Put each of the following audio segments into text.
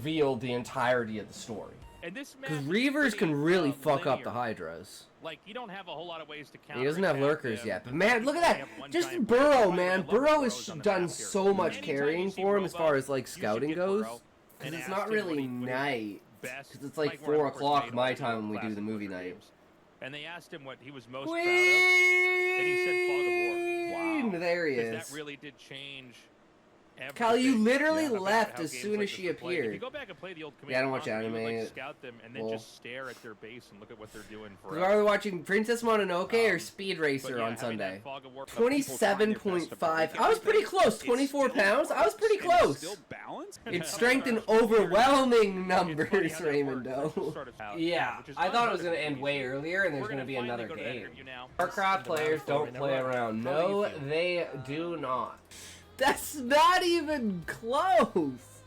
revealed the entirety of the story. Because Reavers can really fuck up the Hydras. Like, you don't have a whole lot of ways to counter. He doesn't have lurkers yet, but man, look at that! Just Burrow, man. Burrow has done so much carrying for him as far as like scouting goes. Because it's not really night. Because it's like 4 o'clock my time when we do the movie night. And they asked him what he was most proud of, and he said Fog of War. Wow. There he is. That really did change. Callie, you literally left as soon as she appeared. If you go back and play the old I don't watch anime. like scout them and then just stare at their base and look at what they're doing for. Are we watching Princess Mononoke or Speed Racer on Sunday? 27.5. I was pretty close. 24 pounds. I was pretty close. It's strength in overwhelming numbers, Raymondo. Yeah, I thought it was going to end way earlier and there's going to be another game. Warcraft players don't play around. No, they do not. That's not even close!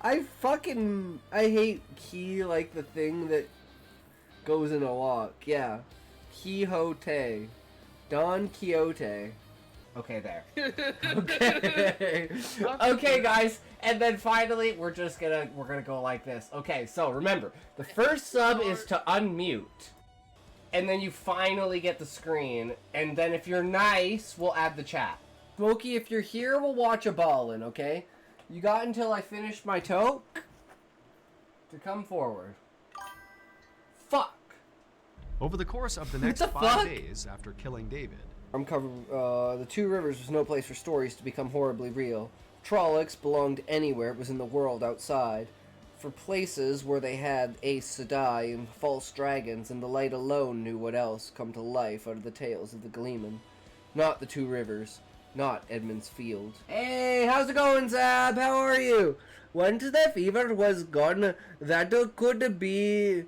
I hate Ki like the thing that goes in a walk. Yeah. Quixote. Don Quixote. Okay, there. Okay. Okay, guys. And then finally, we're gonna go like this. Okay, so remember, the first sub is to unmute. And then you finally get the screen. And then if you're nice, we'll add the chat. Smokey, if you're here, we'll watch a ballin', okay? You got until I finish my toke to come forward. Fuck! Over the course of the next 5 days after killing David, I'm covering, the Two Rivers was no place for stories to become horribly real. Trollocs belonged anywhere, it was in the world outside. For places where they had Aes Sedai and false dragons, and the light alone knew what else come to life out of the tales of the Gleeman. Not the Two Rivers. Not Edmund's Field. Hey, how's it going, Zab? How are you? Once the fever was gone, that could be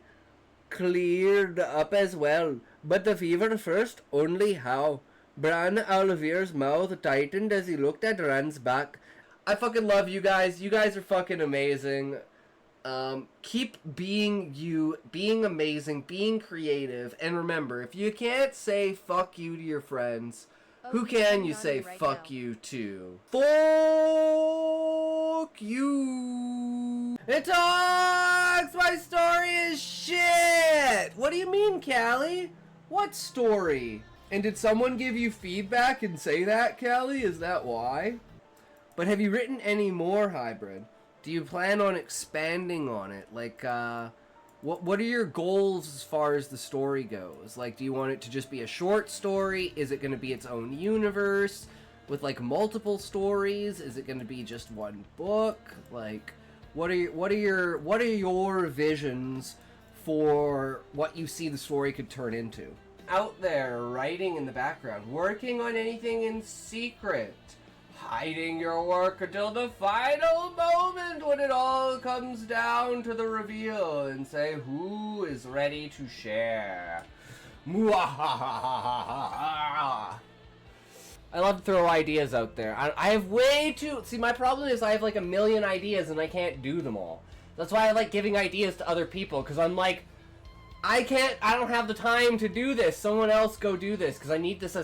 cleared up as well. But the fever first, only how? Bran Alvir's mouth tightened as he looked at Rand's back. I fucking love you guys. You guys are fucking amazing. Keep being you, being amazing, being creative. And remember, if you can't say fuck you to your friends, who can you say fuck you to? Fuck you! It talks! My story is shit! What do you mean, Callie? What story? And did someone give you feedback and say that, Callie? Is that why? But have you written any more, Hybrid? Do you plan on expanding on it? Like, what are your goals as far as the story goes? Like, do you want it to just be a short story? Is it going to be its own universe with like multiple stories? Is it going to be just one book? Like, what are your visions for what you see the story could turn into? Out there, writing in the background, working on anything in secret, hiding your work until the final moment when it all comes down to the reveal and say who is ready to share. Mwahahaha. I love to throw ideas out there. I have way too... See, my problem is I have like a million ideas and I can't do them all. That's why I like giving ideas to other people, because I'm like, I don't have the time to do this. Someone else go do this, because I need this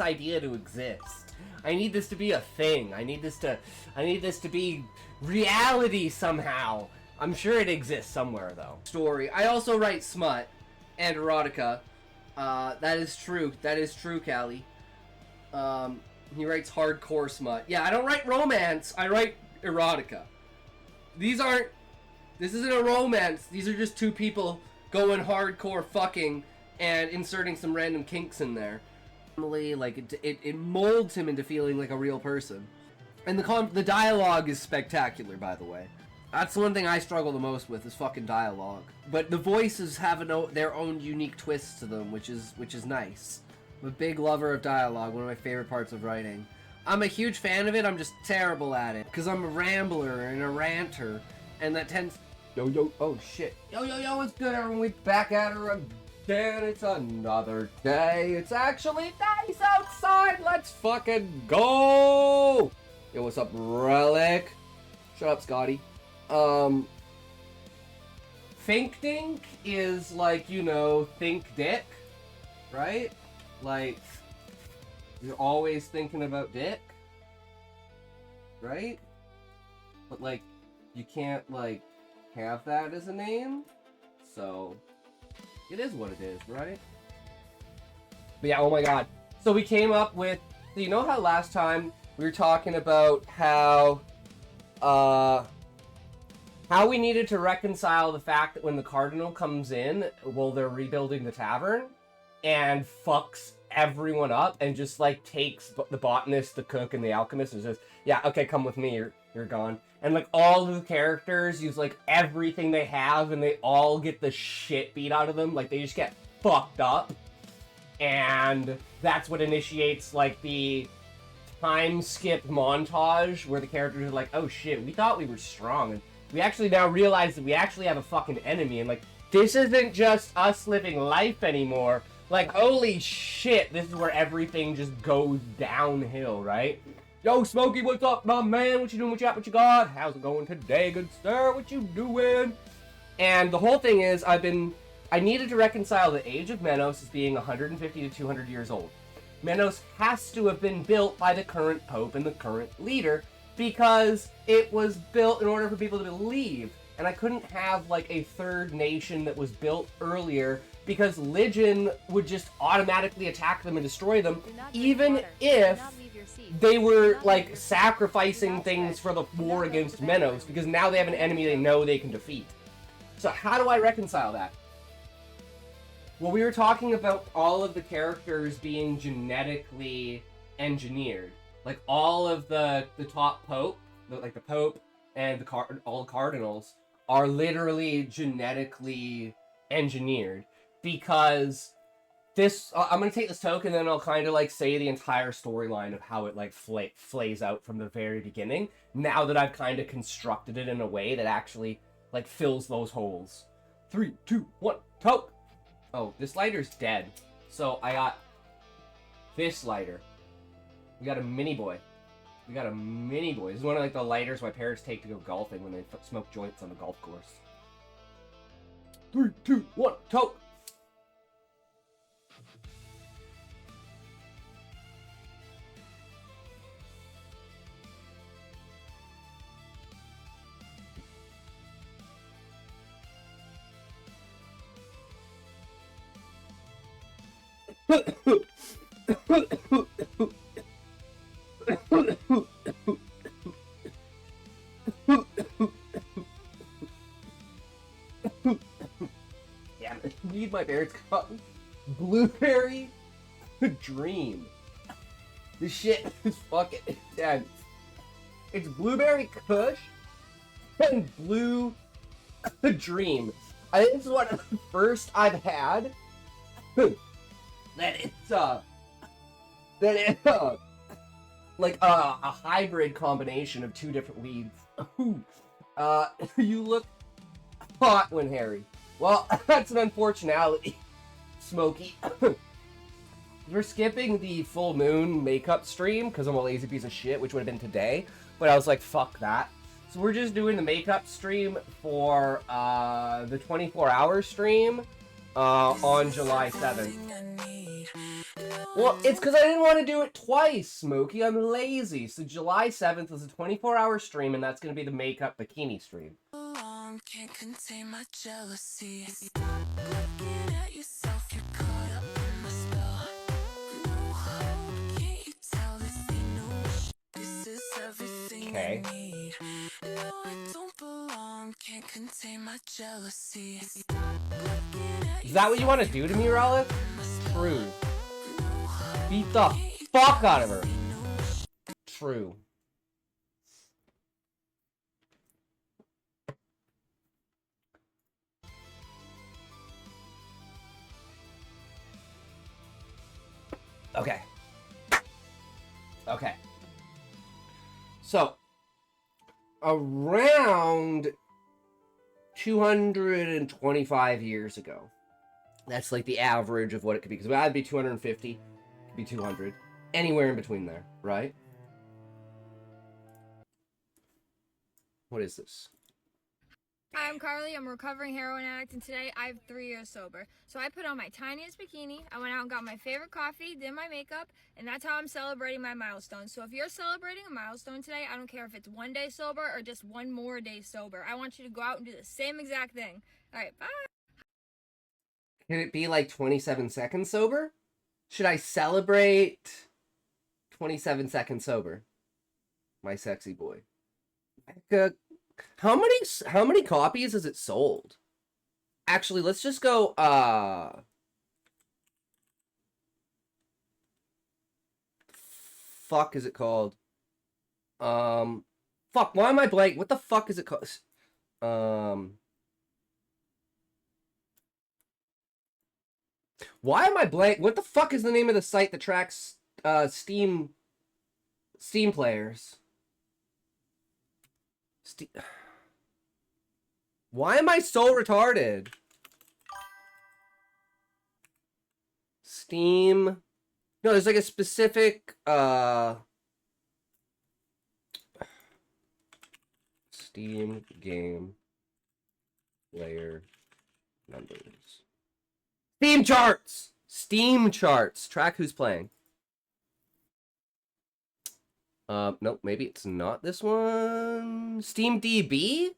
idea to exist. I need this to be a thing. I need this to be reality somehow. I'm sure it exists somewhere though. Story. I also write smut and erotica. That is true. That is true, Callie. He writes hardcore smut. Yeah, I don't write romance. I write erotica. This isn't a romance. These are just two people going hardcore fucking and inserting some random kinks in there. Like it molds him into feeling like a real person, and the dialogue is spectacular. By the way, that's the one thing I struggle the most with is fucking dialogue. But the voices have their own unique twists to them, which is nice. I'm a big lover of dialogue. One of my favorite parts of writing. I'm a huge fan of it. I'm just terrible at it because I'm a rambler and a ranter, and that tends. Yo, oh shit. Yo, what's good, everyone? We back at her again. It's another day. It's actually nice outside. Let's fucking go. Yo, what's up, Relic? Shut up, Scotty. Think dink is like, you know, think dick, right? Like, you're always thinking about dick, right? But like, you can't, like, have that as a name. So, it is what it is, right? But yeah, oh my god. So we came up with, so you know how last time we were talking about how we needed to reconcile the fact that when the Cardinal comes in, well, they're rebuilding the tavern, and fucks everyone up, and just, like, takes the botanist, the cook, and the alchemist, and says, yeah, okay, come with me, you're gone. And, like, all the characters use, like, everything they have, and they all get the shit beat out of them. Like, they just get fucked up. And that's what initiates, like, the time skip montage, where the characters are like, oh shit, we thought we were strong, and we actually now realize that we actually have a fucking enemy, and, like, this isn't just us living life anymore. Like, holy shit, this is where everything just goes downhill, right? Yo, Smokey, what's up, my man? What you doing? What you got? What you got? How's it going today, good sir? What you doing? And the whole thing is, I needed to reconcile the age of Menos as being 150 to 200 years old. Menos has to have been built by the current pope and the current leader, because it was built in order for people to believe. And I couldn't have, like, a third nation that was built earlier, because Legion would just automatically attack them and destroy them, even if they were, like, sacrificing things for the war against Menos, because now they have an enemy they know they can defeat. So how do I reconcile that? Well, we were talking about all of the characters being genetically engineered. Like, all of the top pope, like the pope and all the cardinals, are literally genetically engineered. Because this, I'm going to take this token, and then I'll kind of, like, say the entire storyline of how it, like, flays out from the very beginning, now that I've kind of constructed it in a way that actually, like, fills those holes. 3, 2, 1, toke! Oh, this lighter's dead. So I got this lighter. We got a mini boy. This is one of, like, the lighters my parents take to go golfing when they smoke joints on the golf course. 3, 2, 1, toke! Damn it. Need my parents cotton. Blueberry Dream. This shit is fucking intense. It's Blueberry Kush and Blue Dream. I think this is one of the first I've had that it's like a hybrid combination of two different weeds. You look hot when hairy. Well, that's an unfortunality, Smokey. We're skipping the full moon makeup stream because I'm a lazy piece of shit, which would have been today, but I was like, fuck that. So we're just doing the makeup stream for the 24-hour stream on July 7th. Well, it's because I didn't want to do it twice, Smokey. I'm lazy. So July 7th is a 24-hour stream, and that's going to be the makeup bikini stream. Can't contain my jealousy. Looking at yourself, you're caught up in my spell. No hope, can't you tell this ain't no wish? This is everything I need. No, I don't belong, can't contain my jealousy. Is that what you want to do to me, Rollick? True. Beat the fuck out of her. True. Okay. Okay. So, around 225 years ago, that's like the average of what it could be. Because it would either be 250, it could be 200, anywhere in between there, right? What is this? Hi, I'm Carly. I'm a recovering heroin addict, and today I have 3 years sober. So I put on my tiniest bikini, I went out and got my favorite coffee, did my makeup, and that's how I'm celebrating my milestone. So if you're celebrating a milestone today, I don't care if it's 1 day sober or just 1 more day sober. I want you to go out and do the same exact thing. All right, bye. Can it be like 27 seconds sober? Should I celebrate 27 seconds sober? My sexy boy. How many copies has it sold? Actually, let's just go fuck is it called? Fuck, why am I blank? What the fuck is it called? Why am I blank? What the fuck is the name of the site that tracks Steam players? Why am I so retarded? Steam. No, there's like a specific Steam game player numbers. Steam charts! Steam charts. Track who's playing. Nope, maybe it's not this one. Steam DB?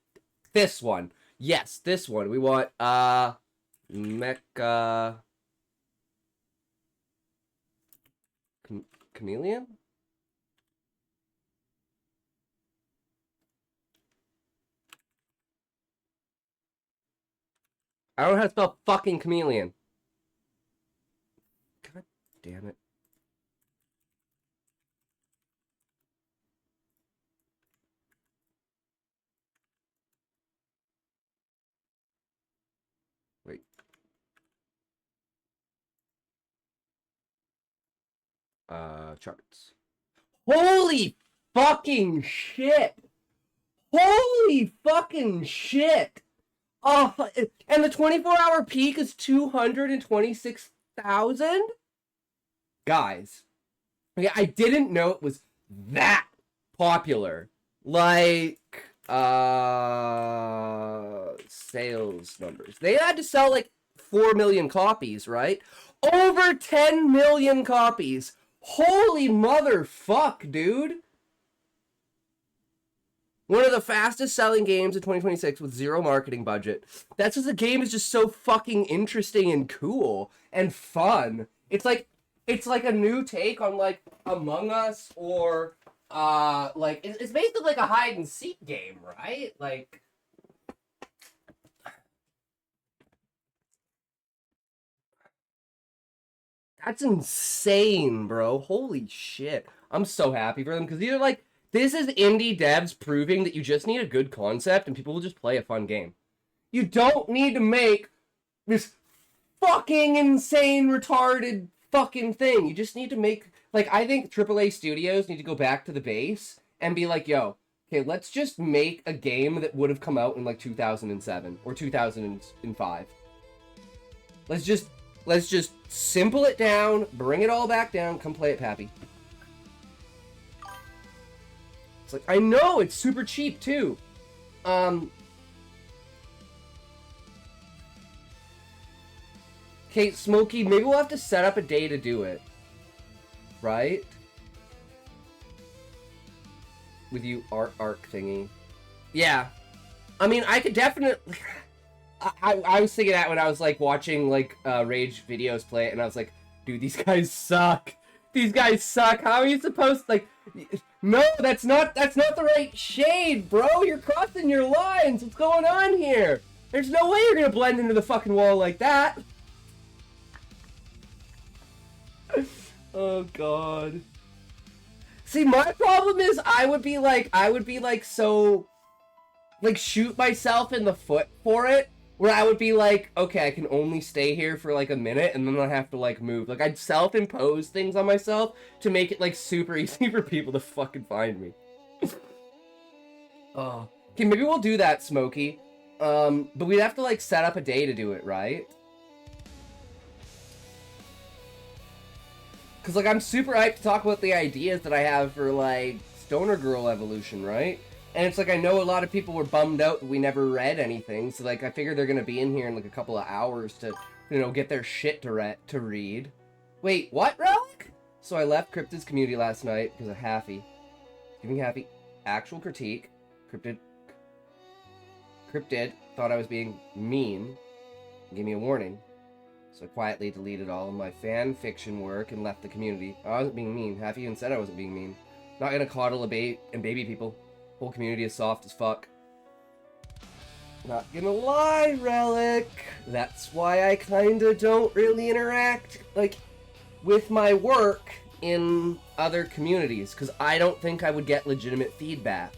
This one. Yes, this one. We want, Mecha... Chameleon? I don't know how to spell fucking chameleon. God damn it. Wait. Charts. Holy fucking shit! Holy fucking shit! Oh, and the 24-hour peak is 226,000? Guys. Okay, I didn't know it was that popular. Like, sales numbers. They had to sell like 4 million copies, right? Over 10 million copies. Holy motherfuck, dude. One of the fastest selling games in 2026 with zero marketing budget. That's because the game is just so fucking interesting and cool and fun. It's like a new take on like Among Us or like it's basically like a hide and seek game, right? Like that's insane, bro. Holy shit. I'm so happy for them because these are like this is indie devs proving that you just need a good concept and people will just play a fun game. You don't need to make this fucking insane, retarded fucking thing. You just need to make, like, I think AAA studios need to go back to the base and be like, yo, okay, let's just make a game that would have come out in, like, 2007 or 2005. Let's just simple it down, bring it all back down, come play it, Pappy. It's like, I know, it's super cheap, too. Okay, Smokey, maybe we'll have to set up a day to do it. Right? With you, arc thingy. Yeah. I mean, I could definitely... I was thinking that when I was, like, watching, like, Rage videos play it, and I was like, dude, these guys suck. These guys suck. How are you supposed to, like... No, that's not the right shade, bro. You're crossing your lines. What's going on here? There's no way you're gonna blend into the fucking wall like that. Oh god. See, my problem is I would be like so like shoot myself in the foot for it, where I would be like, okay, I can only stay here for like a minute and then I have to like move. Like I'd self-impose things on myself to make it like super easy for people to fucking find me. Oh. Okay, maybe we'll do that, Smokey. But we'd have to like set up a day to do it, right? Because, like, I'm super hyped to talk about the ideas that I have for, like, Stoner Girl evolution, right? And it's like, I know a lot of people were bummed out that we never read anything, so like, I figure they're gonna be in here in like a couple of hours to, you know, get their shit to read. Wait, what, Relic? So I left Cryptid's community last night because of Haffy. Giving Haffy actual critique. Cryptid thought I was being mean and gave me a warning. So I quietly deleted all of my fan fiction work and left the community. I wasn't being mean. Haffy even said I wasn't being mean. Not gonna coddle and baby people. Whole community is soft as fuck. Not gonna lie, Relic. That's why I kinda don't really interact, like, with my work in other communities. Because I don't think I would get legitimate feedback.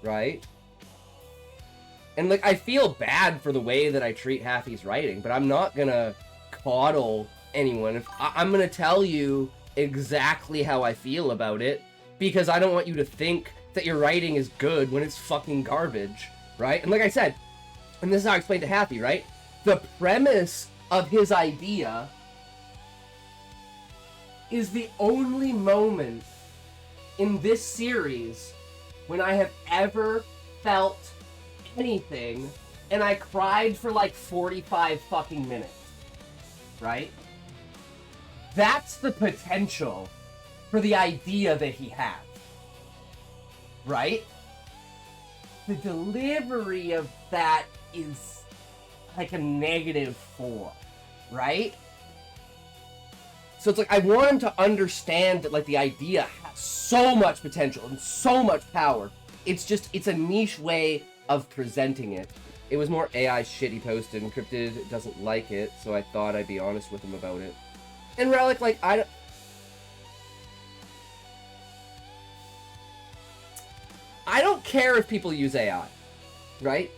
Right? And, like, I feel bad for the way that I treat Haffy's writing, but I'm not gonna coddle anyone. I'm gonna tell you exactly how I feel about it, because I don't want you to think that your writing is good when it's fucking garbage, right? And like I said, and this is how I explained to Haffy, right? The premise of his idea is the only moment in this series when I have ever felt anything, and I cried for like 45 fucking minutes, right? That's the potential for the idea that he has, right? The delivery of that is like a -4, right? So it's like, I want him to understand that, like, the idea has so much potential and so much power. It's just, it's a niche way of presenting it. It was more AI shit he posted, and Cryptid doesn't like it, so I thought I'd be honest with him about it. And Relic, like, I don't care if people use AI, right?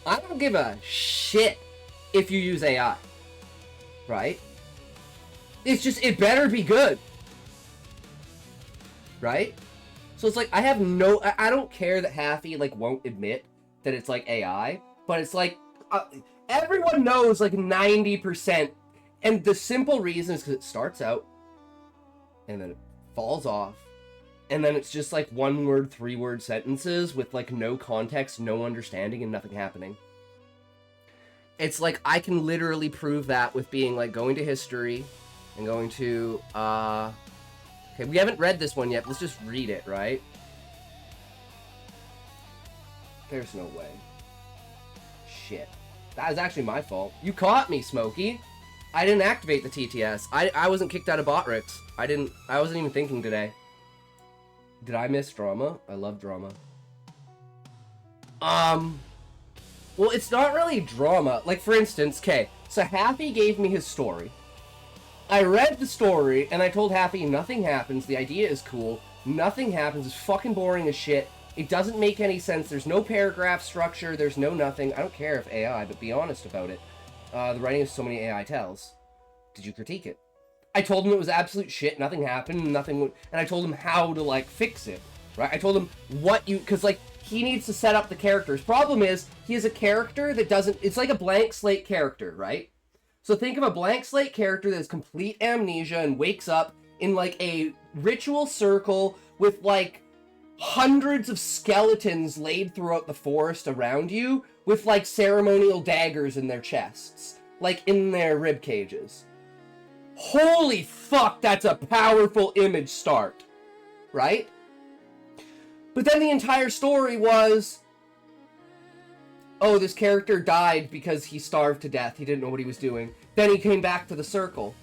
I don't give a shit if you use AI, right? It's just, it better be good, right? So it's like, I don't care that Haffy, like, won't admit that it's, like, AI, but it's like, everyone knows, like, 90%, and the simple reason is because it starts out, and then it falls off, and then it's just, like, 1-word, 3-word sentences with, like, no context, no understanding, and nothing happening. It's like, I can literally prove that with being, like, going to history, and going to, okay, we haven't read this one yet. Let's just read it, right? There's no way. Shit. That was actually my fault. You caught me, Smokey. I didn't activate the TTS. I wasn't kicked out of Botrix. I wasn't even thinking today. Did I miss drama? I love drama. Well, it's not really drama. Like, for instance, okay, so Happy gave me his story. I read the story, and I told Happy nothing happens, the idea is cool, nothing happens, it's fucking boring as shit, it doesn't make any sense, there's no paragraph structure, there's no nothing, I don't care if AI, but be honest about it. The writing of so many AI tells. Did you critique it? I told him it was absolute shit, nothing happened, and I told him how to, like, fix it, right? I told him because, like, he needs to set up the characters. Problem is, he is a character that doesn't, it's like a blank slate character, right? So think of a blank slate character that has complete amnesia and wakes up in, like, a ritual circle with, like, hundreds of skeletons laid throughout the forest around you with, like, ceremonial daggers in their chests, like, in their rib cages. Holy fuck, that's a powerful image start, right? But then the entire story was, oh, this character died because he starved to death. He didn't know what he was doing. Then he came back to the circle.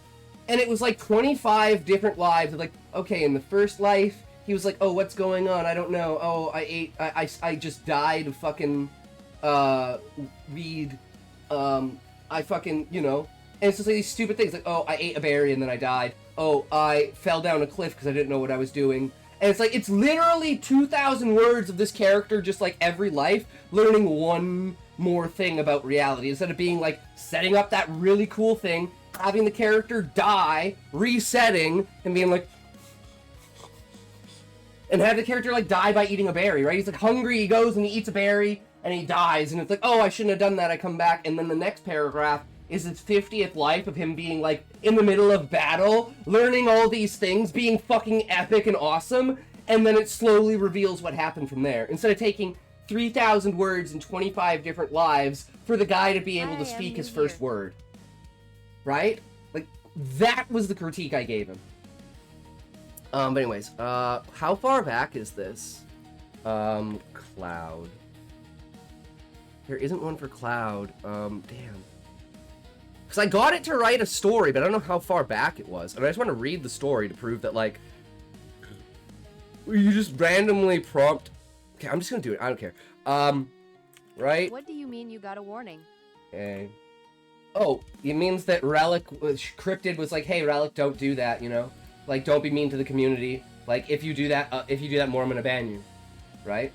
And it was like 25 different lives. Like, okay, in the first life, he was like, oh, what's going on? I don't know. Oh, I just died of fucking, weed. I fucking, you know. And it's just like these stupid things. Like, oh, I ate a berry and then I died. Oh, I fell down a cliff because I didn't know what I was doing. And it's like, it's literally 2,000 words of this character, just like every life, learning one more thing about reality. Instead of being like, setting up that really cool thing, having the character die, resetting, and being like, and have the character like die by eating a berry, right? He's like hungry, he goes and he eats a berry, and he dies, and it's like, oh, I shouldn't have done that, I come back, and then the next paragraph is his 50th life of him being, like, in the middle of battle, learning all these things, being fucking epic and awesome, and then it slowly reveals what happened from there. Instead of taking 3,000 words in 25 different lives for the guy to be able to speak his first word. Right? Like, that was the critique I gave him. But anyways, how far back is this? Cloud. There isn't one for Cloud. Damn. Because I got it to write a story, but I don't know how far back it was. And I just want to read the story to prove that, like, you just randomly prompt... Okay, I'm just gonna do it. I don't care. Right? What do you mean you got a warning? Okay. Oh, it means that Relic... Cryptid was like, hey, Relic, don't do that, you know? Like, don't be mean to the community. Like, if you do that more, I'm gonna ban you. Right?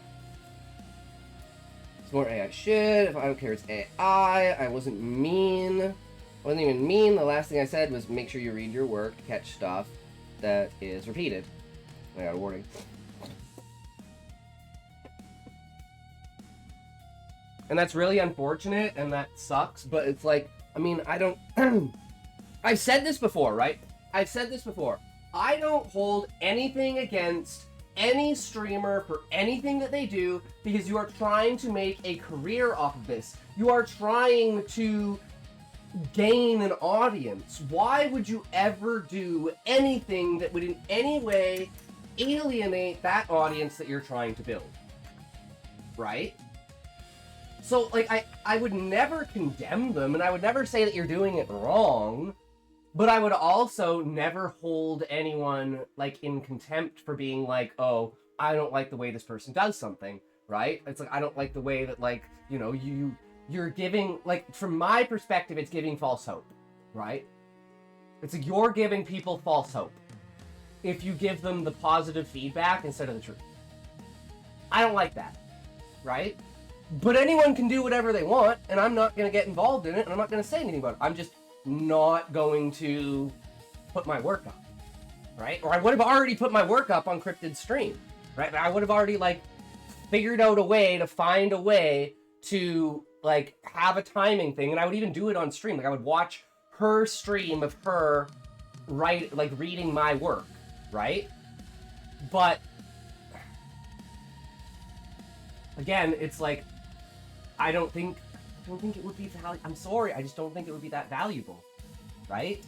It's more AI shit. If I don't care, it's AI. I wasn't mean. I wasn't even mean. The last thing I said was make sure you read your work to catch stuff that is repeated. I got a warning. And that's really unfortunate, and that sucks, but it's like, I mean, I don't... I've said this before, right? I've said this before. I don't hold anything against any streamer for anything that they do, because you are trying to make a career off of this. You are trying to gain an audience. Why would you ever do anything that would in any way alienate that audience that you're trying to build? Right? So, like, I would never condemn them, and I would never say that you're doing it wrong, but I would also never hold anyone, like, in contempt for being like, oh, I don't like the way this person does something, right? It's like, I don't like the way that, like, you know, you're giving, like, from my perspective, it's giving false hope, right? It's like you're giving people false hope if you give them the positive feedback instead of the truth. I don't like that, right? But anyone can do whatever they want, and I'm not going to get involved in it, and I'm not going to say anything about it. I'm just not going to put my work up, right? Or I would have already put my work up on Cryptid's stream, right? I would have already, like, figured out a way to find a way to, like, have a timing thing, and I would even do it on stream. Like, I would watch her stream of her reading my work, right? But again, it's like, I don't think it would be I'm sorry, I just don't think it would be that valuable, right?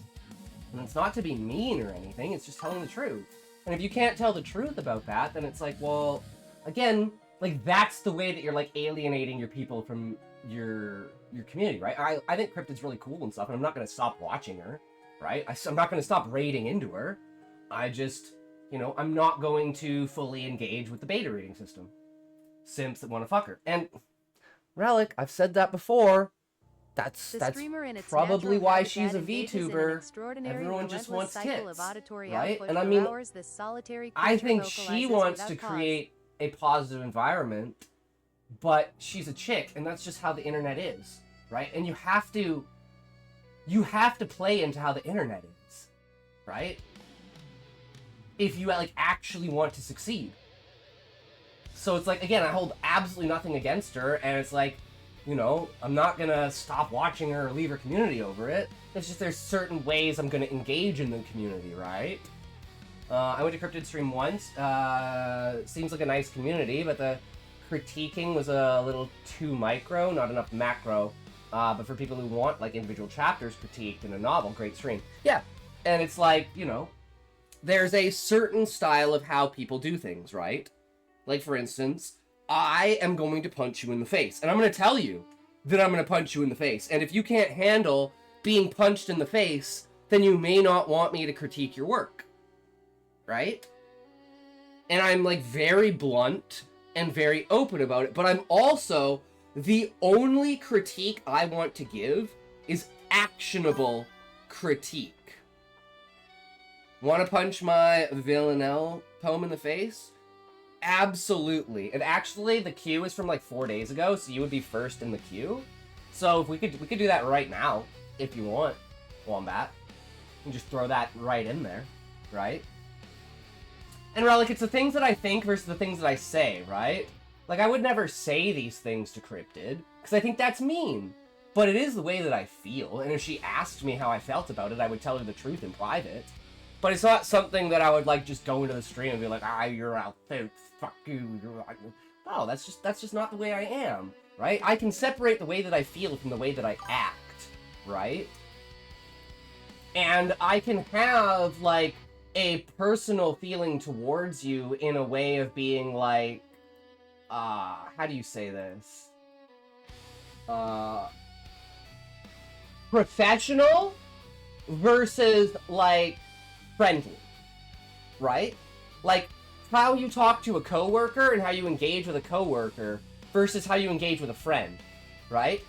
And it's not to be mean or anything, it's just telling the truth. And if you can't tell the truth about that, then it's like, well, again, like, that's the way that you're, like, alienating your people from your community, right? I think Cryptid's really cool and stuff, and I'm not going to stop watching her, right? I'm not going to stop raiding into her. I just, you know, I'm not going to fully engage with the beta reading system. Simps that want to fuck her. And Relic, I've said that before. That's probably why she's a VTuber. Everyone just wants tits, right? And I mean, I think she wants to create a positive environment, but she's a chick, and that's just how the internet is, right? And you have to play into how the internet is, right? If you, like, actually want to succeed. So it's like, again, I hold absolutely nothing against her, and it's like, you know, I'm not gonna stop watching her or leave her community over it. It's just there's certain ways I'm gonna engage in the community, right? I went to Cryptid Stream once. Seems like a nice community, but the critiquing was a little too micro, not enough macro. But for people who want, like, individual chapters critiqued in a novel, great stream. Yeah, and it's like, you know, there's a certain style of how people do things, right? Like, for instance, I am going to punch you in the face. And I'm going to tell you that I'm going to punch you in the face. And if you can't handle being punched in the face, then you may not want me to critique your work. Right? And I'm, like, very blunt and very open about it. But I'm also, the only critique I want to give is actionable critique. Want to punch my Villanelle poem in the face? Absolutely. And actually, the queue is from, like, 4 days ago, so you would be first in the queue. So if we could do that right now, if you want, Wombat. And just throw that right in there, right? And Relic, it's the things that I think versus the things that I say, right? Like, I would never say these things to Cryptid, because I think that's mean. But it is the way that I feel, and if she asked me how I felt about it, I would tell her the truth in private. But it's not something that I would like just go into the stream and be like, you're out there, fuck you. No, that's just not the way I am, right? I can separate the way that I feel from the way that I act, right? And I can have, like, a personal feeling towards you in a way of being, like, how do you say this? Professional versus, like, friendly, right? Like, how you talk to a coworker and how you engage with a coworker versus how you engage with a friend, right?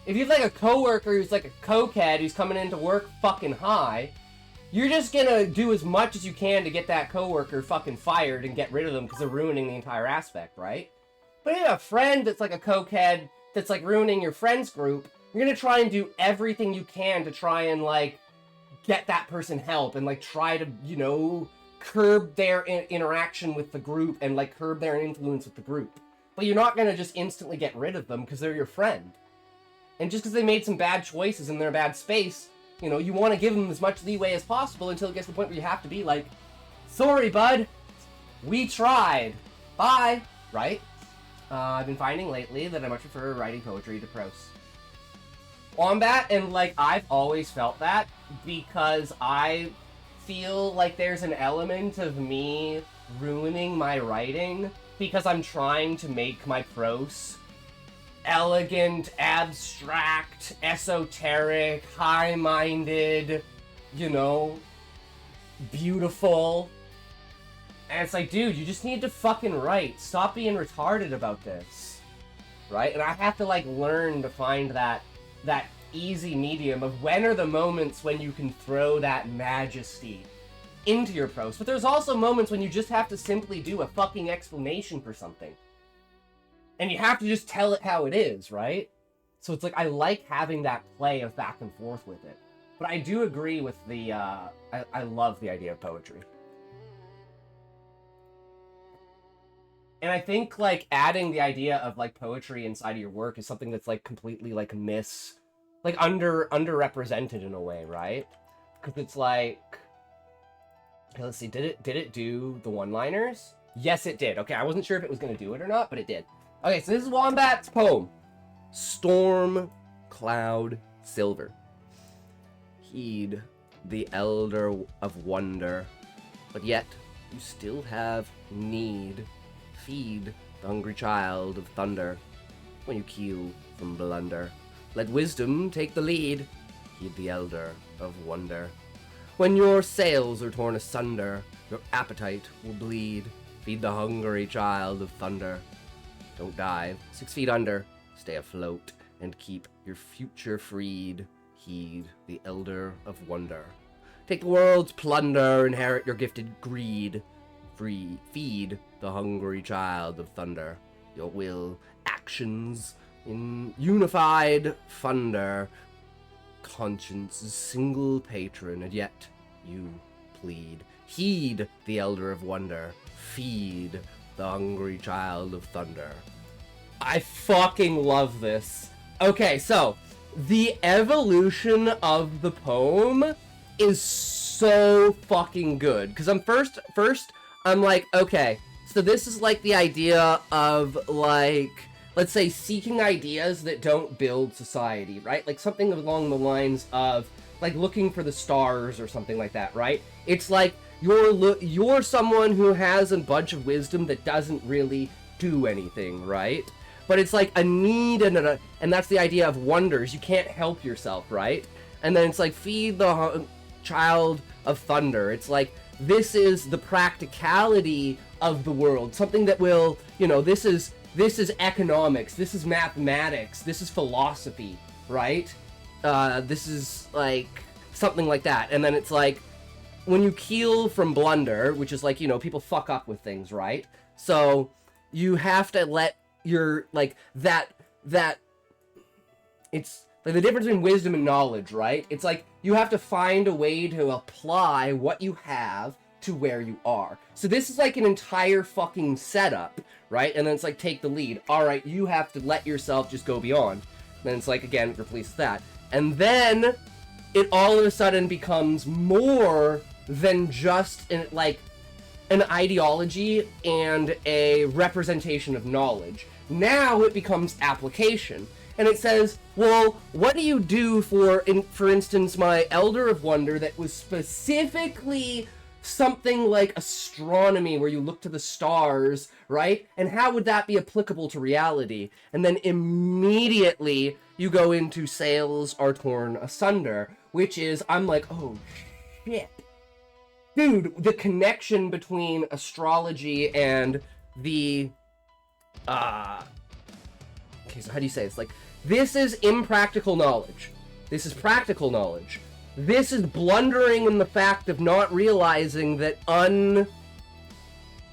If you have, like, a coworker who's, like, a cokehead who's coming into work fucking high, you're just gonna do as much as you can to get that coworker fucking fired and get rid of them because they're ruining the entire aspect, right? But if you have a friend that's, like, a cokehead that's, like, ruining your friends group, you're gonna try and do everything you can to try and, like, get that person help and, like, try to, you know, curb their interaction with the group and, like, curb their influence with the group. But you're not gonna just instantly get rid of them because they're your friend. And just because they made some bad choices in their bad space, you know, you want to give them as much leeway as possible until it gets to the point where you have to be like, sorry, bud, we tried, bye, right? I've been finding lately that I much prefer writing poetry to prose. Wombat, and, like, I've always felt that because I feel like there's an element of me ruining my writing because I'm trying to make my prose elegant, abstract, esoteric, high-minded, you know, beautiful. And it's like, dude, you just need to fucking write. Stop being retarded about this. Right? And I have to, like, learn to find that easy medium of when are the moments when you can throw that majesty into your prose. But there's also moments when you just have to simply do a fucking explanation for something. And you have to just tell it how it is, right? So it's like, I like having that play of back and forth with it. But I do agree with the, I love the idea of poetry. And I think, like, adding the idea of, like, poetry inside of your work is something that's, like, completely, like, underrepresented in a way, right? Because it's like, okay, let's see, did it do the one-liners? Yes, it did. Okay, I wasn't sure if it was going to do it or not, but it did. Okay, so this is Wombat's poem. Storm, cloud, silver. Heed the elder of wonder, but yet you still have need. Feed the hungry child of thunder when you keel from blunder. Let wisdom take the lead. Heed the elder of wonder. When your sails are torn asunder, your appetite will bleed. Feed the hungry child of thunder. Don't dive 6 feet under, stay afloat, and keep your future freed. Heed the elder of wonder. Take the world's plunder, inherit your gifted greed. Feed the hungry child of thunder. Your will, actions, in unified thunder. Conscience's single patron, and yet you plead. Heed the elder of wonder. Feed the hungry child of thunder. I fucking love this. Okay, so the evolution of the poem is so fucking good. Because I'm first I'm like, okay, so this is like the idea of, like, let's say seeking ideas that don't build society, right? Like something along the lines of, like, looking for the stars or something like that, right? It's like you're someone who has a bunch of wisdom that doesn't really do anything, right? But it's like a need and that's the idea of wonders. You can't help yourself, right? And then it's like, feed the child of thunder. It's like, this is the practicality of the world. Something that will, you know, this is economics, this is mathematics, this is philosophy, right? This is like something like that. And then it's like, when you keel from blunder, which is like, you know, people fuck up with things, right? So you have to let your, like, that it's like the difference between wisdom and knowledge, right? It's like you have to find a way to apply what you have to where you are. So this is like an entire fucking setup, right? And then it's like, take the lead. All right, you have to let yourself just go beyond. Then it's like, again, replace that. And then it all of a sudden becomes more than just an ideology and a representation of knowledge. Now it becomes application. And it says, well, what do you do for instance, my Elder of Wonder that was specifically something like astronomy, where you look to the stars, right? And how would that be applicable to reality? And then immediately you go into Sails Are Torn Asunder, which is, I'm like, oh shit. Dude, the connection between astrology and the, okay, so how do you say it? It's like, this is impractical knowledge. This is practical knowledge. This is blundering in the fact of not realizing that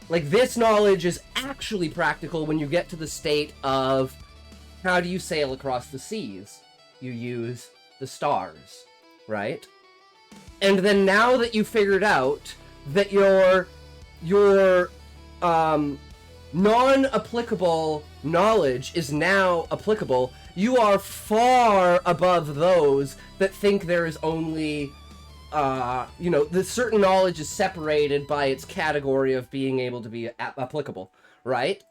this knowledge is actually practical when you get to the state of, how do you sail across the seas? You use the stars, right? And then now that you figured out that your non-applicable knowledge is now applicable, you are far above those that think there is only, the certain knowledge is separated by its category of being able to be applicable, right?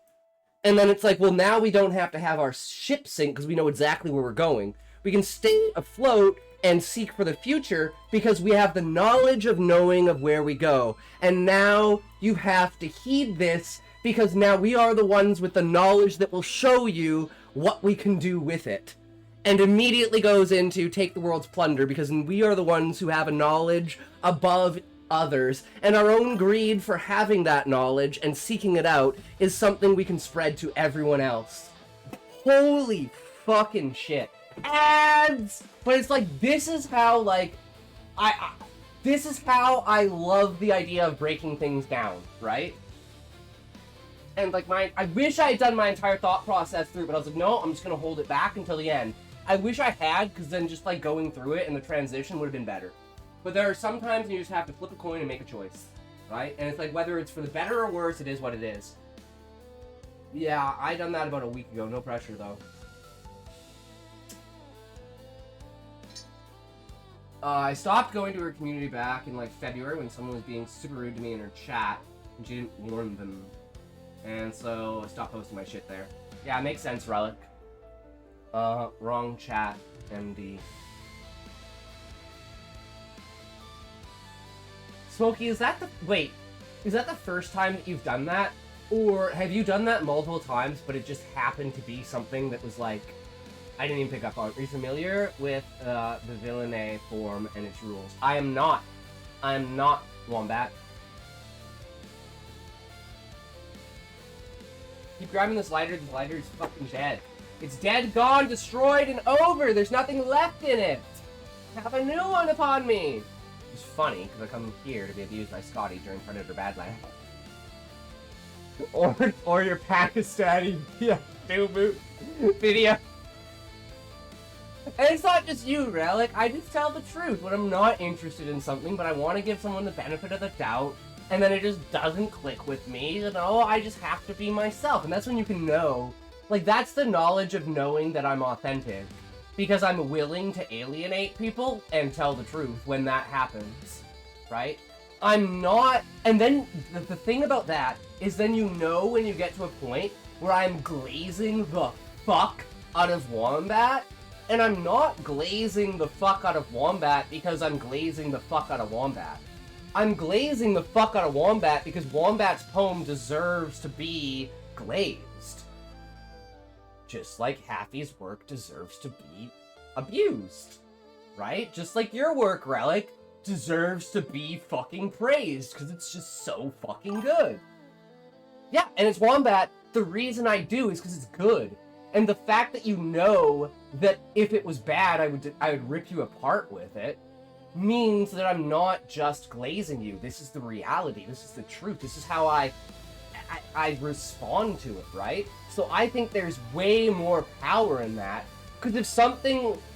And then it's like, well, now we don't have to have our ship sink because we know exactly where we're going. We can stay afloat and seek for the future because we have the knowledge of knowing of where we go. And now you have to heed this because now we are the ones with the knowledge that will show you what we can do with it. And immediately goes into take the world's plunder, because we are the ones who have a knowledge above others, and our own greed for having that knowledge and seeking it out is something we can spread to everyone else. Holy fucking shit. Ads! But it's like, this is how, this is how I love the idea of breaking things down, right? And I wish I had done my entire thought process through, but I was like, no, I'm just gonna hold it back until the end. I wish I had, because then just going through it and the transition would have been better. But there are some times you just have to flip a coin and make a choice, right? And it's like, whether it's for the better or worse, it is what it is. Yeah, I done that about a week ago, no pressure though. I stopped going to her community back in February when someone was being super rude to me in her chat, and she didn't warn them. And so I stopped posting my shit there. Yeah, it makes sense, Relic. Wrong chat, MD. Smokey, is that the first time that you've done that? Or have you done that multiple times, but it just happened to be something that was I didn't even pick up on? Are you familiar with the Villainy form and its rules? I am not, Wombat. Keep grabbing this lighter is fucking dead. It's dead, gone, destroyed, and over! There's nothing left in it! Have a new one upon me! It's funny, because I come here to be abused by Scotty during Predator Badland. or your Pakistani video. And it's not just you, Relic. I just tell the truth when I'm not interested in something, but I want to give someone the benefit of the doubt, and then it just doesn't click with me, I just have to be myself. And that's when you can know, that's the knowledge of knowing that I'm authentic. Because I'm willing to alienate people and tell the truth when that happens, right? I'm not, and then the thing about that is then you know when you get to a point where I'm glazing the fuck out of Wombat, and I'm not glazing the fuck out of Wombat because I'm glazing the fuck out of Wombat. I'm glazing the fuck out of Wombat because Wombat's poem deserves to be glazed. Just like Happy's work deserves to be abused, right? Just like your work, Relic, deserves to be fucking praised because it's just so fucking good. Yeah, and it's Wombat. The reason I do is because it's good. And the fact that you know that if it was bad, I would rip you apart with it, means that I'm not just glazing you. This is the reality. This is the truth. This is how I respond to it, right? So I think there's way more power in that. Because if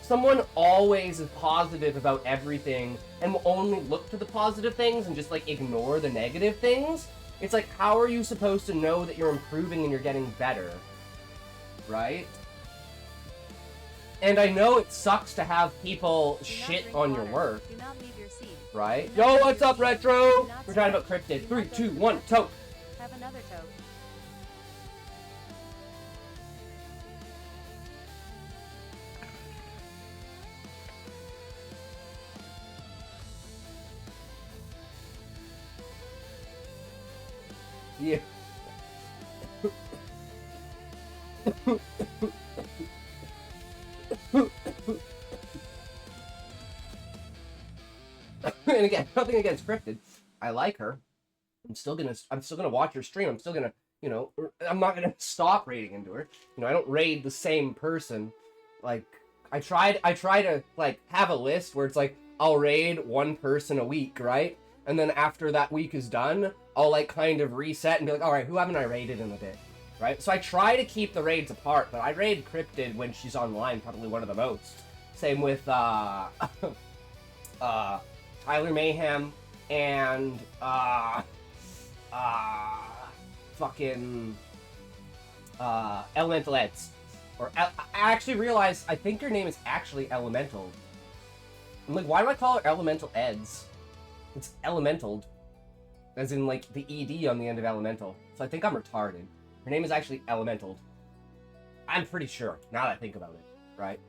someone always is positive about everything and will only look to the positive things and just ignore the negative things, it's how are you supposed to know that you're improving and you're getting better? Right? And I know it sucks to have people shit on your work. Do not leave your seat. Right? Yo, what's up, Retro? We're talking about cryptid. 3, 2, 1, tote. Have another tote. Yeah. And again, nothing against Cryptid. I like her. I'm still gonna watch her stream. I'm still gonna, you know, I'm not gonna stop raiding into her. You know, I don't raid the same person. Like, I try to like have a list where it's like I'll raid one person a week, right? And then after that week is done, I'll like kind of reset and be like, all right, who haven't I raided in a day, right? So I try to keep the raids apart, but I raid Cryptid when she's online, probably one of the most. Same with Tyler Mayhem and fucking Elemental Eds. Or I actually realized I think her name is actually Elemental. I'm like, why do I call her Elemental Eds? It's Elemental, as in like the ED on the end of Elemental. So I think I'm retarded. Her name is actually Elemental. I'm pretty sure, now that I think about it, right?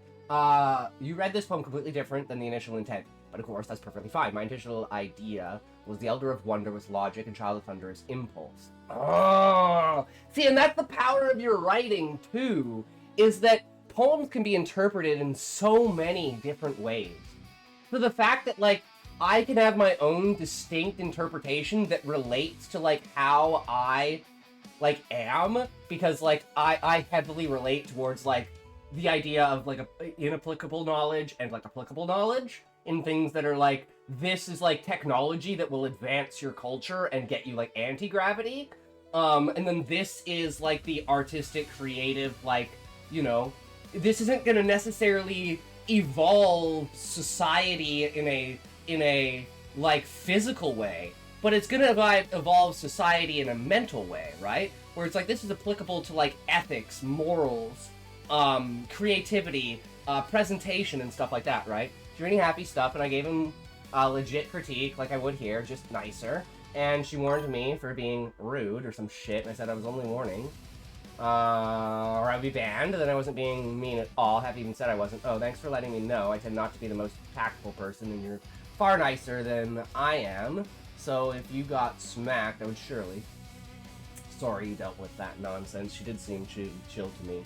You read this poem completely different than the initial intent, but of course that's perfectly fine. My initial idea was the Elder of Wonder was logic and Child of Thunder is impulse. Oh, see, and that's the power of your writing too, is that poems can be interpreted in so many different ways. So the fact that like I can have my own distinct interpretation that relates to like how I like am, because like I heavily relate towards like the idea of like inapplicable knowledge and like applicable knowledge in things that are like, this is like technology that will advance your culture and get you like anti-gravity. And then this is like the artistic, creative, like, you know, this isn't gonna necessarily evolve society in a like physical way, but it's gonna evolve society in a mental way, right? Where it's like, this is applicable to like ethics, morals, creativity, presentation and stuff like that, right? She's reading happy stuff, and I gave him a legit critique like I would here, just nicer. And she warned me for being rude or some shit, and I said I was only warning. Or I'd be banned, and then I wasn't being mean at all. Have even said I wasn't. Oh, thanks for letting me know. I tend not to be the most tactful person, and you're far nicer than I am. So if you got smacked, I would surely. Sorry you dealt with that nonsense. She did seem chill to me.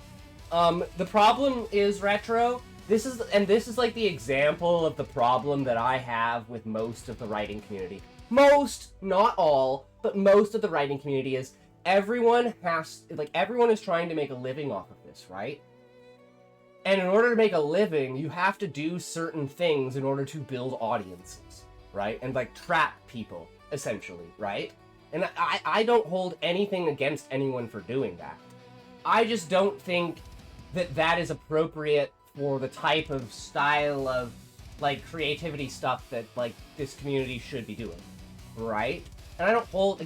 The problem is, Retro, this is like the example of the problem that I have with most of the writing community. Most, not all, but most of the writing community is everyone is trying to make a living off of this, right? And in order to make a living, you have to do certain things in order to build audiences, right? And like trap people, essentially, right? And I don't hold anything against anyone for doing that. I just don't think that that is appropriate for the type of style of like creativity stuff that like this community should be doing, right? And I don't hold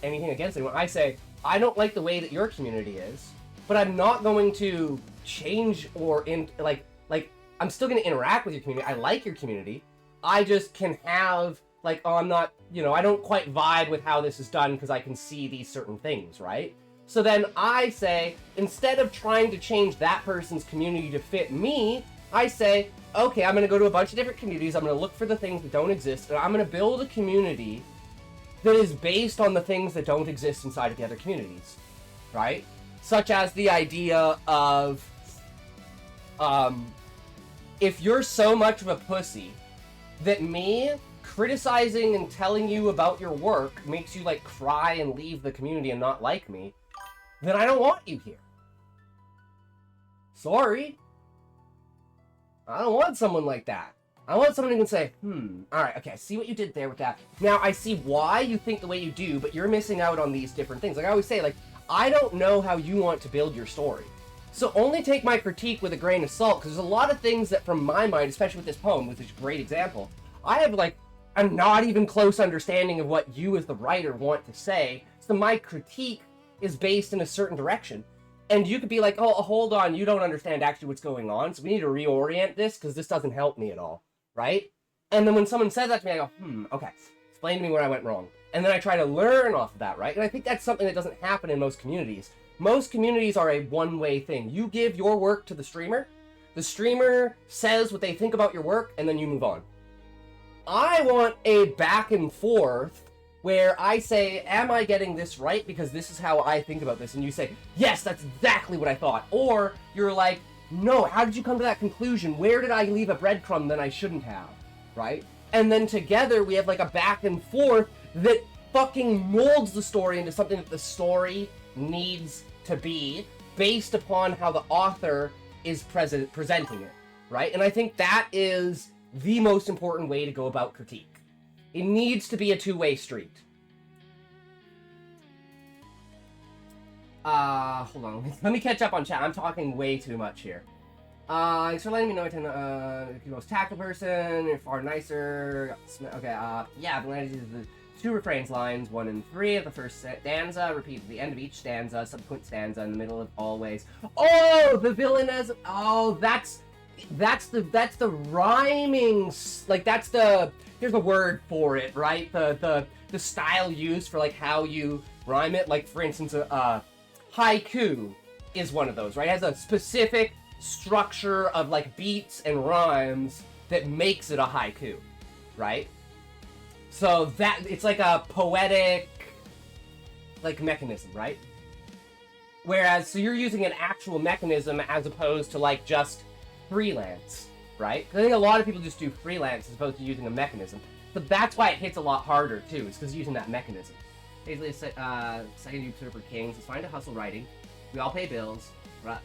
anything against anyone. I say, I don't like the way that your community is, but I'm not going to change or I'm still going to interact with your community. I like your community. I just can have like, oh, I'm not, you know, I don't quite vibe with how this is done because I can see these certain things, right? So then I say, instead of trying to change that person's community to fit me, I say, okay, I'm going to go to a bunch of different communities. I'm going to look for the things that don't exist, and I'm going to build a community that is based on the things that don't exist inside of the other communities, right? Such as the idea of, if you're so much of a pussy that me criticizing and telling you about your work makes you like cry and leave the community and not like me, then I don't want you here. Sorry. I don't want someone like that. I want someone who can say, alright, okay, I see what you did there with that. Now, I see why you think the way you do, but you're missing out on these different things. Like I always say, like, I don't know how you want to build your story. So only take my critique with a grain of salt, because there's a lot of things that from my mind, especially with this poem, which is a great example, I have like a not even close understanding of what you as the writer want to say. So my critique is based in a certain direction. And you could be like, oh, hold on, you don't understand actually what's going on, so we need to reorient this because this doesn't help me at all, right? And then when someone says that to me, I go, okay, explain to me where I went wrong. And then I try to learn off of that, right? And I think that's something that doesn't happen in most communities. Most communities are a one-way thing. You give your work to the streamer says what they think about your work, and then you move on. I want a back and forth where I say, am I getting this right? Because this is how I think about this. And you say, yes, that's exactly what I thought. Or you're like, no, how did you come to that conclusion? Where did I leave a breadcrumb that I shouldn't have? Right? And then together we have like a back and forth that fucking molds the story into something that the story needs to be based upon how the author is presenting it. Right? And I think that is the most important way to go about critique. It needs to be a two-way street. Hold on. Let me catch up on chat. I'm talking way too much here. Thanks for letting me know I tend to, if you're the most tactful person, you're far nicer. Okay, yeah, the language is the two refrains lines, 1 and 3 of the first stanza, repeat at the end of each stanza, subsequent stanza in the middle of always. Oh, the villain as, oh, that's the rhyming, like that's the, there's a word for it, right? The style used for like how you rhyme it. Like for instance, haiku is one of those, right? It has a specific structure of like beats and rhymes that makes it a haiku, right? So that it's like a poetic like mechanism, right? Whereas, so you're using an actual mechanism as opposed to like just freelance, right? I think a lot of people just do freelance as opposed to using a mechanism. But that's why it hits a lot harder too, is because using that mechanism. Basically, second YouTube for Kings, it's fine to hustle writing. We all pay bills.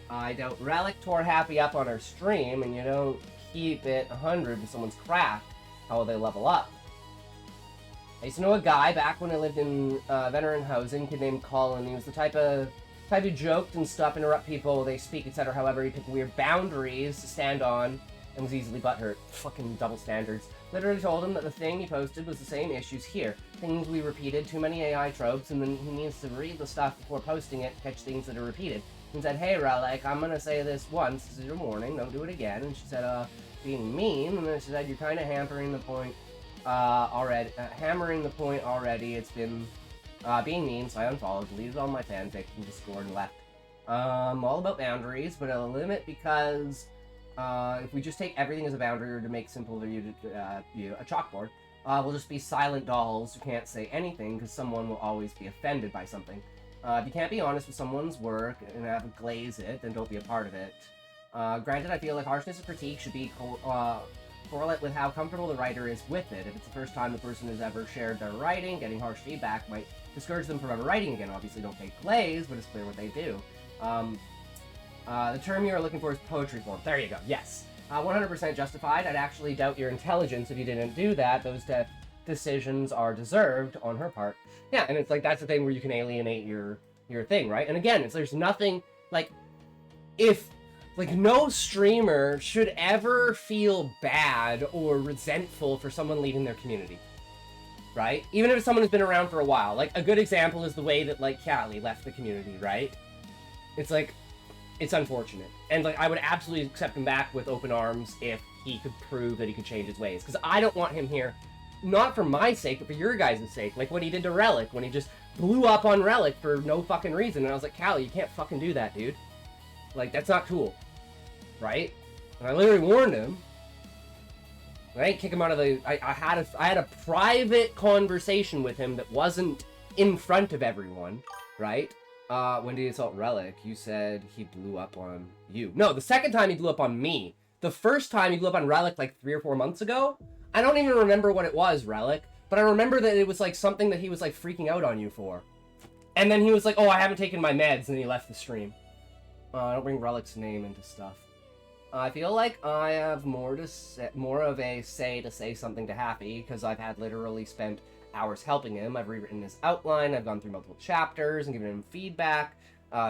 I don't Relic tore Happy up on our stream, and you don't keep it 100 with someone's craft. How will they level up? I used to know a guy back when I lived in veteran housing, kid named Colin. He was the type who joked and stuff, interrupt people, they speak, etc. However, he picked weird boundaries to stand on and was easily butthurt. Fucking double standards. Literally told him that the thing he posted was the same issues here. Things we repeated, too many AI tropes, and then he needs to read the stuff before posting it to catch things that are repeated. And said, hey, Relic, I'm gonna say this once, this is your warning, don't do it again. And she said, being mean, and then she said, you're kind of hammering the point already. It's been being mean, so I unfollowed, deleted all my fanfic from Discord and left. All about boundaries, but a limit because if we just take everything as a boundary or to make simple for you a chalkboard, we'll just be silent dolls who can't say anything because someone will always be offended by something. If you can't be honest with someone's work and have a glaze it, then don't be a part of it. Granted, I feel like harshness of critique should be correlate with how comfortable the writer is with it. If it's the first time the person has ever shared their writing, getting harsh feedback might discourage them from ever writing again. Obviously, don't take glaze, but it's clear what they do. The term you're looking for is poetry form. There you go. Yes. 100% justified. I'd actually doubt your intelligence if you didn't do that. Those decisions are deserved on her part. Yeah, and it's like that's the thing where you can alienate your thing, right? And again, there's nothing like if like no streamer should ever feel bad or resentful for someone leaving their community, right? Even if someone has been around for a while. Like a good example is the way that like Callie left the community, right? It's like it's unfortunate, and like I would absolutely accept him back with open arms if he could prove that he could change his ways, because I don't want him here. Not for my sake, but for your guys' sake. Like what he did to Relic, when he just blew up on Relic for no fucking reason. And I was like, Callie, you can't fucking do that, dude. Like, that's not cool. Right? And I literally warned him. I didn't kick him out of the... I had a private conversation with him that wasn't in front of everyone. Right? When did he assault Relic? You said he blew up on you. No, the second time he blew up on me. The first time he blew up on Relic like 3 or 4 months ago. I don't even remember what it was, Relic, but I remember that it was like something that he was like freaking out on you for. And then he was like, oh, I haven't taken my meds, and then he left the stream. I don't bring Relic's name into stuff. I feel like I have more of a say to say something to Happy, because I've had literally spent hours helping him. I've rewritten his outline, I've gone through multiple chapters and given him feedback,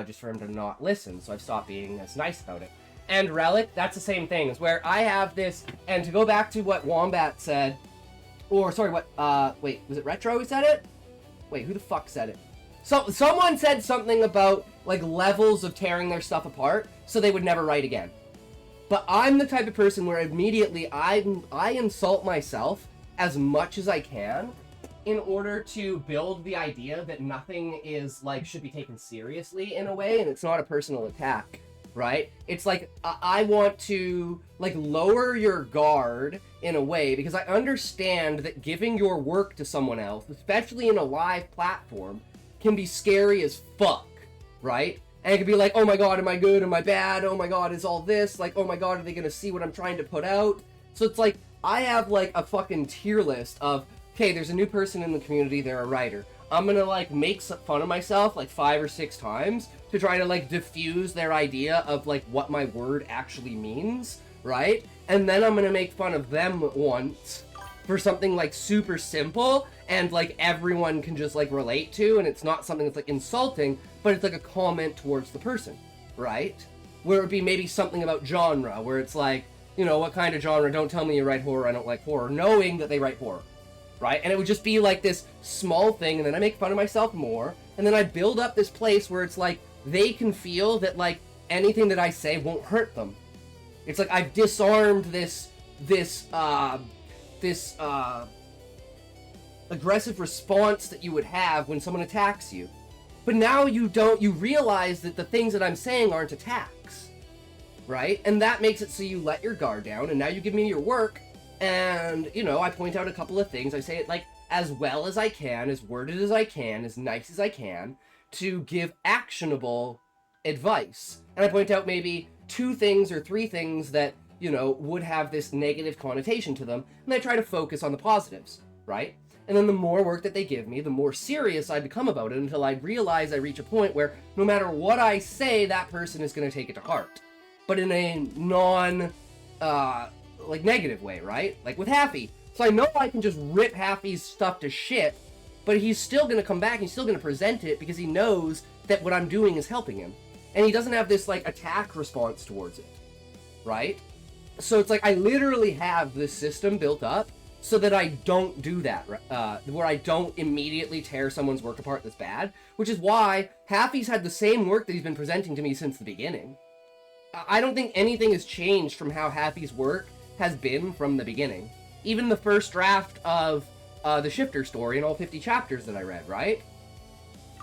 just for him to not listen, so I've stopped being as nice about it. And Relic, that's the same thing, is where I have this, and to go back to what Wombat said, or sorry, what, wait, was it Retro who said it? Wait, who the fuck said it? So, someone said something about like levels of tearing their stuff apart so they would never write again. But I'm the type of person where immediately I insult myself as much as I can in order to build the idea that nothing is like should be taken seriously in a way, and it's not a personal attack, right? It's like I want to like lower your guard in a way because I understand that giving your work to someone else, especially in a live platform, can be scary as fuck, right? And it could be like, oh my god, am I good? Am I bad? Oh my god, is all this? Like, oh my god, are they gonna see what I'm trying to put out? So it's like, I have like a fucking tier list of, okay, there's a new person in the community, they're a writer. I'm gonna like make fun of myself like 5 or 6 times to try to like diffuse their idea of like what my word actually means, right? And then I'm gonna make fun of them once for something like super simple and like everyone can just like relate to, and it's not something that's like insulting, but it's like a comment towards the person, right? Where it would be maybe something about genre, where it's like, you know, what kind of genre? Don't tell me you write horror, I don't like horror, knowing that they write horror, right? And it would just be like this small thing, and then I make fun of myself more, and then I build up this place where it's like, they can feel that like anything that I say won't hurt them. It's like I've disarmed this aggressive response that you would have when someone attacks you. But now you realize that the things that I'm saying aren't attacks, right? And that makes it so you let your guard down, and now you give me your work, and, you know, I point out a couple of things. I say it, like, as well as I can, as worded as I can, as nice as I can, to give actionable advice. And I point out maybe 2 things or 3 things that, you know, would have this negative connotation to them, and I try to focus on the positives, right? And then the more work that they give me, the more serious I become about it until I realize I reach a point where no matter what I say, that person is going to take it to heart. But in a like negative way, right? Like with Happy. So I know I can just rip Happy's stuff to shit, but he's still going to come back and he's still going to present it because he knows that what I'm doing is helping him. And he doesn't have this like attack response towards it, right? So it's like I literally have this system built up so that I don't do that, where I don't immediately tear someone's work apart that's bad, which is why Happy's had the same work that he's been presenting to me since the beginning. I don't think anything has changed from how Happy's work has been from the beginning. Even the first draft of the Shifter story and all 50 chapters that I read, right?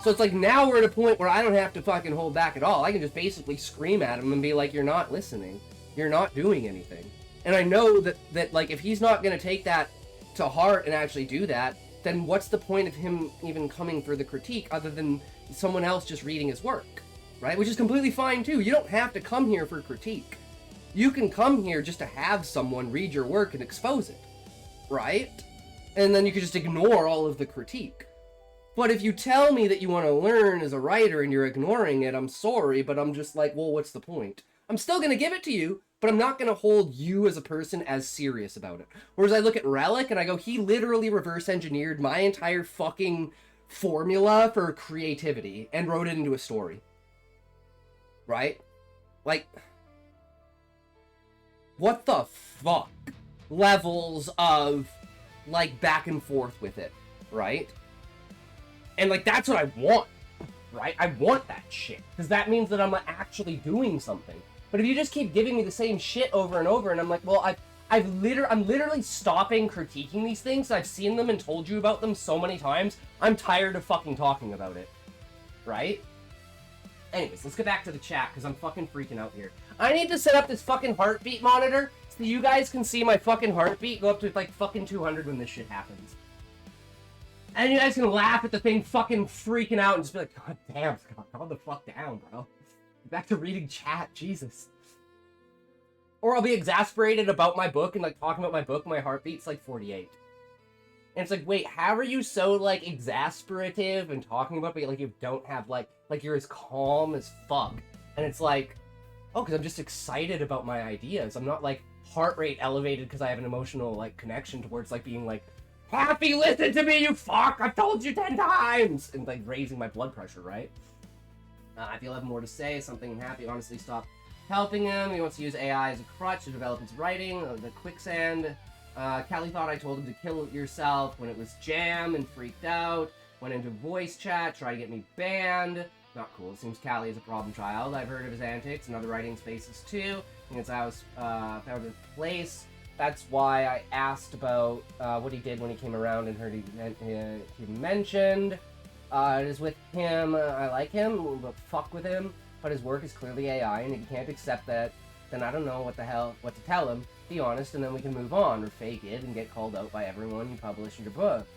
So it's like now we're at a point where I don't have to fucking hold back at all. I can just basically scream at him and be like, you're not listening. You're not doing anything. And I know that like, if he's not going to take that to heart and actually do that, then what's the point of him even coming for the critique other than someone else just reading his work, right? Which is completely fine too. You don't have to come here for critique. You can come here just to have someone read your work and expose it, right? And then you can just ignore all of the critique. But if you tell me that you want to learn as a writer and you're ignoring it, I'm sorry, but I'm just like, well, what's the point? I'm still going to give it to you, but I'm not going to hold you as a person as serious about it. Whereas I look at Relic and I go, he literally reverse engineered my entire fucking formula for creativity and wrote it into a story. Right? Like, what the fuck levels of, like, back and forth with it, right? And, like, that's what I want, right? I want that shit, because that means that I'm actually doing something. But if you just keep giving me the same shit over and over, and I'm like, well, I'm literally stopping critiquing these things. I've seen them and told you about them so many times. I'm tired of fucking talking about it, right? Anyways, let's get back to the chat, because I'm fucking freaking out here. I need to set up this fucking heartbeat monitor so you guys can see my fucking heartbeat go up to, like, fucking 200 when this shit happens. And you guys can laugh at the thing fucking freaking out and just be like, God damn, Scott, calm the fuck down, bro. Back to reading chat, Jesus. Or I'll be exasperated about my book and, like, talking about my book, my heartbeat's, like, 48. And it's like, wait, how are you so, like, exasperative and talking about it, but, like, you don't have, like, you're as calm as fuck. And it's like, oh, because I'm just excited about my ideas. I'm not, like, heart rate elevated because I have an emotional, like, connection towards, like, being, like, Happy, listen to me, you fuck! I've told you 10 times! And, like, raising my blood pressure, right? I feel I have more to say. Something Happy honestly stopped helping him. He wants to use AI as a crutch to develop his writing. The quicksand. Callie thought I told him to kill yourself when it was jam and freaked out. Went into voice chat, tried to get me banned. Not cool. It seems Callie is a problem child. I've heard of his antics in other writing spaces too. I think it's how it's found in place. That's why I asked about what he did when he came around and heard he mentioned. It is with him. I like him, but fuck with him. But his work is clearly AI, and if you can't accept that, then I don't know what to tell him. Be honest, and then we can move on, or fake it and get called out by everyone you publish in your book.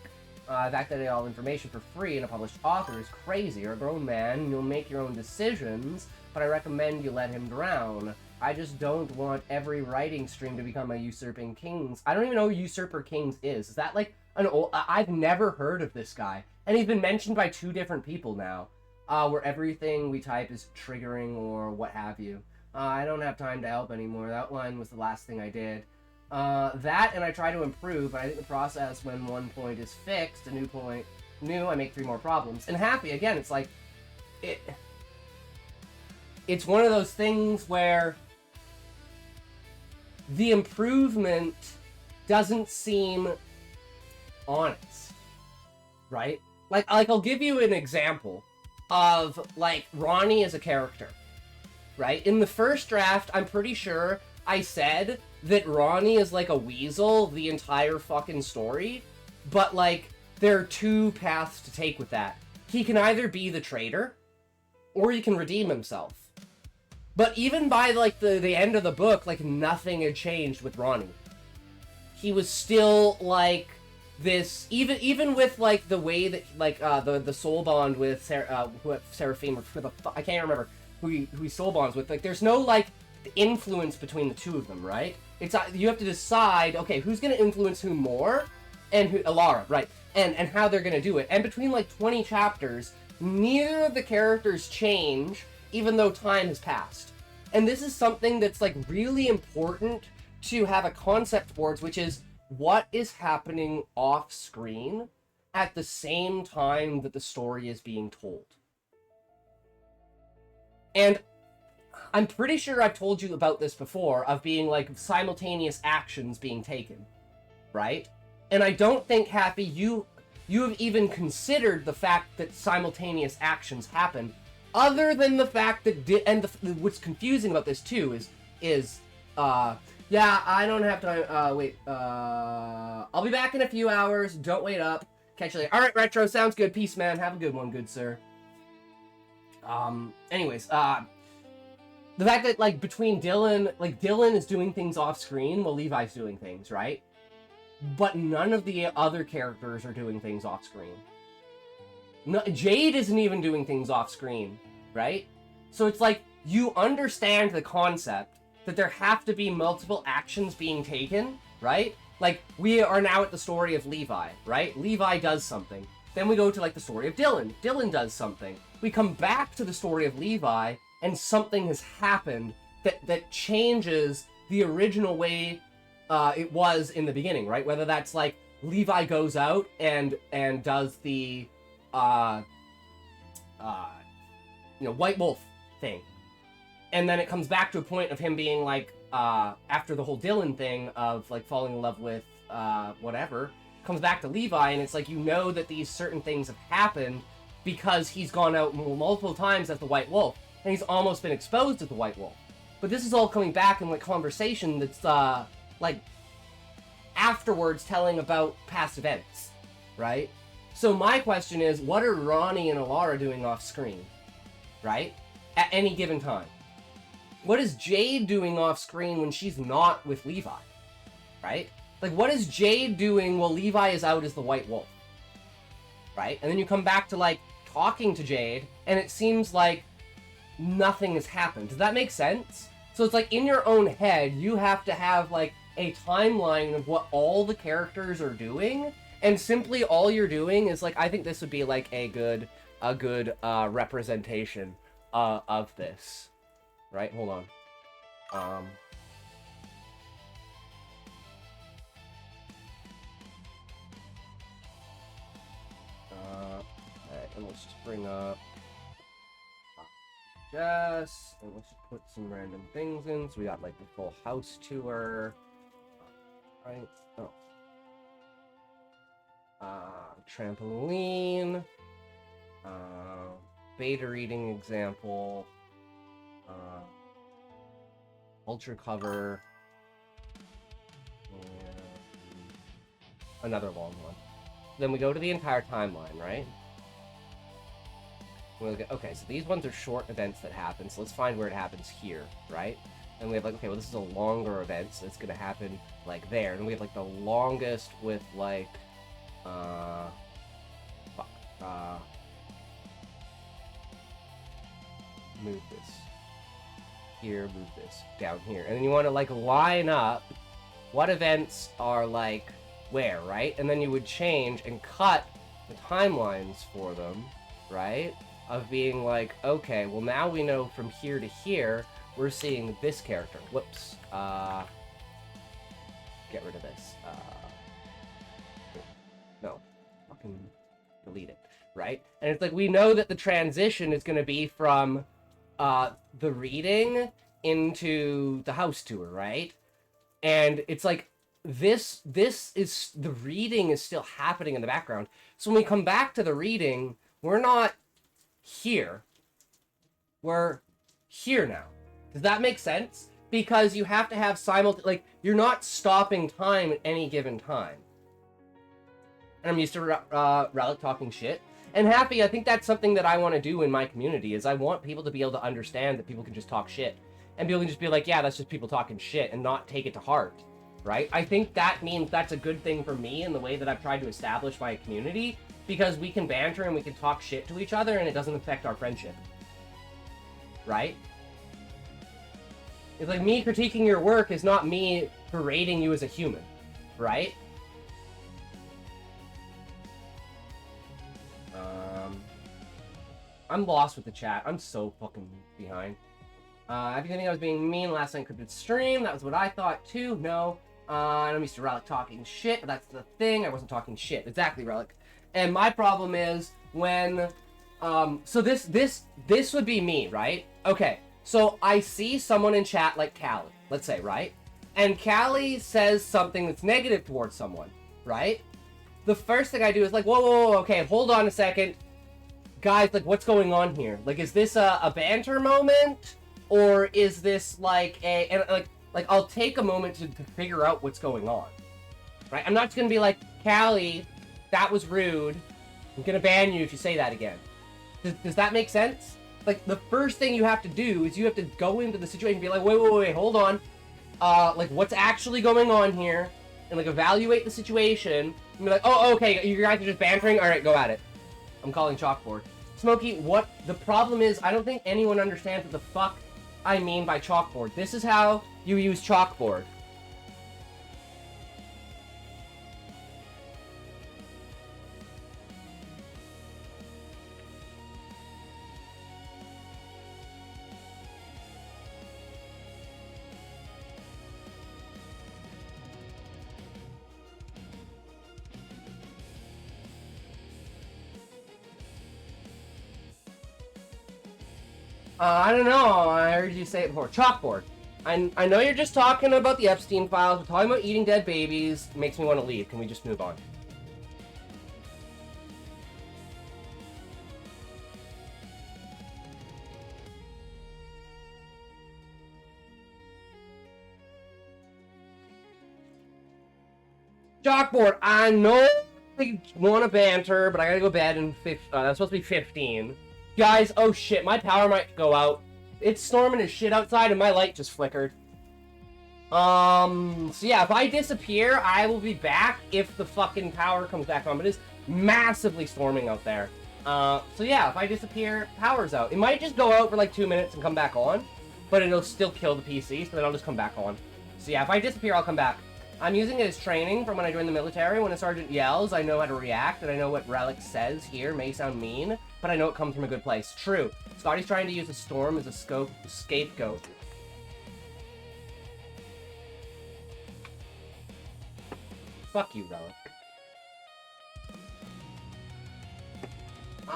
The fact that all information for free and a published author is crazy. You're a grown man, and you'll make your own decisions, but I recommend you let him drown. I just don't want every writing stream to become a usurping kings. I don't even know who Usurper Kings is. Is that like an old... I've never heard of this guy. And he's been mentioned by 2 different people now. Where everything we type is triggering or what have you. I don't have time to help anymore. That line was the last thing I did. That, and I try to improve, but I think the process when one point is fixed, a new point, I make 3 more problems. And happy, again, it's like... It's one of those things where... the improvement doesn't seem honest, right? Like I'll give you an example of, like, Ronnie as a character, right? In the first draft, I'm pretty sure I said that Ronnie is like a weasel the entire fucking story, but, like, there are 2 paths to take with that. He can either be the traitor, or he can redeem himself. But even by, like, the end of the book, like, nothing had changed with Ronnie. He was still, like, this... Even with, like, the way that, like, the soul bond with Seraphine, I can't remember who he soul bonds with. Like, there's no, like, influence between the 2 of them, right? It's you have to decide, okay, who's going to influence who more, and who... Alara, right. And how they're going to do it. And between, like, 20 chapters, neither of the characters change, even though time has passed. And this is something that's, like, really important to have a concept towards, which is what is happening off screen at the same time that the story is being told. And I'm pretty sure I've told you about this before, of being, like, simultaneous actions being taken, right? And I don't think, Happy, you have even considered the fact that simultaneous actions happen, other than the fact that, what's confusing about this too is, yeah, I don't have time, I'll be back in a few hours, don't wait up, catch you later. Alright, Retro, sounds good, peace, man, have a good one, good sir. Anyways, the fact that, like, between Dylan, like, Dylan is doing things off screen while Levi's doing things, right? But none of the other characters are doing things off screen. No, Jade isn't even doing things off screen, right? So it's like, you understand the concept that there have to be multiple actions being taken, right? Like, we are now at the story of Levi, right? Levi does something. Then we go to, like, the story of Dylan. Dylan does something. We come back to the story of Levi, and something has happened that changes the original way it was in the beginning, right? Whether that's, like, Levi goes out and does the White Wolf thing. And then it comes back to a point of him being, like, after the whole Dylan thing of, like, falling in love with, whatever, comes back to Levi, and it's like, you know that these certain things have happened because he's gone out multiple times as the White Wolf, and he's almost been exposed as the White Wolf. But this is all coming back in, like, conversation that's, like, afterwards telling about past events, right? So my question is, what are Ronnie and Alara doing off screen, right? At any given time. What is Jade doing off screen when she's not with Levi, right? Like, what is Jade doing while Levi is out as the White Wolf, right? And then you come back to, like, talking to Jade, and it seems like nothing has happened. Does that make sense? So it's like, in your own head, you have to have, like, a timeline of what all the characters are doing, and simply all you're doing is, like, I think this would be, like, a good representation of this. Right? Hold on. Alright, and let's just bring up Jess, and let's just put some random things in. So we got, like, the full house tour. Right? Oh. Trampoline. beta reading example. Ultra cover. And another long one. Then we go to the entire timeline, right? We look at, okay, so these ones are short events that happen, so let's find where it happens here, right? And we have like, okay, well this is a longer event, so it's gonna happen like there. And we have like the longest with like, move this. Here, move this. Down here. And then you want to like line up what events are like where, right? And then you would change and cut the timelines for them, right? Of being like, okay, well now we know from here to here, we're seeing this character. Whoops. Get rid of this. No. Fucking delete it, right? And it's like, we know that the transition is going to be from the reading into the house tour, right? And it's like, this is, the reading is still happening in the background. So when we come back to the reading, we're not here. We're here now. Does that make sense? Because you have to have like, you're not stopping time at any given time. And I'm used to Relic talking shit. And Happy, I think that's something that I want to do in my community, is I want people to be able to understand that people can just talk shit. And people can just be like, yeah, that's just people talking shit, and not take it to heart, right? I think that means that's a good thing for me in the way that I've tried to establish my community, because we can banter and we can talk shit to each other, and it doesn't affect our friendship. Right? It's like, me critiquing your work is not me berating you as a human, right? I'm lost with the chat. I'm so fucking behind. I didn't think I was being mean last night encrypted stream. That was what I thought too. No. I'm used to Relic talking shit, but that's the thing. I wasn't talking shit. Exactly, Relic. And my problem is when, so this would be me, right? Okay. So I see someone in chat like Callie, let's say, right? And Callie says something that's negative towards someone, right? The first thing I do is like, whoa, okay, hold on a second. Guys, like, what's going on here? Like, is this a banter moment? Or is this like like I'll take a moment to figure out what's going on, right? I'm not just gonna be like, Callie, that was rude. I'm gonna ban you if you say that again. Does that make sense? Like, the first thing you have to do is you have to go into the situation and be like, wait, hold on. Like, what's actually going on here? And, like, evaluate the situation. And be like, oh, okay, you guys are just bantering? Alright, go at it. I'm calling chalkboard. Smokey, what the problem is, I don't think anyone understands what the fuck I mean by chalkboard. This is how you use chalkboard. I don't know. I heard you say it before. Chalkboard. I know you're just talking about the Epstein files. We're talking about eating dead babies. It makes me want to leave. Can we just move on? Chalkboard. I know we want to banter, but I gotta go to bed in that's supposed to be 15. Guys, oh shit, my power might go out. It's storming as shit outside and my light just flickered. So yeah, if I disappear, I will be back if the fucking power comes back on, but it's massively storming out there. So yeah, if I disappear, power's out. It might just go out for like 2 minutes and come back on, but it'll still kill the PC, so then I'll just come back on. So yeah, if I disappear, I'll come back. I'm using it as training from when I joined the military. When a sergeant yells, I know how to react, and I know what Relic says here may sound mean, but I know it comes from a good place. True. Scotty's trying to use a storm as a scapegoat. Fuck you, Relic.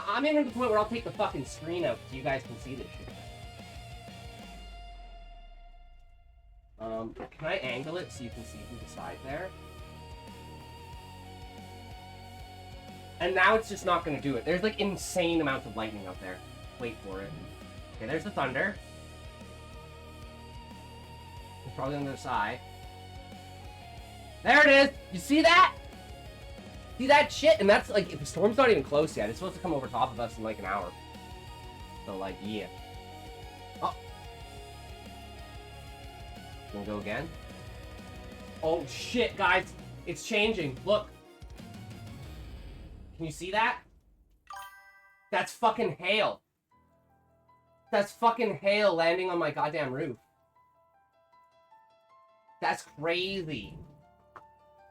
I'm in the point where I'll take the fucking screen out so you guys can see this shit. Can I angle it so you can see from the side there? And now it's just not going to do it. There's like insane amounts of lightning out there. wait for it. Okay, there's the thunder. It's probably on the other side. There it is! You see that? See that shit? And that's like, the storm's not even close yet. It's supposed to come over top of us in like an hour. So like, yeah. Oh. Gonna go again? Oh shit, guys. It's changing. Look. Can you see that? That's fucking hail. That's fucking hail landing on my goddamn roof. That's crazy.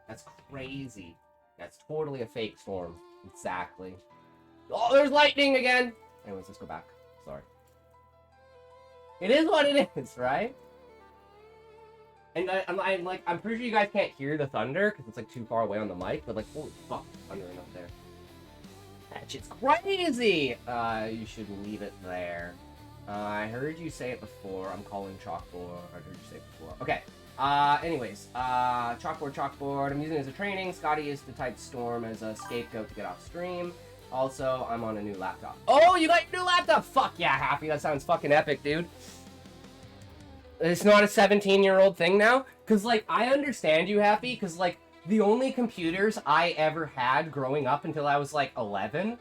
That's crazy. That's totally a fake storm. Exactly. Oh, there's lightning again! Anyways, let's go back. Sorry. It is what it is, right? And I'm pretty sure you guys can't hear the thunder because it's like too far away on the mic, but like, holy fuck, thundering up there. That shit's crazy! You should leave it there. I heard you say it before. I'm calling chalkboard. I heard you say it before. Okay. Anyways, chalkboard. I'm using it as a training. Scotty used to type Storm as a scapegoat to get off stream. Also, I'm on a new laptop. Oh, you got your new laptop? Fuck yeah, Happy. That sounds fucking epic, dude. It's not a 17-year-old thing now? Because, like, I understand you, Happy, because, like, the only computers I ever had growing up until I was, like, 11,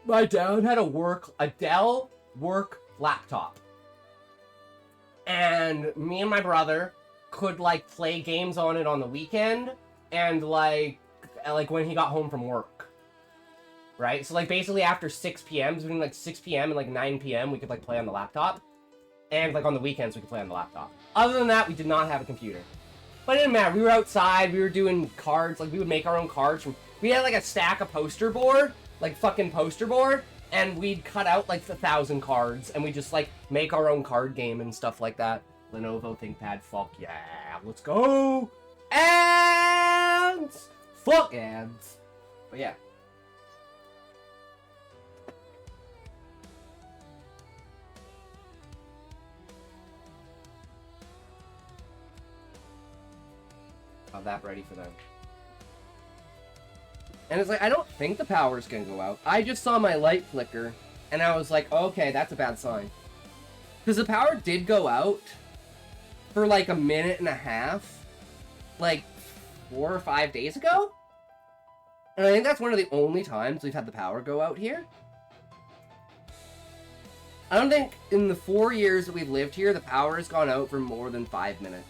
my dad had a Dell work laptop. And me and my brother could, like, play games on it on the weekend and, like when he got home from work. Right? So, like, basically after 6 p.m., between, like, 6 p.m. and, like, 9 p.m., we could, like, play on the laptop. And, like, on the weekends, we could play on the laptop. Other than that, we did not have a computer. But it didn't matter. We were outside. We were doing cards. Like, we would make our own cards. We had, like, a stack of poster board. Like, fucking poster board. And we'd cut out, like, 1,000 cards. And we'd just, like, make our own card game and stuff like that. Lenovo ThinkPad. Fuck yeah. Let's go. And fuck ads. But, yeah. That ready for them. And it's like, I don't think the power's gonna go out. I just saw my light flicker, and I was like, okay, that's a bad sign. Because the power did go out for like a minute and a half, like 4 or 5 days ago. And I think that's one of the only times we've had the power go out here. I don't think in the 4 years that we've lived here, the power has gone out for more than 5 minutes.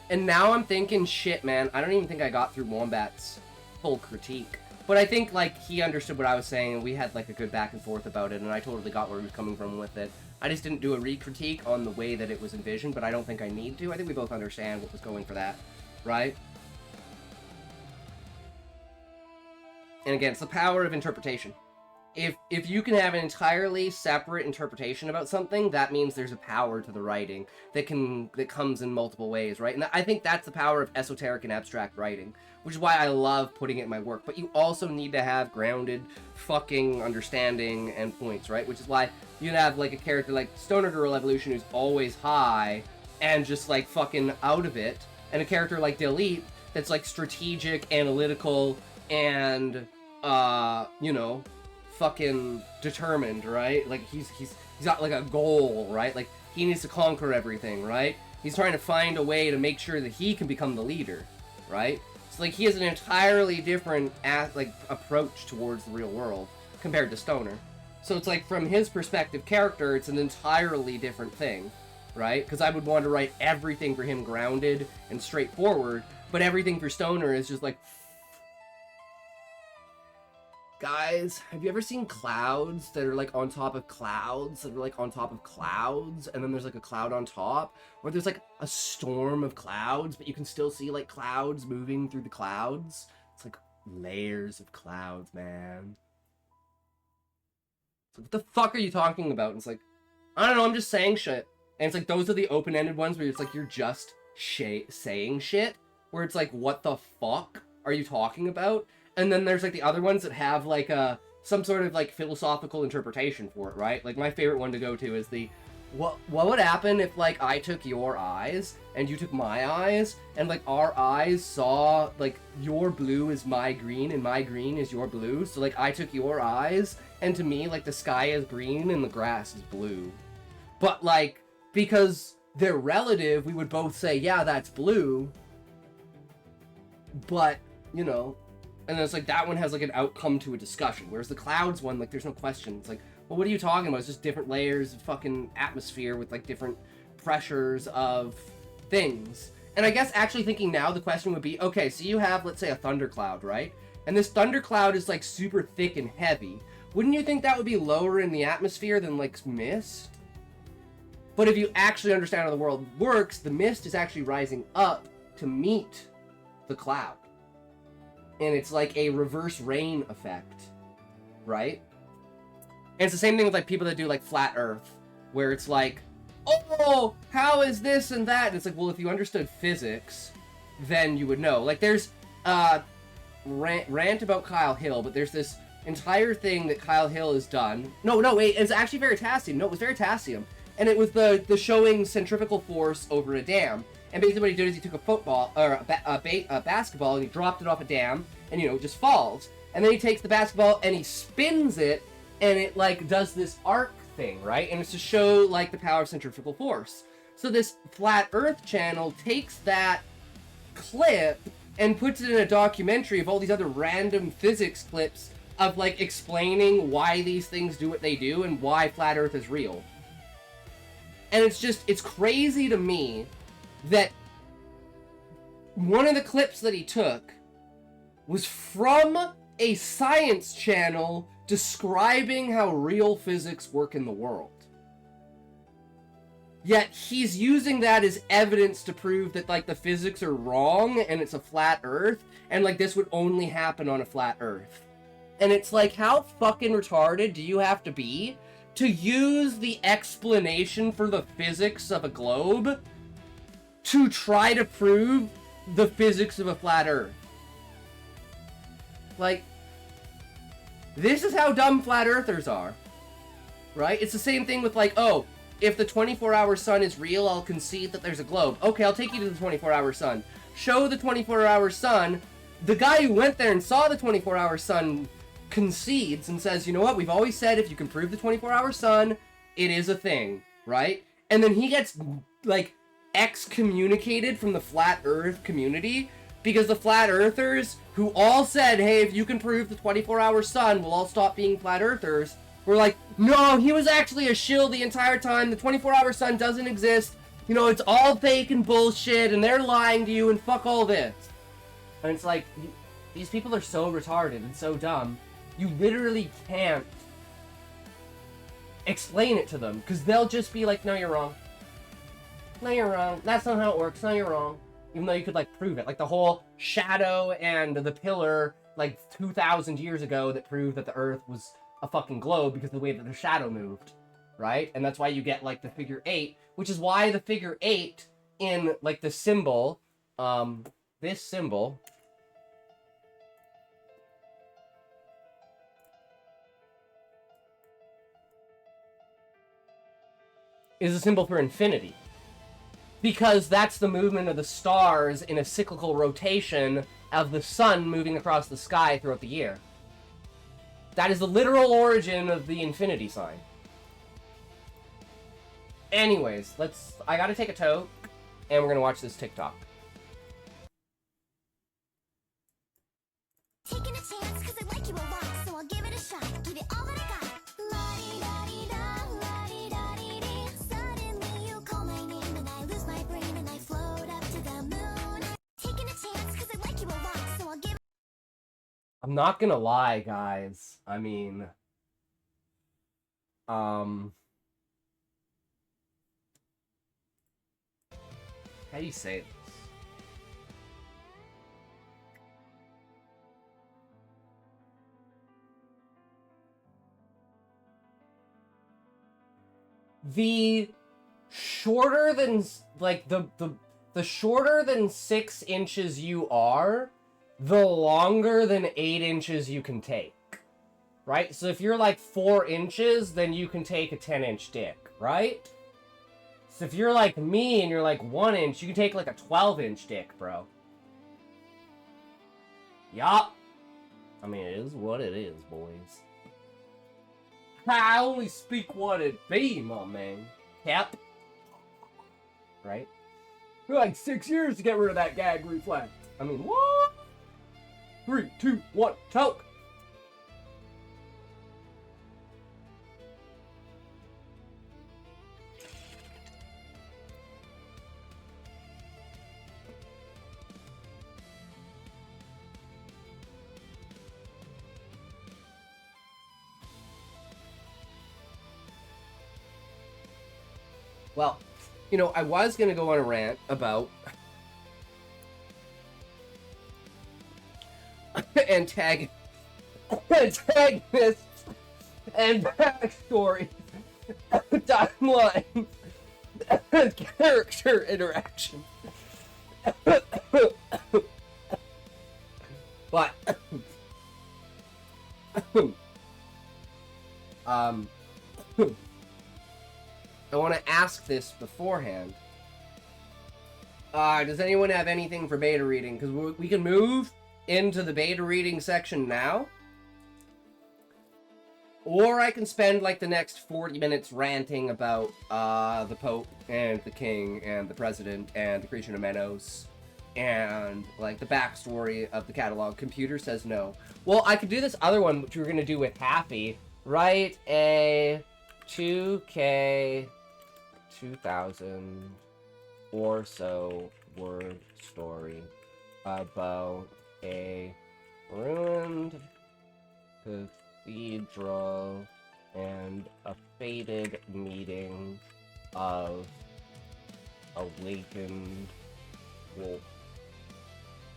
And now I'm thinking, shit, man, I don't even think I got through Wombat's full critique. But I think, like, he understood what I was saying, and we had, like, a good back and forth about it, and I totally got where he was coming from with it. I just didn't do a re-critique on the way that it was envisioned, but I don't think I need to. I think we both understand what was going for that, right? And again, it's the power of interpretation. If you can have an entirely separate interpretation about something, that means there's a power to the writing that comes in multiple ways, right? And I think that's the power of esoteric and abstract writing, which is why I love putting it in my work. But you also need to have grounded fucking understanding and points, right? Which is why you have like a character like Stoner Girl Evolution who's always high and just like fucking out of it, and a character like Delete that's like strategic, analytical, and you know, fucking determined, right? Like he's got like a goal, right? Like he needs to conquer everything, right? He's trying to find a way to make sure that he can become the leader, right? So like he has an entirely different approach towards the real world compared to Stoner. So it's like from his perspective character, it's an entirely different thing, right? Because I would want to write everything for him grounded and straightforward, but everything for Stoner is just like, guys, have you ever seen clouds that are like on top of clouds that are like on top of clouds, and then there's like a cloud on top, or there's like a storm of clouds, but you can still see like clouds moving through the clouds? It's like layers of clouds, man. It's like, what the fuck are you talking about? And it's like, I don't know, I'm just saying shit. And it's like, those are the open-ended ones where it's like, you're just saying shit, where it's like, what the fuck are you talking about? And then there's like the other ones that have like some sort of like philosophical interpretation for it, right? Like my favorite one to go to is the what would happen if, like, I took your eyes and you took my eyes and, like, our eyes saw, like, your blue is my green and my green is your blue? So, like, I took your eyes and to me, like, the sky is green and the grass is blue. But, like, because they're relative, we would both say, yeah, that's blue. But, you know, and it's like that one has, like, an outcome to a discussion. Whereas the clouds one, like, there's no question. It's like, well, what are you talking about? It's just different layers of fucking atmosphere with, like, different pressures of things. And I guess actually thinking now, the question would be, okay, so you have, let's say, a thundercloud, right? And this thundercloud is, like, super thick and heavy. Wouldn't you think that would be lower in the atmosphere than, like, mist? But if you actually understand how the world works, the mist is actually rising up to meet the cloud. And it's like a reverse rain effect, right? And it's the same thing with, like, people that do, like, flat earth, where it's like, oh, how is this and that? And it's like, well, if you understood physics, then you would know. Like, there's rant about Kyle Hill, but there's this entire thing that Kyle Hill has done. No, wait, it's actually Veritasium. No, it was Veritasium. And it was the showing centrifugal force over a dam. And basically what he did is he took a football, or a basketball, and he dropped it off a dam, and, you know, it just falls. And then he takes the basketball and he spins it, and it, like, does this arc thing, right? And it's to show, like, the power of centrifugal force. So this Flat Earth channel takes that clip and puts it in a documentary of all these other random physics clips of, like, explaining why these things do what they do and why Flat Earth is real. And it's just, it's crazy to me that one of the clips that he took was from a science channel describing how real physics work in the world. Yet he's using that as evidence to prove that, like, the physics are wrong and it's a flat earth, and, like, this would only happen on a flat earth. And it's like, how fucking retarded do you have to be to use the explanation for the physics of a globe to try to prove the physics of a flat earth? Like, this is how dumb flat earthers are, right? It's the same thing with, like, oh, if the 24-hour sun is real, I'll concede that there's a globe. Okay, I'll take you to the 24-hour sun. Show the 24-hour sun. The guy who went there and saw the 24-hour sun concedes and says, you know what, we've always said if you can prove the 24-hour sun, it is a thing, right? And then he gets, like, excommunicated from the flat earth community because the flat earthers, who all said, hey, if you can prove the 24-hour sun, we'll all stop being flat earthers, were like, no, he was actually a shill the entire time, the 24-hour sun doesn't exist, you know, it's all fake and bullshit, and they're lying to you, and fuck all this. And it's like, these people are so retarded and so dumb, you literally can't explain it to them, because they'll just be like, no, you're wrong. No, you're wrong. That's not how it works. No, you're wrong. Even though you could, like, prove it. Like, the whole shadow and the pillar, like, 2,000 years ago that proved that the Earth was a fucking globe because of the way that the shadow moved, right? And that's why you get, like, the figure 8, which is why the figure 8 in, like, the symbol, this symbol, is a symbol for infinity. Because that's the movement of the stars in a cyclical rotation of the sun moving across the sky throughout the year. That is the literal origin of the infinity sign. Anyways, I gotta take a toke, and we're gonna watch this TikTok. Taking a chance, 'cause I like you a lot, so I'll give it a shot. Give it all that I got. La-di-da-di-da, la-di-da-di-dee. Suddenly you call my name and I lose my brain and I float up to the moon. Taking a chance, 'cause I like you a lot, so I'll give. I'm not gonna lie, guys. I mean, how do you say this? The shorter than, like, the shorter than 6 inches you are, the longer than 8 inches you can take, right? So if you're like 4 inches, then you can take a 10-inch dick, right? So if you're like me and you're like 1 inch, you can take like a 12-inch dick, bro. Yup. I mean, it is what it is, boys. I only speak what it be, my man. Cap. Right? You're like 6 years to get rid of that gag reflex. I mean, what? 3, 2, 1, choke. Well, you know, I was going to go on a rant about antagonists and backstories, timeline, character interaction. But, I want to ask this beforehand. Does anyone have anything for beta reading? Because we can move into the beta reading section now. Or I can spend like the next 40 minutes ranting about the Pope and the King and the President and the creation of Menos and like the backstory of the catalog. Computer says no. Well, I could do this other one, which we were going to do with Happy. Write a 2K 2000 or so word story about a ruined cathedral and a fated meeting of awakened wolf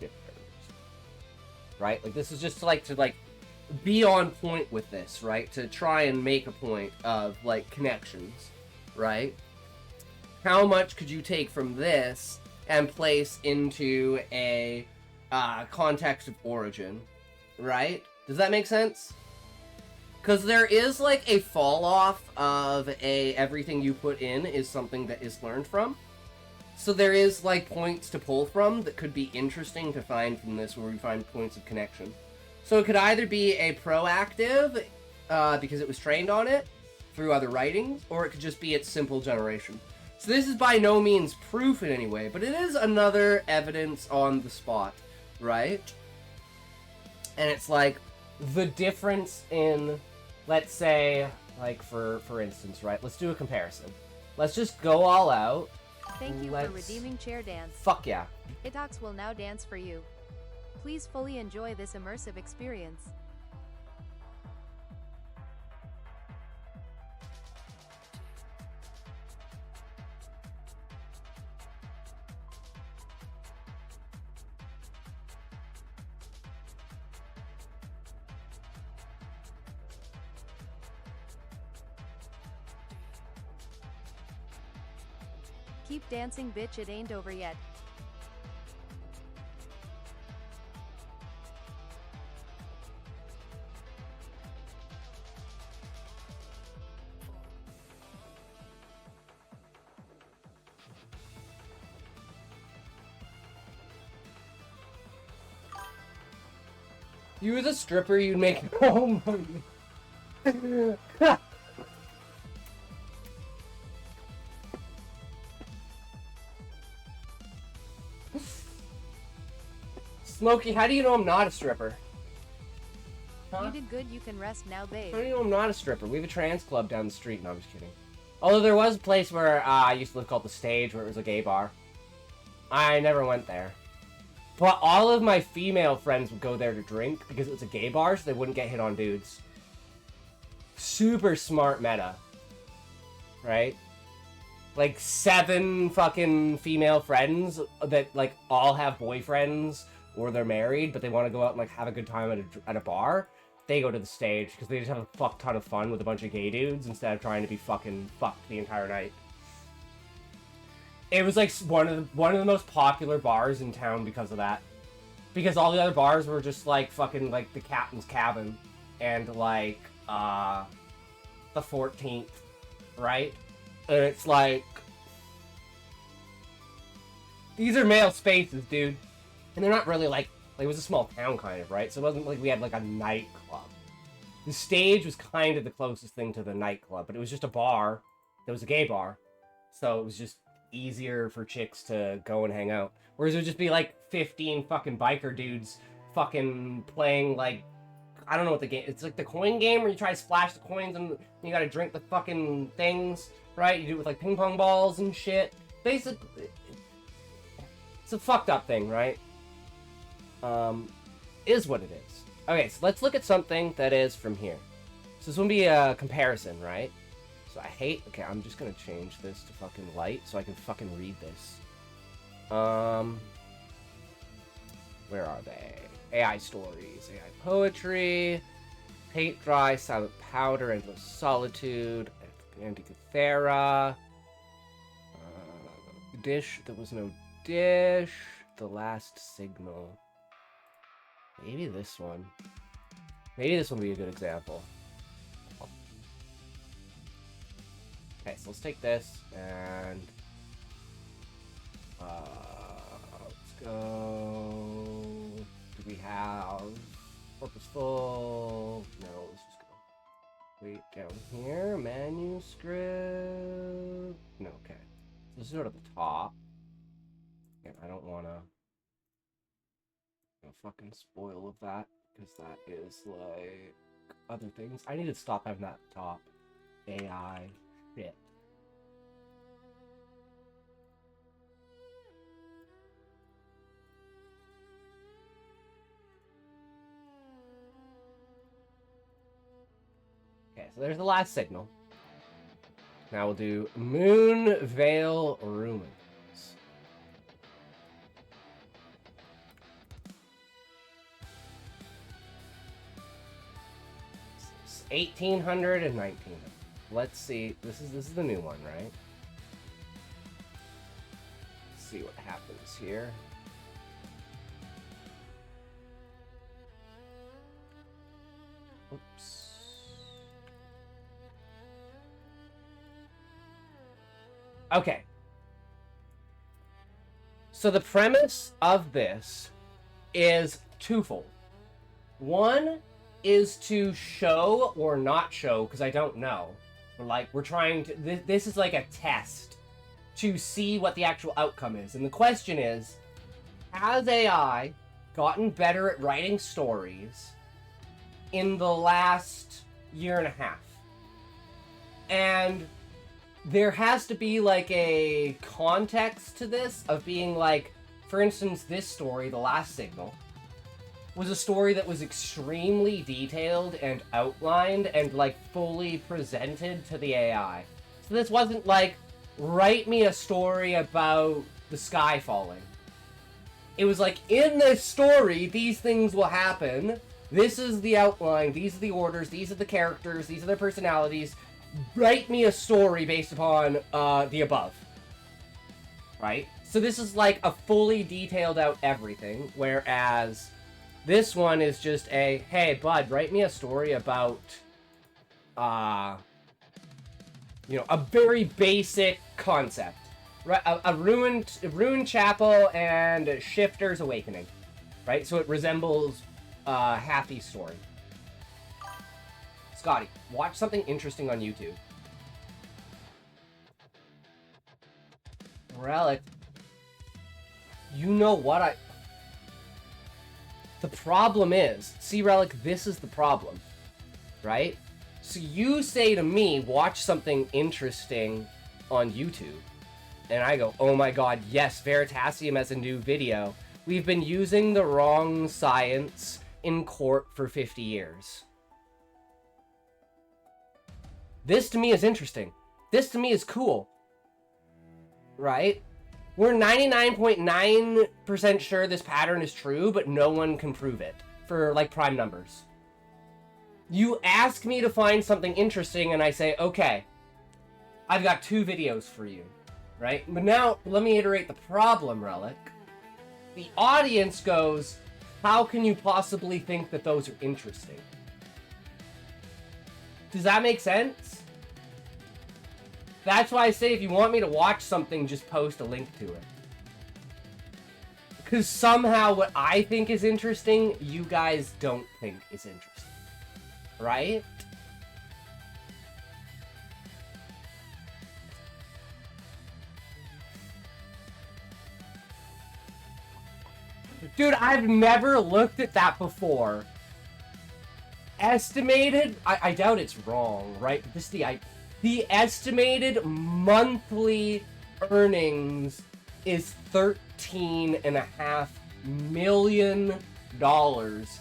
shifters. Right? Like, this is just to be on point with this, right? To try and make a point of like connections, right? How much could you take from this and place into a context of origin, right? Does that make sense? Because there is like a fall off of everything you put in is something that is learned from. So there is like points to pull from that could be interesting to find from this, where we find points of connection. So it could either be a proactive, because it was trained on it through other writings, or it could just be its simple generation. So this is by no means proof in any way, but it is another evidence on the spot, right? And it's like the difference in, let's say, like for instance, right? Let's do a comparison. Let's just go all out. Thank you for redeeming chair dance. Fuck yeah. Hitox will now dance for you. Please fully enjoy this immersive experience. Keep dancing, bitch, it ain't over yet. You was a stripper, you'd make no money. Smokey, how do you know I'm not a stripper? Huh? You did good, you can rest now, babe. How do you know I'm not a stripper? We have a trans club down the street. No, I'm just kidding. Although there was a place where I used to live called The Stage, where it was a gay bar. I never went there. But all of my female friends would go there to drink because it was a gay bar, so they wouldn't get hit on dudes. Super smart meta. Right? Like 7 fucking female friends that like all have boyfriends or they're married, but they want to go out and like have a good time at a bar. They go to The Stage because they just have a fuck ton of fun with a bunch of gay dudes instead of trying to be fucking fucked the entire night. It was like one of the most popular bars in town because of that. Because all the other bars were just like fucking like the Captain's Cabin and like the 14th, right? And it's like These are male spaces, dude. And they're not really like it was a small town kind of, right? So it wasn't like we had like a nightclub. The stage was kind of the closest thing to the nightclub, but it was just a bar. It was a gay bar. So it was just easier for chicks to go and hang out. Whereas it would just be like 15 fucking biker dudes fucking playing like, I don't know what the game, it's like the coin game where you try to splash the coins and you gotta drink the fucking things, right? You do it with like ping pong balls and shit. Basically, it's a fucked up thing, right? Is what it is. Okay, so let's look at something that is from here. So this will be a comparison, right? So okay, I'm just gonna change this to fucking light so I can fucking read this. Where are they? AI stories, AI poetry, paint dry, silent powder, endless solitude, Antikythera, dish, there was no dish, the last signal. Maybe this one. Maybe this will be a good example. Okay, so let's take this and let's go. Do we have purposeful? No, let's just go. Wait, down here, manuscript. No, okay. So let's go to the top. Yeah, I don't wanna fucking spoil of that because that is like other things. I need to stop having that top AI shit. Okay, so there's the last signal. Now we'll do Moon Veil Ruins. 1800 and 1900. Let's see. This is the new one, right? Let's see what happens here. Oops. Okay. So the premise of this is twofold. One is to show or not show, because I don't know. We're trying to, this is like a test to see what the actual outcome is. And the question is, has AI gotten better at writing stories in the last year and a half? And there has to be like a context to this of being like, for instance, this story, The Last Signal, was a story that was extremely detailed and outlined and like fully presented to the AI. So this wasn't like, write me a story about the sky falling. It was like, in this story, these things will happen. This is the outline. These are the orders. These are the characters. These are their personalities. Write me a story based upon the above. Right? So this is like a fully detailed out everything, whereas this one is just a, hey, bud, write me a story about, a very basic concept. Right? A ruined chapel and Shifter's awakening. Right? So it resembles Happy's story. Scotty, watch something interesting on YouTube. Relic. You know what The problem is, see, Relic, this is the problem, right? So you say to me, watch something interesting on YouTube, and I go, oh my god, yes, Veritasium has a new video. We've been using the wrong science in court for 50 years. This to me is interesting. This to me is cool, right? We're 99.9% sure this pattern is true, but no one can prove it for, like, prime numbers. You ask me to find something interesting, and I say, okay, I've got 2 videos for you, right? But now, let me iterate the problem, Relic. The audience goes, how can you possibly think that those are interesting? Does that make sense? That's why I say if you want me to watch something, just post a link to it. Because somehow what I think is interesting, you guys don't think is interesting. Right? Dude, I've never looked at that before. Estimated, I doubt it's wrong, right? But this the estimated monthly earnings is $13.5 million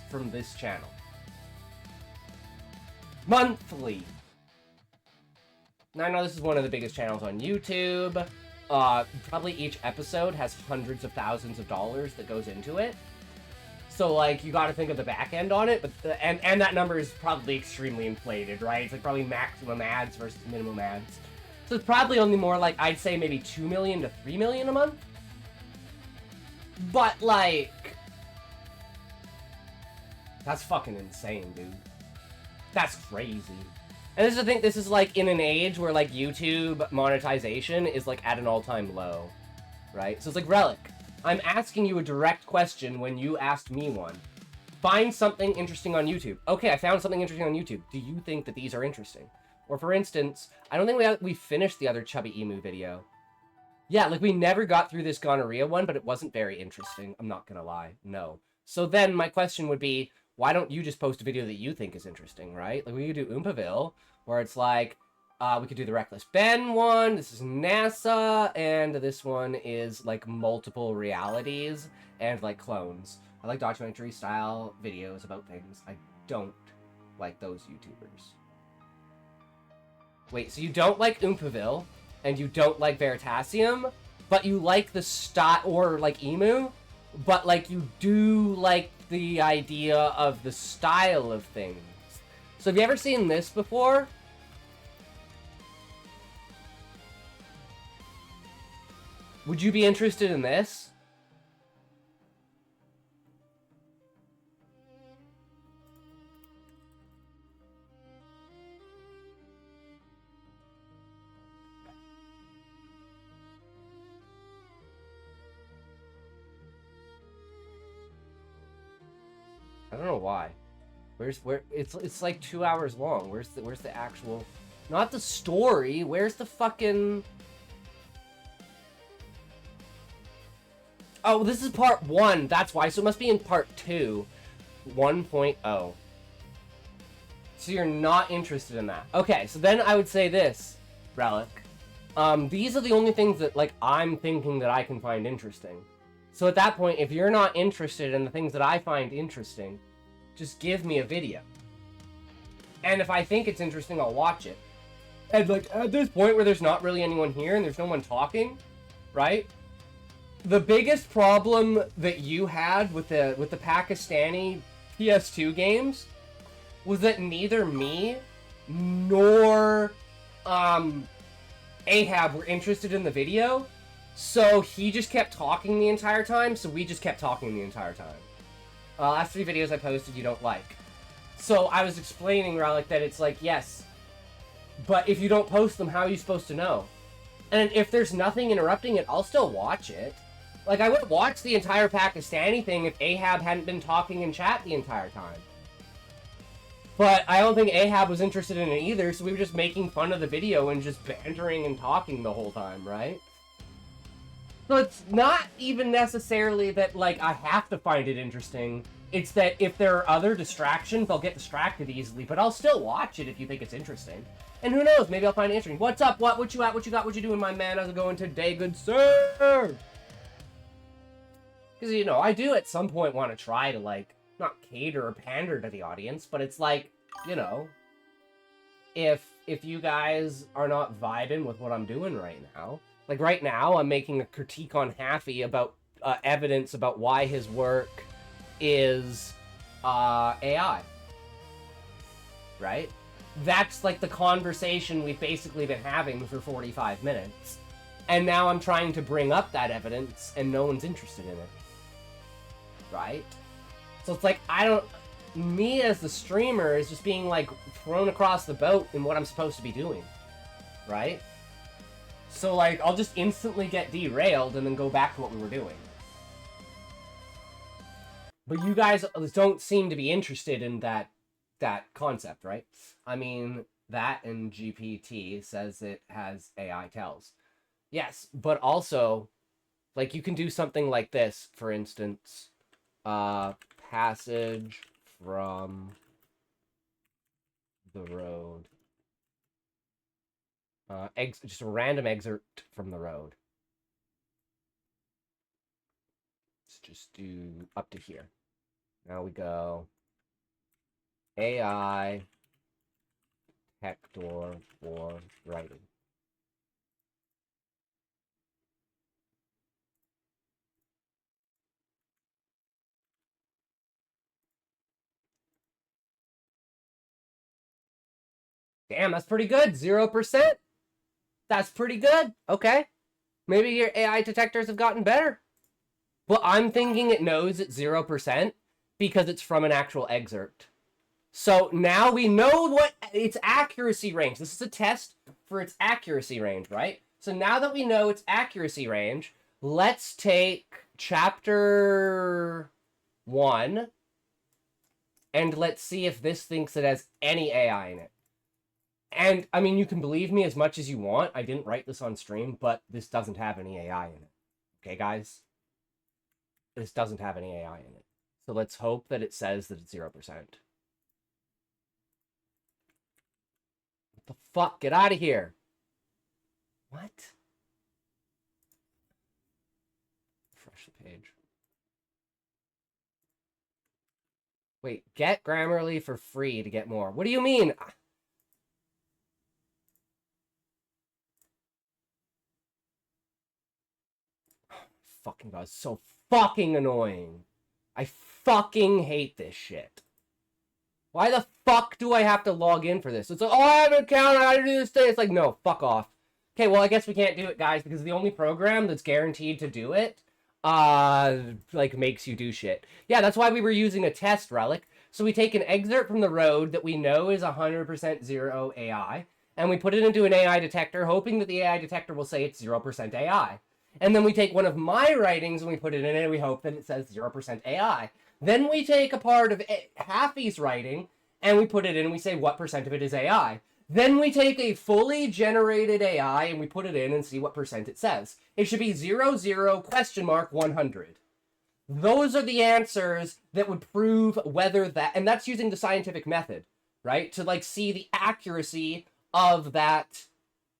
from this channel. Monthly. Now I know this is one of the biggest channels on YouTube. Probably each episode has hundreds of thousands of dollars that goes into it. So, like, you gotta think of the back end on it, but and that number is probably extremely inflated, right? It's like probably maximum ads versus minimum ads. So it's probably only more like, I'd say maybe 2 million to 3 million a month. But, like, that's fucking insane, dude. That's crazy. And this is the thing, this is like in an age where like YouTube monetization is like at an all-time low, right? So it's like, Relic, I'm asking you a direct question when you asked me one. Find something interesting on YouTube. Okay, I found something interesting on YouTube. Do you think that these are interesting? Or for instance, I don't think we finished the other Chubby Emu video. Yeah, like we never got through this gonorrhea one, but it wasn't very interesting. I'm not gonna lie, no. So then my question would be, why don't you just post a video that you think is interesting, right? Like we could do Oompaville, where it's like, we could do the Reckless Ben one, this is NASA, and this one is like multiple realities and like clones. I like documentary style videos about things. I don't like those YouTubers. Wait, so you don't like Oompaville, and you don't like Veritasium, but you like the style, or like Emu, but like you do like the idea of the style of things. So have you ever seen this before? Would you be interested in this? I don't know why. It's like 2 hours long. Where's the actual, not the story, where's the fucking, oh, this is part 1, that's why, so it must be in part 2, 1.0. So you're not interested in that. Okay, so then I would say this, Relic. These are the only things that, like, I'm thinking that I can find interesting. So at that point, if you're not interested in the things that I find interesting, just give me a video. And if I think it's interesting, I'll watch it. And, like, at this point where there's not really anyone here and there's no one talking, right? The biggest problem that you had with the Pakistani PS2 games was that neither me nor Ahab were interested in the video, so he just kept talking the entire time, so we just kept talking the entire time. Last 3 videos I posted you don't like. So I was explaining, Relic, that it's like, yes, but if you don't post them, how are you supposed to know? And if there's nothing interrupting it, I'll still watch it. Like, I would watch the entire Pakistani thing if Ahab hadn't been talking in chat the entire time. But I don't think Ahab was interested in it either, so we were just making fun of the video and just bantering and talking the whole time, right? So it's not even necessarily that, like, I have to find it interesting. It's that if there are other distractions, I'll get distracted easily, but I'll still watch it if you think it's interesting. And who knows, maybe I'll find it interesting. What's up? What you at? What you got? What you doing, my man? How's it going today, good sir? Because, you know, I do at some point want to try to, like, not cater or pander to the audience, but it's like, you know, if you guys are not vibing with what I'm doing right now, like right now I'm making a critique on Haffy about evidence about why his work is AI, right? That's like the conversation we've basically been having for 45 minutes, and now I'm trying to bring up that evidence and no one's interested in it, right? So it's like, me as the streamer is just being like thrown across the boat in what I'm supposed to be doing, right? So like, I'll just instantly get derailed and then go back to what we were doing. But you guys don't seem to be interested in that concept, right? I mean, that and GPT says it has AI tells. Yes, but also, like, you can do something like this, for instance. Passage from the road. Just a random excerpt from the road. Let's just do up to here. Now we go AI detector for writing. Damn, that's pretty good. 0%. That's pretty good. Okay. Maybe your AI detectors have gotten better. Well, I'm thinking it knows it's 0% because it's from an actual excerpt. So now we know what its accuracy range. This is a test for its accuracy range, right? So now that we know its accuracy range, let's take chapter 1 and let's see if this thinks it has any AI in it. And, I mean, you can believe me as much as you want. I didn't write this on stream, but this doesn't have any AI in it. Okay, guys? This doesn't have any AI in it. So let's hope that it says that it's 0%. What the fuck? Get out of here. What? Refresh the page. Wait, get Grammarly for free to get more. What do you mean? Fucking God, so fucking annoying. I fucking hate this shit. Why the fuck do I have to log in for this? It's like, oh, I have an account, I gotta do this thing. It's like, no, fuck off. Okay, well, I guess we can't do it, guys, because the only program that's guaranteed to do it, like, makes you do shit. Yeah, that's why we were using a test, Relic. So we take an excerpt from the road that we know is 100% 0 AI, and we put it into an AI detector, hoping that the AI detector will say it's 0% AI. And then we take one of my writings and we put it in and we hope that it says 0% AI. Then we take a part of Happy's writing and we put it in and we say what percent of it is AI. Then we take a fully generated AI and we put it in and see what percent it says. It should be 00 question mark 100. Those are the answers that would prove whether that, and that's using the scientific method, right? To like see the accuracy of that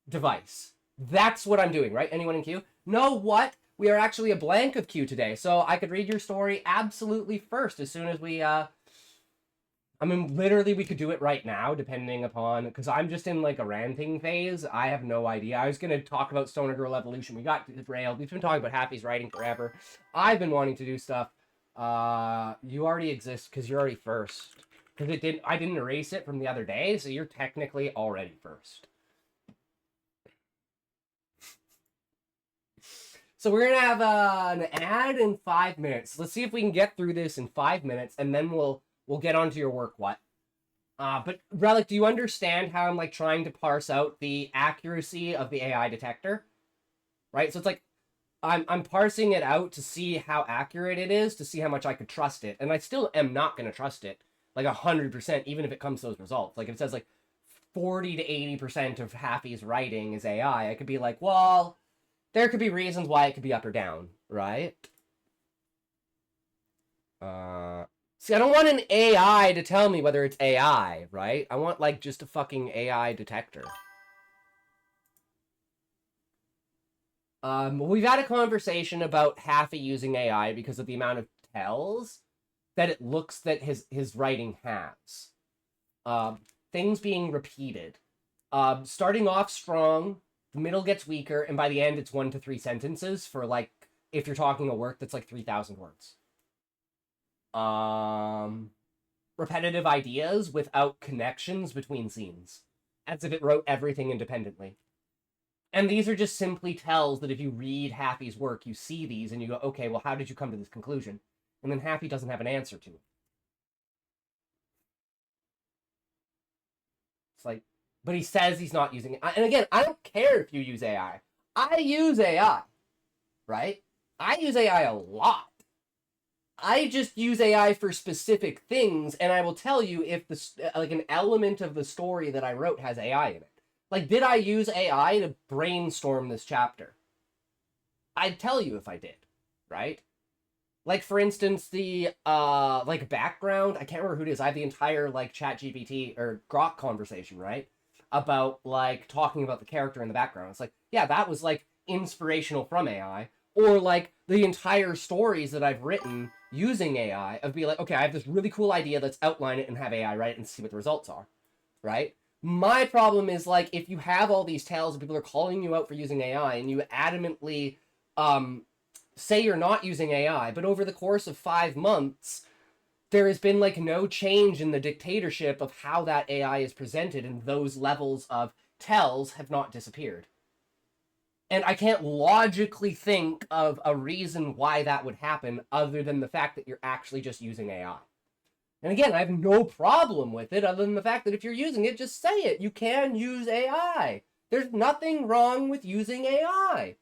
device. That's what I'm doing, right? Anyone in queue? Know what? We are actually a blank of queue today, so I could read your story absolutely first as soon as we, I mean, literally we could do it right now, depending upon, because I'm just in like a ranting phase. I have no idea. I was going to talk about Stoner Girl Evolution. We got derailed. We've been talking about Happy's writing forever. I've been wanting to do stuff. You already exist because you're already first. Because I didn't erase it from the other day, so you're technically already first. So we're going to have an ad in 5 minutes. Let's see if we can get through this in 5 minutes, and then we'll get on to your work, what? But, Relic, do you understand how I'm, like, trying to parse out the accuracy of the AI detector? Right? So it's like, I'm parsing it out to see how accurate it is, to see how much I could trust it. And I still am not going to trust it, like, 100%, even if it comes to those results. Like, if it says, like, 40 to 80% of Happy's writing is AI, I could be like, well, there could be reasons why it could be up or down, right? See, I don't want an AI to tell me whether it's AI, right? I want, like, just a fucking AI detector. We've had a conversation about Happy using AI because of the amount of tells that it looks that his writing has. Things being repeated. Starting off strong, the middle gets weaker, and by the end it's 1 to 3 sentences for, like, if you're talking a work that's like 3,000 words. Repetitive ideas without connections between scenes, as if it wrote everything independently. And these are just simply tells that if you read Happy's work, you see these and you go, okay, well, how did you come to this conclusion? And then Happy doesn't have an answer to it. It's like, but he says he's not using it. And again, I don't care if you use AI. I use AI, right? I use AI a lot. I just use AI for specific things, and I will tell you if like an element of the story that I wrote has AI in it. Like, did I use AI to brainstorm this chapter? I'd tell you if I did, right? Like, for instance, the like background, I can't remember who it is. I have the entire like ChatGPT or Grok conversation, right? About like talking about the character in the background. It's like, yeah, that was like inspirational from AI. Or like the entire stories that I've written using AI of be like, okay, I have this really cool idea, let's outline it and have AI write it and see what the results are, right? My problem is like if you have all these tales and people are calling you out for using AI and you adamantly say you're not using AI, but over the course of 5 months, there has been like no change in the dictatorship of how that AI is presented, and those levels of tells have not disappeared. And I can't logically think of a reason why that would happen other than the fact that you're actually just using AI. And again, I have no problem with it other than the fact that if you're using it, just say it. You can use AI. There's nothing wrong with using AI.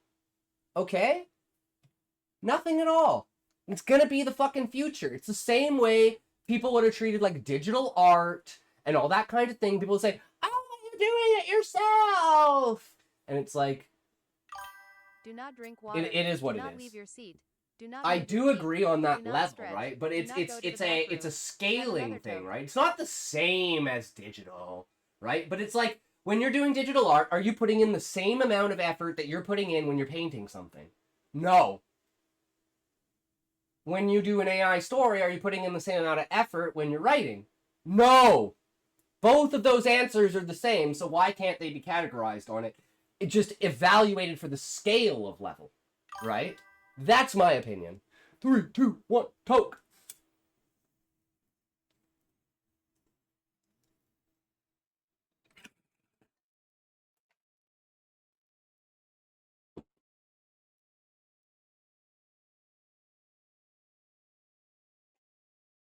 Okay? Nothing at all. It's gonna be the fucking future. It's the same way people would have treated like digital art and all that kind of thing. People would say, oh, you're doing it yourself. And it's like, Do not drink water. it is what Do it not is. leave your seat. Do not I leave do your seat. agree on that Do not level, stretch. right? But Do it's not go to the a bathroom. it's a Have scaling another thing, Coke. right? It's not the same as digital, right? But it's like when you're doing digital art, are you putting in the same amount of effort that you're putting in when you're painting something? No. When you do an AI story, are you putting in the same amount of effort when you're writing? No. Both of those answers are the same, so why can't they be categorized on it? It just evaluated for the scale of level, right? That's my opinion. 3, 2, 1, Coke.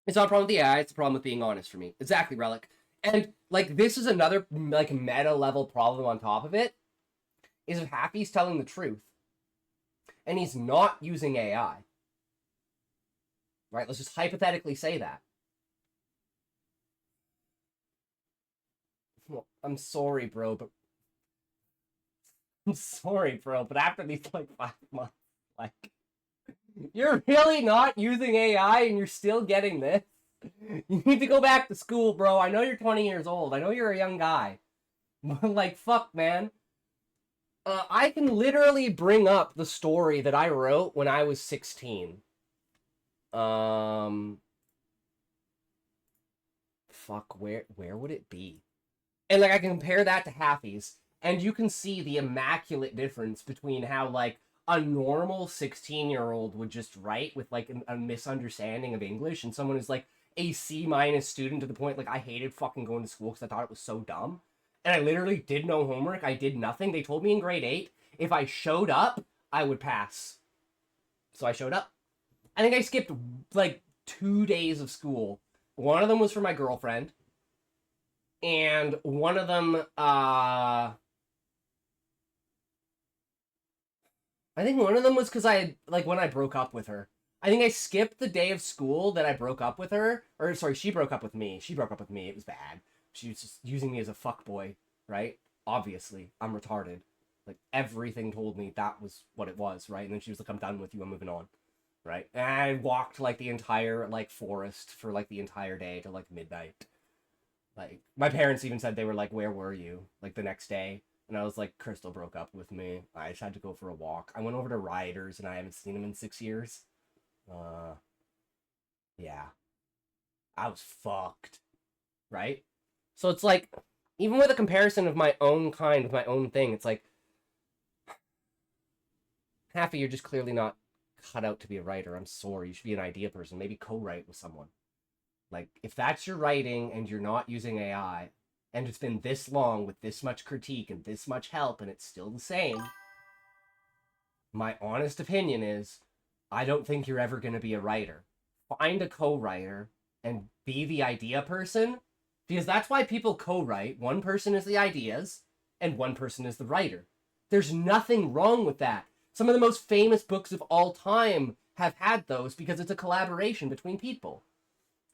It's not a problem with the AI, it's a problem with being honest for me. Exactly, Relic. And, like, this is another, like, meta-level problem on top of it, is if Happy's telling the truth, and he's not using AI, right? Let's just hypothetically say that. Well, I'm sorry, bro, but... I'm sorry, bro, but after these, like, 5 months, like... You're really not using AI and you're still getting this? You need to go back to school, bro. I know you're 20 years old. I know you're a young guy. But, like, fuck, man. I can literally bring up the story that I wrote when I was 16. Fuck, where would it be? And, like, I can compare that to Happy's, and you can see the immaculate difference between how, like, a normal 16-year-old would just write with, like, a misunderstanding of English, and someone who's, like, a C- student to the point, like, I hated fucking going to school because I thought it was so dumb. And I literally did no homework. I did nothing. They told me in grade 8, if I showed up, I would pass. So I showed up. I think I skipped, like, 2 days of school. One of them was for my girlfriend. And one of them, I think one of them was because when I broke up with her. I think I skipped the day of school that I broke up with her. Or, sorry, she broke up with me. She broke up with me. It was bad. She was just using me as a fuckboy, right? Obviously, I'm retarded. Like, everything told me that was what it was, right? And then she was like, I'm done with you, I'm moving on, right? And I walked, like, the entire, like, forest for, like, the entire day till, like, midnight. Like, my parents even said, they were like, where were you? Like, the next day. And I was like, Crystal broke up with me. I just had to go for a walk. I went over to Riders, and I haven't seen him in 6 years. Yeah. I was fucked. Right? So it's like, even with a comparison of my own kind, with my own thing, it's like, Happy, you're just clearly not cut out to be a writer. I'm sorry. You should be an idea person. Maybe co-write with someone. Like, if that's your writing and you're not using AI, and it's been this long with this much critique and this much help, and it's still the same, my honest opinion is, I don't think you're ever going to be a writer. Find a co-writer and be the idea person, because that's why people co-write. One person is the ideas, and one person is the writer. There's nothing wrong with that. Some of the most famous books of all time have had those because it's a collaboration between people,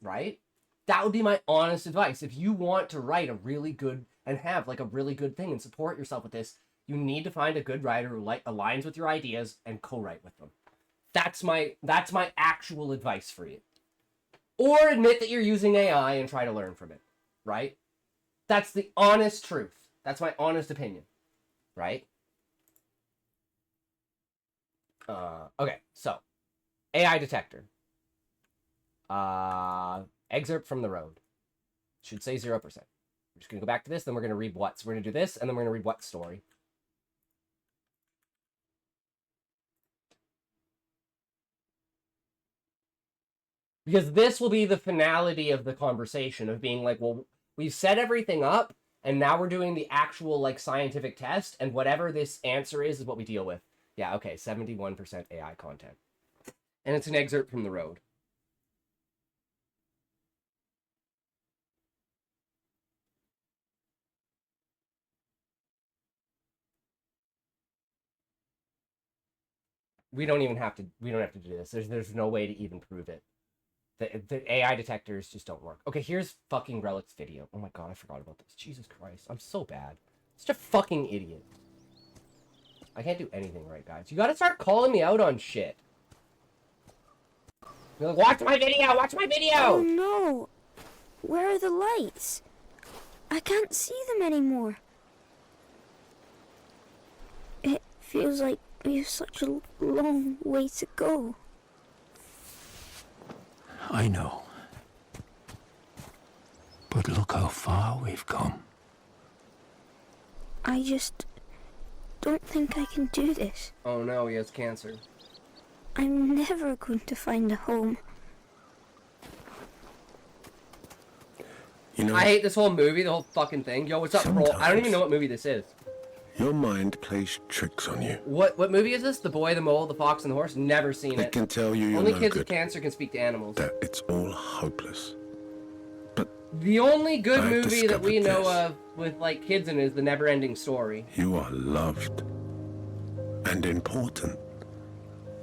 right? That would be my honest advice. If you want to write a really good and have like a really good thing and support yourself with this, you need to find a good writer who aligns with your ideas and co-write with them. That's my actual advice for you. Or admit that you're using AI and try to learn from it, right? That's the honest truth. That's my honest opinion, right? Okay, so AI detector. Excerpt from the road. Should say 0%. We're just gonna go back to this, then we're gonna read what's. We're gonna do this, and then we're gonna read what story. Because this will be the finality of the conversation of being like, well, we've set everything up, and now we're doing the actual like scientific test, and whatever this answer is what we deal with. Yeah, okay, 71% AI content. And it's an excerpt from the road. We don't have to do this. There's no way to even prove it. The AI detectors just don't work. Okay, here's fucking Relic's video. Oh my god, I forgot about this. Jesus Christ, I'm so bad. Such a fucking idiot. I can't do anything right, guys. You gotta start calling me out on shit. You're like, watch my video! Watch my video! Oh no! Where are the lights? I can't see them anymore. It feels like we have such a long way to go. I know. But look how far we've come. I just don't think I can do this. Oh no, he has cancer. I'm never going to find a home. You know, I hate this whole movie, the whole fucking thing. Yo, what's up, bro? I don't even know what movie this is. your mind plays tricks on you. What movie is this? The Boy, the Mole, the Fox, and the Horse? Never seen It it. can tell you you're Only no kids good, with cancer can speak to animals. that it's all hopeless. But The only good I've movie that we discovered know this. of with like kids in it is The Never-Ending Story. you are loved and important.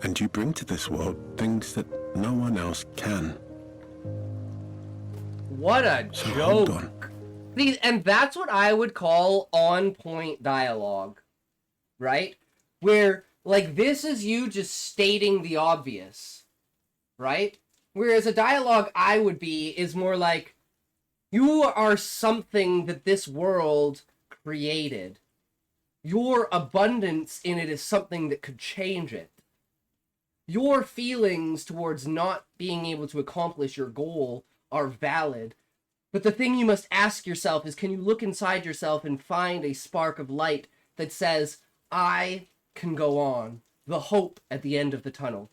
And you bring to this world things that no one else can. What a So hold joke. on. See, and that's what I would call on-point dialogue, right? Where, like, this is you just stating the obvious, right? Whereas a dialogue I would be is more like, you are something that this world created. Your abundance in it is something that could change it. Your feelings towards not being able to accomplish your goal are valid. But the thing you must ask yourself is, can you look inside yourself and find a spark of light that says, I can go on, the hope at the end of the tunnel,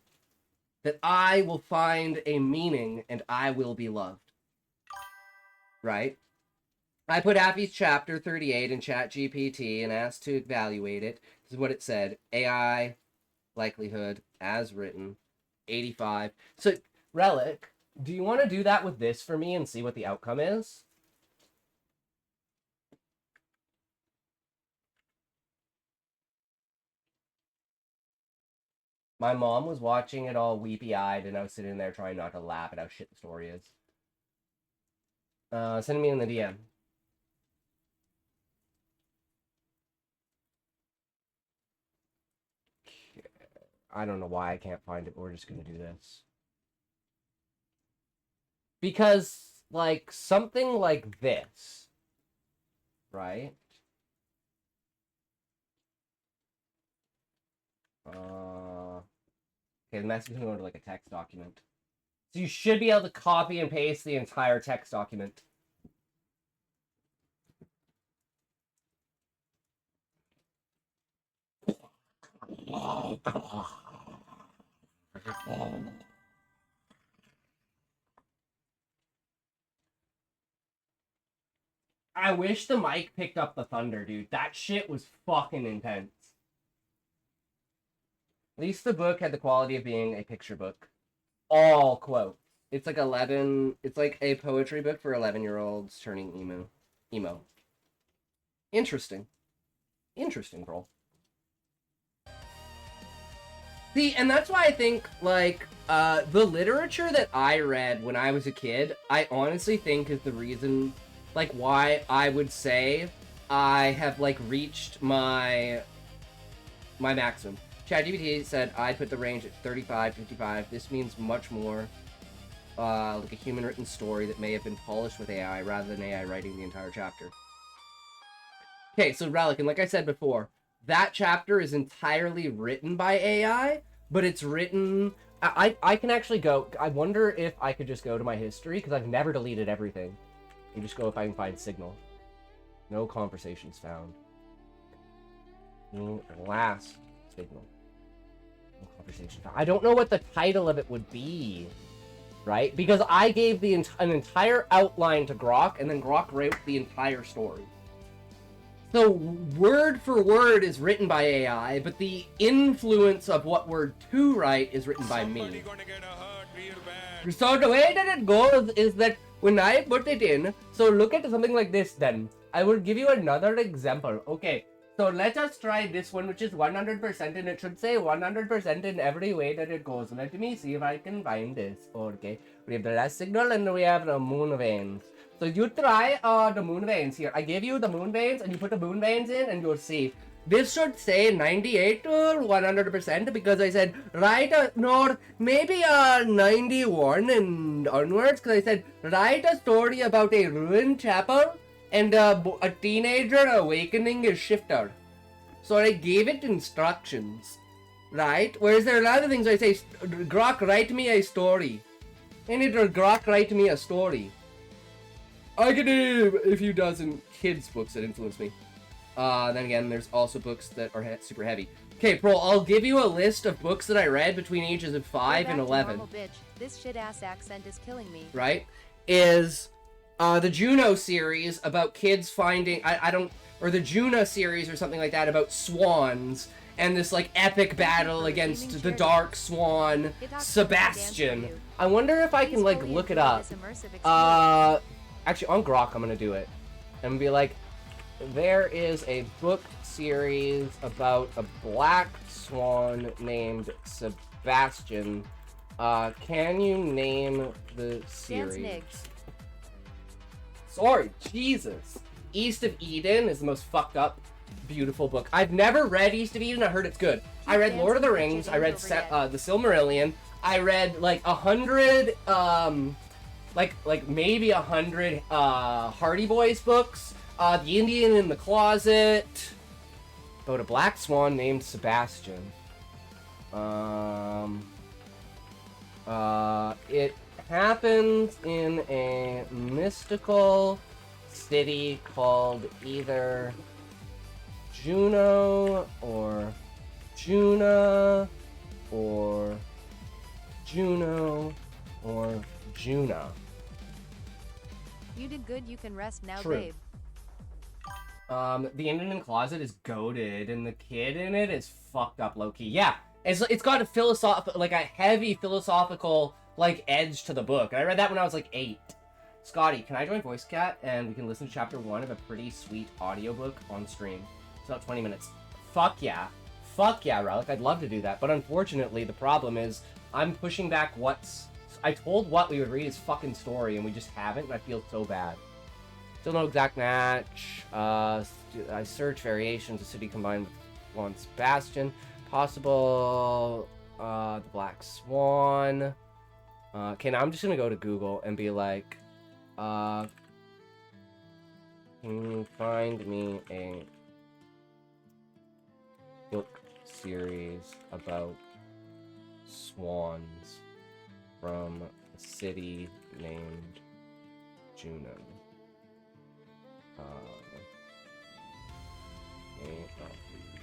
that I will find a meaning and I will be loved. Right? I put Appy's chapter 38 in ChatGPT and asked to evaluate it. This is what it said. AI, likelihood, as written, 85. So, Relic, do you want to do that with this for me and see what the outcome is? My mom was watching it all weepy-eyed, and I was sitting there trying not to laugh at how shit the story is. Send me in the DM. I don't know why I can't find it, but we're just gonna do this. Because, like, something like this, right? Okay, the message is going to go into, like, a text document. So you should be able to copy and paste the entire text document. I wish the mic picked up the thunder, dude. That shit was fucking intense. At least the book had the quality of being a picture book. All quotes. It's like it's like a poetry book for 11-year-olds turning emo. Interesting. Interesting, bro. See, and that's why I think, like, the literature that I read when I was a kid, I honestly think is the reason, like, why I would say I have, like, reached my maximum. ChatGPT said I'd put the range at 35, 55. This means much more like a human-written story that may have been polished with AI rather than AI writing the entire chapter. Okay, so Relic, and like I said before, that chapter is entirely written by AI, but it's written... I can actually go... I wonder if I could just go to my history, because I've never deleted everything. And just go if I can find signal. No conversations found. Last signal. No conversation found. I don't know what the title of it would be, right? Because I gave an entire outline to Grok, and then Grok wrote the entire story. So word for word is written by AI, but the influence of what word to write is written by me. So the way that it goes is that when I put it in, so look at something like this then. I will give you another example. Okay, so let us try this one, which is 100%, and it should say 100% in every way that it goes. Let me see if I can find this. Okay, we have the last signal and we have the moon veins. So you try the moon veins here. I gave you the moon veins and you put the moon veins in and you'll see. This should say 98 or 100% because I said, write no, maybe 91 and onwards, because I said, write a story about a ruined chapel and a teenager awakening his shifter. So I gave it instructions, right? Whereas there are other things I say, Grok, write me a story. And it will Grok, write me a story. I could do a few dozen kids' books that influence me. Then again, there's also books that are super heavy. Okay, Pro, I'll give you a list of books that I read between ages of 5 and 11. Bitch. This shit-ass accent is killing me. Right? Is the Juno series about kids finding... or the Juno series or something like that about swans and this, like, epic battle against the Dark Swan, Sebastian. I wonder if I can, like, look it up. Actually, on Grok, I'm gonna do it. And be like, there is a book series about a black swan named Sebastian. Can you name the series? Sorry, Jesus. East of Eden is the most fucked up, beautiful book. I've never read East of Eden. I heard it's good. I read Lord of the Rings. I read the Silmarillion. I read like 100, like maybe 100 Hardy Boys books. The Indian in the Closet. About a black swan named Sebastian. It happens in a mystical city called either Juno or Juna or Juno or Juna. You did good, you can rest now, True. babe. The Indian Closet is goated, and the kid in it is fucked up low-key. Yeah, it's got a heavy philosophical, like, edge to the book. I read that when I was, like, 8. Scotty, can I join VoiceCat, and we can listen to chapter 1 of a pretty sweet audiobook on stream? It's about 20 minutes. Fuck yeah. Fuck yeah, Relic, I'd love to do that. But unfortunately, the problem is, I'm pushing back I told what we would read his fucking story, and we just haven't, and I feel so bad. Still no exact match. I search variations of city combined with one Sebastian. Possible, the Black Swan. Okay, now I'm just gonna go to Google and be like, can you find me a book series about swans from a city named Juno?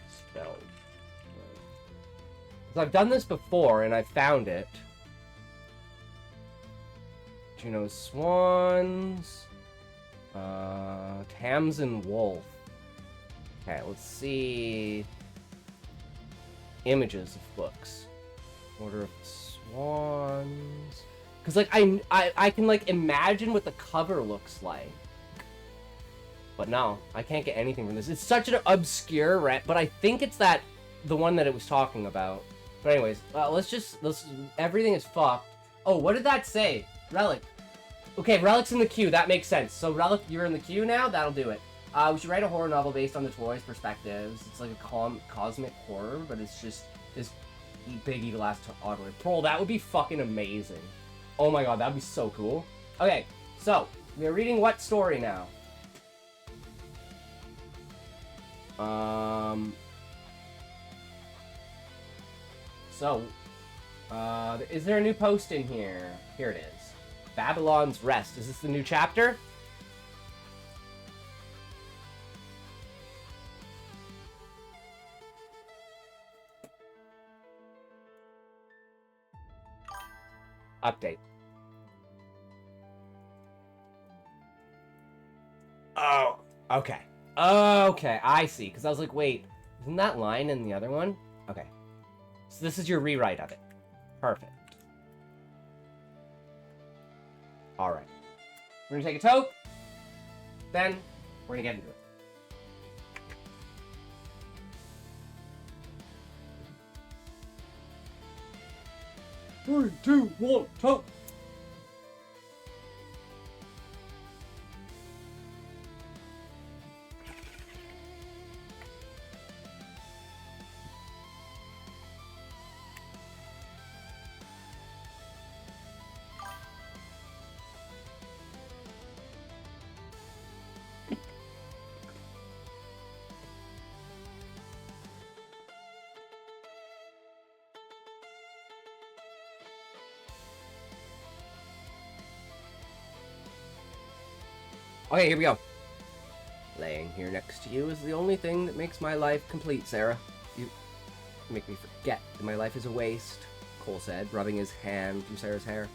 Spelled. Because I've done this before and I found it. Juno Swans. Tamsin Wolf. Okay, let's see. Images of books. Order of Swans. Because, like, I can, like, imagine what the cover looks like. But no, I can't get anything from this. It's such an obscure but I think it's the one that it was talking about. But anyways, everything is fucked. Oh, what did that say? Relic. Okay, Relic's in the queue. That makes sense. So, Relic, you're in the queue now? That'll do it. We should write a horror novel based on the toys' perspectives. It's like a cosmic horror, but it's just this big evil ass toddler. Pearl, that would be fucking amazing. Oh my god, that'd be so cool. Okay, so, we're reading what story now? Is there a new post in here? Here it is. Babylon's Rest. Is this the new chapter? Update. Oh, okay. Okay, I see. Because I was like, wait, isn't that line in the other one? Okay. So this is your rewrite of it. Perfect. Alright. We're gonna take a toke. Then, we're gonna get into it. 3, 2, 1, toke! Okay, here we go. Laying here next to you is the only thing that makes my life complete, Sarah. You make me forget that my life is a waste, Cole said, rubbing his hand through Sarah's hair.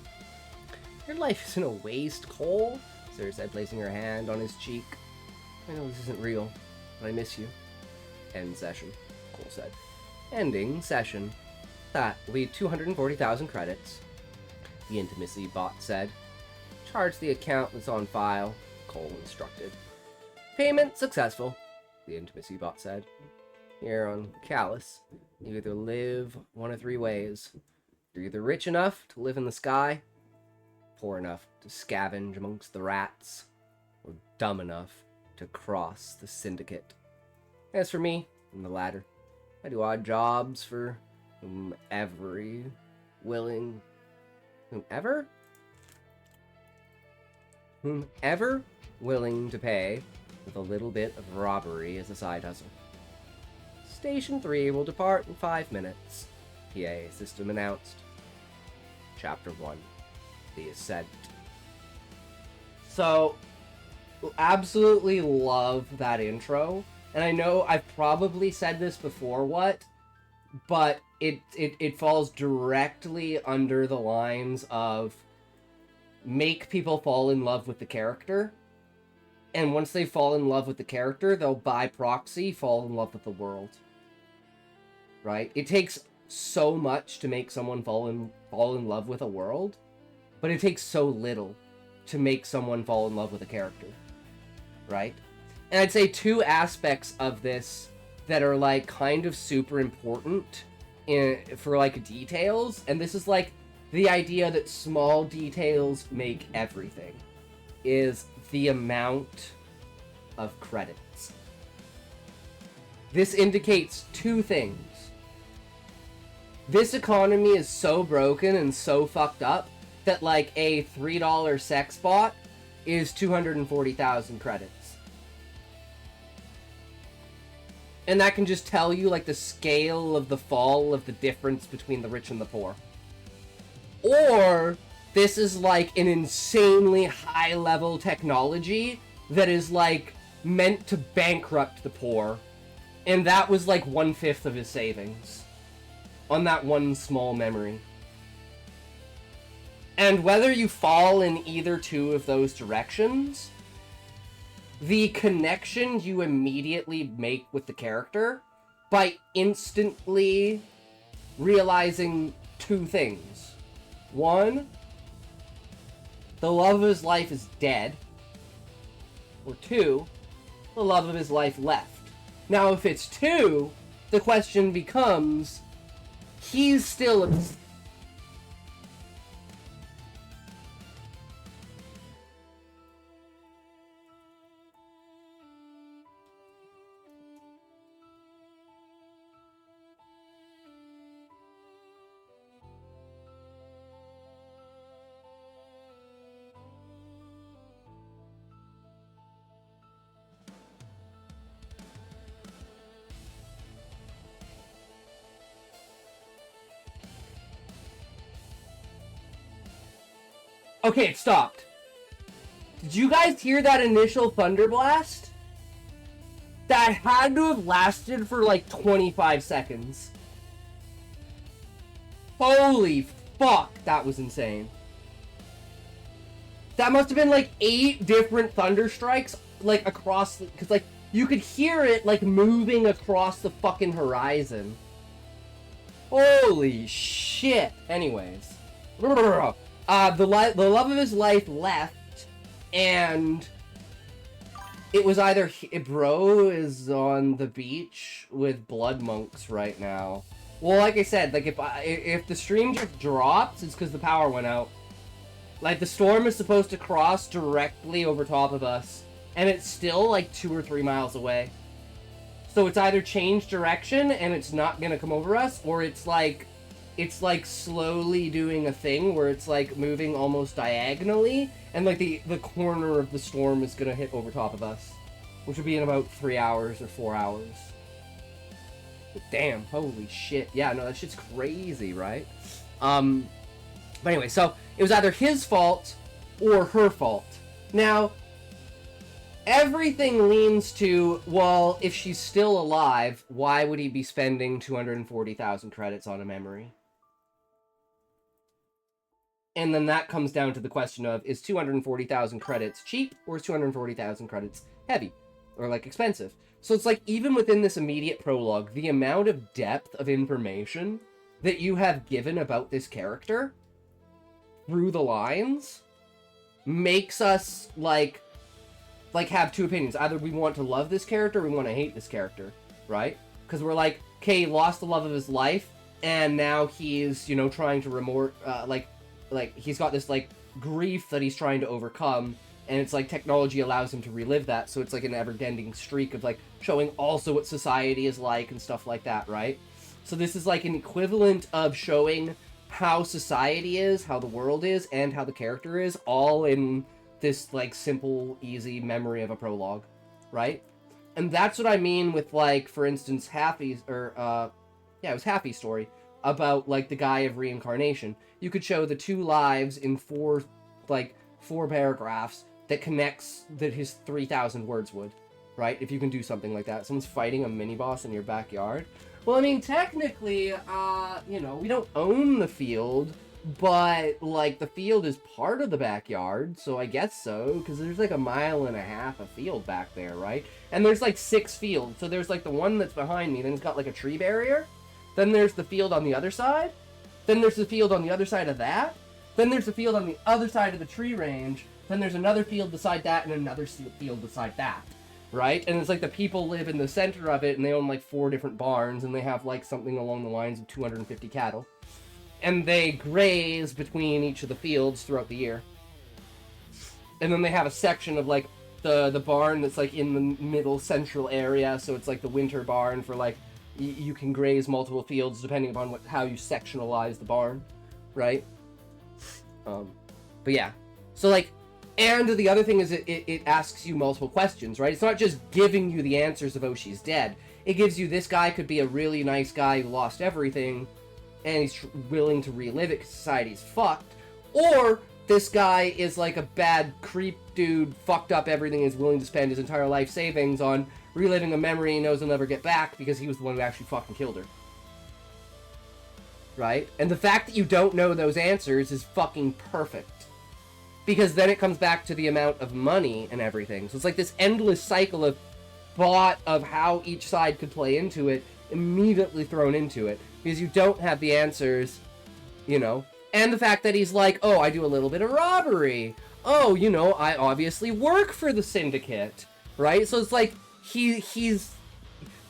Your life isn't a waste, Cole, Sarah said, placing her hand on his cheek. I know this isn't real, but I miss you. End session, Cole said. Ending session. That will be 240,000 credits, the intimacy bot said. Charge the account that's on file, Cole instructed. Payment successful, the intimacy bot said. Here on Callus, you either live one of 3 ways. You're either rich enough to live in the sky, poor enough to scavenge amongst the rats, or dumb enough to cross the syndicate. As for me, I'm the latter. I do odd jobs for whomever willing to pay, with a little bit of robbery as a side hustle. Station 3 will depart in 5 minutes, PA system announced. Chapter 1, The Ascent. So, absolutely love that intro, and I know I've probably said this before, but it falls directly under the lines of make people fall in love with the character, and once they fall in love with the character, they'll by proxy fall in love with the world. Right? It takes so much to make someone fall in love with a world, but it takes so little to make someone fall in love with a character. Right? And I'd say 2 aspects of this that are like kind of super important for like details, and this is like the idea that small details make everything, is the amount of credits. This indicates 2 things. This economy is so broken and so fucked up that like a $3 sex bot is 240,000 credits. And that can just tell you like the scale of the fall of the difference between the rich and the poor. Or this is like an insanely high level technology that is like meant to bankrupt the poor, and that was like 1/5 of his savings on that one small memory. And whether you fall in either 2 of those directions, the connection you immediately make with the character by instantly realizing 2 things. 1, the love of his life is dead. Or 2, the love of his life left. Now, if it's 2, the question becomes, he's still okay, it stopped. Did you guys hear that initial thunder blast? That had to have lasted for like 25 seconds. Holy fuck, that was insane. That must have been like 8 different thunder strikes, like across the, because like you could hear it like moving across the fucking horizon. Holy shit. Anyways. The love of his life left, and it was either bro is on the beach with blood monks right now. Well, like I said, like if the stream just drops, it's because the power went out. Like the storm is supposed to cross directly over top of us, and it's still like 2 or 3 miles away. So it's either changed direction and it's not gonna come over us, or it's like slowly doing a thing where it's like moving almost diagonally, and like the corner of the storm is gonna hit over top of us, which would be in about 3 hours or 4 hours. But damn, holy shit. Yeah, no, that shit's crazy, right? But anyway, so it was either his fault or her fault. Now, everything leans to, well, if she's still alive, why would he be spending 240,000 credits on a memory? And then that comes down to the question of, is 240,000 credits cheap, or is 240,000 credits heavy? Or, like, expensive? So it's like, even within this immediate prologue, the amount of depth of information that you have given about this character through the lines makes us, like have two opinions. Either we want to love this character, or we want to hate this character, right? Because we're like, okay, he lost the love of his life, and now he's, you know, trying to like he's got this like grief that he's trying to overcome, and it's like technology allows him to relive that, so it's like an ever-ending streak of like showing also what society is like and stuff like that, right? So this is like an equivalent of showing how society is, how the world is, and how the character is, all in this like simple, easy memory of a prologue, right? And that's what I mean with, like, for instance, Happy's, or it was Happy's story about like the guy of reincarnation. You could show the 2 lives in 4 paragraphs that connects that his 3,000 words would, right? If you can do something like that. Someone's fighting a mini boss in your backyard. Well, I mean, technically, you know, we don't own the field, but, like, the field is part of the backyard, so I guess so, because there's, like, 1.5 miles of field back there, right? And there's, like, 6 fields, so there's, like, the one that's behind me, then it's got, like, a tree barrier, then there's the field on the other side, then there's the field on the other side of that, then there's the field on the other side of the tree range, then there's another field beside that, and another field beside that, right? And it's, like, the people live in the center of it, and they own, like, 4 different barns, and they have, like, something along the lines of 250 cattle. And they graze between each of the fields throughout the year. And then they have a section of, like, the barn that's, like, in the middle central area, so it's, like, the winter barn for, like, you can graze multiple fields depending upon how you sectionalize the barn, right? But yeah. So, like, and the other thing is it asks you multiple questions, right? It's not just giving you the answers of, oh, she's dead. It gives you, this guy could be a really nice guy who lost everything, and he's willing to relive it because society's fucked. Or this guy is like a bad creep dude, fucked up everything, is willing to spend his entire life savings on reliving a memory he knows he'll never get back because he was the one who actually fucking killed her. Right? And the fact that you don't know those answers is fucking perfect. Because then it comes back to the amount of money and everything. So it's like this endless cycle of thought of how each side could play into it, immediately thrown into it. Because you don't have the answers, you know. And the fact that he's like, oh, I do a little bit of robbery. Oh, you know, I obviously work for the syndicate. Right? So it's like, he's...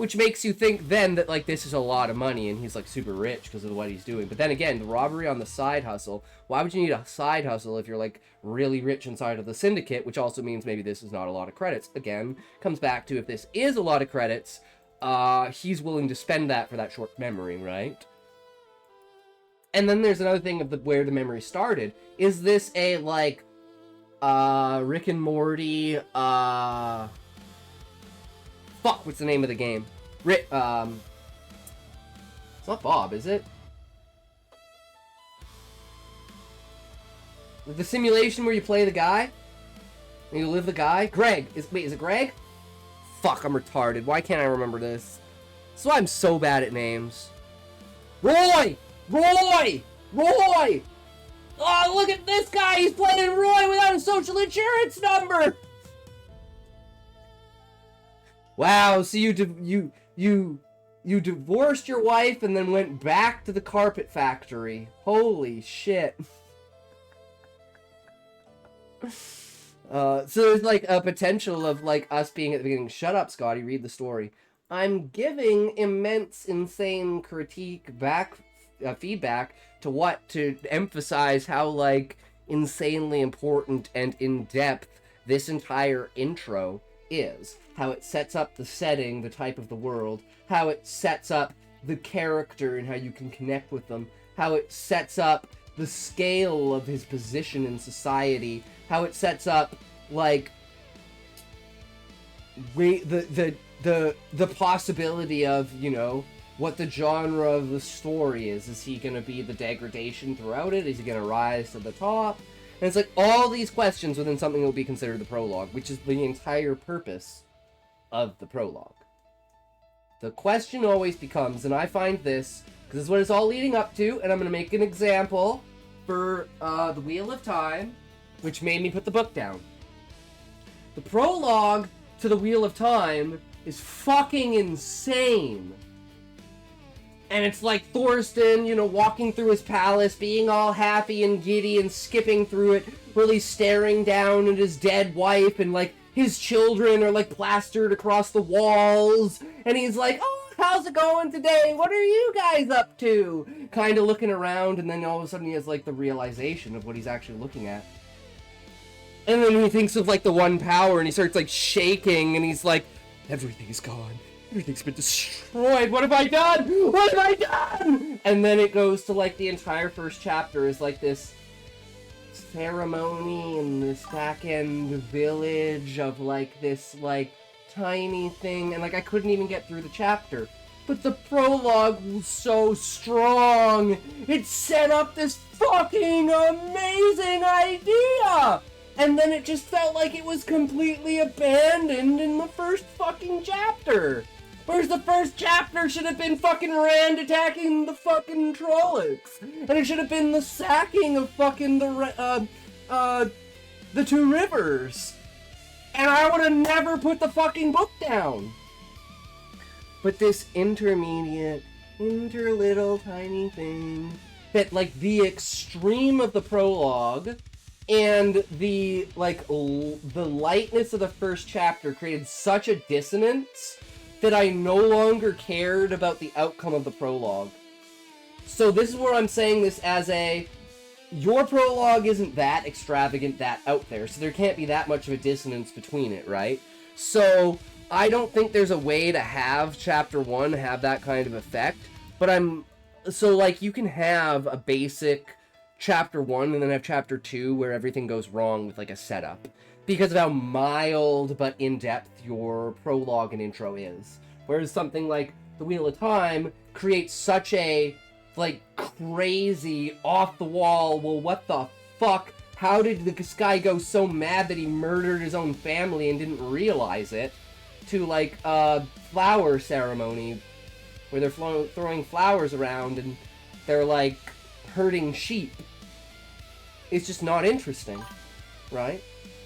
which makes you think then that, like, this is a lot of money and he's, like, super rich because of what he's doing. But then again, the robbery on the side hustle, why would you need a side hustle if you're, like, really rich inside of the syndicate, which also means maybe this is not a lot of credits. Again, comes back to if this is a lot of credits, he's willing to spend that for that short memory, right? And then there's another thing of where the memory started. Is this a, like, Rick and Morty, fuck, what's the name of the game? Rick, it's not Bob, is it? The simulation where you play the guy? And you live the guy? Greg! Wait, is it Greg? Fuck, I'm retarded. Why can't I remember this? That's why I'm so bad at names. Roy! Roy! Roy! Oh, look at this guy! He's playing Roy without a social insurance number! Wow, so you divorced your wife and then went back to the carpet factory. Holy shit. So there's, like, a potential of, like, us being at the beginning. Shut up, Scotty, read the story. I'm giving immense, insane critique feedback to emphasize how, like, insanely important and in-depth this entire intro is. How it sets up the setting, the type of the world, how it sets up the character and how you can connect with them, how it sets up the scale of his position in society, how it sets up, like, the possibility of, you know, what the genre of the story is. Is he gonna be the degradation throughout it? Is he gonna rise to the top? And it's like all these questions within something that will be considered the prologue, which is the entire purpose of the prologue. The question always becomes, and I find this, because this is what it's all leading up to, and I'm gonna make an example for the Wheel of Time, which made me put the book down. The prologue to the Wheel of Time is fucking insane. And it's like Thorsten, you know, walking through his palace, being all happy and giddy and skipping through it, really staring down at his dead wife, and, like, his children are, like, plastered across the walls. And he's like, oh, how's it going today? What are you guys up to? Kind of looking around, and then all of a sudden he has, like, the realization of what he's actually looking at. And then he thinks of, like, the one power, and he starts, like, shaking, and he's like, everything is gone. Everything's been destroyed. What have I done? What have I done? And then it goes to, like, the entire first chapter is, like, this ceremony in this back-end village of, like, this, like, tiny thing. And, like, I couldn't even get through the chapter. But the prologue was so strong. It set up this fucking amazing idea. And then it just felt like it was completely abandoned in the first fucking chapter. Whereas the first chapter should have been fucking Rand attacking the fucking Trollocs. And it should have been the sacking of fucking the Two Rivers. And I would have never put the fucking book down. But this little tiny thing that, like, the extreme of the prologue and the, like, the lightness of the first chapter created such a dissonance that I no longer cared about the outcome of the prologue. So this is where I'm saying this as your prologue isn't that extravagant, that out there, so there can't be that much of a dissonance between it, right? So I don't think there's a way to have chapter 1 have that kind of effect, but so, like, you can have a basic chapter 1 and then have chapter 2 where everything goes wrong with, like, a setup because of how mild but in-depth your prologue and intro is. Whereas something like The Wheel of Time creates such a, like, crazy, off-the-wall, well, what the fuck? How did this guy go so mad that he murdered his own family and didn't realize it? To, like, a flower ceremony where they're throwing flowers around and they're, like, herding sheep. It's just not interesting, right?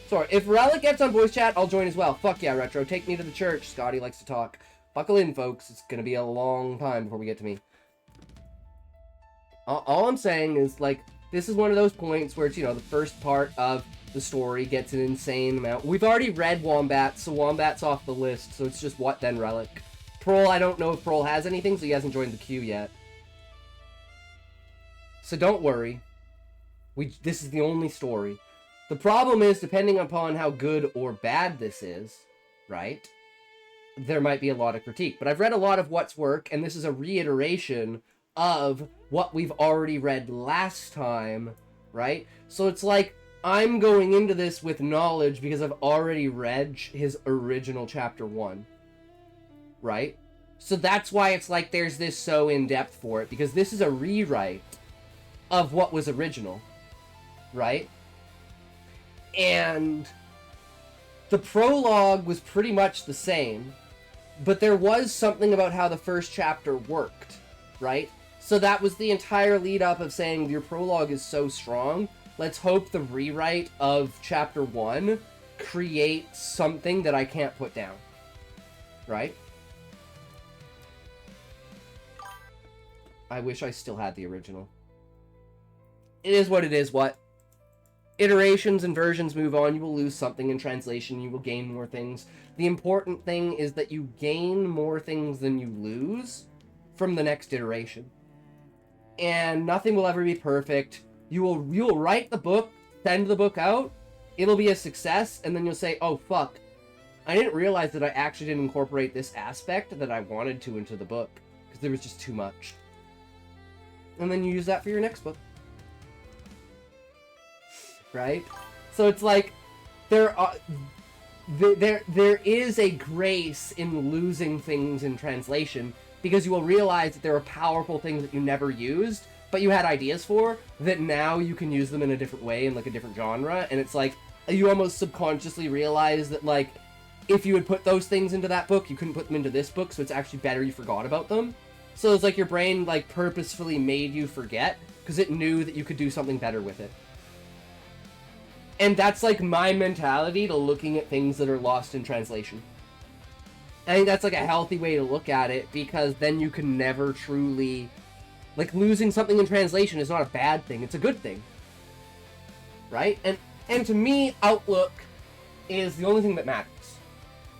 So, if Relic gets on voice chat, I'll join as well. Fuck yeah, Retro. Take me to the church. Scotty likes to talk. Buckle in, folks. It's gonna be a long time before we get to me. All I'm saying is, like, this is one of those points where it's, you know, the first part of the story gets an insane amount. We've already read Wombat, so Wombat's off the list, so it's just What Then Relic. Prol, I don't know if Prol has anything, so he hasn't joined the queue yet. So don't worry. This is the only story. The problem is, depending upon how good or bad this is, right, there might be a lot of critique. But I've read a lot of what's work, and this is a reiteration of what we've already read last time, right? So it's like, I'm going into this with knowledge because I've already read his original chapter 1, right? So that's why it's like there's this so in-depth for it, because this is a rewrite of what was original, right? And the prologue was pretty much the same, but there was something about how the first chapter worked, right? So that was the entire lead up of saying your prologue is so strong, let's hope the rewrite of chapter 1 creates something that I can't put down, right? I wish I still had the original. It is what it is, what? Iterations and versions move on, you will lose something in translation, you will gain more things. The important thing is that you gain more things than you lose from the next iteration. And nothing will ever be perfect. You will write the book, send the book out, it'll be a success, and then you'll say, oh fuck, I didn't realize that I actually didn't incorporate this aspect that I wanted to into the book, because there was just too much. And then you use that for your next book. Right? So it's like, there is a grace in losing things in translation, because you will realize that there are powerful things that you never used, but you had ideas for, that now you can use them in a different way, in like a different genre, and it's like, you almost subconsciously realize that like, if you had put those things into that book, you couldn't put them into this book, so it's actually better you forgot about them. So it's like your brain like purposefully made you forget, because it knew that you could do something better with it. And that's like my mentality to looking at things that are lost in translation. I think that's like a healthy way to look at it, because then you can never truly... Like, losing something in translation is not a bad thing, it's a good thing. Right? And to me, outlook is the only thing that matters.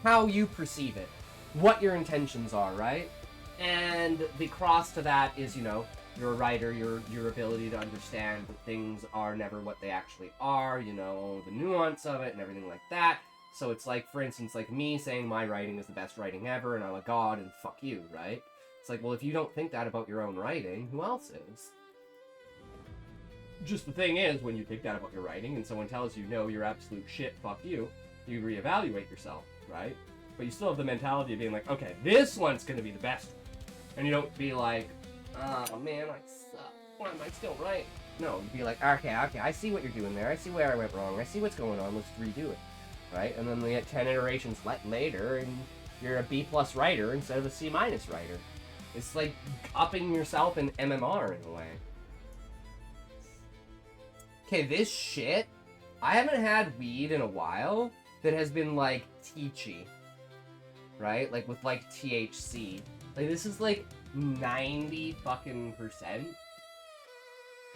How you perceive it. What your intentions are, right? And the cross to that is, you know, you're a writer, your ability to understand that things are never what they actually are, you know, the nuance of it and everything like that. So it's like, for instance, like me saying my writing is the best writing ever and I'm a god and fuck you, right? It's like, well, if you don't think that about your own writing, who else is? Just the thing is, when you think that about your writing and someone tells you, no, you're absolute shit, fuck you, you reevaluate yourself, right? But you still have the mentality of being like, okay, this one's gonna be the best one. And you don't be like, oh man, I suck. Why am I still right? No, you'd be like, okay, I see what you're doing there. I see where I went wrong. I see what's going on. Let's redo it, right? And then we get 10 iterations later, and you're a B+ writer instead of a C- writer. It's like upping yourself in MMR in a way. Okay, this shit, I haven't had weed in a while that has been like teachy, right? Like with like THC. Like this is like 90%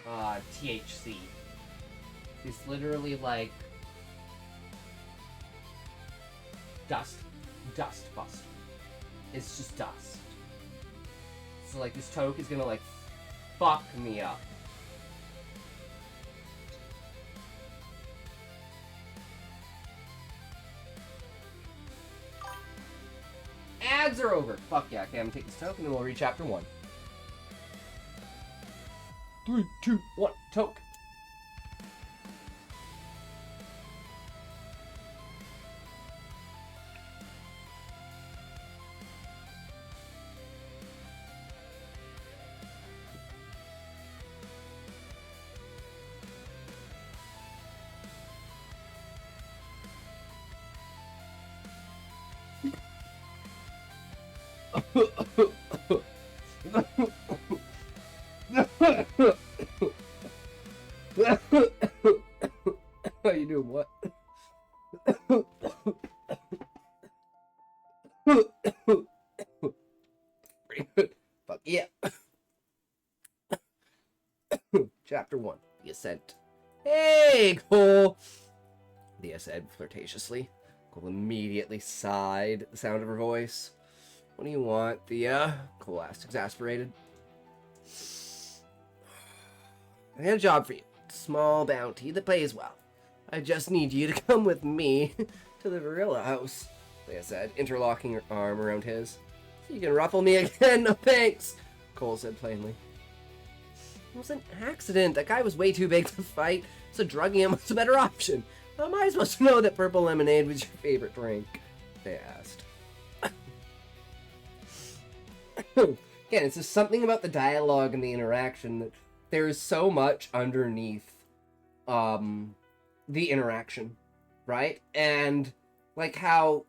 THC. It's literally like dust buster. It's just dust. So like this toke is gonna like fuck me up. Ads are over. Fuck yeah, okay, I'm gonna take this token and we'll read chapter 1. 3, 2, 1, toke. How you doing? What? Pretty good. Fuck yeah. Chapter 1. The Ascent. Hey, Cole! Thea said flirtatiously. Cole immediately sighed at the sound of her voice. What do you want, Thea? Cole asked, exasperated. I got a job for you. Small bounty that pays well. I just need you to come with me to the gorilla house, Thea said, interlocking her arm around his. So you can ruffle me again, no thanks, Cole said plainly. It was an accident. That guy was way too big to fight, so drugging him was a better option. How am I supposed to know that purple lemonade was your favorite drink? They asked. Again, it's just something about the dialogue and the interaction that there is so much underneath the interaction, right? And like how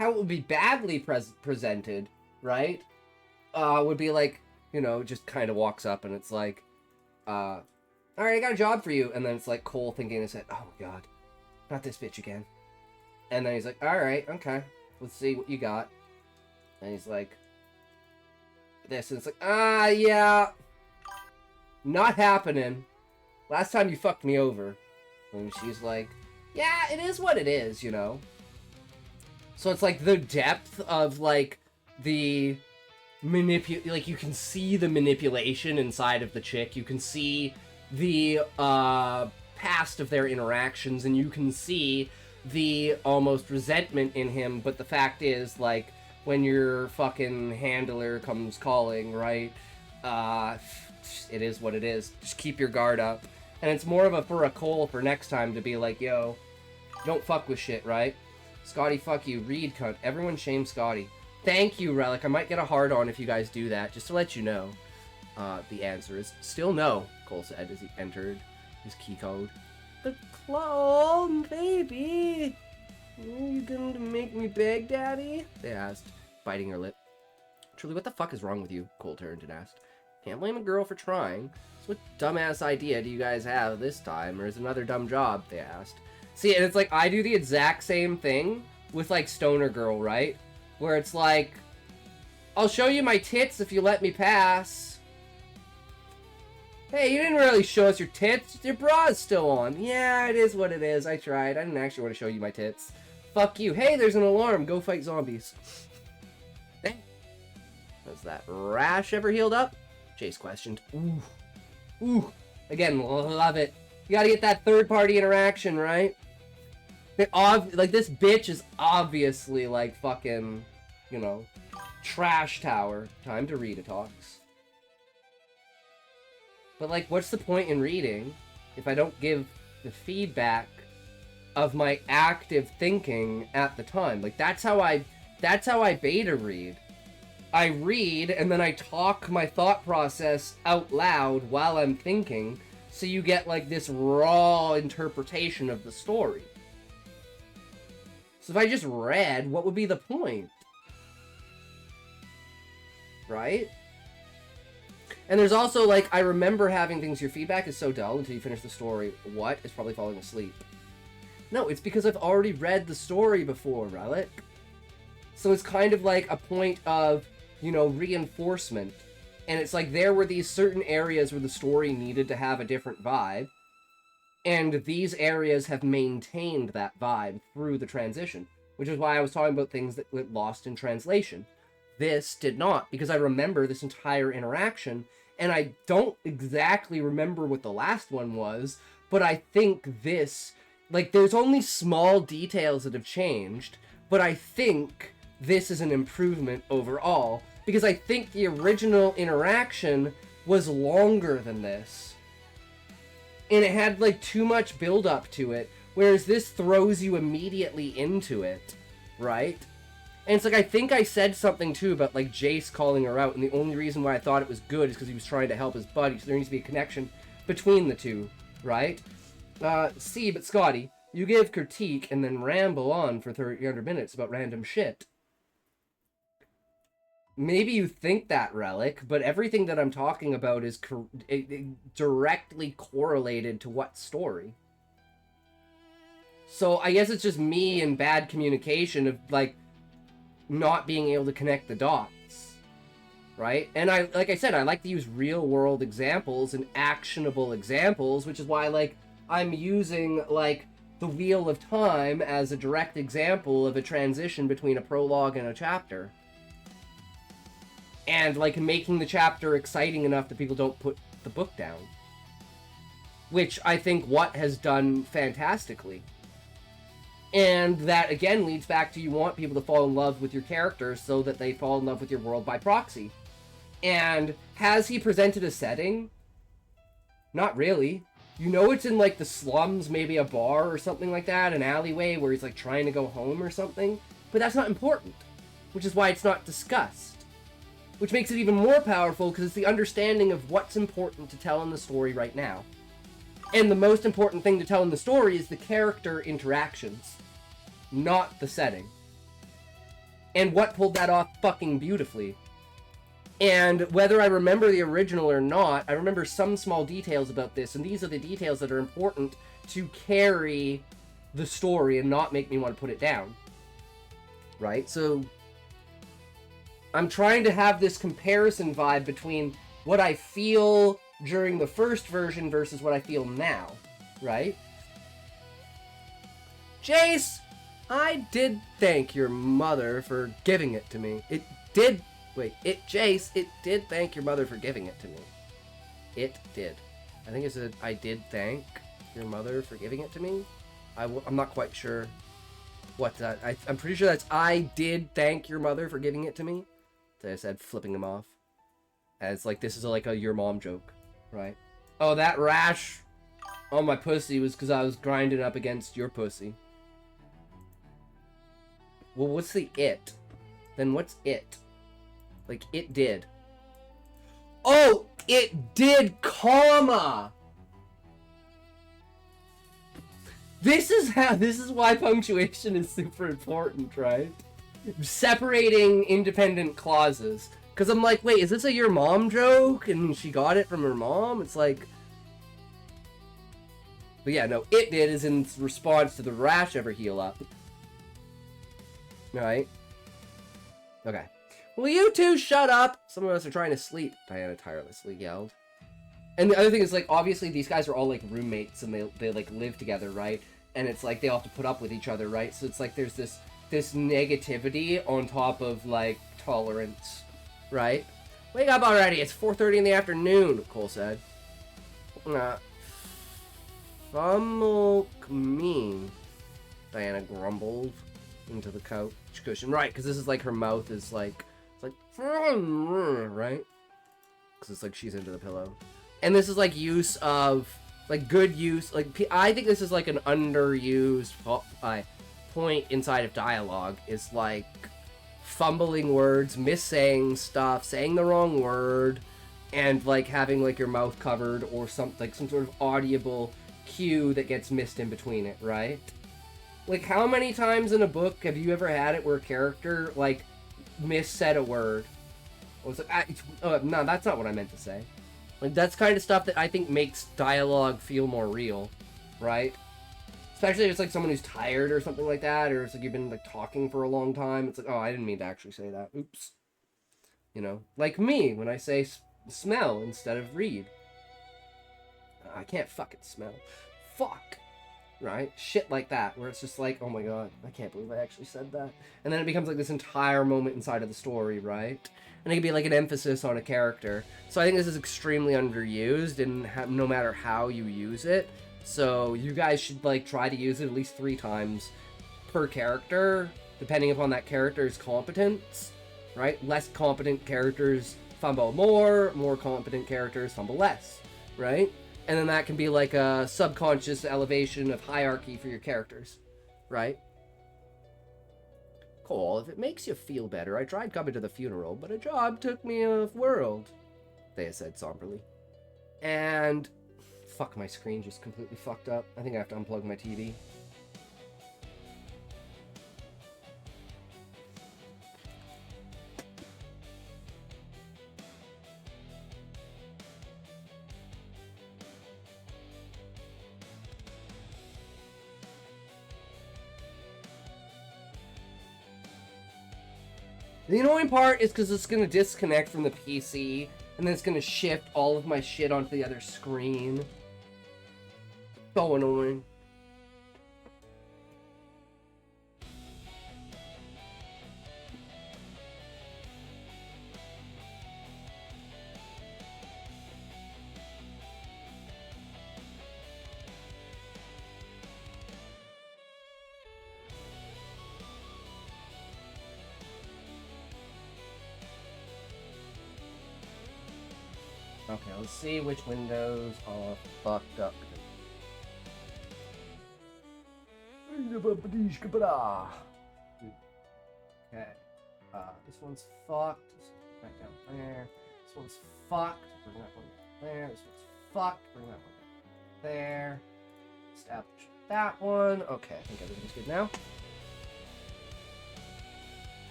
it would be badly presented, right? Would be like, you know, just kind of walks up and it's like, all right, I got a job for you. And then it's like Cole thinking in his head, oh my god, not this bitch again. And then he's like, all right, okay, let's see what you got. And he's like, this, and it's like, yeah, not happening. Last time you fucked me over. And she's like, yeah, it is what it is, you know? So it's like the depth of like the like you can see the manipulation inside of the chick. You can see the past of their interactions, and you can see the almost resentment in him. But the fact is, like, when your fucking handler comes calling, right? It is what it is. Just keep your guard up. And it's more of a for a Cole for next time to be like, yo, don't fuck with shit, right? Scotty, fuck you. Reed, cunt. Everyone shame Scotty. Thank you, Relic. I might get a hard on if you guys do that, just to let you know. The answer is still no, Cole said as he entered his key code. The clone, baby. Are you going to make me beg, Daddy? They asked, biting her lip. Truly, what the fuck is wrong with you? Cole turned and asked. Can't blame a girl for trying. So what dumbass idea do you guys have this time, or is it another dumb job? They asked. See, and it's like, I do the exact same thing with, like, Stoner Girl, right? Where it's like, I'll show you my tits if you let me pass. Hey, you didn't really show us your tits. Your bra's still on. Yeah, it is what it is. I tried. I didn't actually want to show you my tits. Fuck you. Hey, there's an alarm. Go fight zombies. Hey. Has that rash ever healed up? Chase questioned. Ooh. Ooh. Again, love it. You gotta get that third-party interaction, right? Like, this bitch is obviously, like, fucking, you know, trash tower. Time to read, it talks. But, like, what's the point in reading if I don't give the feedback of my active thinking at the time? Like, that's how I beta read. I read, and then I talk my thought process out loud while I'm thinking, so you get, like, this raw interpretation of the story. So if I just read, what would be the point? Right? And there's also, like, I remember having things, your feedback is so dull until you finish the story. What? It's probably falling asleep. No, it's because I've already read the story before, Relic. So it's kind of like a point of, you know, reinforcement. And it's like there were these certain areas where the story needed to have a different vibe. And these areas have maintained that vibe through the transition. Which is why I was talking about things that went lost in translation. This did not, because I remember this entire interaction, and I don't exactly remember what the last one was, but I think this, like, there's only small details that have changed, but I think this is an improvement overall, because I think the original interaction was longer than this. And it had, like, too much build-up to it, whereas this throws you immediately into it, right? And it's like, I think I said something, too, about, like, Jace calling her out, and the only reason why I thought it was good is because he was trying to help his buddy, so there needs to be a connection between the two, right? See, but Scotty, you give critique and then ramble on for 300 minutes about random shit. Maybe you think that, Relic, but everything that I'm talking about is directly correlated to what story. So I guess it's just me and bad communication of, like, not being able to connect the dots, right? And I, like I said, I like to use real-world examples and actionable examples, which is why, like, I'm using, like, the Wheel of Time as a direct example of a transition between a prologue and a chapter. And, like, making the chapter exciting enough that people don't put the book down. Which I think What has done fantastically. And that, again, leads back to you want people to fall in love with your characters so that they fall in love with your world by proxy. And has he presented a setting? Not really. You know it's in, like, the slums, maybe a bar or something like that, an alleyway where he's, like, trying to go home or something. But that's not important, which is why it's not discussed. Which makes it even more powerful because it's the understanding of what's important to tell in the story right now. And the most important thing to tell in the story is the character interactions, not the setting. And What pulled that off fucking beautifully. And whether I remember the original or not, I remember some small details about this, and these are the details that are important to carry the story and not make me want to put it down. Right? So I'm trying to have this comparison vibe between what I feel during the first version versus what I feel now, right? Jace, I did thank your mother for giving it to me. Jace, it did thank your mother for giving it to me. It did. I think it said, I did thank your mother for giving it to me. I'm not quite sure what that, I'm pretty sure that's, I did thank your mother for giving it to me. So I said, flipping them off. As, like, this is like a your mom joke, right? Oh, that rash on my pussy was because I was grinding up against your pussy. Well, what's the it? Then what's it? Like, it did. Oh, it did, comma! This is why punctuation is super important, right? Separating independent clauses. Because I'm like, wait, is this a your mom joke? And she got it from her mom? It's like... But yeah, no, it did is in response to the rash ever heal up. Right? Okay. Will you two shut up? Some of us are trying to sleep, Diana tirelessly yelled. And the other thing is, like, obviously these guys are all, like, roommates and they like, live together, right? And it's like, they all have to put up with each other, right? So it's like, there's this negativity on top of, like, tolerance, right? Wake up already, it's 4:30 in the afternoon, Cole said. Fummel mean, Diana grumbled into the couch cushion. Right, because this is like her mouth is like, it's like, right? Because it's like she's into the pillow. And this is like use of, like good use, like I think this is like an underused point inside of dialogue is like fumbling words, missaying stuff, saying the wrong word, and like having like your mouth covered or something, like some sort of audible cue that gets missed in between it, right? Like how many times in a book have you ever had it where a character like missaid a word? Or it's like, no, that's not what I meant to say. Like that's kind of stuff that I think makes dialogue feel more real, right? Especially if it's like someone who's tired or something like that, or it's like you've been like talking for a long time. It's like, oh, I didn't mean to actually say that. Oops. You know, like me when I say smell instead of read. I can't fucking smell. Fuck. Right? Shit like that, where it's just like, oh my god, I can't believe I actually said that. And then it becomes like this entire moment inside of the story, right? And it can be like an emphasis on a character. So I think this is extremely underused, and no matter how you use it. So you guys should like try to use it at least 3 times per character, depending upon that character's competence, right? Less competent characters fumble more competent characters fumble less, right? And then that can be like a subconscious elevation of hierarchy for your characters, right? Cole, if it makes you feel better, I tried coming to the funeral, but a job took me off-world, Thea said somberly. And... fuck, my screen just completely fucked up. I think I have to unplug my TV. The annoying part is because it's going to disconnect from the PC, and then it's going to shift all of my shit onto the other screen. So annoying. Okay, let's see which windows are fucked up. Okay. This one's fucked. This one's back down there. This one's fucked. Bring that one down there. This one's fucked. Bring that one down there. Establish that one. Okay, I think everything's good now.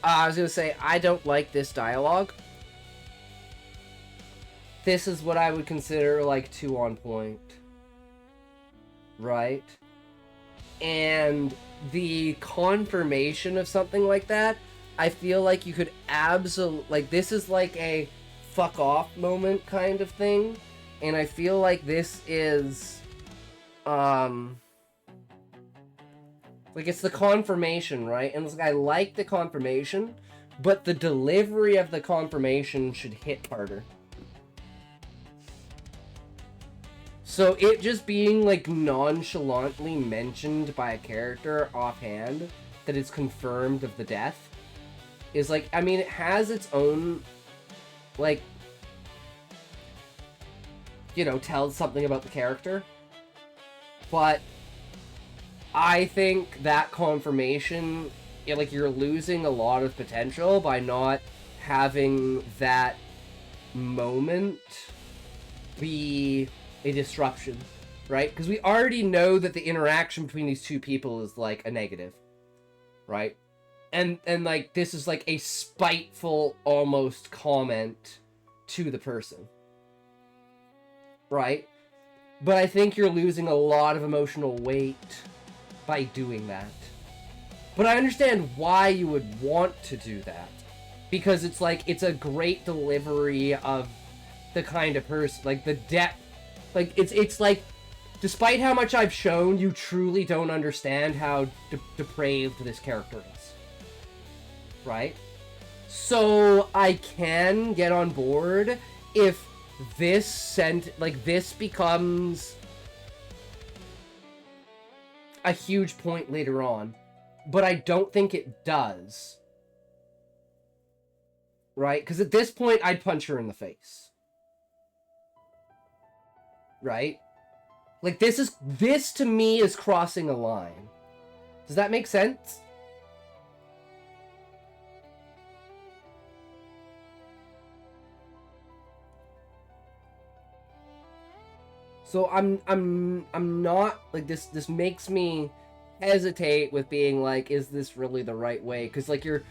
I was gonna say, I don't like this dialogue. This is what I would consider, like, too on point. Right? And the confirmation of something like that, I feel like you could absolutely... Like, this is like a fuck off moment kind of thing. And I feel like this is... Like, it's the confirmation, right? And it's like, I like the confirmation, but the delivery of the confirmation should hit harder. So it just being, like, nonchalantly mentioned by a character offhand that it's confirmed of the death is, like, I mean, it has its own, like, you know, tells something about the character, but I think that confirmation, like, you're losing a lot of potential by not having that moment be a disruption, right? Because we already know that the interaction between these two people is, like, a negative, right? And like, this is, like, a spiteful, almost, comment to the person, right? But I think you're losing a lot of emotional weight by doing that. But I understand why you would want to do that. Because it's like, it's a great delivery of the kind of person, like, the depth. Like, it's like, despite how much I've shown, you truly don't understand how depraved this character is. Right? So, I can get on board if this this becomes a huge point later on, but I don't think it does. Right? Because at this point, I'd punch her in the face. Right? Like, this to me is crossing a line. Does that make sense? So I'm not, like, this makes me hesitate with being like, is this really the right way? Because, like, you're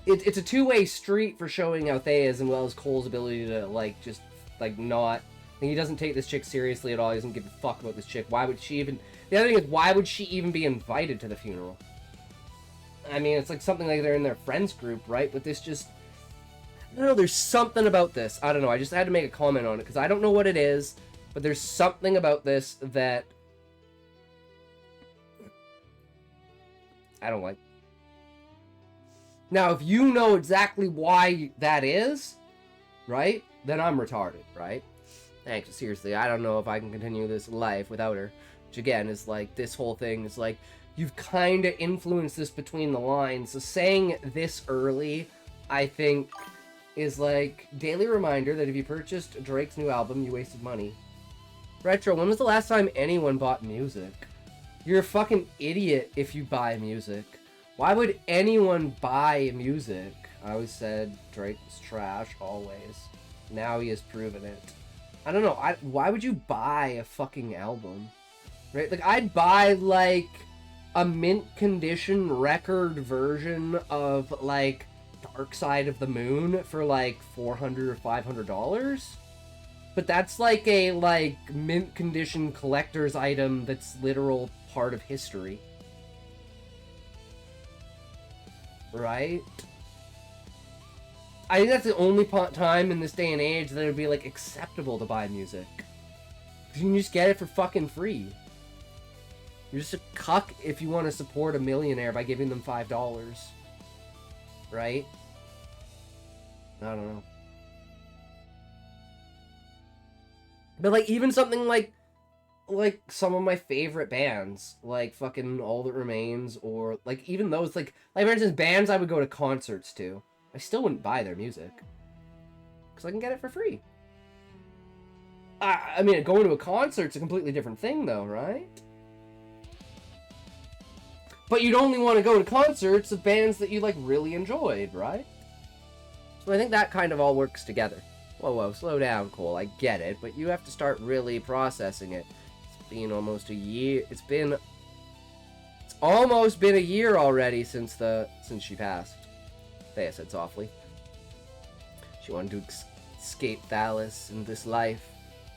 it's a two-way street for showing Althea as well as Cole's ability to, like, just, like, not, like, he doesn't take this chick seriously at all. He doesn't give a fuck about this chick. Why would she even, the other thing is, why would she even be invited to the funeral? I mean, it's like something like they're in their friends group, right? But this just, I don't know, there's something about this. I don't know, I just had to make a comment on it because I don't know what it is. But there's something about this that I don't like. Now, if you know exactly why that is, right, then I'm retarded, right? Thanks, seriously, I don't know if I can continue this life without her. Which, again, is like, this whole thing is like, you've kind of influenced this between the lines. So saying this early, I think, is like, daily reminder that if you purchased Drake's new album, you wasted money. Retro, when was the last time anyone bought music? You're a fucking idiot if you buy music. Why would anyone buy music? I always said Drake was trash, always. Now he has proven it. I don't know, why would you buy a fucking album? Right? Like, I'd buy, like, a mint condition record version of, like, Dark Side of the Moon for, like, $400 or $500. But that's like a, like, mint condition collector's item that's literal part of history. Right? I think that's the only time in this day and age that it would be, like, acceptable to buy music. Because you can just get it for fucking free. You're just a cuck if you want to support a millionaire by giving them $5. Right? I don't know. But, like, even something like some of my favorite bands, like fucking All That Remains, or, like, even those, like, for instance, bands I would go to concerts to, I still wouldn't buy their music. Because I can get it for free. I mean, going to a concert's a completely different thing, though, right? But you'd only want to go to concerts of bands that you, like, really enjoyed, right? So I think that kind of all works together. Whoa, slow down, Cole. I get it, but you have to start really processing it. It's been almost a year. It's almost been a year already since she passed. Thea said softly. She wanted to escape Thalas and this life.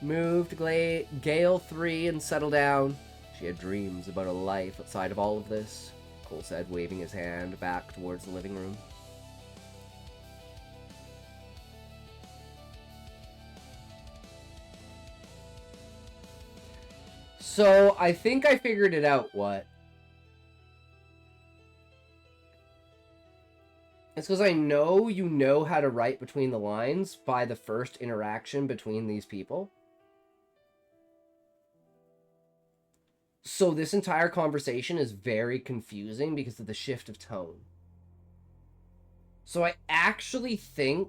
Moved to Gale 3 and settle down. She had dreams about a life outside of all of this, Cole said, waving his hand back towards the living room. So, I think I figured it out, what? It's because I know you know how to write between the lines by the first interaction between these people. So this entire conversation is very confusing because of the shift of tone. So I actually think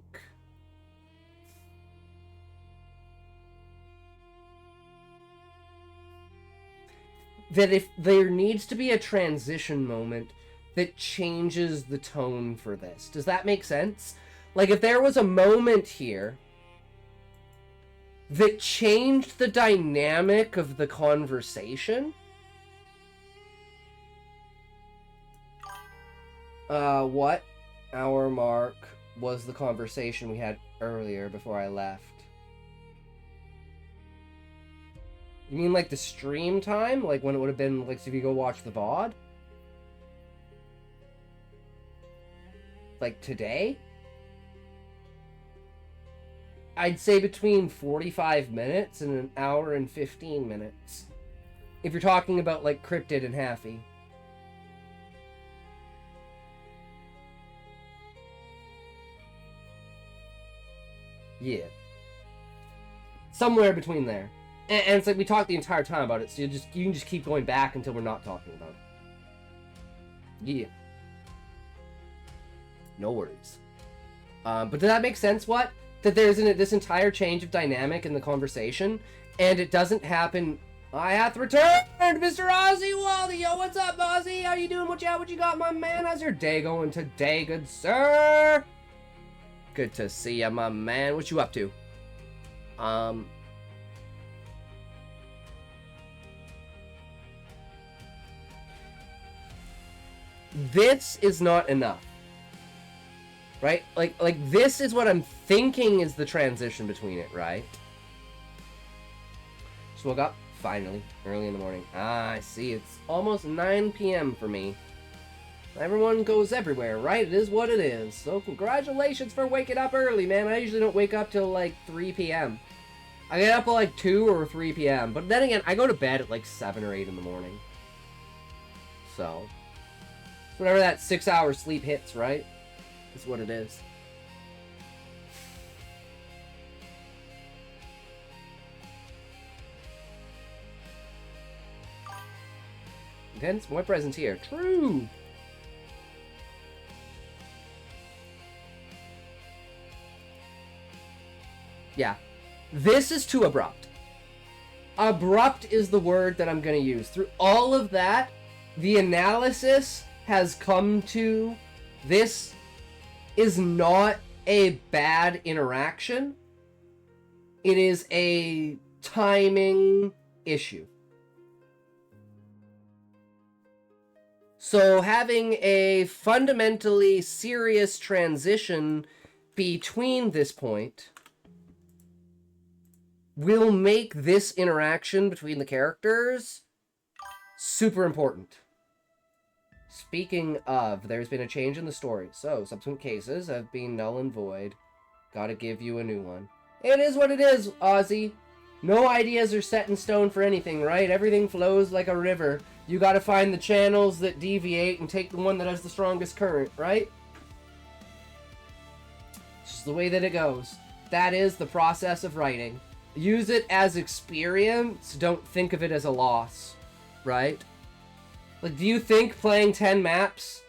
that if there needs to be a transition moment that changes the tone for this. Does that make sense? Like if there was a moment here that changed the dynamic of the conversation. What hour mark was the conversation we had earlier before I left? You mean like the stream time? Like when it would have been, like, so if you go watch the VOD? Like today? I'd say between 45 minutes and an hour and 15 minutes. If you're talking about, like, Cryptid and Haffy. Yeah. Somewhere between there. And it's like we talked the entire time about it, so you can just keep going back until we're not talking about it. Yeah. No worries. But does that make sense, what? That there's this entire change of dynamic in the conversation, and it doesn't happen... I hath returned, Mr. Ozzy Wally. Yo, what's up, Ozzy? How you doing? What you got, my man? How's your day going today, good sir? Good to see ya, my man. What you up to? This is not enough. Right? Like this is what I'm thinking is the transition between it, right? Just woke up, finally, early in the morning. Ah, I see. It's almost 9 p.m. for me. Everyone goes everywhere, right? It is what it is. So congratulations for waking up early, man. I usually don't wake up till like 3 p.m. I get up at like 2 or 3 p.m. But then again, I go to bed at like 7 or 8 in the morning. So, whenever that 6-hour sleep hits, right? That's what it is. Intense? My presence here. True! Yeah. This is too abrupt. Abrupt is the word that I'm going to use. Through all of that, the analysis has come to this is not a bad interaction. It is a timing issue. So having a fundamentally serious transition between this point will make this interaction between the characters super important. Speaking of, there's been a change in the story, so subsequent cases have been null and void. Gotta give you a new one. It is what it is, Ozzy. No ideas are set in stone for anything, right? Everything flows like a river. You gotta find the channels that deviate and take the one that has the strongest current, right? It's just the way that it goes. That is the process of writing. Use it as experience, don't think of it as a loss, right? Like, do you think playing 10 maps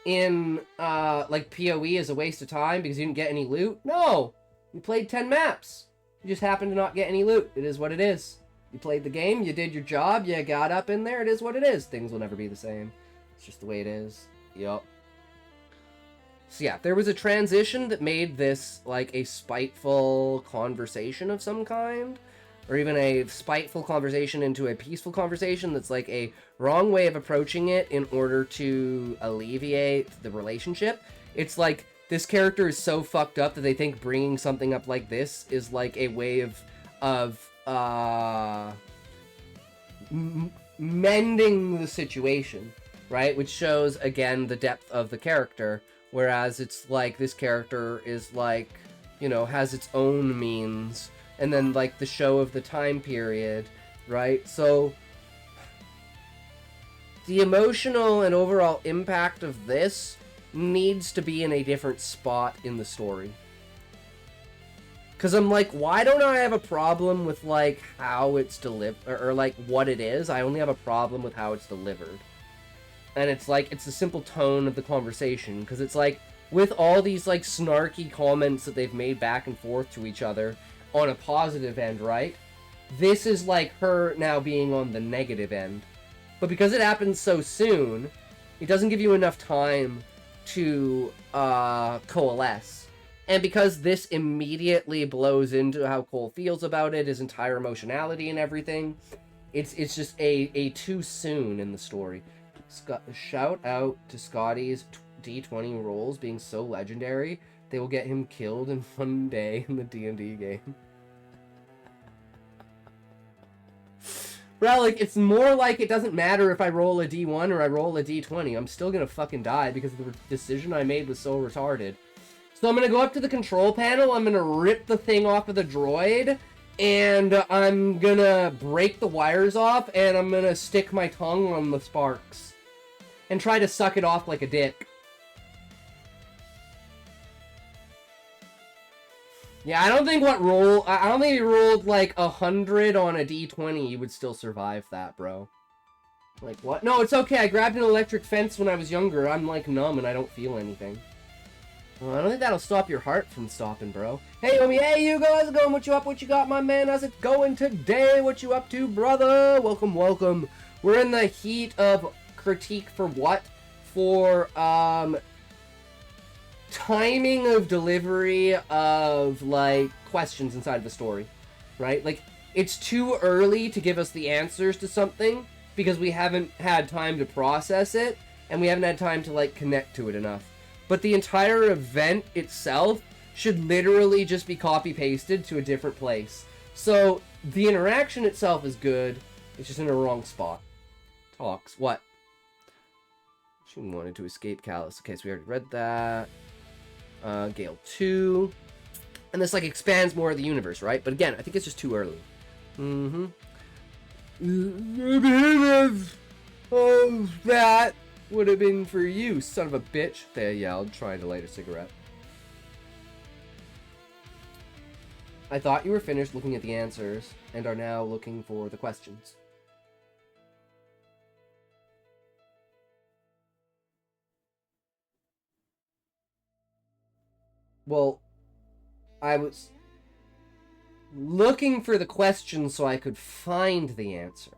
in like PoE is a waste of time because you didn't get any loot. No, you played 10 maps. You just happened to not get any loot. It is what it is. You played the game, you did your job, you got up in there, it is what it is. Things will never be the same. It's just the way it is. Yup. So yeah, there was a transition that made this like a spiteful conversation of some kind, or even a spiteful conversation into a peaceful conversation that's like a wrong way of approaching it in order to alleviate the relationship. It's like this character is so fucked up that they think bringing something up like this is like a way of mending the situation, right? Which shows again the depth of the character. Whereas it's like this character is like, you know, has its own means, and then like the show of the time period, right? So the emotional and overall impact of this needs to be in a different spot in the story. Because I'm like, why don't I have a problem with like how it's delivered, or like what it is? I only have a problem with how it's delivered. And it's like, it's the simple tone of the conversation, because it's like, with all these like snarky comments that they've made back and forth to each other on a positive end, right? This is like her now being on the negative end. But because it happens so soon, it doesn't give you enough time to coalesce. And because this immediately blows into how Cole feels about it, his entire emotionality and everything, it's just a too soon in the story. Shout out to Scotty's D20 rolls being so legendary, they will get him killed in one day in the D&D game. Relic, it's more like it doesn't matter if I roll a D1 or I roll a D20. I'm still gonna fucking die because the decision I made was so retarded. So I'm gonna go up to the control panel, I'm gonna rip the thing off of the droid, and I'm gonna break the wires off, and I'm gonna stick my tongue on the sparks. And try to suck it off like a dick. Yeah, I don't think if you rolled like 100 on a D20, you would still survive that, bro. Like, what? No, it's okay. I grabbed an electric fence when I was younger. I'm like numb and I don't feel anything. Well, I don't think that'll stop your heart from stopping, bro. Hey, homie. Hey, Hugo. How's it going? What you up? What you got, my man? How's it going today? What you up to, brother? Welcome, welcome. We're in the heat of critique for what? For timing of delivery of like questions inside of the story, right? Like, it's too early to give us the answers to something because we haven't had time to process it and we haven't had time to like connect to it enough. But the entire event itself should literally just be copy pasted to a different place. So the interaction itself is good, it's just in a wrong spot. Talks. What? She wanted to escape Callus. Okay, so we already read that. Gale 2. And this, like, expands more of the universe, right? But again, I think it's just too early. Oh, that would have been for you, son of a bitch. Thea yelled, trying to light a cigarette. I thought you were finished looking at the answers, and are now looking for the questions. Well, I was looking for the question so I could find the answer.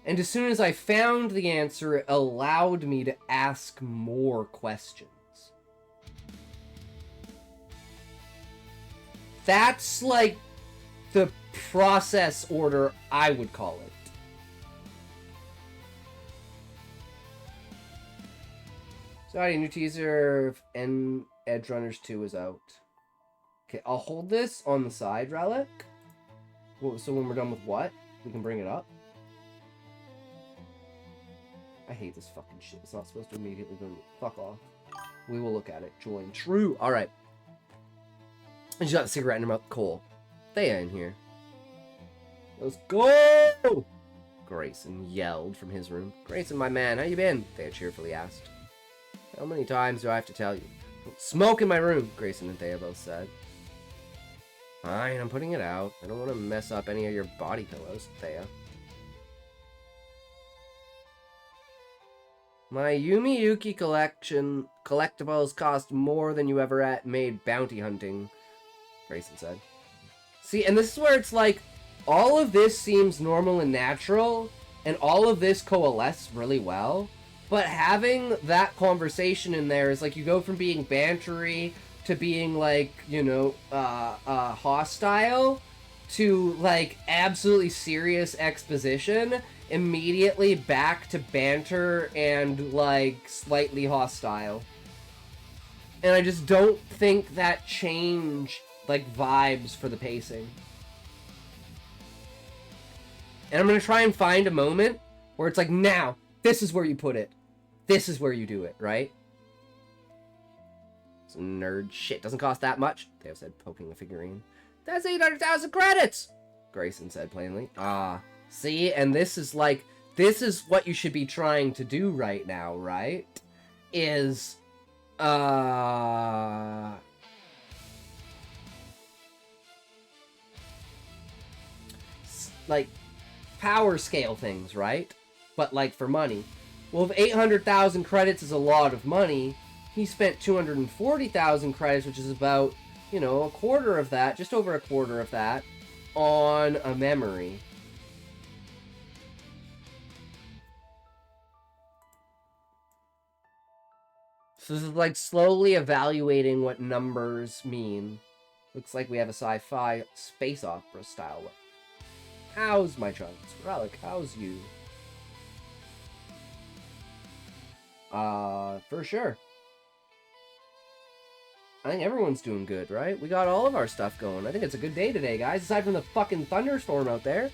And as soon as I found the answer, it allowed me to ask more questions. That's like the process order I would call it. Sorry, new teaser of Edge Runners 2 is out. Okay, I'll hold this on the side, Relic. So when we're done with what? We can bring it up. I hate this fucking shit. It's not supposed to immediately go. Fuck off. We will look at it. Join. True. Alright. She's got a cigarette in her mouth. Cool. Thea in here. Let's go! Grayson yelled from his room. Grayson, my man, how you been? Thea cheerfully asked. How many times do I have to tell you? Don't smoke in my room, Grayson and Thea both said. Fine, I'm putting it out. I don't want to mess up any of your body pillows, Thea. My Yumi Yuki collection collectibles cost more than you ever made bounty hunting, Grayson said. See, and this is where it's like, all of this seems normal and natural, and all of this coalesces really well, but having that conversation in there is like, you go from being bantery to being like, you know, hostile, to like absolutely serious exposition, immediately back to banter and like slightly hostile. And I just don't think that change like vibes for the pacing. And I'm gonna try and find a moment where it's like, now, this is where you put it. This is where you do it, right? Some nerd shit. Doesn't cost that much, Theo said, poking the figurine. That's 800,000 credits! Grayson said plainly. Ah, see? And this is like, this is what you should be trying to do right now, right? Is, like, power scale things, right? But, like, for money. Well, if 800,000 credits is a lot of money, he spent 240,000 credits, which is about, you know, a quarter of that, just over a quarter of that, on a memory. So this is like slowly evaluating what numbers mean. Looks like we have a sci-fi space opera style one. How's my chunks? Relic, how's you? For sure. I think everyone's doing good, right? We got all of our stuff going. I think it's a good day today, guys, aside from the fucking thunderstorm out there.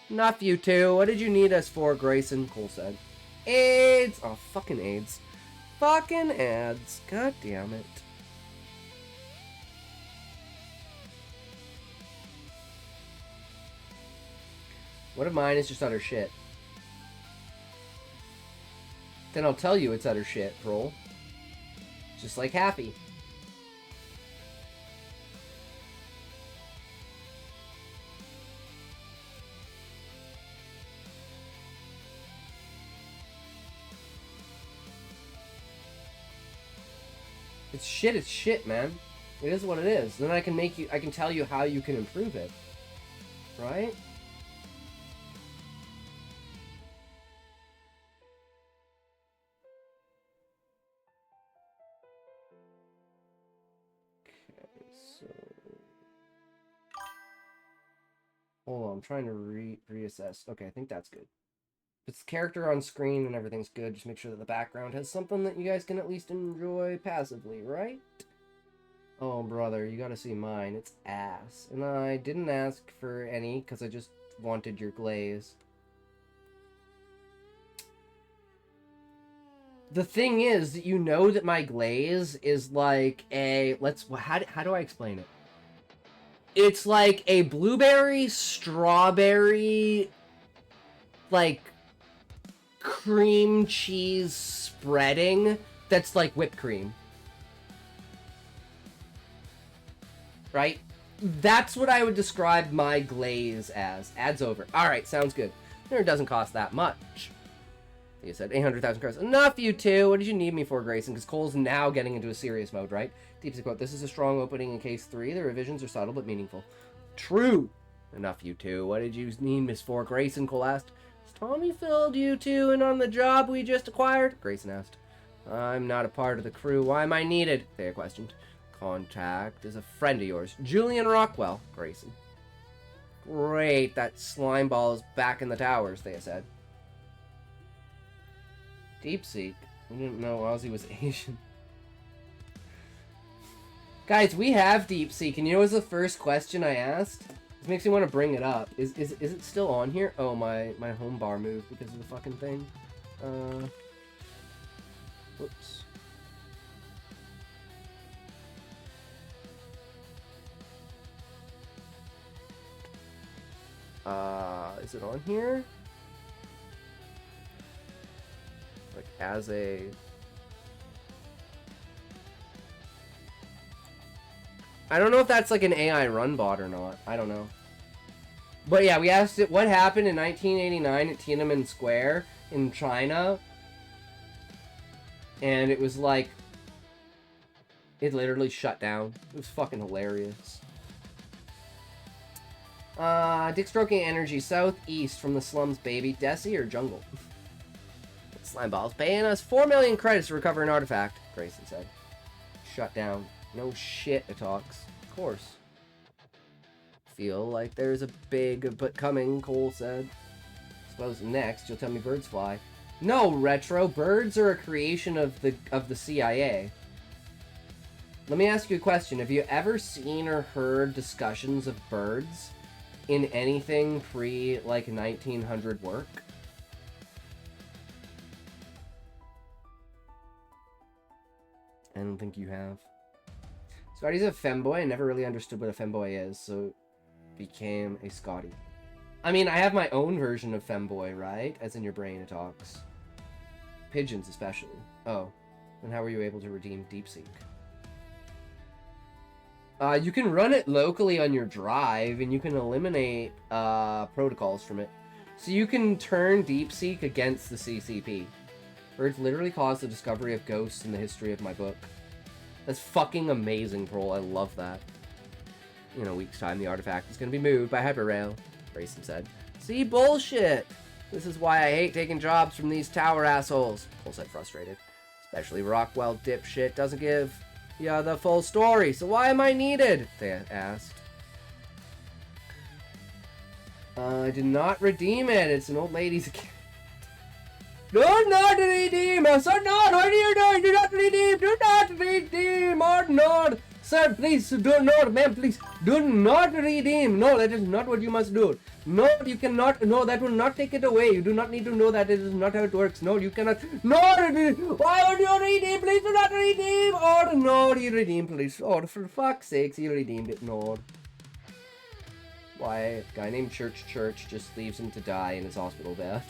Enough, you two. What did you need us for, Grayson? Cole said. AIDS! Oh, fucking AIDS. Fucking ads. God damn it. What if mine is just utter shit? Then I'll tell you it's utter shit, Roll. Just like Happy. It's shit, man. It is what it is. Then I can tell you how you can improve it. Right? Okay, so... Hold on, I'm trying to reassess. Okay, I think that's good. If it's character on screen and everything's good, just make sure that the background has something that you guys can at least enjoy passively, right? Oh, brother, you gotta see mine. It's ass. And I didn't ask for any, because I just wanted your glaze. The thing is that you know that my glaze is like a... How do I explain it? It's like a blueberry, strawberry, like, cream cheese spreading that's like whipped cream. Right? That's what I would describe my glaze as. Ads over. Alright, sounds good. It doesn't cost that much. You said 800,000 credits. Enough, you two! What did you need me for, Grayson? Because Cole's now getting into a serious mode, right? Deepsy quote, this is a strong opening in case 3. The revisions are subtle but meaningful. True! Enough, you two. What did you need me for, Grayson? Cole asked. Has Tommy filled you two in on the job we just acquired? Grayson asked. I'm not a part of the crew. Why am I needed? Thea questioned. Contact is a friend of yours. Julian Rockwell, Grayson. Great, that slime ball is back in the towers, Thea said. Deepseek. I didn't know Ozzy was Asian. Guys, we have Deepseek, and you know what was the first question I asked? This makes me want to bring it up. Is it still on here? Oh, my home bar moved because of the fucking thing. Whoops. Is it on here? Like, as a... I don't know if that's like an AI run bot or not. I don't know. But yeah, we asked it what happened in 1989 at Tiananmen Square in China And it was like, it literally shut down. It was fucking hilarious. Dick stroking energy southeast from the slums, baby. Desi or jungle? Slime balls paying us 4 million credits to recover an artifact, Grayson said. Shut down. No shit, it talks. Of course. Feel like there's a big but coming, Cole said. Suppose next you'll tell me birds fly. No, Retro. Birds are a creation of the CIA. Let me ask you a question. Have you ever seen or heard discussions of birds in anything pre, like, 1900 work? I don't think you have. Scotty's a femboy. I never really understood what a femboy is, so became a Scotty. I mean, I have my own version of femboy, right? As in your brain, it talks. Pigeons, especially. Oh. Then how were you able to redeem DeepSeek? You can run it locally on your drive, and you can eliminate protocols from it. So you can turn DeepSeek against the CCP. Birds literally caused the discovery of ghosts in the history of my book. That's fucking amazing, Prol. I love that. In a week's time, the artifact is going to be moved by Hyperrail, Grayson said. See, bullshit! This is why I hate taking jobs from these tower assholes, Prol said, frustrated. Especially Rockwell dipshit doesn't give ya the full story, so why am I needed? They asked. I did not redeem it. It's an old lady's account. Do not redeem! Sir, no! Do not redeem! Do not redeem! Or not! Sir, please, do not, ma'am, please, do not redeem! No, that is not what you must do. No, you cannot, no, that will not take it away. You do not need to know that. It is not how it works. No, you cannot, no, why would you redeem? Please do not redeem! Or no, you redeem, please. Or for fuck's sakes, you redeemed it, no. Why, a guy named Church just leaves him to die in his hospital bed.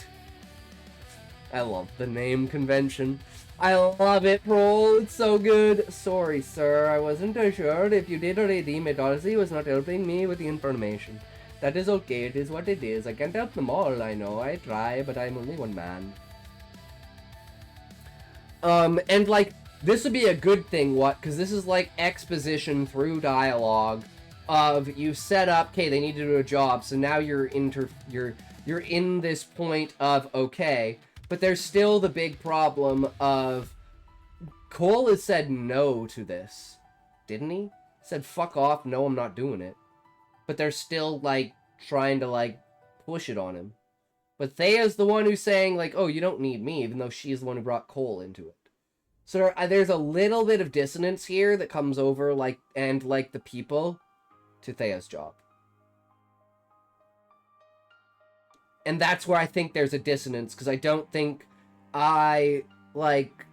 I love the name convention. I love it, Prol. It's so good. Sorry, sir. I wasn't sure if you did redeem it. Odyssey was not helping me with the information. That is okay. It is what it is. I can't help them all, I know. I try, but I'm only one man. And, like, this would be a good thing, what? Because this is, like, exposition through dialogue of you set up, okay, they need to do a job, so now you're in this point of, okay, but there's still the big problem of Cole has said no to this, didn't he? Said fuck off, no, I'm not doing it. But they're still, like, trying to, like, push it on him. But Thea's the one who's saying, like, oh, you don't need me, even though she's the one who brought Cole into it. So there's a little bit of dissonance here that comes over, like, and, like, the people to Thea's job. And that's where I think there's a dissonance, because I don't think I, like,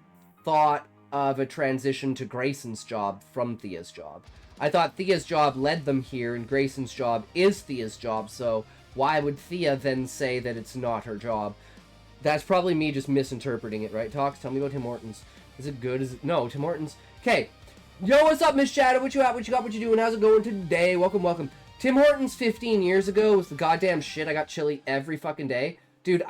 thought of a transition to Grayson's job from Thea's job. I thought Thea's job led them here, and Grayson's job is Thea's job, so why would Thea then say that it's not her job? That's probably me just misinterpreting it, right, Tox? Tell me about Tim Hortons. Is it good? Is it... No, Tim Hortons. Okay. Yo, what's up, Miss Shadow? What you got? What you got? What you doing? How's it going today? Welcome, welcome. Tim Hortons 15 years ago was the goddamn shit. I got chili every fucking day. Dude,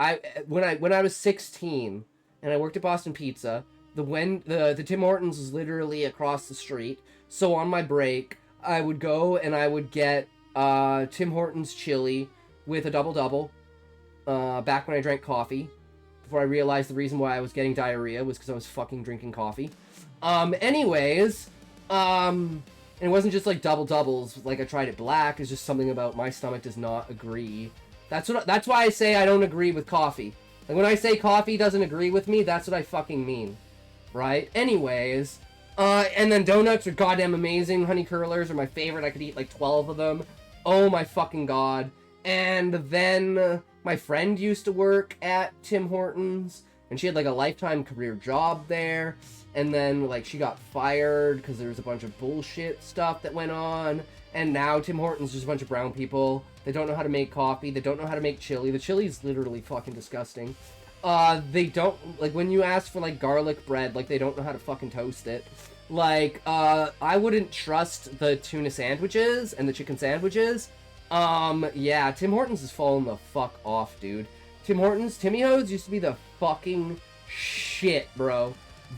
when I was 16 and I worked at Boston Pizza, the Tim Hortons was literally across the street. So on my break, I would go and I would get Tim Hortons chili with a double-double back when I drank coffee. Before I realized the reason why I was getting diarrhea was because I was fucking drinking coffee. Anyways, and it wasn't just like double-doubles, like I tried it black, it's just something about my stomach does not agree. That's why I say I don't agree with coffee. Like when I say coffee doesn't agree with me, that's what I fucking mean. Right? Anyways, and then donuts are goddamn amazing. Honey curlers are my favorite. I could eat like 12 of them. Oh my fucking god. And then my friend used to work at Tim Hortons, and she had like a lifetime career job there. And then like she got fired because there was a bunch of bullshit stuff that went on. And now Tim Hortons is just a bunch of brown people. They don't know how to make coffee. They don't know how to make chili. The chili is literally fucking disgusting. They don't, like, when you ask for, like, garlic bread, like, they don't know how to fucking toast it. Like, I wouldn't trust the tuna sandwiches and the chicken sandwiches. Yeah, Tim Hortons has fallen the fuck off, dude. Tim Hortons, Timmy Ho's used to be the fucking shit, bro.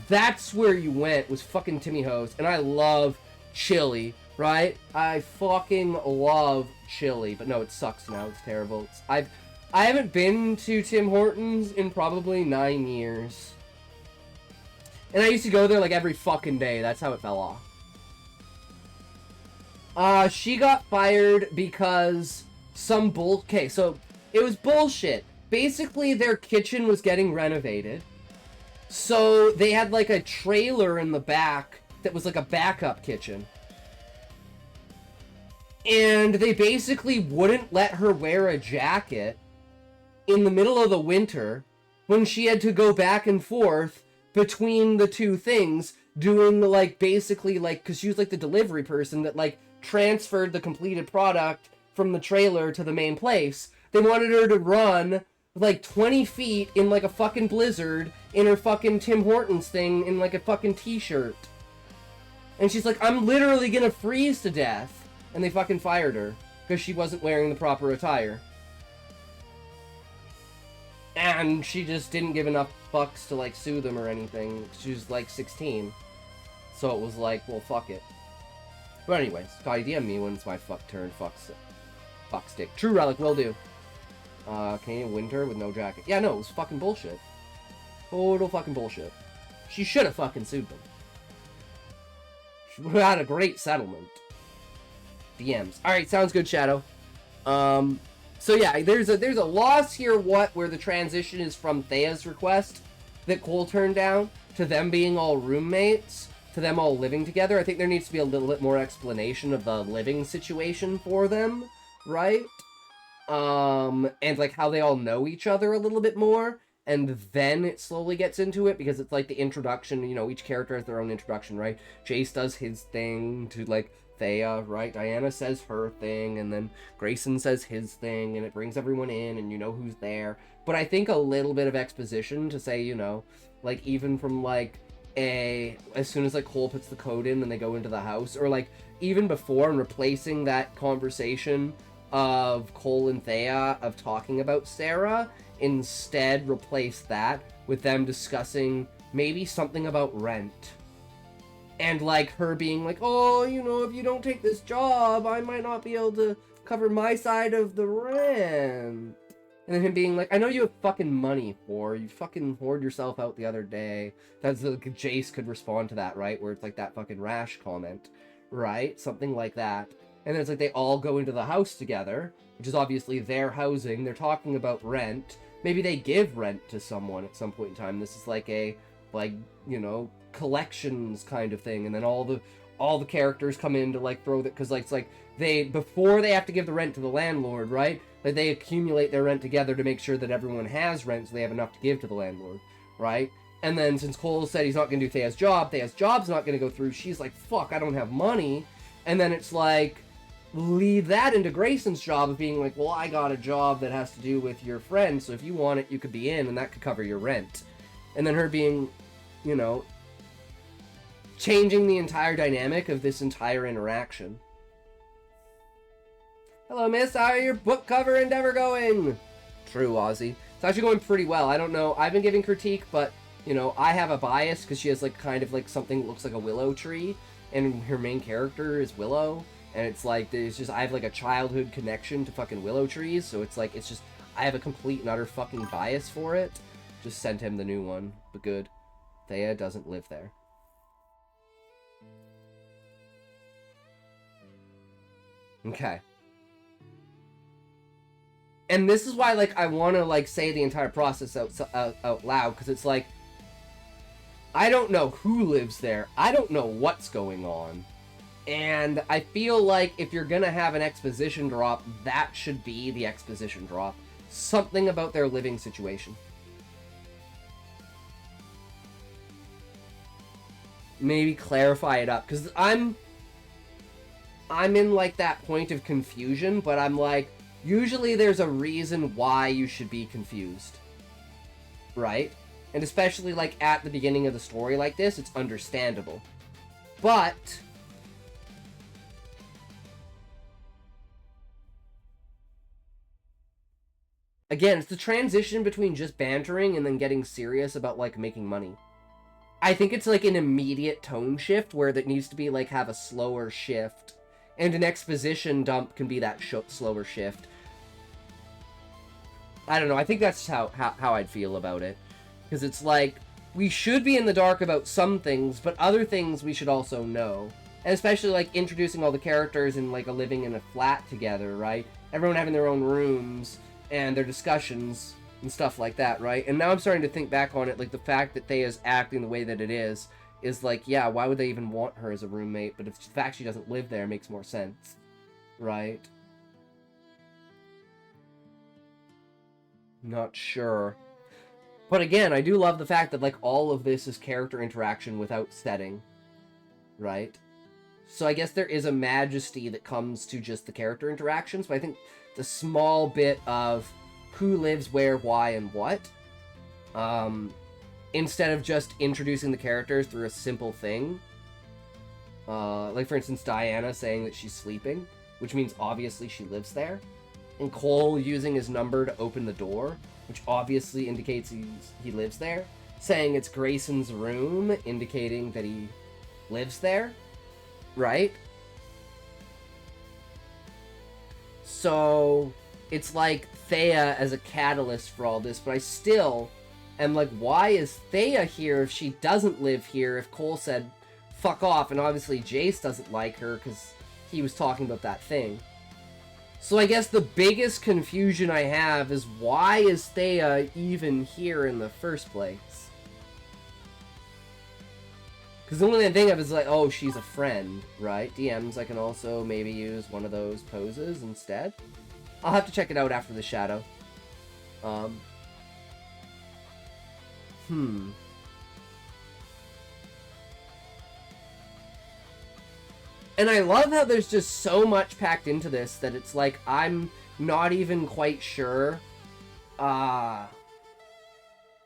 That's where you went, was fucking Timmy Ho's. And I love chili, right? I fucking love chili. But no, it sucks now. It's terrible. I haven't been to Tim Hortons in probably 9 years. And I used to go there like every fucking day. That's how it fell off. She got fired because okay, so it was bullshit. Basically, their kitchen was getting renovated. So they had like a trailer in the back that was like a backup kitchen. And they basically wouldn't let her wear a jacket in the middle of the winter when she had to go back and forth between the two things, doing like basically like, because she was like the delivery person that like transferred the completed product from the trailer to the main place. They wanted her to run like 20 feet in like a fucking blizzard in her fucking Tim Hortons thing in like a fucking t-shirt. And she's like, I'm literally gonna freeze to death. And they fucking fired her because she wasn't wearing the proper attire. And she just didn't give enough fucks to like sue them or anything. She was like 16. So it was like, well, fuck it. But anyways, Scotty, DM me when it's my fuck turn. Fuck stick. True Relic, will do. Canadian winter with no jacket. Yeah, no, it was fucking bullshit. Total fucking bullshit. She should have fucking sued them. She would have had a great settlement. DMs. Alright, sounds good, Shadow. So yeah, there's a loss here, where the transition is from Thea's request that Cole turned down to them being all roommates, to them all living together. I think there needs to be a little bit more explanation of the living situation for them, right? And like how they all know each other a little bit more, and then it slowly gets into it, because it's like the introduction, you know, each character has their own introduction, right? Jace does his thing to like Thea, right? Diana says her thing, and then Grayson says his thing, and it brings everyone in, and you know who's there. But I think a little bit of exposition to say, you know, like even from like as soon as like Cole puts the code in and they go into the house, or like even before, and replacing that conversation of Cole and Thea of talking about Sarah, instead replace that with them discussing maybe something about rent. And like her being like, oh, you know, if you don't take this job, I might not be able to cover my side of the rent. And then him being like, I know you have fucking money, whore. You fucking hoard yourself out the other day. That's like, Jace could respond to that, right? Where it's like that fucking rash comment, right? Something like that. And then it's like they all go into the house together, which is obviously their housing. They're talking about rent. Maybe they give rent to someone at some point in time. This is like a, like, you know, collections kind of thing. And then all the characters come in to like throw that, because like it's like before they have to give the rent to the landlord, right? Like they accumulate their rent together to make sure that everyone has rent, so they have enough to give to the landlord, right? And then since Cole said he's not going to do Thea's job's not going to go through, she's like, fuck, I don't have money. And then it's like, lead that into Grayson's job of being like, well, I got a job that has to do with your friend, so if you want it, you could be in, and that could cover your rent. And then her being, you know, changing the entire dynamic of this entire interaction. Hello, miss. How are your book cover endeavor going? True, Ozzy. It's actually going pretty well. I don't know. I've been giving critique, but, you know, I have a bias because she has, like, kind of, like, something that looks like a willow tree, and her main character is Willow, and it's, like, there's just, I have, like, a childhood connection to fucking willow trees, so it's, like, it's just, I have a complete and utter fucking bias for it. Just sent him the new one, but good. Thea doesn't live there. Okay. And this is why, like, I want to, like, say the entire process out loud, because it's like, I don't know who lives there. I don't know what's going on. And I feel like if you're gonna have an exposition drop, that should be the exposition drop. Something about their living situation. Maybe clarify it up, because I'm in, like, that point of confusion, but I'm like, usually there's a reason why you should be confused, right? And especially, like, at the beginning of the story like this, it's understandable. But again, it's the transition between just bantering and then getting serious about, like, making money. I think it's like an immediate tone shift where that needs to be like have a slower shift. And an exposition dump can be that slower shift. I don't know. I think that's how I'd feel about it. Because it's like, we should be in the dark about some things, but other things we should also know. And especially, like, introducing all the characters and, like, living in a flat together, right? Everyone having their own rooms and their discussions and stuff like that, right? And now I'm starting to think back on it, like, the fact that Thea's acting the way that it is like, yeah, why would they even want her as a roommate? But if the fact she doesn't live there makes more sense, right? Not sure. But again, I do love the fact that, like, all of this is character interaction without setting, right? So I guess there is a majesty that comes to just the character interactions, but I think the small bit of who lives where, why, and what, instead of just introducing the characters through a simple thing, like, for instance, Diana saying that she's sleeping, which means obviously she lives there, and Cole using his number to open the door, which obviously indicates he lives there, saying it's Grayson's room, indicating that he lives there, right? So it's like Thea as a catalyst for all this, but I still am like, why is Thea here if she doesn't live here, if Cole said fuck off, and obviously Jace doesn't like her because he was talking about that thing. So I guess the biggest confusion I have is, why is Thea even here in the first place? Because the only thing I think of is like, oh, she's a friend, right? DMs, I can also maybe use one of those poses instead. I'll have to check it out after the shadow. And I love how there's just so much packed into this that it's like, I'm not even quite sure,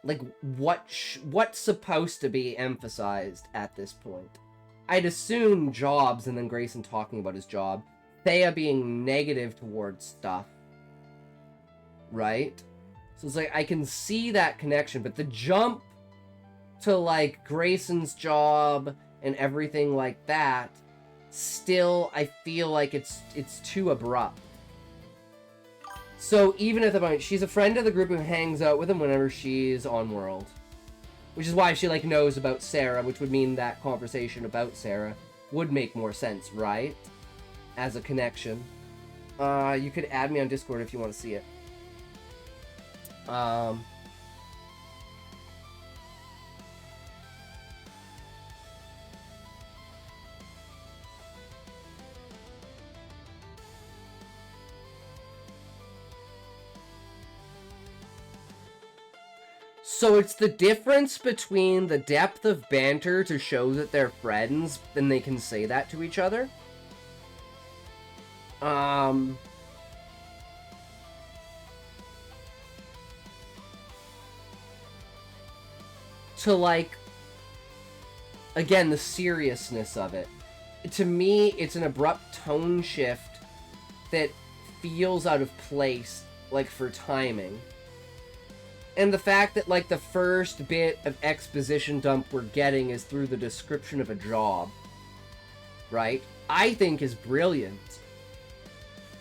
like, what's supposed to be emphasized at this point. I'd assume jobs, and then Grayson talking about his job. Thea being negative towards stuff. Right? So it's like, I can see that connection, but the jump to, like, Grayson's job and everything like that, still, I feel like it's too abrupt. So even at the point, she's a friend of the group who hangs out with him whenever she's on world. Which is why she, like, knows about Sarah, which would mean that conversation about Sarah would make more sense, right? As a connection. You could add me on Discord if you want to see it. So it's the difference between the depth of banter to show that they're friends, and they can say that to each other. To, like, again, the seriousness of it. To me, it's an abrupt tone shift that feels out of place, like, for timing. And the fact that, like, the first bit of exposition dump we're getting is through the description of a job, right? I think is brilliant.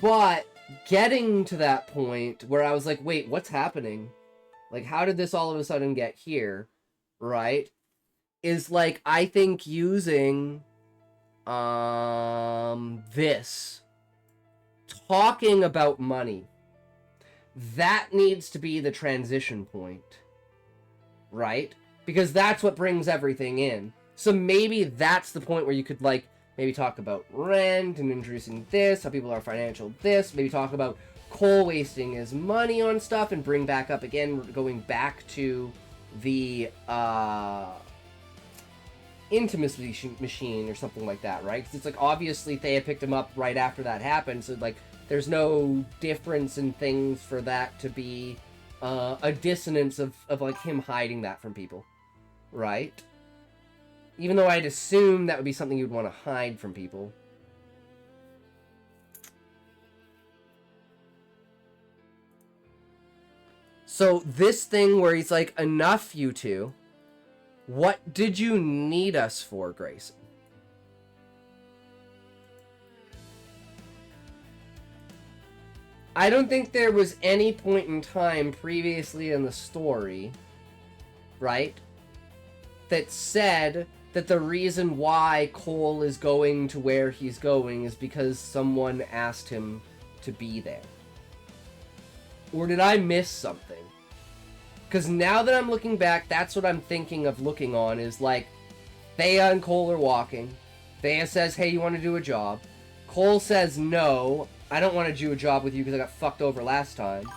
But getting to that point where I was like, wait, what's happening? Like, how did this all of a sudden get here, right? Is, like, I think using, this. Talking about money. That needs to be the transition point, right? Because that's what brings everything in. So maybe that's the point where you could, like, maybe talk about rent and introducing this, how people are financial this, maybe talk about Cole wasting his money on stuff and bring back up again, going back to the intimacy machine or something like that, right? Because it's like, obviously Thea picked him up right after that happened, so, like, there's no difference in things for that to be a dissonance of, like, him hiding that from people, right? Even though I'd assume that would be something you'd want to hide from people. So this thing where he's like, enough, you two. What did you need us for, Grayson? I don't think there was any point in time previously in the story, right, that said that the reason why Cole is going to where he's going is because someone asked him to be there. Or did I miss something? Because now that I'm looking back, that's what I'm thinking of looking on, is like, Thea and Cole are walking. Thea says, hey, you want to do a job? Cole says, no, I don't want to do a job with you because I got fucked over last time.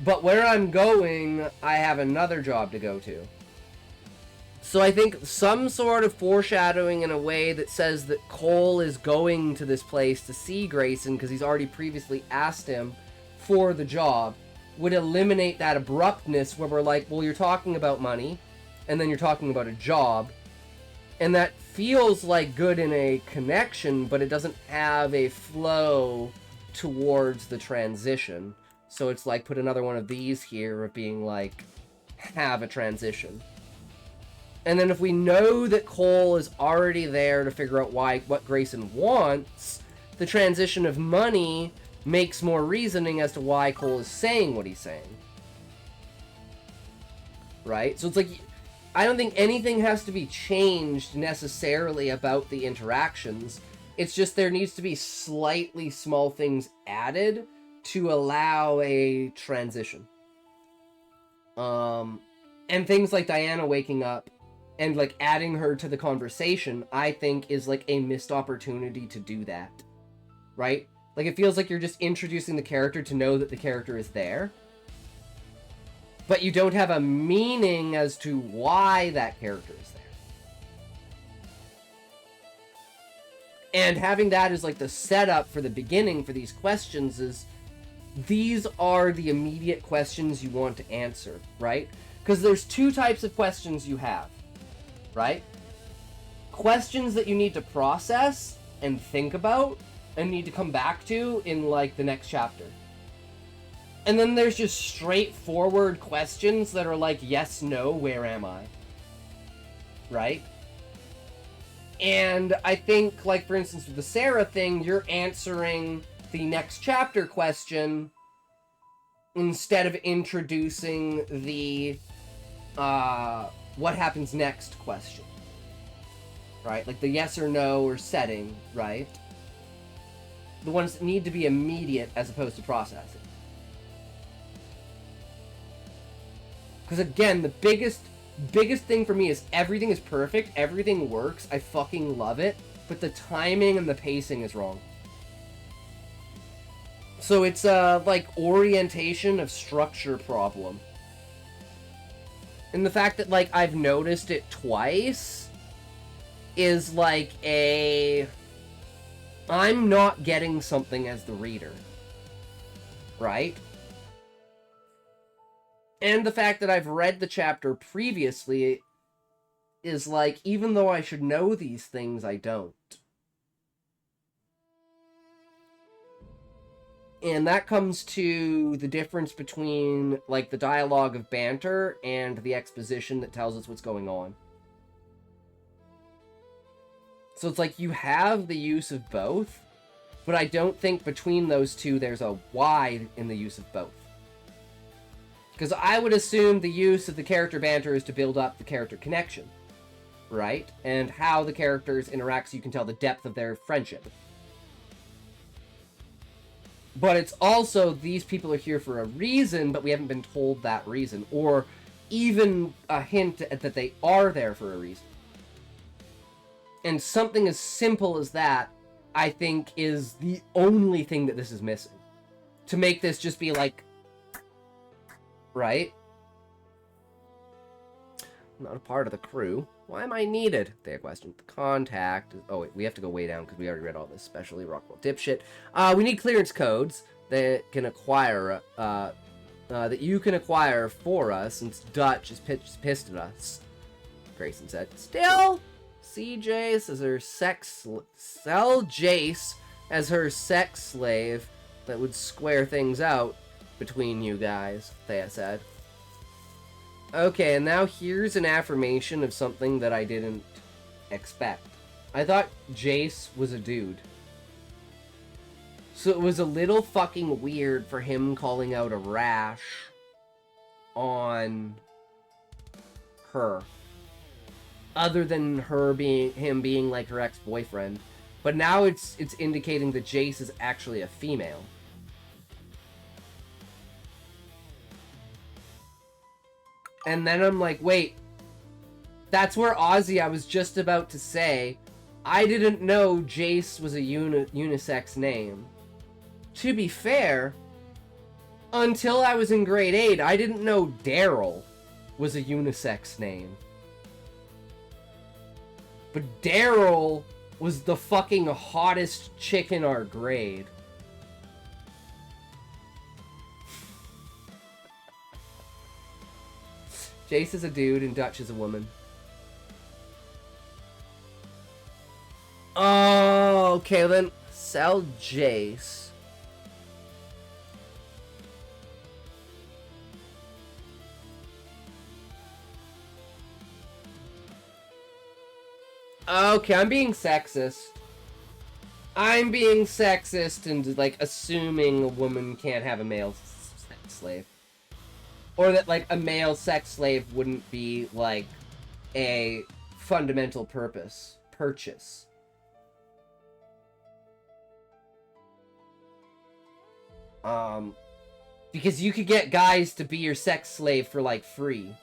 But where I'm going, I have another job to go to. So I think some sort of foreshadowing in a way that says that Cole is going to this place to see Grayson because he's already previously asked him for the job would eliminate that abruptness where we're like, well, you're talking about money, and then you're talking about a job, and that feels like good in a connection, but it doesn't have a flow towards the transition. So it's like, put another one of these here of being like, have a transition. And then if we know that Cole is already there to figure out what Grayson wants, the transition of money makes more reasoning as to why Cole is saying what he's saying. Right? So it's like, I don't think anything has to be changed necessarily about the interactions. It's just there needs to be slightly small things added to allow a transition. And things like Diana waking up and like adding her to the conversation, I think is like a missed opportunity to do that. Right? Like, it feels like you're just introducing the character to know that the character is there. But you don't have a meaning as to why that character is there. And having that as, like, the setup for the beginning for these questions is... these are the immediate questions you want to answer, right? Because there's two types of questions you have, right? Questions that you need to process and think about and need to come back to in, like, the next chapter. And then there's just straightforward questions that are like, yes, no, where am I? Right? And I think, like, for instance, with the Sarah thing, you're answering the next chapter question instead of introducing the, what happens next question. Right? Like the yes or no or setting, right? The ones that need to be immediate as opposed to processing. Because again, the biggest thing for me is everything is perfect, everything works, I fucking love it, but the timing and the pacing is wrong. So it's a, like, orientation of structure problem. And the fact that, like, I've noticed it twice is like a... I'm not getting something as the reader. Right? And the fact that I've read the chapter previously is like, even though I should know these things, I don't. And that comes to the difference between, like, the dialogue of banter and the exposition that tells us what's going on. So it's like, you have the use of both, but I don't think between those two there's a why in the use of both. Because I would assume the use of the character banter is to build up the character connection, right? And how the characters interact so you can tell the depth of their friendship. But it's also, these people are here for a reason, but we haven't been told that reason, or even a hint that they are there for a reason. And something as simple as that, I think, is the only thing that this is missing. To make this just be like... Right? I'm not a part of the crew. Why am I needed? They question. The contact... Oh, wait, we have to go way down because we already read all this, especially Rockwell dipshit. We need clearance codes that can acquire... that you can acquire for us, since Dutch is pissed at us. Grayson said. Still... See Jace as her sell Jace as her sex slave that would square things out between you guys, Thea said. Okay, and now here's an affirmation of something that I didn't expect. I thought Jace was a dude. So it was a little fucking weird for him calling out a rash on her. Other than him being like her ex-boyfriend. But now it's indicating that Jace is actually a female. And then I'm like, wait, that's where Ozzy, I was just about to say, I didn't know Jace was a unisex name. To be fair, until I was in grade 8, I didn't know Daryl was a unisex name. But Daryl was the fucking hottest chick in our grade. Jace is a dude and Dutch is a woman. Oh, okay, then sell Jace. Okay, I'm being sexist. I'm being sexist and, like, assuming a woman can't have a male sex slave. Or that, like, a male sex slave wouldn't be, like, a fundamental purchase. Because you could get guys to be your sex slave for, like, free.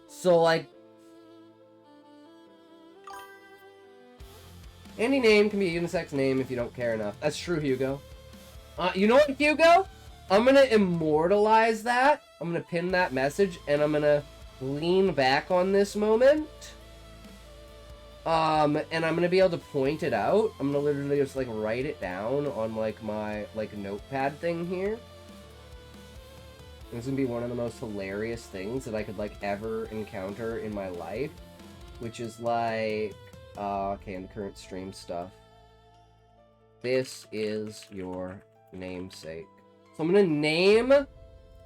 So, like, any name can be a unisex name if you don't care enough. That's true, Hugo. You know what, Hugo? I'm gonna immortalize that. I'm gonna pin that message, and I'm gonna lean back on this moment. And I'm gonna be able to point it out. I'm gonna literally just, like, write it down on, like, my, like, notepad thing here. This is gonna be one of the most hilarious things that I could, like, ever encounter in my life. Which is, like... okay, in the current stream stuff. This is your namesake. So I'm gonna name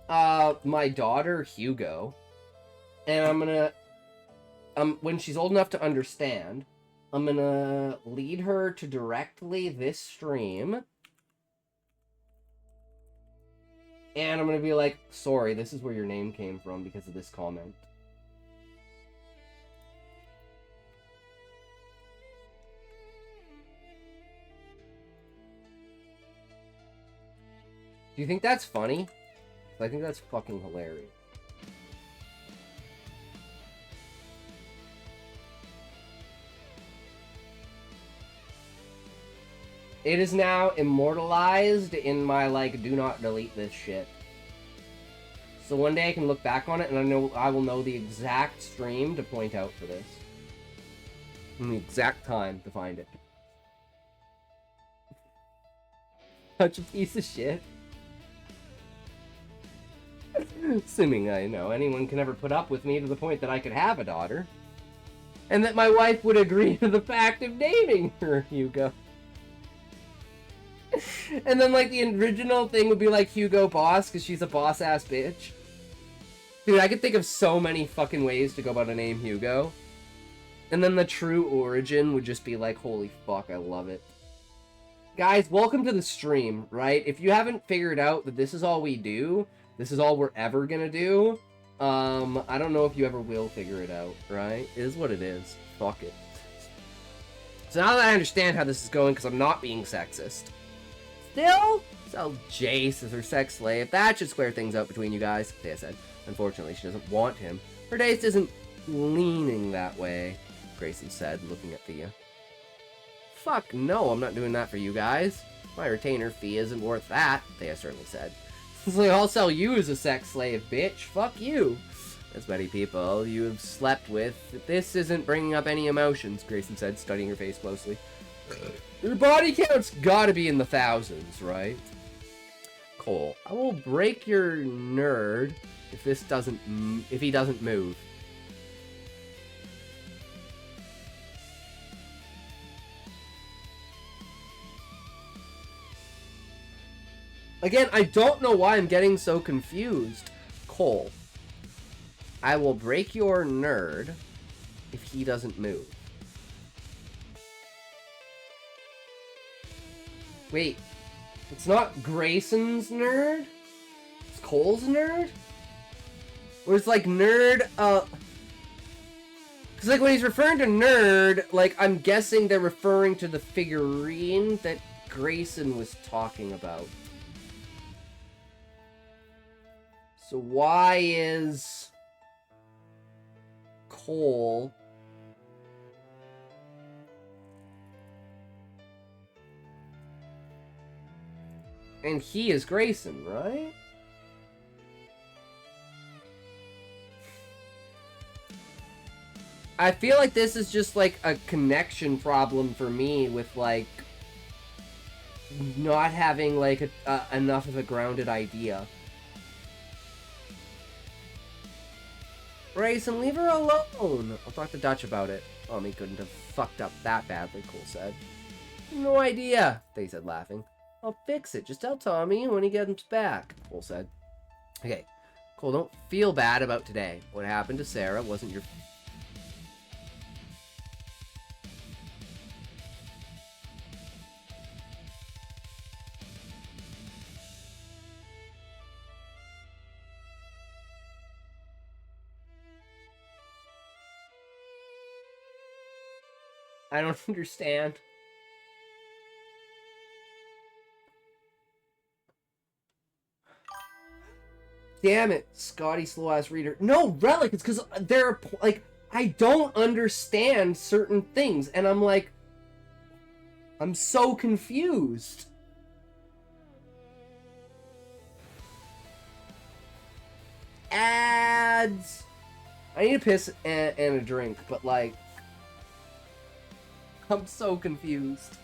my daughter Hugo, and I'm gonna when she's old enough to understand, I'm gonna lead her to directly this stream, and I'm gonna be like, sorry, this is where your name came from because of this comment. Do you think that's funny? I think that's fucking hilarious. It is now immortalized in my, like, do not delete this shit. So one day I can look back on it and I will know the exact stream to point out for this. And the exact time to find it. Such a piece of shit. Assuming I know anyone can ever put up with me to the point that I could have a daughter. And that my wife would agree to the fact of naming her Hugo. And then, like, the original thing would be, like, Hugo Boss, because she's a boss-ass bitch. Dude, I could think of so many fucking ways to go about a name Hugo. And then the true origin would just be like, holy fuck, I love it. Guys, welcome to the stream, right? If you haven't figured out that this is all we do... This is all we're ever gonna do. I don't know if you ever will figure it out, right? It is what it is. Fuck it. So now that I understand how this is going, because I'm not being sexist. Still, sell Jace as her sex slave. That should square things out between you guys. Thea said. Unfortunately, she doesn't want him. Her taste isn't leaning that way, Grayson said, looking at Thea. Fuck no, I'm not doing that for you guys. My retainer fee isn't worth that, Thea certainly said. So I'll sell you as a sex slave, bitch. Fuck you. As many people you have slept with, this isn't bringing up any emotions, Grayson said, studying her face closely. Your body count's gotta be in the thousands, right? Cole, I will break your nerd if he doesn't move. Again, I don't know why I'm getting so confused. Cole, I will break your nerd if he doesn't move. Wait, it's not Grayson's nerd? It's Cole's nerd? Or it's like nerd, because like when he's referring to nerd, like I'm guessing they're referring to the figurine that Grayson was talking about. So why is Cole and he is Grayson, right? I feel like this is just like a connection problem for me with like not having like enough of a grounded idea. Grayson, leave her alone. I'll talk to Dutch about it. Mommy couldn't have fucked up that badly, Cole said. No idea, they said, laughing. I'll fix it. Just tell Tommy when he gets back, Cole said. Okay, Cole, don't feel bad about today. What happened to Sarah wasn't your... I don't understand. Damn it, Scotty slow-ass reader. No, Relic, it's because they're, like, I don't understand certain things, and I'm like, I'm so confused. Ads. I need a piss and a drink, but, like, I'm so confused.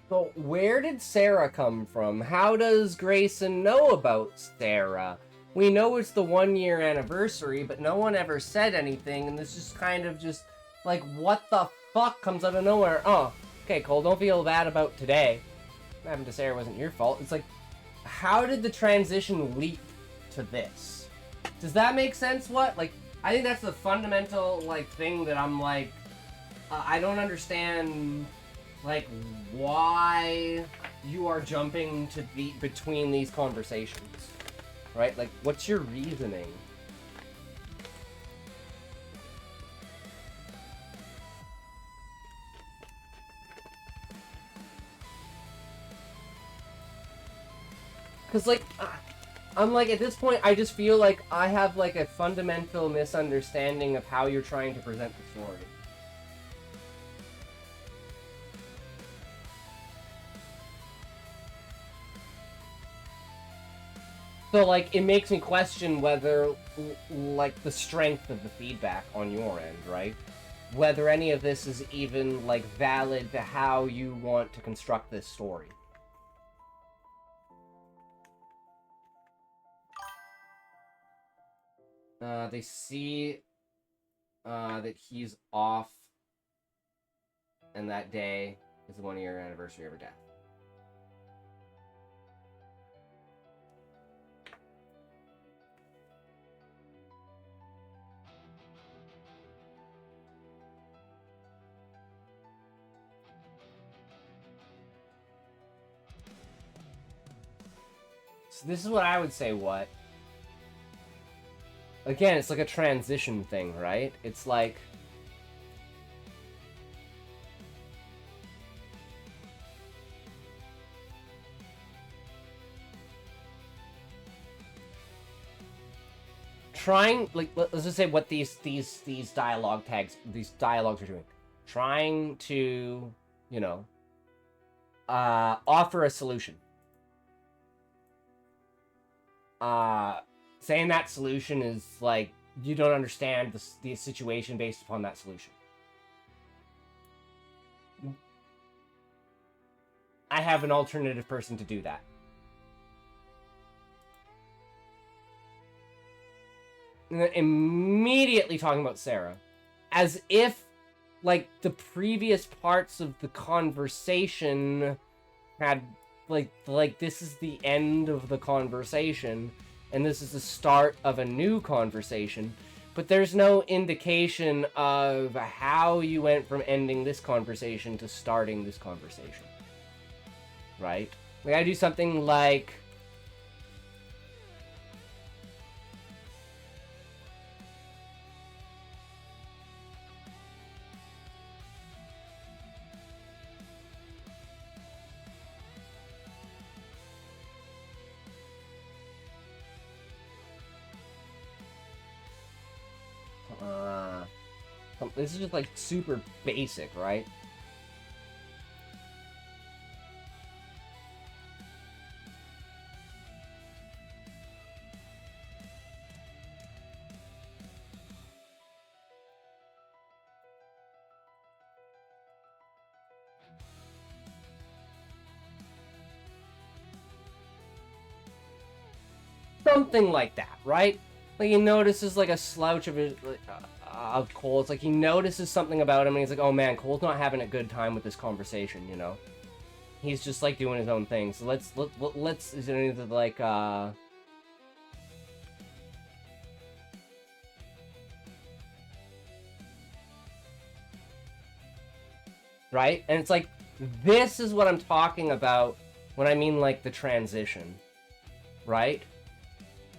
So where did Sarah come from? How does Grayson know about Sarah? we know it's the 1-year anniversary, but no one ever said anything, and this is kind of just like, what the fuck comes out of nowhere? Oh, okay, Cole, don't feel bad about today. What happened to Sarah wasn't your fault. It's like, how did the transition leap to this? Does that make sense? What? Like, I think that's the fundamental, like, thing that I'm like, I don't understand, like, why you are jumping to between these conversations. Right? Like, what's your reasoning? Because, like, I'm like, at this point, I just feel like I have, like, a fundamental misunderstanding of how you're trying to present the story. So, like, it makes me question whether, like, the strength of the feedback on your end, right? Whether any of this is even, like, valid to how you want to construct this story. They see, that he's off, and that day is the 1-year anniversary of her death. So this is what I would say, what? Again, it's like a transition thing, right? It's like... trying, like, let's just say what these dialogue tags, these dialogues are doing. Trying to, you know, offer a solution. Saying that solution is like, you don't understand the situation based upon that solution. I have an alternative person to do that. And then immediately talking about Sarah. As if, like, the previous parts of the conversation had, like this is the end of the conversation, and this is the start of a new conversation. But there's no indication of how you went from ending this conversation to starting this conversation. Right? Like, I do something like... this is just like super basic, right? Something like that, right? Like, he notices like a slouch of his, of Cole. It's like he notices something about him, and he's like, "Oh man, Cole's not having a good time with this conversation." You know, he's just like doing his own thing. So let's is there anything like right? And it's like, this is what I'm talking about when I mean like the transition, right?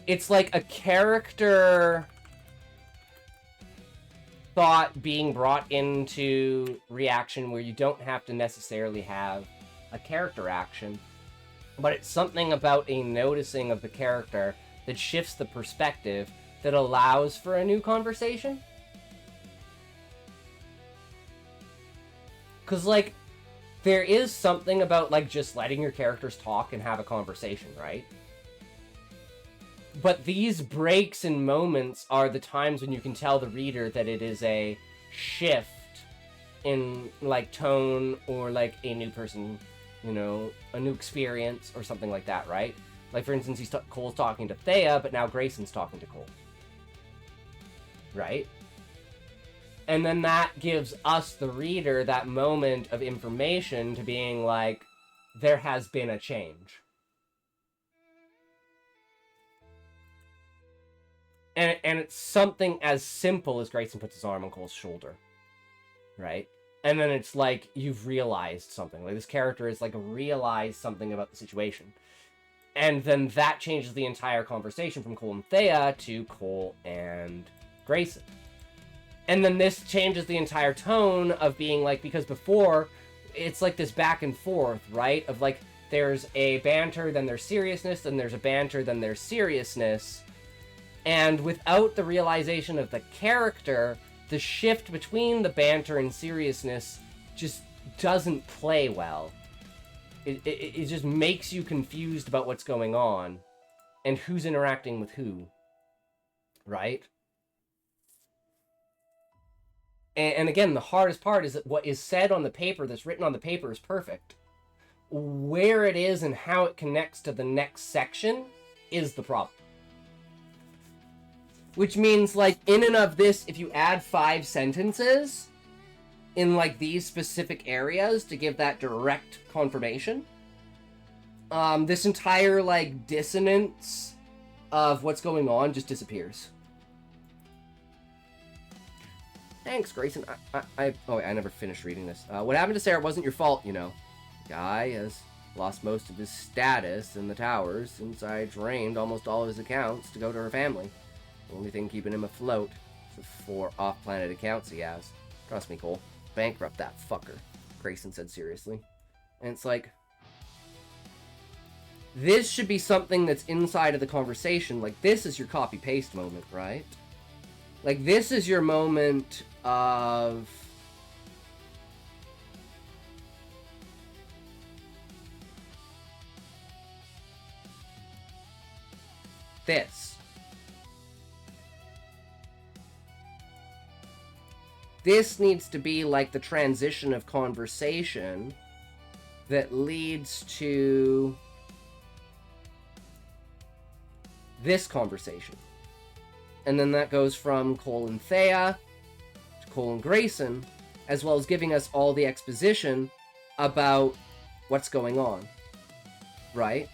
It's like a character thought being brought into reaction where you don't have to necessarily have a character action, but it's something about a noticing of the character that shifts the perspective that allows for a new conversation. Because, like, there is something about, like, just letting your characters talk and have a conversation, right? But these breaks and moments are the times when you can tell the reader that it is a shift in, like, tone or, like, a new person, you know, a new experience or something like that, right? Like, for instance, Cole's talking to Thea, but now Grayson's talking to Cole. Right? And then that gives us, the reader, that moment of information to being like, there has been a change. And it's something as simple as Grayson puts his arm on Cole's shoulder. Right? And then it's like, you've realized something. Like, this character is like, realized something about the situation. And then that changes the entire conversation from Cole and Thea to Cole and Grayson. And then this changes the entire tone of being like, because before, it's like this back and forth, right? Of like, there's a banter, then there's seriousness, then there's a banter, then there's seriousness. And without the realization of the character, the shift between the banter and seriousness just doesn't play well. It just makes you confused about what's going on and who's interacting with who, right? And again, the hardest part is that what is said on the paper, that's written on the paper, is perfect. Where it is and how it connects to the next section is the problem. Which means, like, in and of this, if you add 5 sentences in, like, these specific areas to give that direct confirmation, this entire, like, dissonance of what's going on just disappears. Thanks, Grayson. I never finished reading this. What happened to Sarah wasn't your fault, you know. The guy has lost most of his status in the towers since I drained almost all of his accounts to go to her family. The only thing keeping him afloat is the 4 off-planet accounts he has. Trust me, Cole. Bankrupt that fucker, Grayson said seriously. And it's like, this should be something that's inside of the conversation. Like, this is your copy-paste moment, right? Like, this is your moment of... this. This needs to be like the transition of conversation that leads to this conversation. And then that goes from Cole and Thea to Cole and Grayson, as well as giving us all the exposition about what's going on. Right?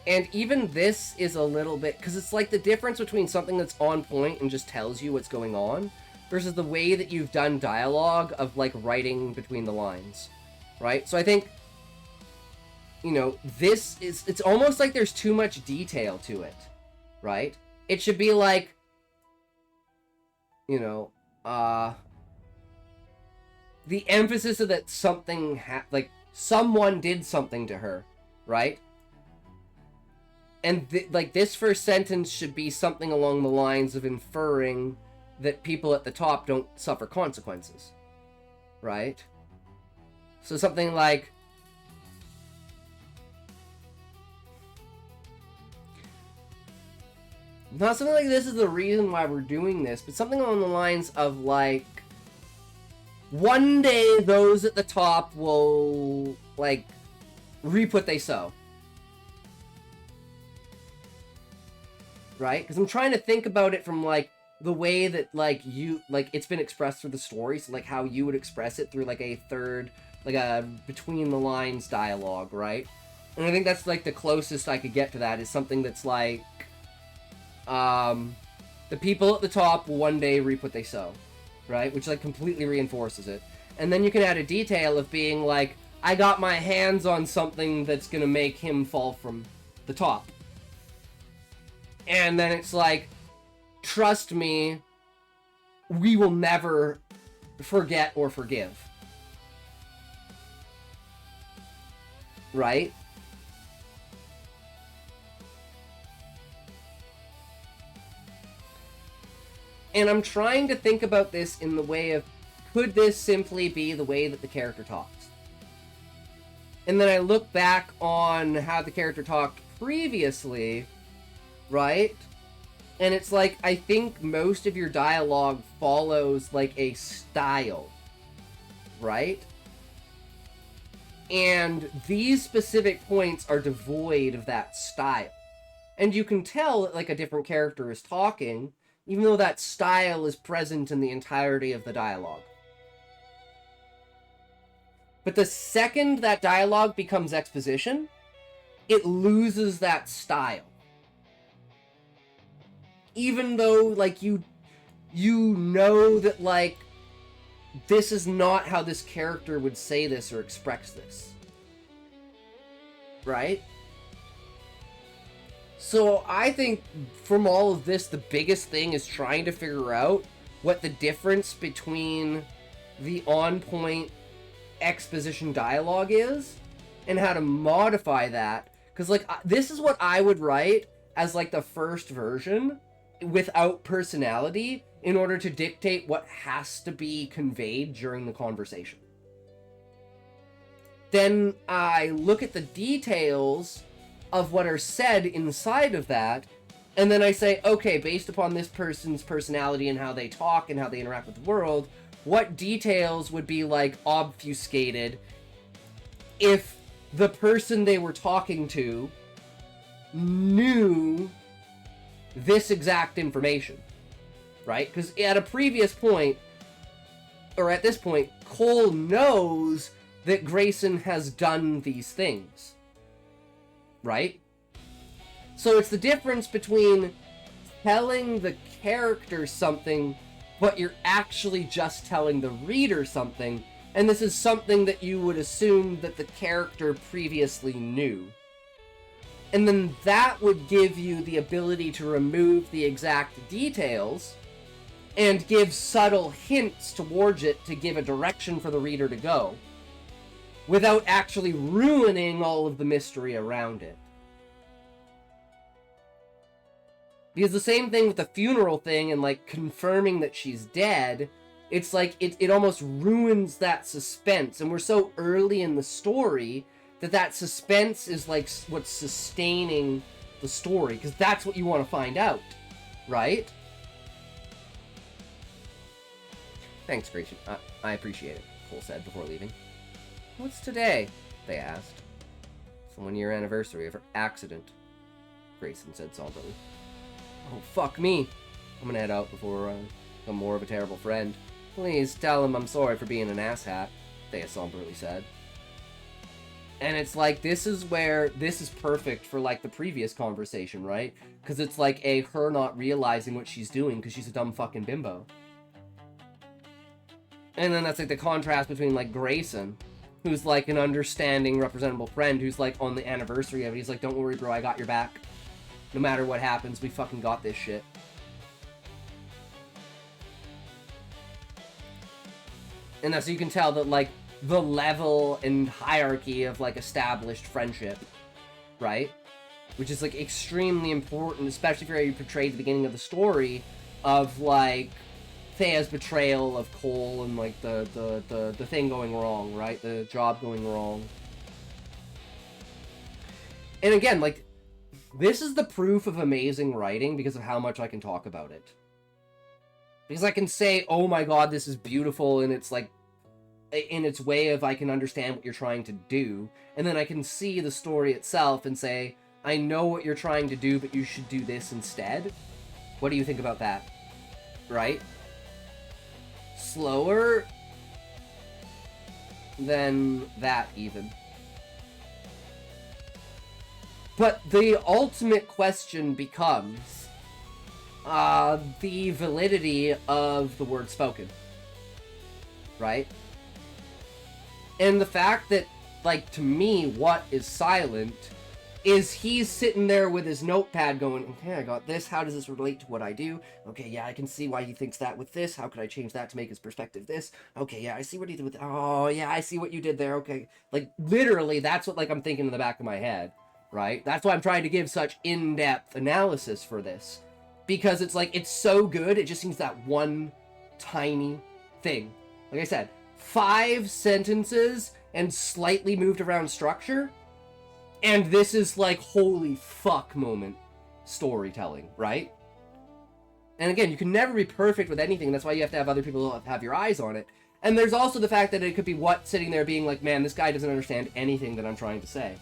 And even this is a little bit, because it's like the difference between something that's on point and just tells you what's going on versus the way that you've done dialogue of, like, writing between the lines, right? So I think, you know, this is, it's almost like there's too much detail to it, right? It should be like, you know, the emphasis of that something, like, someone did something to her, right? And, like, this first sentence should be something along the lines of inferring that people at the top don't suffer consequences. Right? So something like... not something like this is the reason why we're doing this, but something along the lines of, like... one day those at the top will, like, reap what they sow. Right? Because I'm trying to think about it from, like, the way that, like, you, like, it's been expressed through the story, so, like, how you would express it through, like, a third, like, a between-the-lines dialogue, right? And I think that's, like, the closest I could get to that, is something that's, like, the people at the top will one day reap what they sow, right? Which, like, completely reinforces it. And then you can add a detail of being, like, I got my hands on something that's gonna make him fall from the top. And then it's like, trust me, we will never forget or forgive. Right? And I'm trying to think about this in the way of, could this simply be the way that the character talks? And then I look back on how the character talked previously, right? And it's like, I think most of your dialogue follows, like, a style, right? And these specific points are devoid of that style. And you can tell that, like, a different character is talking, even though that style is present in the entirety of the dialogue. But the second that dialogue becomes exposition, it loses that style. Even though, like, you know that, like, this is not how this character would say this or express this. Right? So I think from all of this, the biggest thing is trying to figure out what the difference between the on-point exposition dialogue is and how to modify that. Because, like, this is what I would write as, like, the first version without personality in order to dictate what has to be conveyed during the conversation. Then I look at the details of what are said inside of that, and then I say, okay, based upon this person's personality and how they talk and how they interact with the world, what details would be, like, obfuscated if the person they were talking to knew this exact information, right? Because at a previous point, or at this point, Cole knows that Grayson has done these things, right? So it's the difference between telling the character something, but you're actually just telling the reader something, and this is something that you would assume that the character previously knew. And then that would give you the ability to remove the exact details and give subtle hints towards it to give a direction for the reader to go, without actually ruining all of the mystery around it. Because the same thing with the funeral thing and, like, confirming that she's dead, it's like, it almost ruins that suspense. And we're so early in the story that suspense is, like, what's sustaining the story. Because that's what you want to find out, right? Thanks, Grayson. I appreciate it, Cole said before leaving. What's today? They asked. It's the 1-year anniversary of her accident, Grayson said somberly. Oh, fuck me. I'm gonna head out before I become more of a terrible friend. Please tell him I'm sorry for being an asshat, Thea somberly said. And it's like, this is perfect for, like, the previous conversation, right? Because it's like her not realizing what she's doing because she's a dumb fucking bimbo. And then that's, like, the contrast between, like, Grayson, who's, like, an understanding, representable friend who's, like, on the anniversary of it. He's like, don't worry, bro, I got your back. No matter what happens, we fucking got this shit. And that's so you can tell that, like, the level and hierarchy of, like, established friendship, right? Which is, like, extremely important, especially for how you portrayed the beginning of the story of, like, Thea's betrayal of Cole and, like, the thing going wrong, right? The job going wrong. And again, like, this is the proof of amazing writing because of how much I can talk about it. Because I can say, oh my god, this is beautiful, and it's, like, in its way of I can understand what you're trying to do, and then I can see the story itself and say, I know what you're trying to do, but you should do this instead. What do you think about that? Right? Slower than that, even. But the ultimate question becomes the validity of the word spoken. Right? And the fact that, like, to me, what is silent is he's sitting there with his notepad going, okay, I got this, how does this relate to what I do? Okay, yeah, I can see why he thinks that with this, how could I change that to make his perspective this? Okay, yeah, I see what he did with, oh, yeah, I see what you did there, okay. Like, literally, that's what, like, I'm thinking in the back of my head, right? That's why I'm trying to give such in-depth analysis for this. Because it's like, it's so good, it just seems that one tiny thing. Like I said, 5 sentences and slightly moved around structure, and this is like holy fuck moment storytelling, right? And again, you can never be perfect with anything. That's why you have to have other people have your eyes on it. And there's also the fact that it could be what sitting there being like, man, this guy doesn't understand anything that I'm trying to say.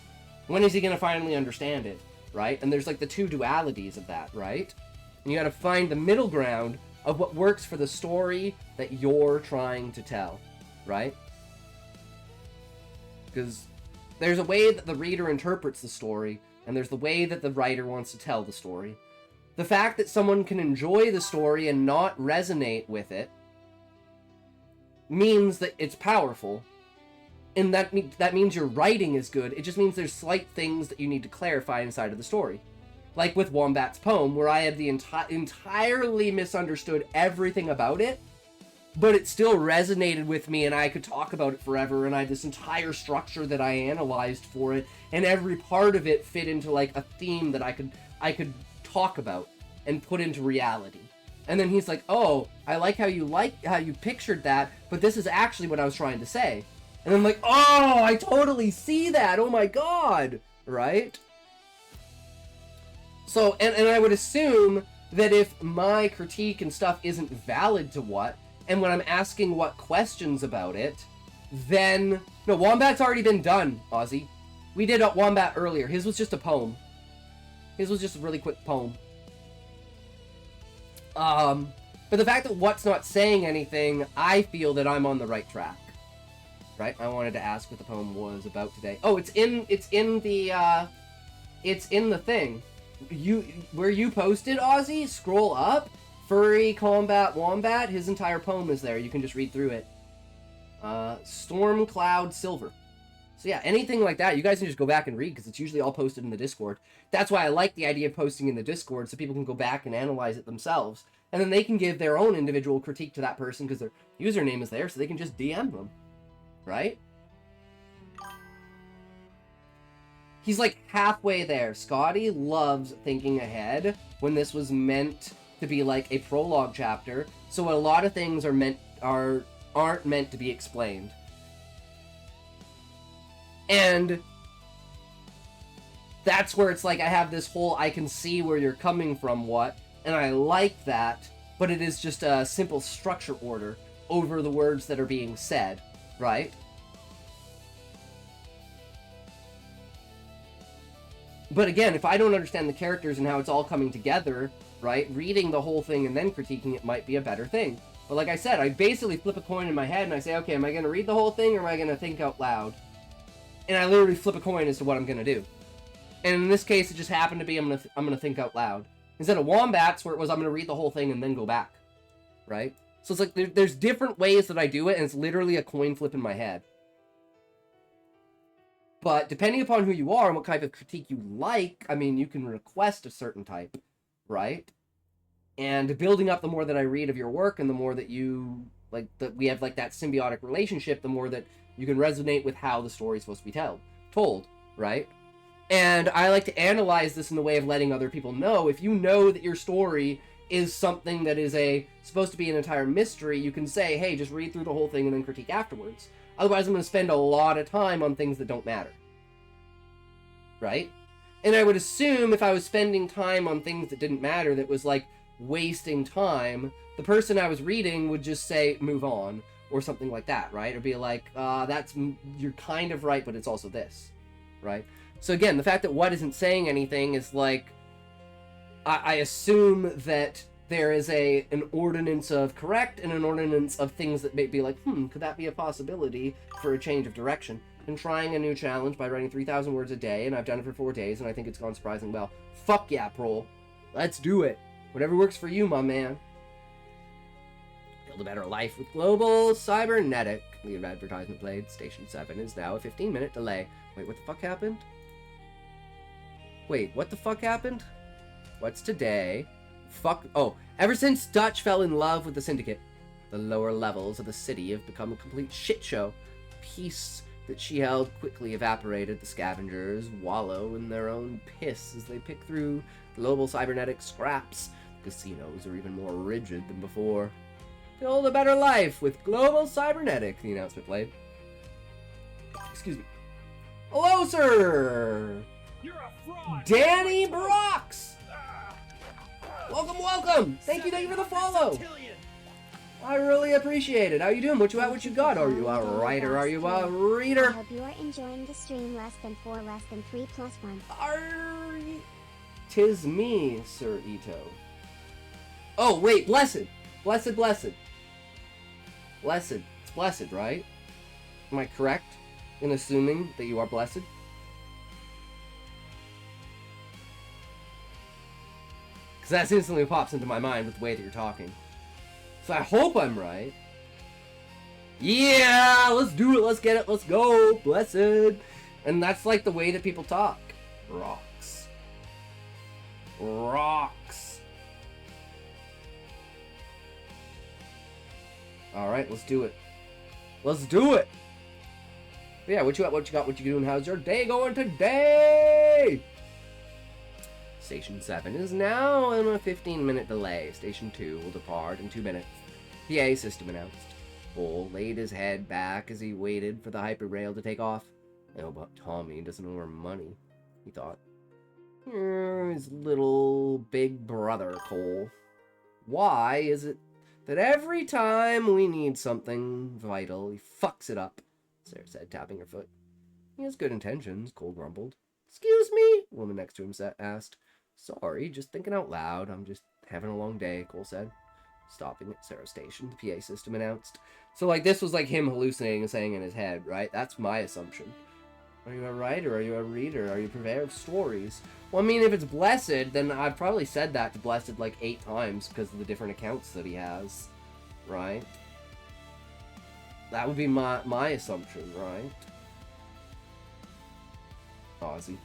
When is he going to finally understand it, right? And there's like the two dualities of that, right? And you got to find the middle ground of what works for the story that you're trying to tell, right? Because there's a way that the reader interprets the story, and there's the way that the writer wants to tell the story. The fact that someone can enjoy the story and not resonate with it means that it's powerful, and that means your writing is good. It just means there's slight things that you need to clarify inside of the story. Like with Wombat's poem, where I had the entirely misunderstood everything about it, but it still resonated with me, and I could talk about it forever, and I had this entire structure that I analyzed for it, and every part of it fit into like a theme that I could talk about and put into reality. And then he's like, oh, I like how you pictured that, but this is actually what I was trying to say. And I'm like, oh, I totally see that. Oh my god. Right? So, and I would assume that if my critique and stuff isn't valid to what, and when I'm asking what questions about it, then... No, Wombat's already been done, Ozzy. We did Wombat earlier. His was just a poem. His was just a really quick poem. But the fact that what's not saying anything, I feel that I'm on the right track. Right? I wanted to ask what the poem was about today. Oh, it's in the thing. Where you posted, Ozzy, scroll up. Furry Combat Wombat, his entire poem is there. You can just read through it. Storm Cloud Silver. So yeah, anything like that, you guys can just go back and read, because it's usually all posted in the Discord. That's why I like the idea of posting in the Discord, so people can go back and analyze it themselves. And then they can give their own individual critique to that person, because their username is there, so they can just DM them. Right? He's like halfway there. Scotty loves thinking ahead when this was meant to be like a prologue chapter, so a lot of things aren't meant to be explained. And that's where it's like I have this whole I can see where you're coming from what, and I like that, but it is just a simple structure order over the words that are being said, right? But again, if I don't understand the characters and how it's all coming together, right, reading the whole thing and then critiquing it might be a better thing. But like I said, I basically flip a coin in my head and I say, okay, am I going to read the whole thing or am I going to think out loud? And I literally flip a coin as to what I'm going to do. And in this case, it just happened to be I'm going to think out loud. Instead of Wombats, where it was I'm going to read the whole thing and then go back. Right? So it's like there's different ways that I do it, and it's literally a coin flip in my head. But depending upon who you are and what type of critique you like, I mean, you can request a certain type, right? And building up the more that I read of your work and the more that you, like, that we have, like, that symbiotic relationship, the more that you can resonate with how the story is supposed to be told, right? And I like to analyze this in the way of letting other people know. If you know that your story is something that is supposed to be an entire mystery, you can say, hey, just read through the whole thing and then critique afterwards. Otherwise, I'm going to spend a lot of time on things that don't matter. Right? And I would assume if I was spending time on things that didn't matter, that was like wasting time, the person I was reading would just say, move on, or something like that, right? Or be like, you're kind of right, but it's also this, right? So again, the fact that what isn't saying anything is like, I assume that there is an ordinance of correct and an ordinance of things that may be like, could that be a possibility for a change of direction? And trying a new challenge by writing 3,000 words a day, and I've done it for 4 days, and I think it's gone surprisingly well. Fuck yeah, Prol. Let's do it. Whatever works for you, my man. Build a better life with Global Cybernetic. The advertisement played. Station 7 is now a 15-minute delay. Wait, what the fuck happened? Wait, what the fuck happened? What's today? Fuck. Oh, ever since Dutch fell in love with the Syndicate, the lower levels of the city have become a complete shit show. Peace that she held quickly evaporated. The scavengers wallow in their own piss as they pick through global cybernetic scraps. The casinos are even more rigid than before. Build a better life with Global Cybernetic, the announcement played. Excuse me. Hello, sir! You're a fraud! Danny Brox! Welcome, welcome! Thank you for the follow! I really appreciate it. How you doing? What you got? Are you a writer? Are you a reader? I hope you are enjoying the stream. Less than 4, less than 3, plus 1. Tis me, Sir Ito. Oh, wait, blessed. Blessed. Blessed. It's blessed, right? Am I correct in assuming that you are blessed? Because that instantly pops into my mind with the way that you're talking. So I hope I'm right. Yeah, let's do it. Let's get it. Let's go. Blessed. And that's like the way that people talk. Rocks. Alright, let's do it. But yeah, what you got? What you doing? How's your day going today? Station 7 is now in a 15-minute delay. Station 2 will depart in 2 minutes. PA system announced. Cole laid his head back as he waited for the hyperrail to take off. Oh, but Tommy doesn't owe her money, he thought. His little big brother, Cole. Why is it that every time we need something vital, he fucks it up? Sarah said, tapping her foot. He has good intentions, Cole grumbled. Excuse me? The woman next to him asked. Sorry, just thinking out loud. I'm just having a long day, Cole said. Stopping at Sarah's station, the PA system announced. So, like, this was like him hallucinating and saying in his head, right? That's my assumption. Are you a writer? Are you a reader? Are you a purveyor of stories? Well, I mean, if it's Blessed, then I've probably said that to Blessed like 8 times because of the different accounts that he has, right? That would be my assumption, right? Aussie.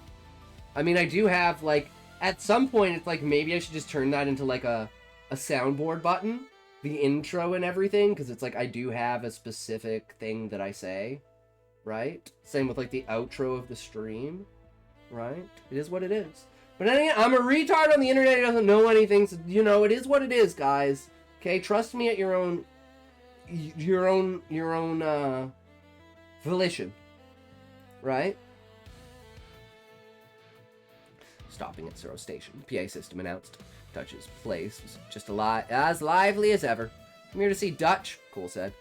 I mean, I do have, like, at some point, it's like, maybe I should just turn that into, like, a soundboard button. The intro and everything, because it's like, I do have a specific thing that I say, right? Same with, like, the outro of the stream, right? It is what it is. But anyway, I'm a retard on the internet who doesn't know anything, so, you know, it is what it is, guys. Okay, trust me at your own volition, right? Stopping at Zero Station, PA system announced. Dutch's place was just as lively as ever. I'm here to see Dutch, Cole said.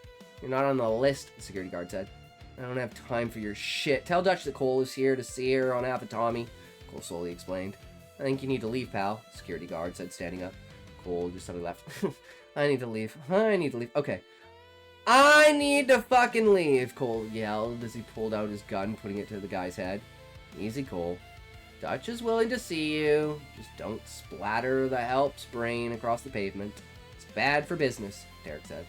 You're not on the list, the security guard said. I don't have time for your shit. Tell Dutch that Cole is here to see her on half of Tommy, Cole slowly explained. I think you need to leave, pal, the security guard said, standing up. Cole just suddenly left. I need to leave. Okay. I need to fucking leave, Cole yelled as he pulled out his gun, putting it to the guy's head. Easy, Cole. Dutch is willing to see you. Just don't splatter the help's brain across the pavement. It's bad for business, Derek said.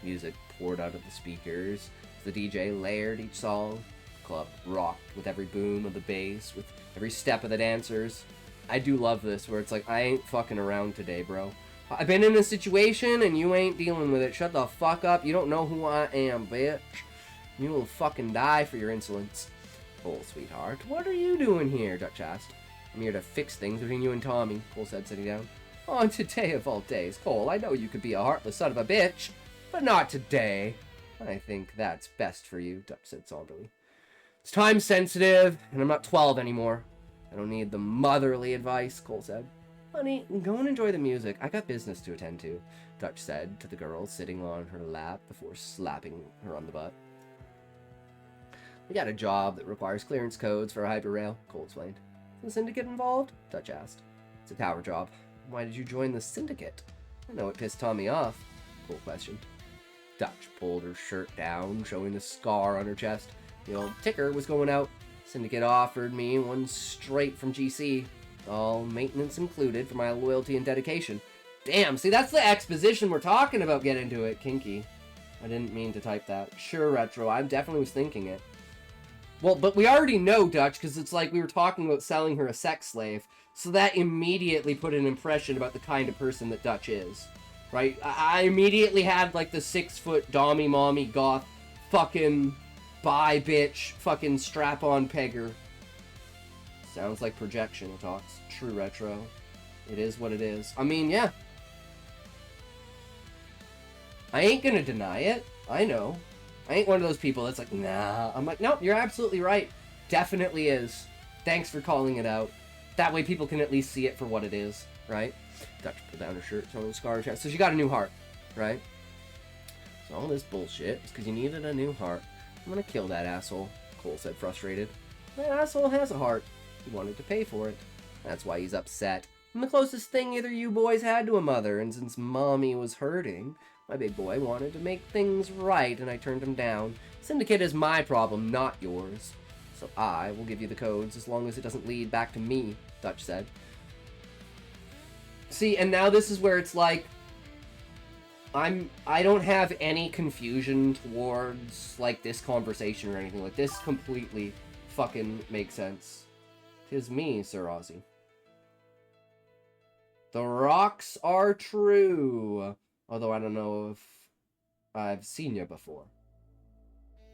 Music poured out of the speakers as the DJ layered each song. The club rocked with every boom of the bass, with every step of the dancers. I do love this, where it's like, I ain't fucking around today, bro. I've been in a situation and you ain't dealing with it. Shut the fuck up. You don't know who I am, bitch. You will fucking die for your insolence. Cole, sweetheart, what are you doing here? Dutch asked. I'm here to fix things between you and Tommy, Cole said, sitting down. On today of all days, Cole, I know you could be a heartless son of a bitch, but not today. I think that's best for you, Dutch said somberly. It's time sensitive, and I'm not 12 anymore. I don't need the motherly advice, Cole said. Honey, go and enjoy the music. I got business to attend to, Dutch said to the girl sitting on her lap before slapping her on the butt. We got a job that requires clearance codes for a hyperrail, Cole explained. Is the syndicate involved? Dutch asked. It's a tower job. Why did you join the syndicate? I know it pissed Tommy off, Cole questioned. Dutch pulled her shirt down, showing the scar on her chest. The old ticker was going out. Syndicate offered me one straight from GC. All maintenance included for my loyalty and dedication. Damn, see, that's the exposition we're talking about. Get into it, kinky. I didn't mean to type that. Sure, Retro, I definitely was thinking it. Well, but we already know, Dutch, because it's like we were talking about selling her a sex slave. So that immediately put an impression about the kind of person that Dutch is. Right? I immediately had, like, the 6-foot dommy mommy goth fucking bi bitch fucking strap-on pegger. Sounds like projection, talks. True, Retro. It is what it is. I mean, yeah. I ain't gonna deny it. I know. I ain't one of those people that's like, nah. I'm like, no, you're absolutely right. Definitely is. Thanks for calling it out. That way people can at least see it for what it is, right? Dutch pulled down her shirt, throwing the scar on her chest. So she got a new heart, right? So all this bullshit is because you needed a new heart. I'm gonna kill that asshole, Cole said, frustrated. That asshole has a heart. He wanted to pay for it. That's why he's upset. I'm the closest thing either you boys had to a mother, and since Mommy was hurting, my big boy wanted to make things right, and I turned him down. Syndicate is my problem, not yours. So I will give you the codes as long as it doesn't lead back to me, Dutch said. See, and now this is where it's like, I don't have any confusion towards, like, this conversation or anything. Like, this completely fucking makes sense. 'Tis me, Sir Ozzy. The rocks are true. Although I don't know if I've seen you before.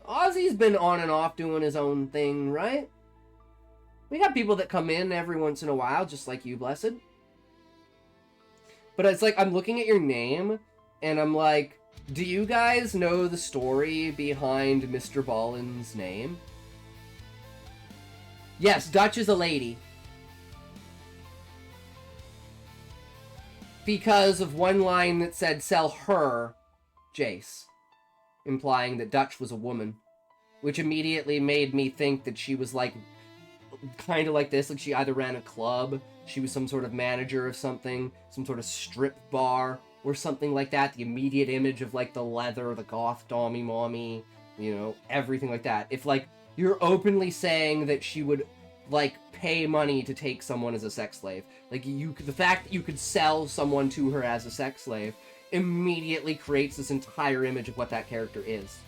Ozzy's been on and off doing his own thing, right? We got people that come in every once in a while, just like you, Blessed. But it's like, I'm looking at your name, and I'm like, do you guys know the story behind Mr. Ballin's name? Yes, Dutch is a lady. Because of one line that said, sell her, Jace. Implying that Dutch was a woman. Which immediately made me think that she was like, kind of like this, like she either ran a club, she was some sort of manager of something, some sort of strip bar, or something like that. The immediate image of like the leather, the goth dommy mommy, you know, everything like that. If like, you're openly saying that she would like pay money to take someone as a sex slave. Like the fact that you could sell someone to her as a sex slave immediately creates this entire image of what that character is.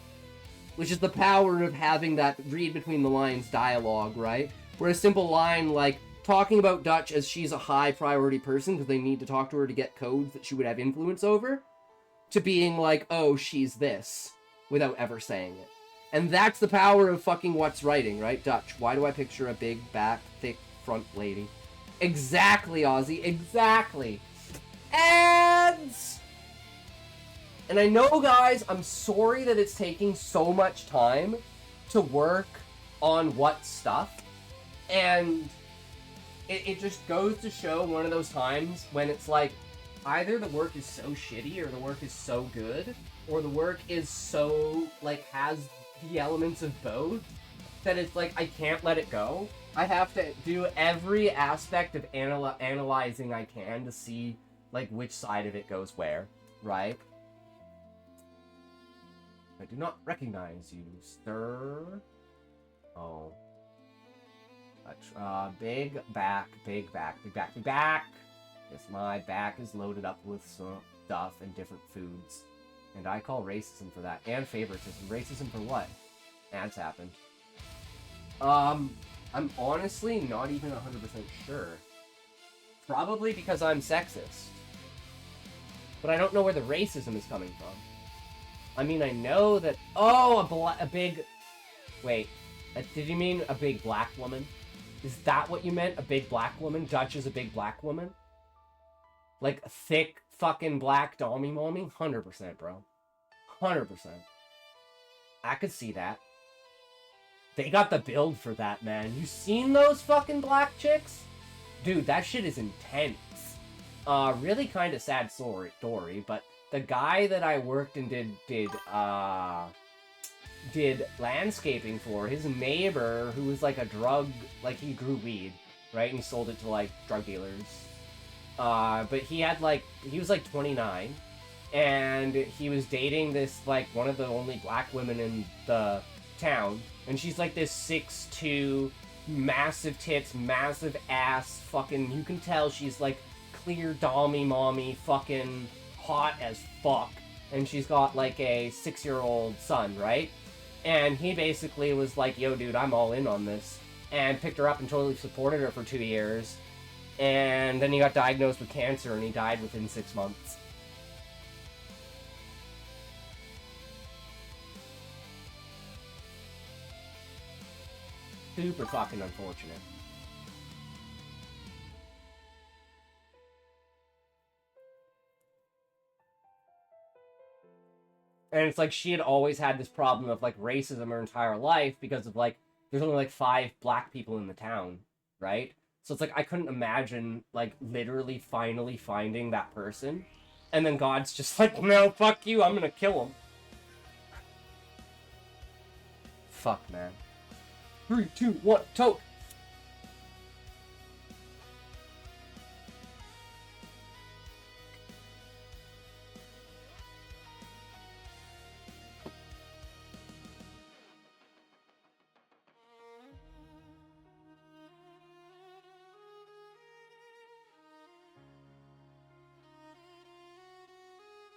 Which is the power of having that read between the lines dialogue, right? Where a simple line like talking about Dutch as she's a high priority person because they need to talk to her to get codes that she would have influence over, to being like, oh, she's this, without ever saying it. And that's the power of fucking what's writing, right? Dutch, why do I picture a big back, thick front lady? Exactly, Ozzy, exactly. Ads! And I know, guys, I'm sorry that it's taking so much time to work on what stuff. And it just goes to show one of those times when it's like, either the work is so shitty or the work is so good, or the work is so, like, has the elements of both, that it's like, I can't let it go. I have to do every aspect of analyzing I can to see, like, which side of it goes where, right? I do not recognize you, sir. Oh. Big back, big back, big back, big back. Yes, my back is loaded up with some stuff and different foods. And I call racism for that. And favoritism. Racism for what? Ads happened. I'm honestly not even 100% sure. Probably because I'm sexist. But I don't know where the racism is coming from. I mean, I know that... Oh, a big... Wait. Did you mean a big black woman? Is that what you meant? A big black woman? Dutch is a big black woman? Like, thick fucking black dommy mommy? 100%, bro. 100%. I could see that. They got the build for that, man. You seen those fucking black chicks? Dude, that shit is intense. Really kind of sad story, but the guy that I worked and did landscaping for, his neighbor, who was like a drug, like he grew weed, right? And he sold it to like drug dealers. But he had like, he was like 29, and he was dating this, like, one of the only black women in the town, and she's like this 6'2", massive tits, massive ass, fucking, you can tell she's like clear dommy mommy, fucking hot as fuck, and she's got like a 6-year-old son, right? And he basically was like, yo dude, I'm all in on this, and picked her up and totally supported her for 2 years, and then he got diagnosed with cancer and he died within 6 months. Super fucking unfortunate. And it's like she had always had this problem of like racism her entire life because of like, there's only like 5 black people in the town, right? So it's like, I couldn't imagine like literally finally finding that person. And then God's just like, no, fuck you, I'm gonna kill him. fuck, man. 3, 2, 1, tote!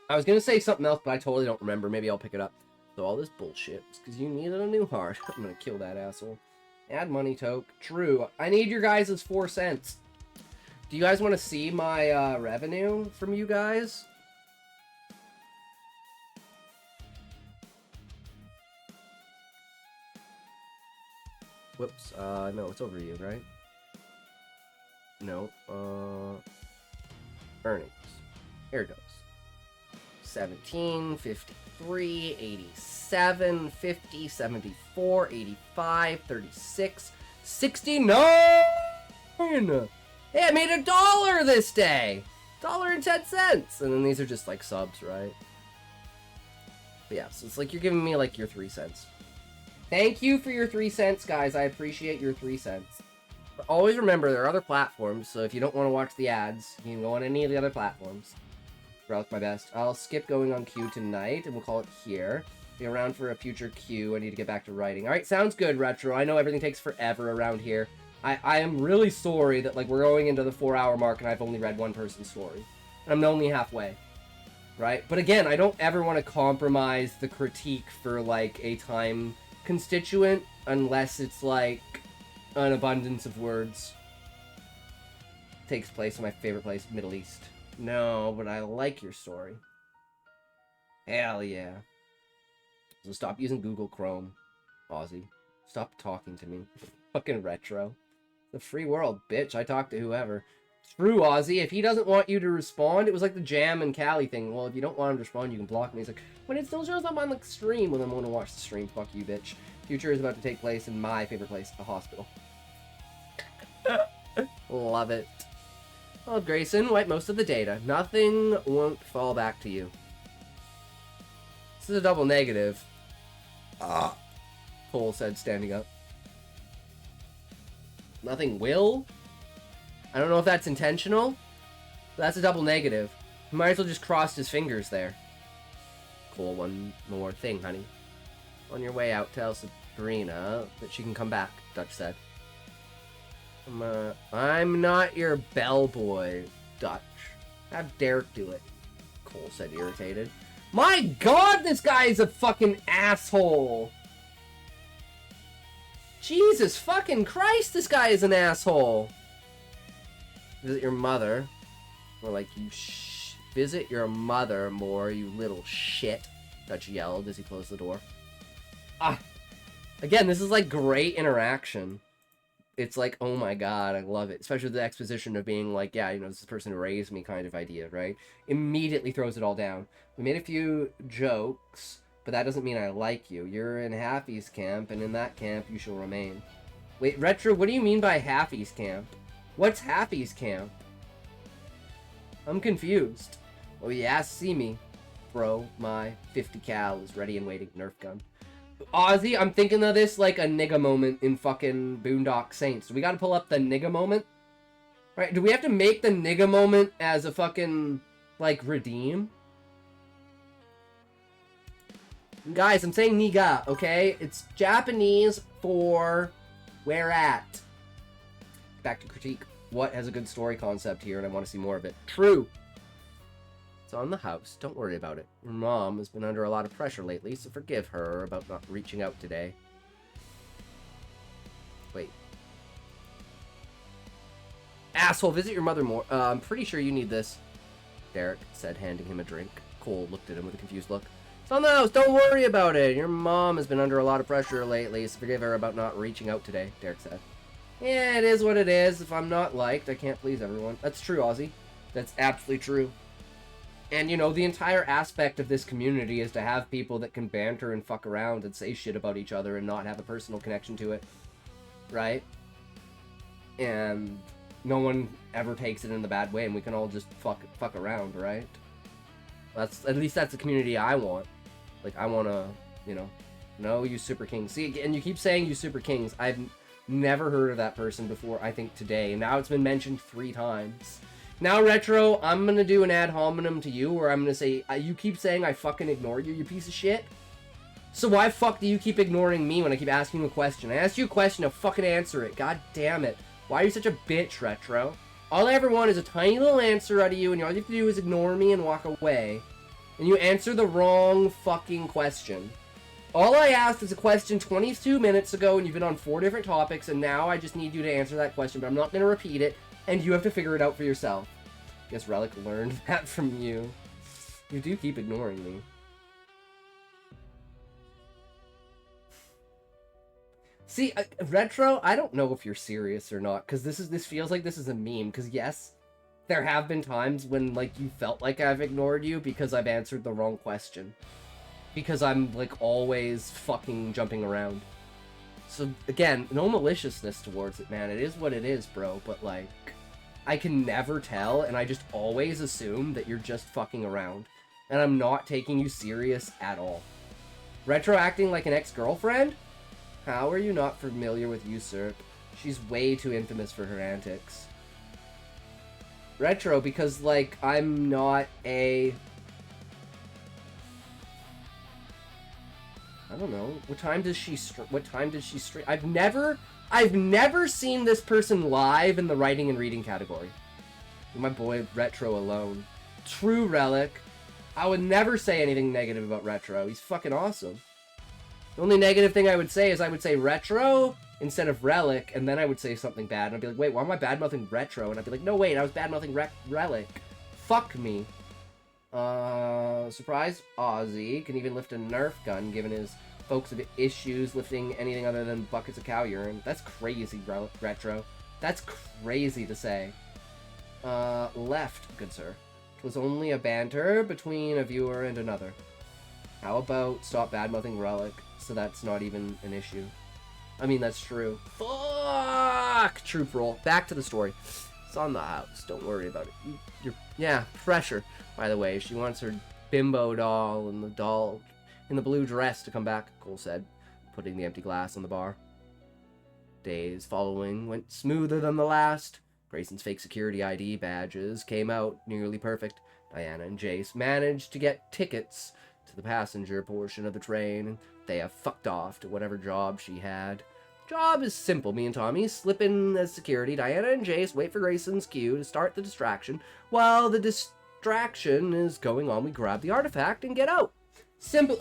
I was gonna say something else, but I totally don't remember. Maybe I'll pick it up. So all this bullshit is because you needed a new heart. I'm gonna kill that asshole. Add money toke. True. I need your guys' 4 cents. Do you guys want to see my revenue from you guys? Whoops. No, it's over you, right? No. Earnings. Here it goes. 17, 53, 87, 50, 74, 85, 36, 69! Hey, I made $1 this day! $1.10! And then these are just like subs, right? But yeah, so it's like you're giving me like your 3 cents. Thank you for your 3 cents, guys. I appreciate your 3 cents. But always remember, there are other platforms, so if you don't want to watch the ads, you can go on any of the other platforms. I'll my best. I'll skip going on Q tonight, and we'll call it here. Be around for a future Q. I need to get back to writing. Alright, sounds good, Retro. I know everything takes forever around here. I am really sorry that, like, we're going into the 4-hour mark and I've only read one person's story. And I'm only halfway. Right? But again, I don't ever want to compromise the critique for, like, a time constituent unless it's, like, an abundance of words. Takes place in my favorite place, Middle East. No, but I like your story. Hell yeah. So stop using Google Chrome, Ozzy. Stop talking to me. Fucking Retro. The free world, bitch. I talk to whoever. True, Ozzy. If he doesn't want you to respond, it was like the Jam and Callie thing. Well, if you don't want him to respond, you can block me. He's like, when it still shows up on the stream, well, then I'm going to watch the stream. Fuck you, bitch. Future is about to take place in my favorite place, a hospital. Love it. Oh, Grayson, wipe most of the data. Nothing won't fall back to you. This is a double negative. Cole said, standing up. Nothing will? I don't know if that's intentional. But that's a double negative. He might as well just crossed his fingers there. Cole, one more thing, honey. On your way out, tell Sabrina that she can come back, Dutch said. I'm not your bellboy, Dutch. Have Derek do it, Cole said, irritated. My god, this guy is a fucking asshole! Jesus fucking Christ, this guy is an asshole! Visit your mother. More like, you visit your mother more, you little shit, Dutch yelled as he closed the door. Again, this is like great interaction. It's like, oh my god, I love it. Especially the exposition of being like, yeah, you know, this is the person who raised me kind of idea, right? Immediately throws it all down. We made a few jokes, but that doesn't mean I like you. You're in Happy's camp, and in that camp you shall remain. Wait, Retro, what do you mean by Happy's camp? What's Happy's camp? I'm confused. Oh yeah, see me. Bro, my 50 cal is ready and waiting. Nerf gun. Ozzy, I'm thinking of this like a nigga moment in fucking Boondock Saints. Do we gotta pull up the nigga moment? Right, do we have to make the nigga moment as a fucking, like, redeem? Guys, I'm saying niga, okay? It's Japanese for where at. Back to critique. What has a good story concept here, and I want to see more of it. True. It's on the house. Don't worry about it. Your mom has been under a lot of pressure lately, so forgive her about not reaching out today. Wait. Asshole, visit your mother more. I'm pretty sure you need this, Derek said, handing him a drink. Cole looked at him with a confused look. It's on the house. Don't worry about it. Your mom has been under a lot of pressure lately, so forgive her about not reaching out today, Derek said. Yeah, it is what it is. If I'm not liked, I can't please everyone. That's true, Ozzy. That's absolutely true. And, you know, the entire aspect of this community is to have people that can banter and fuck around and say shit about each other and not have a personal connection to it. Right? And no one ever takes it in the bad way, and we can all just fuck around, right? At least that's the community I want. Like, I want to, you know, No, you Super Kings. See, and you keep saying you Super Kings. I've never heard of that person before, I think, today. And now it's been mentioned 3 times. Now, Retro, I'm going to do an ad hominem to you, where I'm going to say, you keep saying I fucking ignore you, you piece of shit. So why fuck do you keep ignoring me when I keep asking you a question? I asked you a question, now fucking answer it. God damn it. Why are you such a bitch, Retro? All I ever want is a tiny little answer out of you, and all you have to do is ignore me and walk away. And you answer the wrong fucking question. All I asked is a question 22 minutes ago, and you've been on 4 different topics, and now I just need you to answer that question, but I'm not going to repeat it, and you have to figure it out for yourself. Guess Relic learned that from you. You do keep ignoring me. See, Retro, I don't know if you're serious or not, because this feels like this is a meme, because yes, there have been times when, like, you felt like I've ignored you because I've answered the wrong question. Because I'm, like, always fucking jumping around. So, again, no maliciousness towards it, man. It is what it is, bro, but, like, I can never tell, and I just always assume that you're just fucking around. And I'm not taking you serious at all. Retro acting like an ex-girlfriend? How are you not familiar with Usurp? She's way too infamous for her antics. Retro, because, like, I'm not a... I don't know. What time does she stream? I've never seen this person live in the writing and reading category. My boy Retro alone. True Relic. I would never say anything negative about Retro. He's fucking awesome. The only negative thing I would say is I would say Retro instead of Relic, and then I would say something bad, and I'd be like, wait, why am I bad-mouthing Retro? And I'd be like, no, wait, I was bad-mouthing Relic. Fuck me. Surprise Ozzy can even lift a Nerf gun, given his folks have issues lifting anything other than buckets of cow urine. That's crazy, Retro. That's crazy to say. Left, good sir. It was only a banter between a viewer and another. How about stop bad-mouthing Relic, so that's not even an issue? I mean, that's true. Fuck! Troop roll. Back to the story. It's on the house. Don't worry about it. Yeah, pressure. By the way, she wants her bimbo doll and the doll in the blue dress to come back, Cole said, putting the empty glass on the bar. Days following went smoother than the last. Grayson's fake security ID badges came out nearly perfect. Diana and Jace managed to get tickets to the passenger portion of the train, and they have fucked off to whatever job she had. Job is simple. Me and Tommy slip in as security. Diana and Jace wait for Grayson's cue to start the distraction. While the distraction is going on, we grab the artifact and get out. Simple.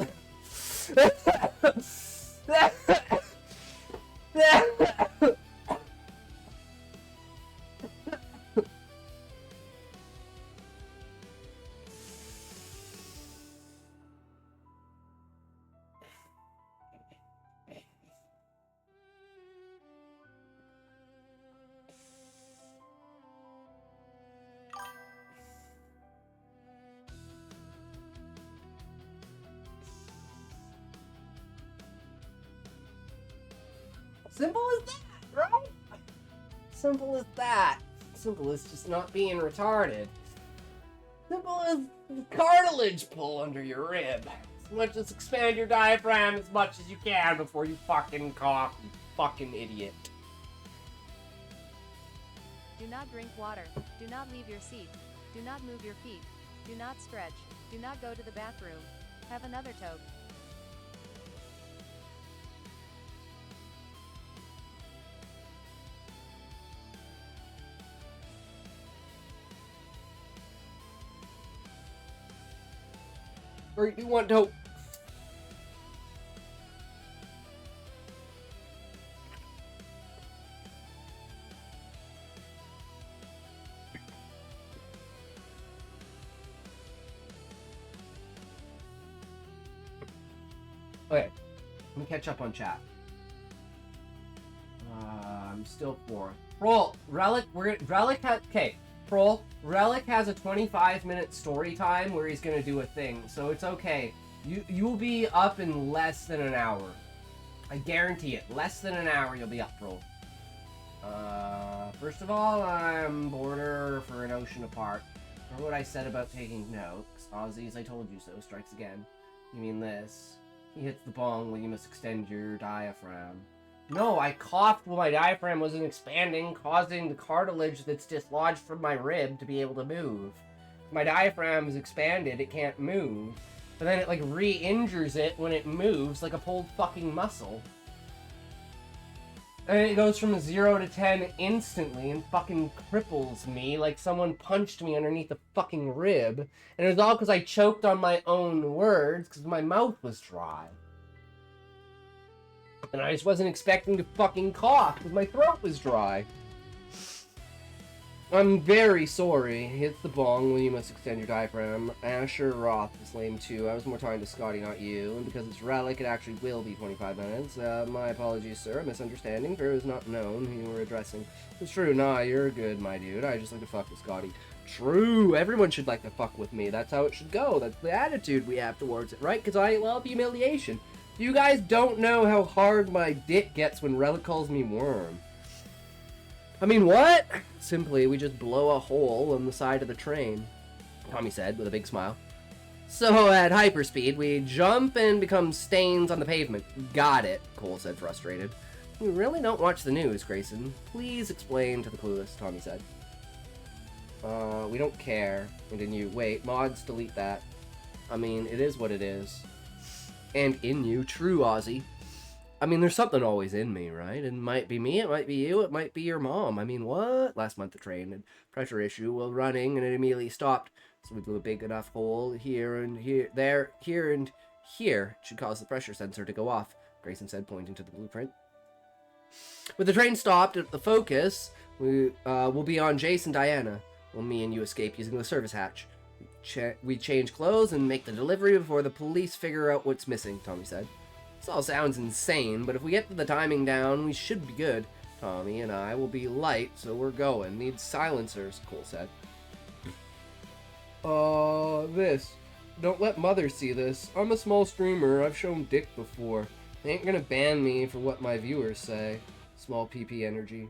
Simple as that, right? Simple as that. Simple as just not being retarded. Simple as cartilage pull under your rib. Just expand your diaphragm as much as you can before you fucking cough, you fucking idiot. Do not drink water. Do not leave your seat. Do not move your feet. Do not stretch. Do not go to the bathroom. Have another toke. Or you want to... Okay, let me catch up on chat. I'm still 4. Prol, Relic, Relic has, okay, Prol, Relic has a 25-minute story time where he's gonna do a thing, so it's okay. You'll be up in less than an hour. I guarantee it. Less than an hour you'll be up, Prol. First of all, I'm border for an ocean apart. Remember what I said about taking notes? Aussies, I told you so, strikes again. You mean this? He hits the bong when you must extend your diaphragm. No, I coughed while my diaphragm wasn't expanding, causing the cartilage that's dislodged from my rib to be able to move. If my diaphragm is expanded, it can't move. But then it, like, re-injures it when it moves, like a pulled fucking muscle. And it goes from 0 to 10 instantly and fucking cripples me like someone punched me underneath the fucking rib. And it was all because I choked on my own words because my mouth was dry. And I just wasn't expecting to fucking cough because my throat was dry. I'm very sorry. Hits the bong when you must extend your diaphragm. Asher Roth is lame too. I was more talking to Scotty, not you. And because it's Relic, it actually will be 25 minutes. My apologies, sir. A misunderstanding. Fair was not known who you were addressing. It's true. Nah, you're good, my dude. I just like to fuck with Scotty. True. Everyone should like to fuck with me. That's how it should go. That's the attitude we have towards it, right? Because I love humiliation. You guys don't know how hard my dick gets when Relic calls me worm. I mean, what? Simply, we just blow a hole on the side of the train, Tommy said with a big smile. So at hyperspeed, we jump and become stains on the pavement. Got it, Cole said, frustrated. You really don't watch the news, Grayson. Please explain to the clueless, Tommy said. We don't care. And then you, wait, mods, delete that. I mean, it is what it is. And in you, true Aussie. I mean, there's something always in me, right? It might be me, it might be you, it might be your mom. I mean, what? Last month the train had pressure issue while running, and it immediately stopped. So we blew a big enough hole here and here, there, here and here. It should cause the pressure sensor to go off, Grayson said, pointing to the blueprint. With the train stopped at the focus, we'll be on Jace and Diana, while me and you escape using the service hatch. We change clothes and make the delivery before the police figure out what's missing, Tommy said. This all sounds insane, but if we get the timing down, we should be good. Tommy and I will be light, so we're going. Need silencers, Cole said. This. Don't let Mother see this. I'm a small streamer. I've shown dick before. They ain't gonna ban me for what my viewers say. Small PP energy.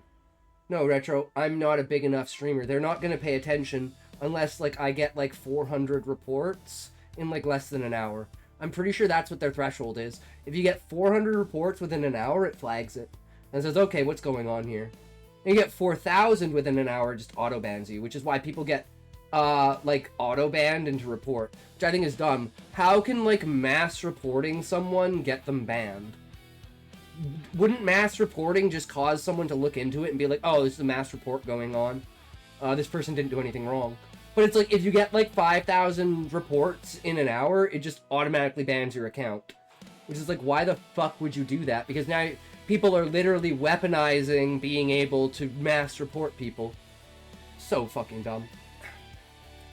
No, Retro, I'm not a big enough streamer. They're not gonna pay attention unless, like, I get, like, 400 reports in, like, less than an hour. I'm pretty sure that's what their threshold is. If you get 400 reports within an hour, it flags it. And says, okay, what's going on here? And you get 4,000 within an hour, it just auto-bans you, which is why people get, like, auto-banned into report, which I think is dumb. How can, like, mass reporting someone get them banned? Wouldn't mass reporting just cause someone to look into it and be like, oh, this is a mass report going on. This person didn't do anything wrong. But it's like, if you get, like, 5,000 reports in an hour, it just automatically bans your account. Which is like, why the fuck would you do that? Because now people are literally weaponizing being able to mass report people. So fucking dumb.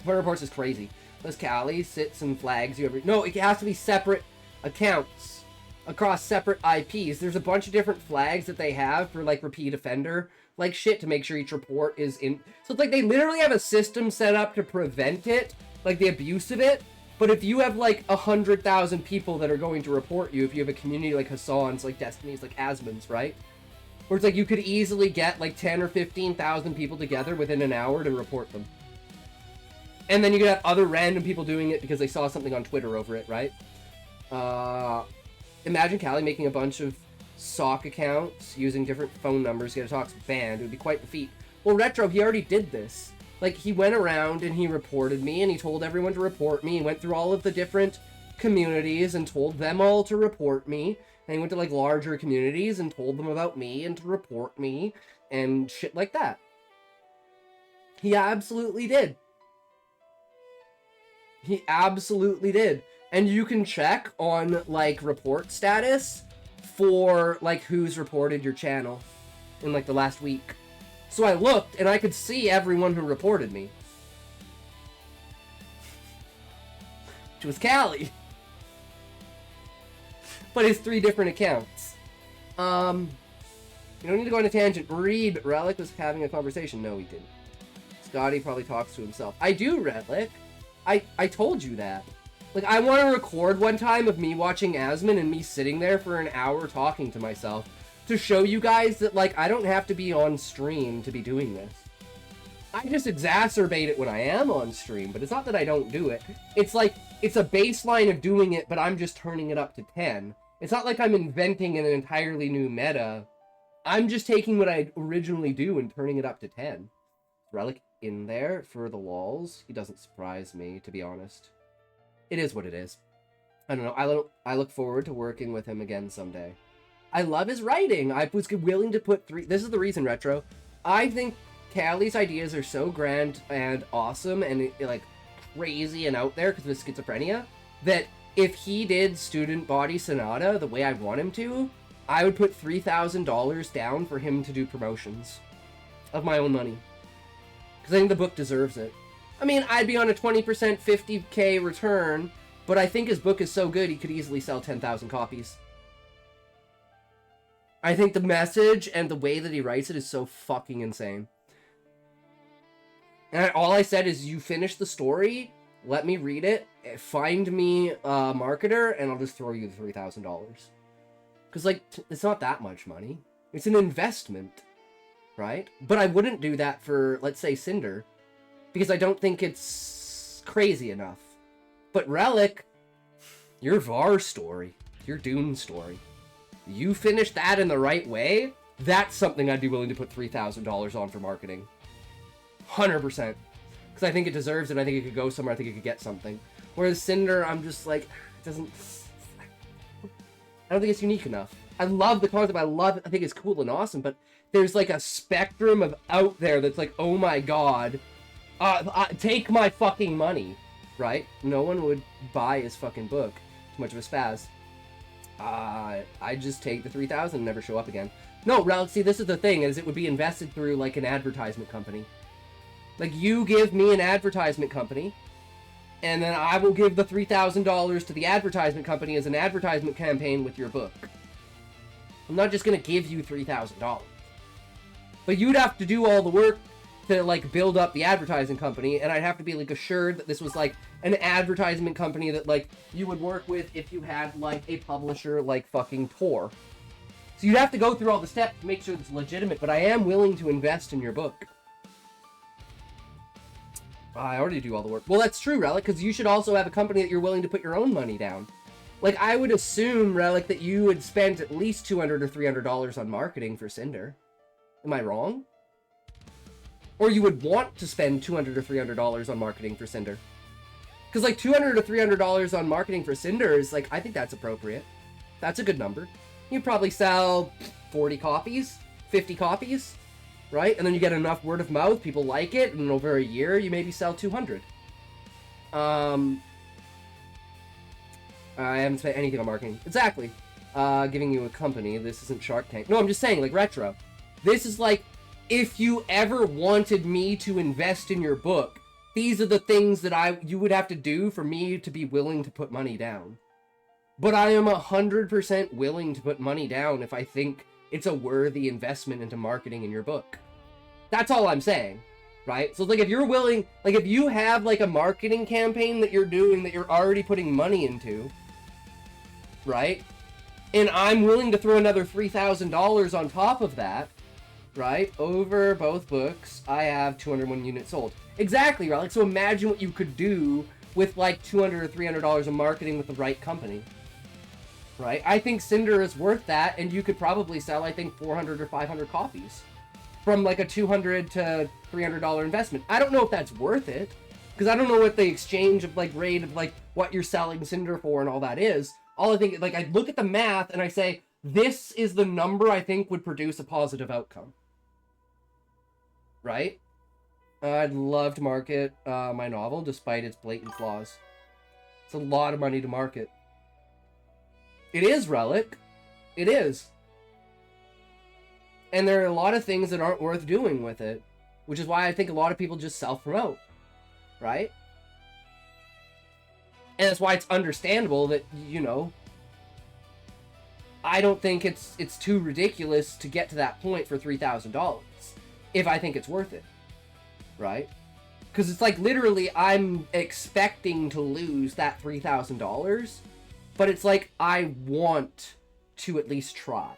But reports is crazy. Unless Callie sits and flags you every... No, it has to be separate accounts. Across separate IPs. There's a bunch of different flags that they have for, like, repeat offender. Like shit to make sure each report is in... So it's like they literally have a system set up to prevent it, like the abuse of it. But if you have like 100,000 people that are going to report you, if you have a community like Hassan's, like Destiny's, like Asmon's, right? Where it's like you could easily get like 10 or 15,000 people together within an hour to report them. And then you could have other random people doing it because they saw something on Twitter over it, right? Imagine Callie making a bunch of sock accounts using different phone numbers to get a toxic banned. It would be quite the feat. Well, Retro, he already did this. Like, he went around and he reported me and he told everyone to report me. He went through all of the different communities and told them all to report me. And he went to, like, larger communities and told them about me and to report me and shit like that. He absolutely did. He absolutely did. And you can check on, like, report status for, like, who's reported your channel in, like, the last week. So I looked, and I could see everyone who reported me. Which was Callie. But it's 3 different accounts. You don't need to go on a tangent. Reed, Relic was having a conversation. No, he didn't. Scotty probably talks to himself. I do, Relic. I told you that. Like, I want to record one time of me watching Asmon and me sitting there for an hour talking to myself to show you guys that, like, I don't have to be on stream to be doing this. I just exacerbate it when I am on stream, but it's not that I don't do it. It's like, it's a baseline of doing it, but I'm just turning it up to 10. It's not like I'm inventing an entirely new meta. I'm just taking what I originally do and turning it up to 10. Relic in there for the walls. He doesn't surprise me, to be honest. It is what it is. I don't know. I look forward to working with him again someday. I love his writing. I was willing to put 3... This is the reason, Retro. I think Callie's ideas are so grand and awesome and like crazy and out there because of his schizophrenia that if he did Student Body Sonata the way I want him to, I would put $3,000 down for him to do promotions of my own money. Because I think the book deserves it. I mean, I'd be on a 20% 50k return, but I think his book is so good he could easily sell 10,000 copies. I think the message and the way that he writes it is so fucking insane. And all I said is, you finish the story, let me read it, find me a marketer, and I'll just throw you the $3,000. Because, like, it's not that much money. It's an investment, right? But I wouldn't do that for, let's say, Cinder, because I don't think it's crazy enough. But Relic, your Var story, your Dune story, you finish that in the right way, that's something I'd be willing to put $3,000 on for marketing. 100%. Because I think it deserves it, I think it could go somewhere, I think it could get something. Whereas Cinder, I'm just like, it doesn't... I don't think it's unique enough. I love the concept, I think it's cool and awesome, but there's like a spectrum of out there that's like, oh my god, take my fucking money, right? No one would buy his fucking book. Too much of a spaz. I just take the 3,000 and never show up again. No, Relic, see, this is the thing, is it would be invested through like an advertisement company. Like, you give me an advertisement company, and then I will give the $3,000 to the advertisement company as an advertisement campaign with your book. I'm not just gonna give you $3,000. But you'd have to do all the work to, like, build up the advertising company, and I'd have to be, like, assured that this was, like, an advertisement company that, like, you would work with if you had, like, a publisher like fucking Tor. So you'd have to go through all the steps to make sure it's legitimate, but I am willing to invest in your book. I already do all the work. Well, that's true, Relic, because you should also have a company that you're willing to put your own money down. Like, I would assume, Relic, that you would spend at least $200 or $300 on marketing for Cinder. Am I wrong? Or you would want to spend $200 or $300 on marketing for Cinder. Because, like, $200 or $300 on marketing for Cinder is, like, I think that's appropriate. That's a good number. You'd probably sell 40 copies, 50 copies, right? And then you get enough word of mouth, people like it, and over a year, you maybe sell 200. I haven't spent anything on marketing. Exactly. Giving you a company. This isn't Shark Tank. No, I'm just saying, like, Retro. This is like, if you ever wanted me to invest in your book, these are the things that you would have to do for me to be willing to put money down. But I am 100% willing to put money down if I think it's a worthy investment into marketing in your book. That's all I'm saying, right? So, like, if you're willing, like, if you have, like, a marketing campaign that you're doing that you're already putting money into, right? And I'm willing to throw another $3,000 on top of that, right? Over both books, I have 201 units sold. Exactly, right? Like, so imagine what you could do with, like, $200 or $300 of marketing with the right company. Right? I think Cinder is worth that, and you could probably sell, I think, 400 or 500 copies from, like, a $200 to $300 investment. I don't know if that's worth it, because I don't know what the exchange of, like, rate of, like, what you're selling Cinder for and all that is. All I think, like, I look at the math and I say, this is the number I think would produce a positive outcome. Right? I'd love to market my novel, despite its blatant flaws. It's a lot of money to market. It is, Relic. It is. And there are a lot of things that aren't worth doing with it, which is why I think a lot of people just self-promote, right? And that's why it's understandable that, you know, I don't think it's too ridiculous to get to that point for $3,000 if I think it's worth it, right? Because it's like, literally, I'm expecting to lose that $3,000, but it's like, I want to at least try,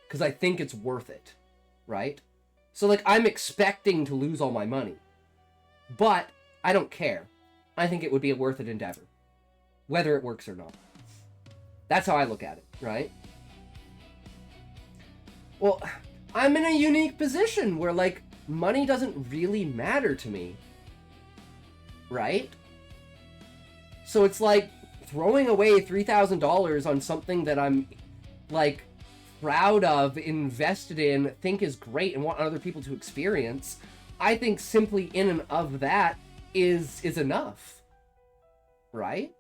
because I think it's worth it, right? So, like, I'm expecting to lose all my money, but I don't care. I think it would be a worth it endeavor. whether it works or not. That's how I look at it, right? Well, I'm in a unique position where, like, money doesn't really matter to me, right? So it's like throwing away $3,000 on something that I'm, like, proud of, invested in, think is great, and want other people to experience. I think simply in and of that is enough, right?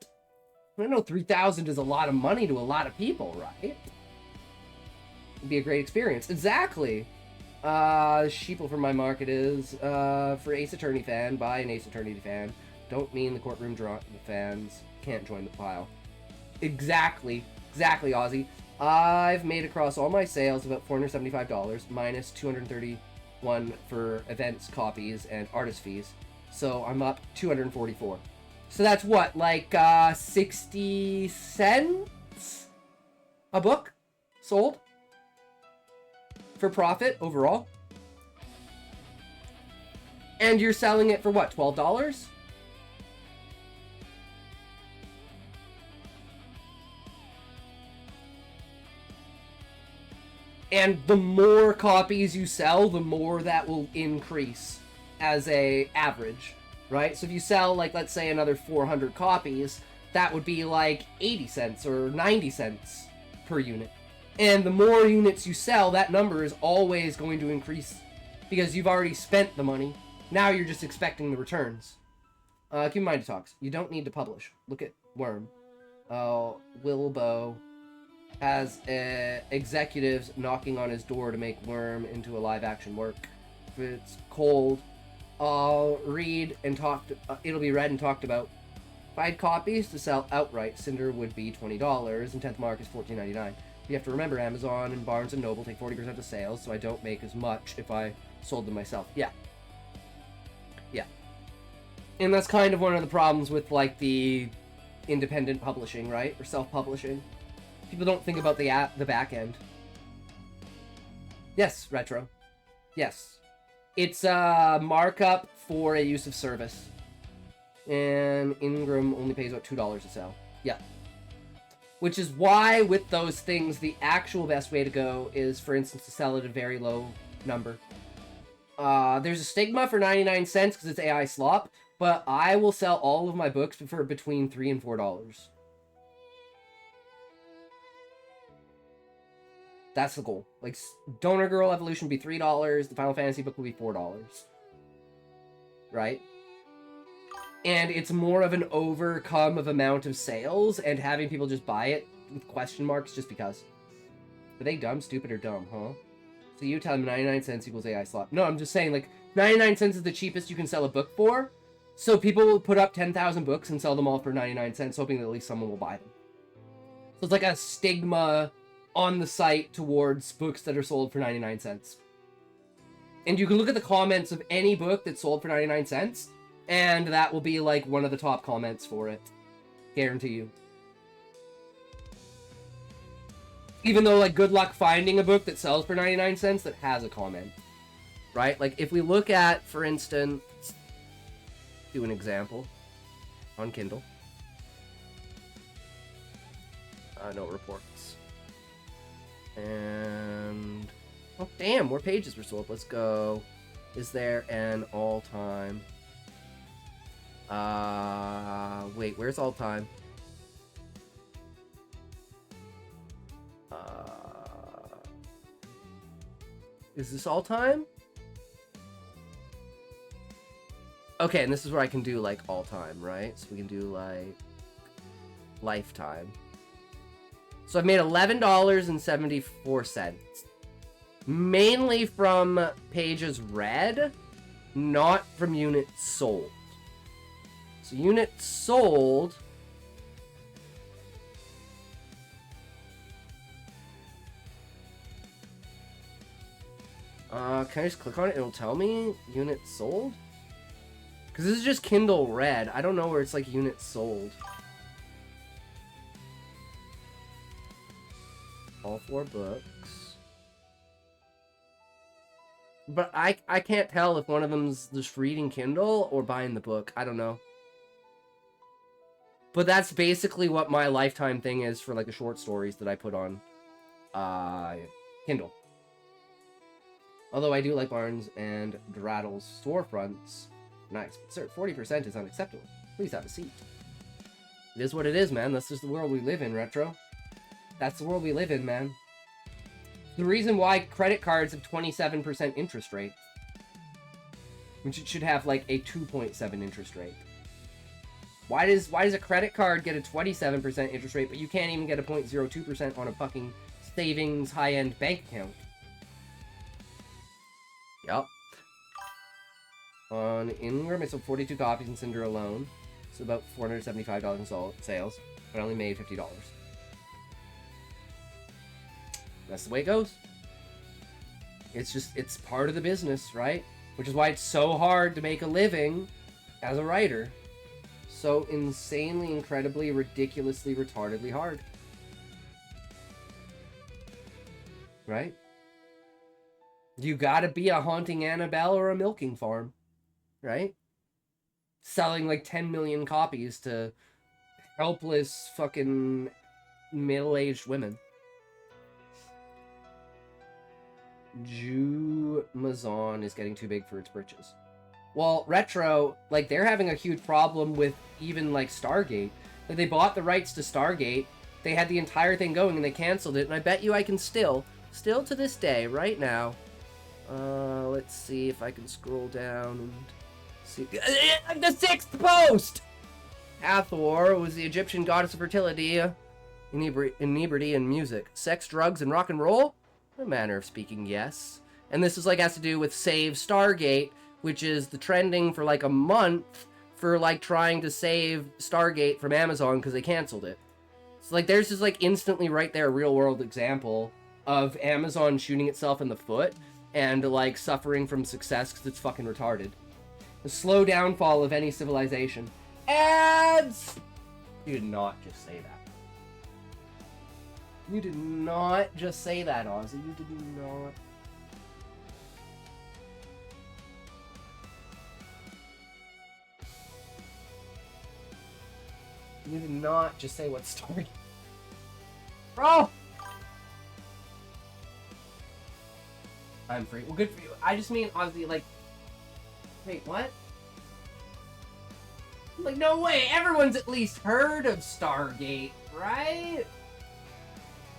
I know 3,000 is a lot of money to a lot of people, right? It'd be a great experience. Exactly. Sheeple from my market is for Ace Attorney fan, buy an Ace Attorney fan. Don't mean the courtroom fans can't join the pile. Exactly, Ozzy. I've made across all my sales about $475 minus $231 for events, copies, and artist fees. So I'm up $244. So that's what, like 60 cents a book sold for profit overall. And you're selling it for what, $12? And the more copies you sell, the more that will increase as a average, right? So if you sell, like, let's say another 400 copies, that would be like 80 cents or 90 cents per unit. And the more units you sell, that number is always going to increase because you've already spent the money. Now you're just expecting the returns. Keep in mind, talks. You don't need to publish. Look at Worm. Wilbo has executives knocking on his door to make Worm into a live action work. If it's cold, I'll read and talk. It'll be read and talked about. If I had copies to sell outright, Cinder would be $20, and 10th Mark is $14.99. You have to remember Amazon and Barnes & Noble take 40% of sales, so I don't make as much if I sold them myself. Yeah. And that's kind of one of the problems with, like, the independent publishing, right? Or self-publishing. People don't think about the back end. Yes, Retro. Yes. It's a markup for a use of service. And Ingram only pays about $2 a sell. Yeah. Which is why, with those things, the actual best way to go is, for instance, to sell at a very low number. There's a stigma for 99 cents because it's AI slop, but I will sell all of my books for between $3 and $4. That's the goal. Like, Donor Girl Evolution would be $3, the Final Fantasy book would be $4. Right? And it's more of an overcome of amount of sales and having people just buy it with question marks just because. Are they dumb, stupid, or dumb, huh? So you tell them 99 cents equals AI slot. No, I'm just saying, like, 99 cents is the cheapest you can sell a book for. So people will put up 10,000 books and sell them all for 99 cents, hoping that at least someone will buy them. So it's like a stigma on the site towards books that are sold for 99 cents. And you can look at the comments of any book that's sold for 99 cents, and that will be like one of the top comments for it. Guarantee you. Even though, like, good luck finding a book that sells for 99 cents that has a comment. Right? Like, if we look at, for instance, do an example on Kindle. No reports. And oh damn, more pages were sold. Let's go. Is there an all-time? Wait, where's all-time? Is this all-time? Okay, and this is where I can do, like, all-time, right? So we can do, like, lifetime. So I've made $11.74. Mainly from pages read, not from units sold. So units sold... can I just click on it? It'll tell me units sold? Because this is just Kindle read. I don't know where it's like units sold. All 4 books. But I can't tell if one of them's just reading Kindle or buying the book. I don't know. But that's basically what my lifetime thing is for like the short stories that I put on Kindle. Although I do like Barnes and Rattle's storefronts. Nice. But sir, 40% is unacceptable. Please have a seat. It is what it is, man. That's just the world we live in, Retro. That's the world we live in, man. The reason why credit cards have 27% interest rate. Which it should have like a 2.7 interest rate. Why does a credit card get a 27% interest rate, but you can't even get a 0.02% on a fucking savings high-end bank account? Yup. On Ingram, I sold 42 copies in Cinder alone. So about $475 in sales. But I only made $50. That's the way it goes. It's just, it's part of the business, right? Which is why it's so hard to make a living as a writer. So insanely, incredibly, ridiculously, retardedly hard. Right? You gotta be a Haunting Annabelle or a Milking Farm. Right? Selling like 10 million copies to helpless fucking middle-aged women. Jew Mazon is getting too big for its britches. Well, Retro, like, they're having a huge problem with even, like, Stargate. Like, they bought the rights to Stargate, they had the entire thing going, and they canceled it, and I bet you I can still to this day, right now, let's see if I can scroll down and see. The sixth post! Hathor was the Egyptian goddess of fertility, inebriety, and music. Sex, drugs, and rock and roll? A manner of speaking, yes. And this is, like, has to do with Save Stargate, which is the trending for, like, a month for, like, trying to save Stargate from Amazon because they canceled it. So, like, there's just, like, instantly right there a real-world example of Amazon shooting itself in the foot and, like, suffering from success because it's fucking retarded. The slow downfall of any civilization. Ads! You did not just say that. You did not just say that, Ozzy. You did not. You did not just say what story. Bro! I'm free. Well, good for you. I just mean, Ozzy, like... Wait, what? Like, no way! Everyone's at least heard of Stargate, right?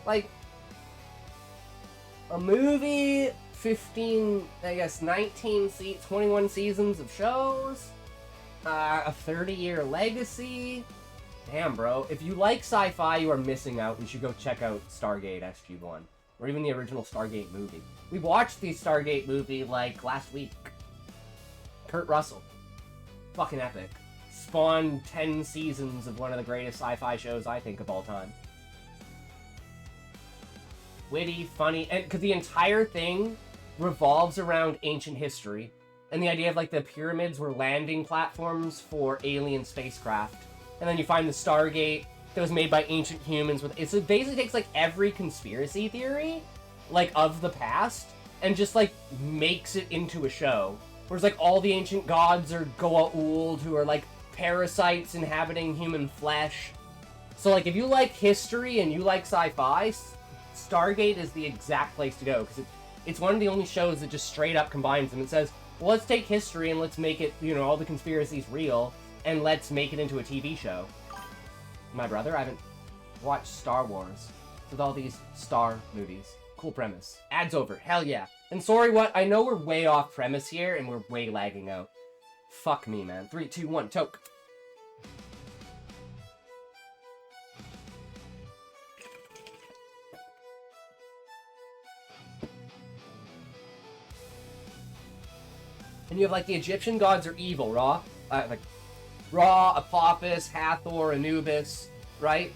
Like, a movie, 15, I guess, 21 seasons of shows, a 30-year legacy. Damn, bro. If you like sci-fi, you are missing out. You should go check out Stargate SG-1, or even the original Stargate movie. We watched the Stargate movie, like, last week. Kurt Russell. Fucking epic. Spawned 10 seasons of one of the greatest sci-fi shows, I think, of all time. Witty, funny, and because the entire thing revolves around ancient history and the idea of, like, the pyramids were landing platforms for alien spacecraft, and then you find the Stargate that was made by ancient humans with it basically takes, like, every conspiracy theory, like, of the past and just, like, makes it into a show. Whereas, like, all the ancient gods are Goa'uld, who are, like, parasites inhabiting human flesh. So, like, if you like history and you like sci-fi, Stargate is the exact place to go, because it's one of the only shows that just straight up combines them. It says, well, let's take history and let's make it, you know, all the conspiracies real, and let's make it into a TV show. My brother, I haven't watched Star Wars with all these Star movies. Cool premise. Ads over. Hell yeah. And sorry, what? I know we're way off premise here, and we're way lagging out. Fuck me, man. 3, 2, 1, toke. And you have, like, the Egyptian gods are evil, Ra, Apophis, Hathor, Anubis, right?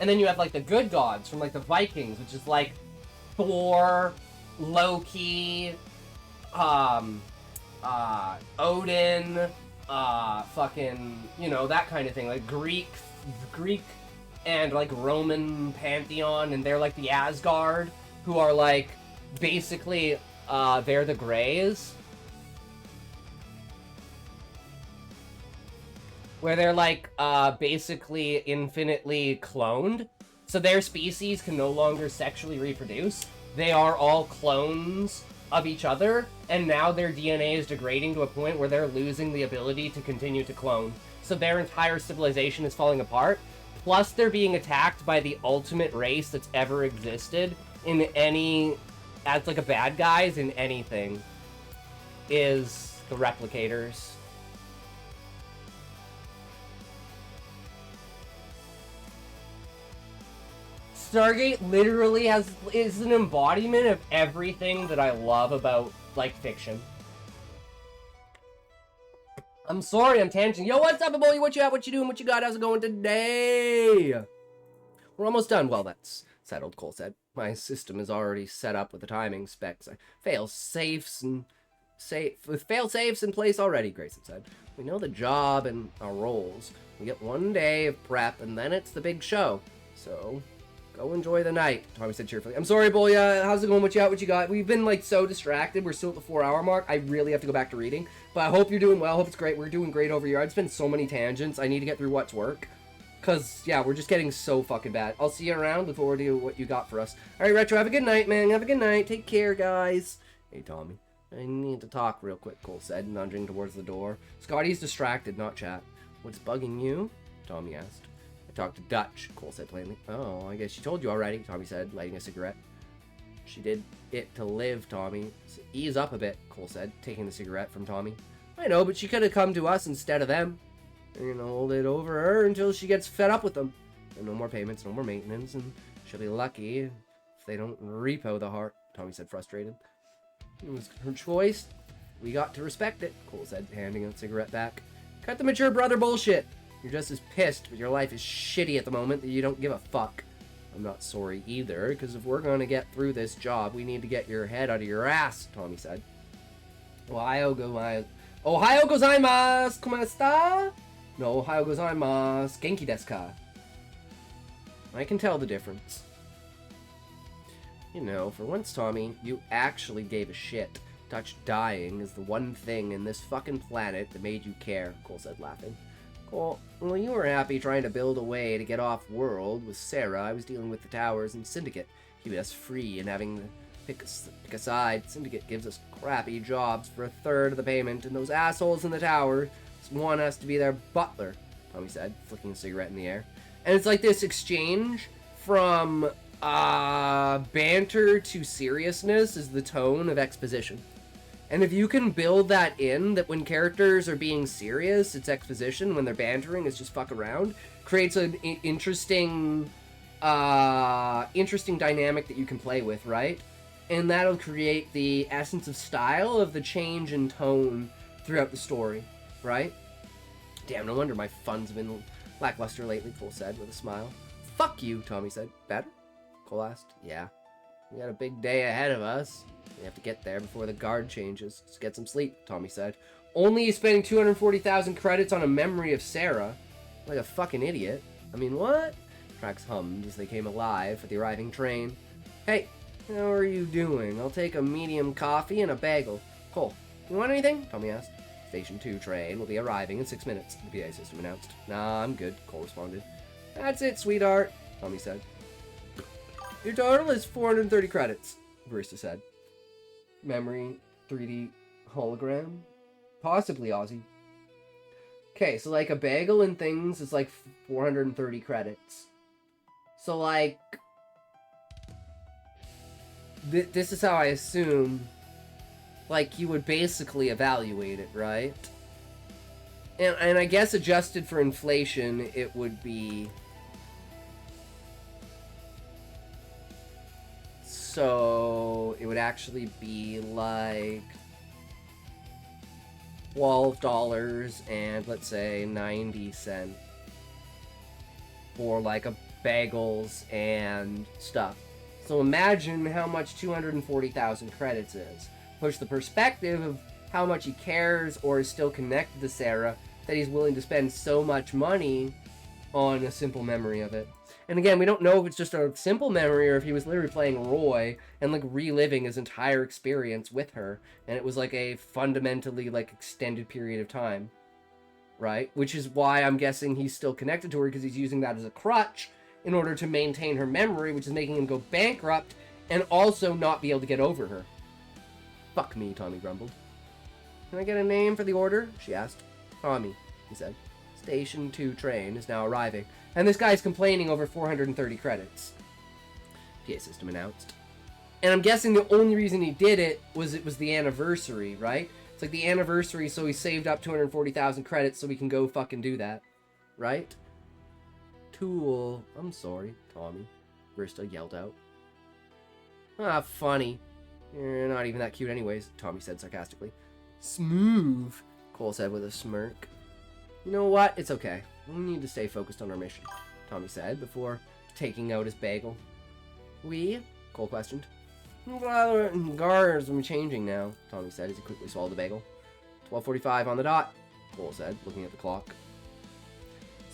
And then you have, like, the good gods from, like, the Vikings, which is, like, Thor, Loki, Odin, fucking, you know, that kind of thing. Like, Greek, and, like, Roman pantheon, and they're, like, the Asgard, who are, like, basically, they're the Greys. where they're like basically infinitely cloned. So their species can no longer sexually reproduce. They are all clones of each other, and now their DNA is degrading to a point where they're losing the ability to continue to clone. So their entire civilization is falling apart. Plus, they're being attacked by the ultimate race that's ever existed in any, as like a bad guys in anything, is the replicators. Stargate literally is an embodiment of everything that I love about, like, fiction. I'm sorry, I'm tangent. Yo, what's up, boy? What you at? What you doing? What you got? How's it going today? We're almost done. Well, that's settled, Cole said. My system is already set up with the timing specs. Fail-safes in place already, Grayson said. We know the job and our roles. We get one day of prep, and then it's the big show. So, go enjoy the night, Tommy said cheerfully. I'm sorry, Boya. How's it going? What you got? What you got? We've been, like, so distracted. We're still at the 4-hour mark. I really have to go back to reading. But I hope you're doing well. I hope it's great. We're doing great over here. I've spent so many tangents. I need to get through what's work. Because, yeah, we're just getting so fucking bad. I'll see you around. Look forward to what you got for us. All right, Retro, have a good night, man. Have a good night. Take care, guys. Hey, Tommy. I need to talk real quick, Cole said, nudging towards the door. Scotty's distracted, not chat. What's bugging you? Tommy asked. I talked to Dutch, Cole said plainly. Oh, I guess she told you already, Tommy said, lighting a cigarette. She did it to live, Tommy. So ease up a bit, Cole said, taking the cigarette from Tommy. I know, but she could have come to us instead of them. You're gonna hold it over her until she gets fed up with them. And no more payments, no more maintenance, and she'll be lucky if they don't repo the heart, Tommy said, frustrated. It was her choice. We got to respect it, Cole said, handing the cigarette back. Cut the mature brother bullshit. You're just as pissed, but your life is shitty at the moment that you don't give a fuck. I'm not sorry either, because if we're gonna get through this job, we need to get your head out of your ass, Tommy said. Ohio gozaimasu. Komasta? No, Ohio gozaimasu. Genki desu ka? I can tell the difference. You know, for once, Tommy, you actually gave a shit. Dutch dying is the one thing in this fucking planet that made you care, Cole said, laughing. Cole, well, you were happy trying to build a way to get off-world. With Sarah, I was dealing with the Towers and Syndicate, keeping us free and having to pick a side. Syndicate gives us crappy jobs for a third of the payment, and those assholes in the Towers want us to be their butler, Tommy said, flicking a cigarette in the air. And it's like this exchange from banter to seriousness is the tone of exposition. And if you can build that in, that when characters are being serious, it's exposition. When they're bantering, it's just fuck around. Creates an interesting dynamic that you can play with, right? And that'll create the essence of style of the change in tone throughout the story, right? Damn, no wonder my fun's been lackluster lately, Cole said with a smile. Fuck you, Tommy said. Better? Cole asked. Yeah. We got a big day ahead of us. We have to get there before the guard changes. Let's get some sleep, Tommy said. Only spending 240,000 credits on a memory of Sarah. Like a fucking idiot. I mean, what? Tracks hummed as they came alive for the arriving train. Hey, how are you doing? I'll take a medium coffee and a bagel. Cole, you want anything? Tommy asked. Station 2 train will be arriving in 6 minutes, the PA system announced. Nah, I'm good, Cole responded. That's it, sweetheart, Tommy said. Your total is 430 credits, Barista said. Memory, 3D hologram? Possibly, Ozzy. Okay, so like a bagel and things is like 430 credits. So like... this is how I assume... like, you would basically evaluate it, right? And I guess adjusted for inflation, it would be... so, it would actually be like... $12 and, let's say, 90 cents. For, like, a bagels and stuff. So imagine how much 240,000 credits is. Push the perspective of how much he cares or is still connected to Sarah that he's willing to spend so much money on a simple memory of it. And again, we don't know if it's just a simple memory or if he was literally playing Roy and like reliving his entire experience with her, and it was like a fundamentally like extended period of time. right? Which is why I'm guessing he's still connected to her, because he's using that as a crutch in order to maintain her memory, which is making him go bankrupt and also not be able to get over her. Fuck me, Tommy grumbled. Can I get a name for the order? She asked. Tommy, he said. Station 2 train is now arriving. And this guy's complaining over 430 credits. PA system announced. And I'm guessing the only reason he did it was the anniversary, right? It's like the anniversary, so he saved up 240,000 credits so we can go fucking do that. Right? Tool. I'm sorry, Tommy. Brista yelled out. Ah, funny. You're not even that cute anyways, Tommy said sarcastically. Smooth, Cole said with a smirk. You know what? It's okay. We need to stay focused on our mission, Tommy said before taking out his bagel. We? Cole questioned. Guards, I'm changing now, Tommy said as he quickly swallowed the bagel. 12:45 on the dot, Cole said, looking at the clock.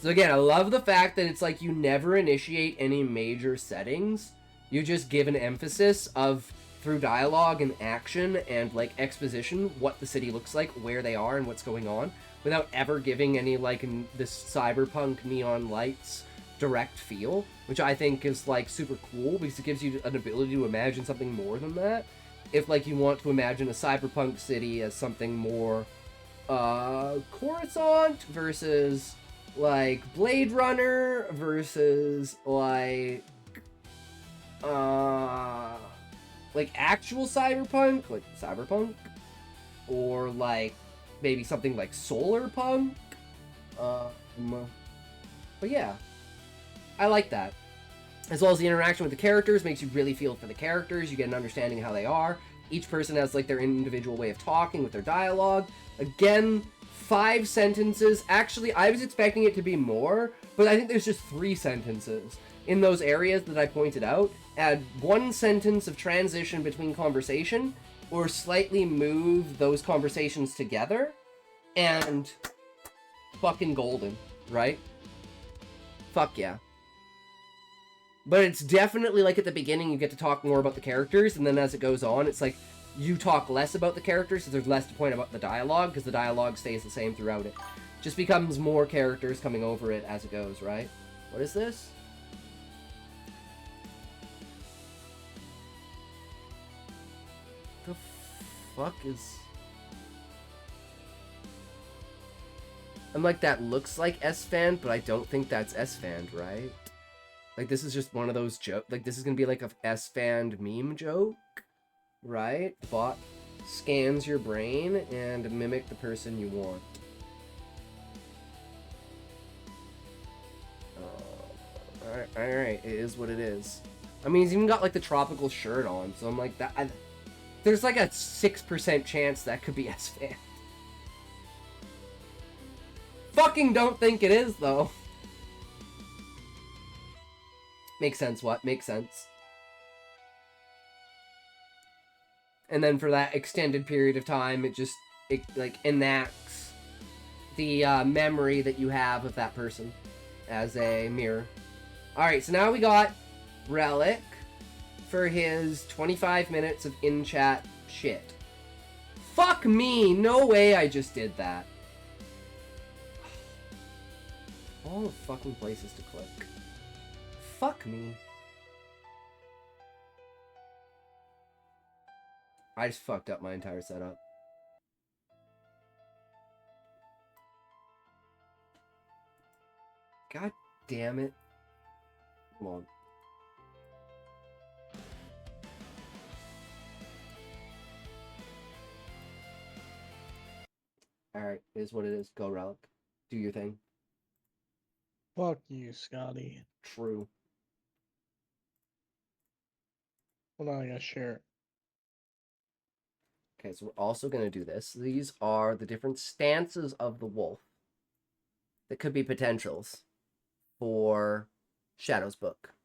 So again, I love the fact that it's like you never initiate any major settings. You just give an emphasis of, through dialogue and action and like exposition, what the city looks like, where they are, and what's going on, without ever giving any like this cyberpunk neon lights direct feel, which I think is like super cool because it gives you an ability to imagine something more than that. If like you want to imagine a cyberpunk city as something more Coruscant versus like Blade Runner versus like actual cyberpunk, like cyberpunk, or like maybe something like solar punk. But yeah, I like that. As well as the interaction with the characters makes you really feel for the characters. You get an understanding of how they are. Each person has like their individual way of talking with their dialogue. Again, 5 sentences. Actually, I was expecting it to be more, but I think there's just 3 sentences in those areas that I pointed out. Add 1 sentence of transition between conversation, or slightly move those conversations together, and fucking golden, right? Fuck yeah. But it's definitely like at the beginning you get to talk more about the characters, and then as it goes on, it's like you talk less about the characters, so there's less to point about the dialogue, because the dialogue stays the same throughout it. Just becomes more characters coming over it as it goes, right? What is this? The fuck is... I'm like, that looks like S-Fan, but I don't think that's S-Fan, right? Like, this is just one of those jokes. Like, this is gonna be like a S-Fan meme joke, right? Bot scans your brain and mimic the person you want. Alright, it is what it is. I mean, he's even got like the tropical shirt on, so I'm like, there's like a 6% chance that could be S-Fan. Fucking don't think it is, though. Makes sense, what? Makes sense. And then for that extended period of time, it like enacts the memory that you have of that person as a mirror. Alright, so now we got Relic for his 25 minutes of in-chat shit. Fuck me! No way I just did that. All the fucking places to click. Fuck me. I just fucked up my entire setup. God damn it. Come on. Alright, it is what it is. Go, Relic. Do your thing. Fuck you, Scotty. True. Hold on, I gotta share it. Okay, so we're also going to do this. These are the different stances of the wolf that could be potentials for Shadow's book.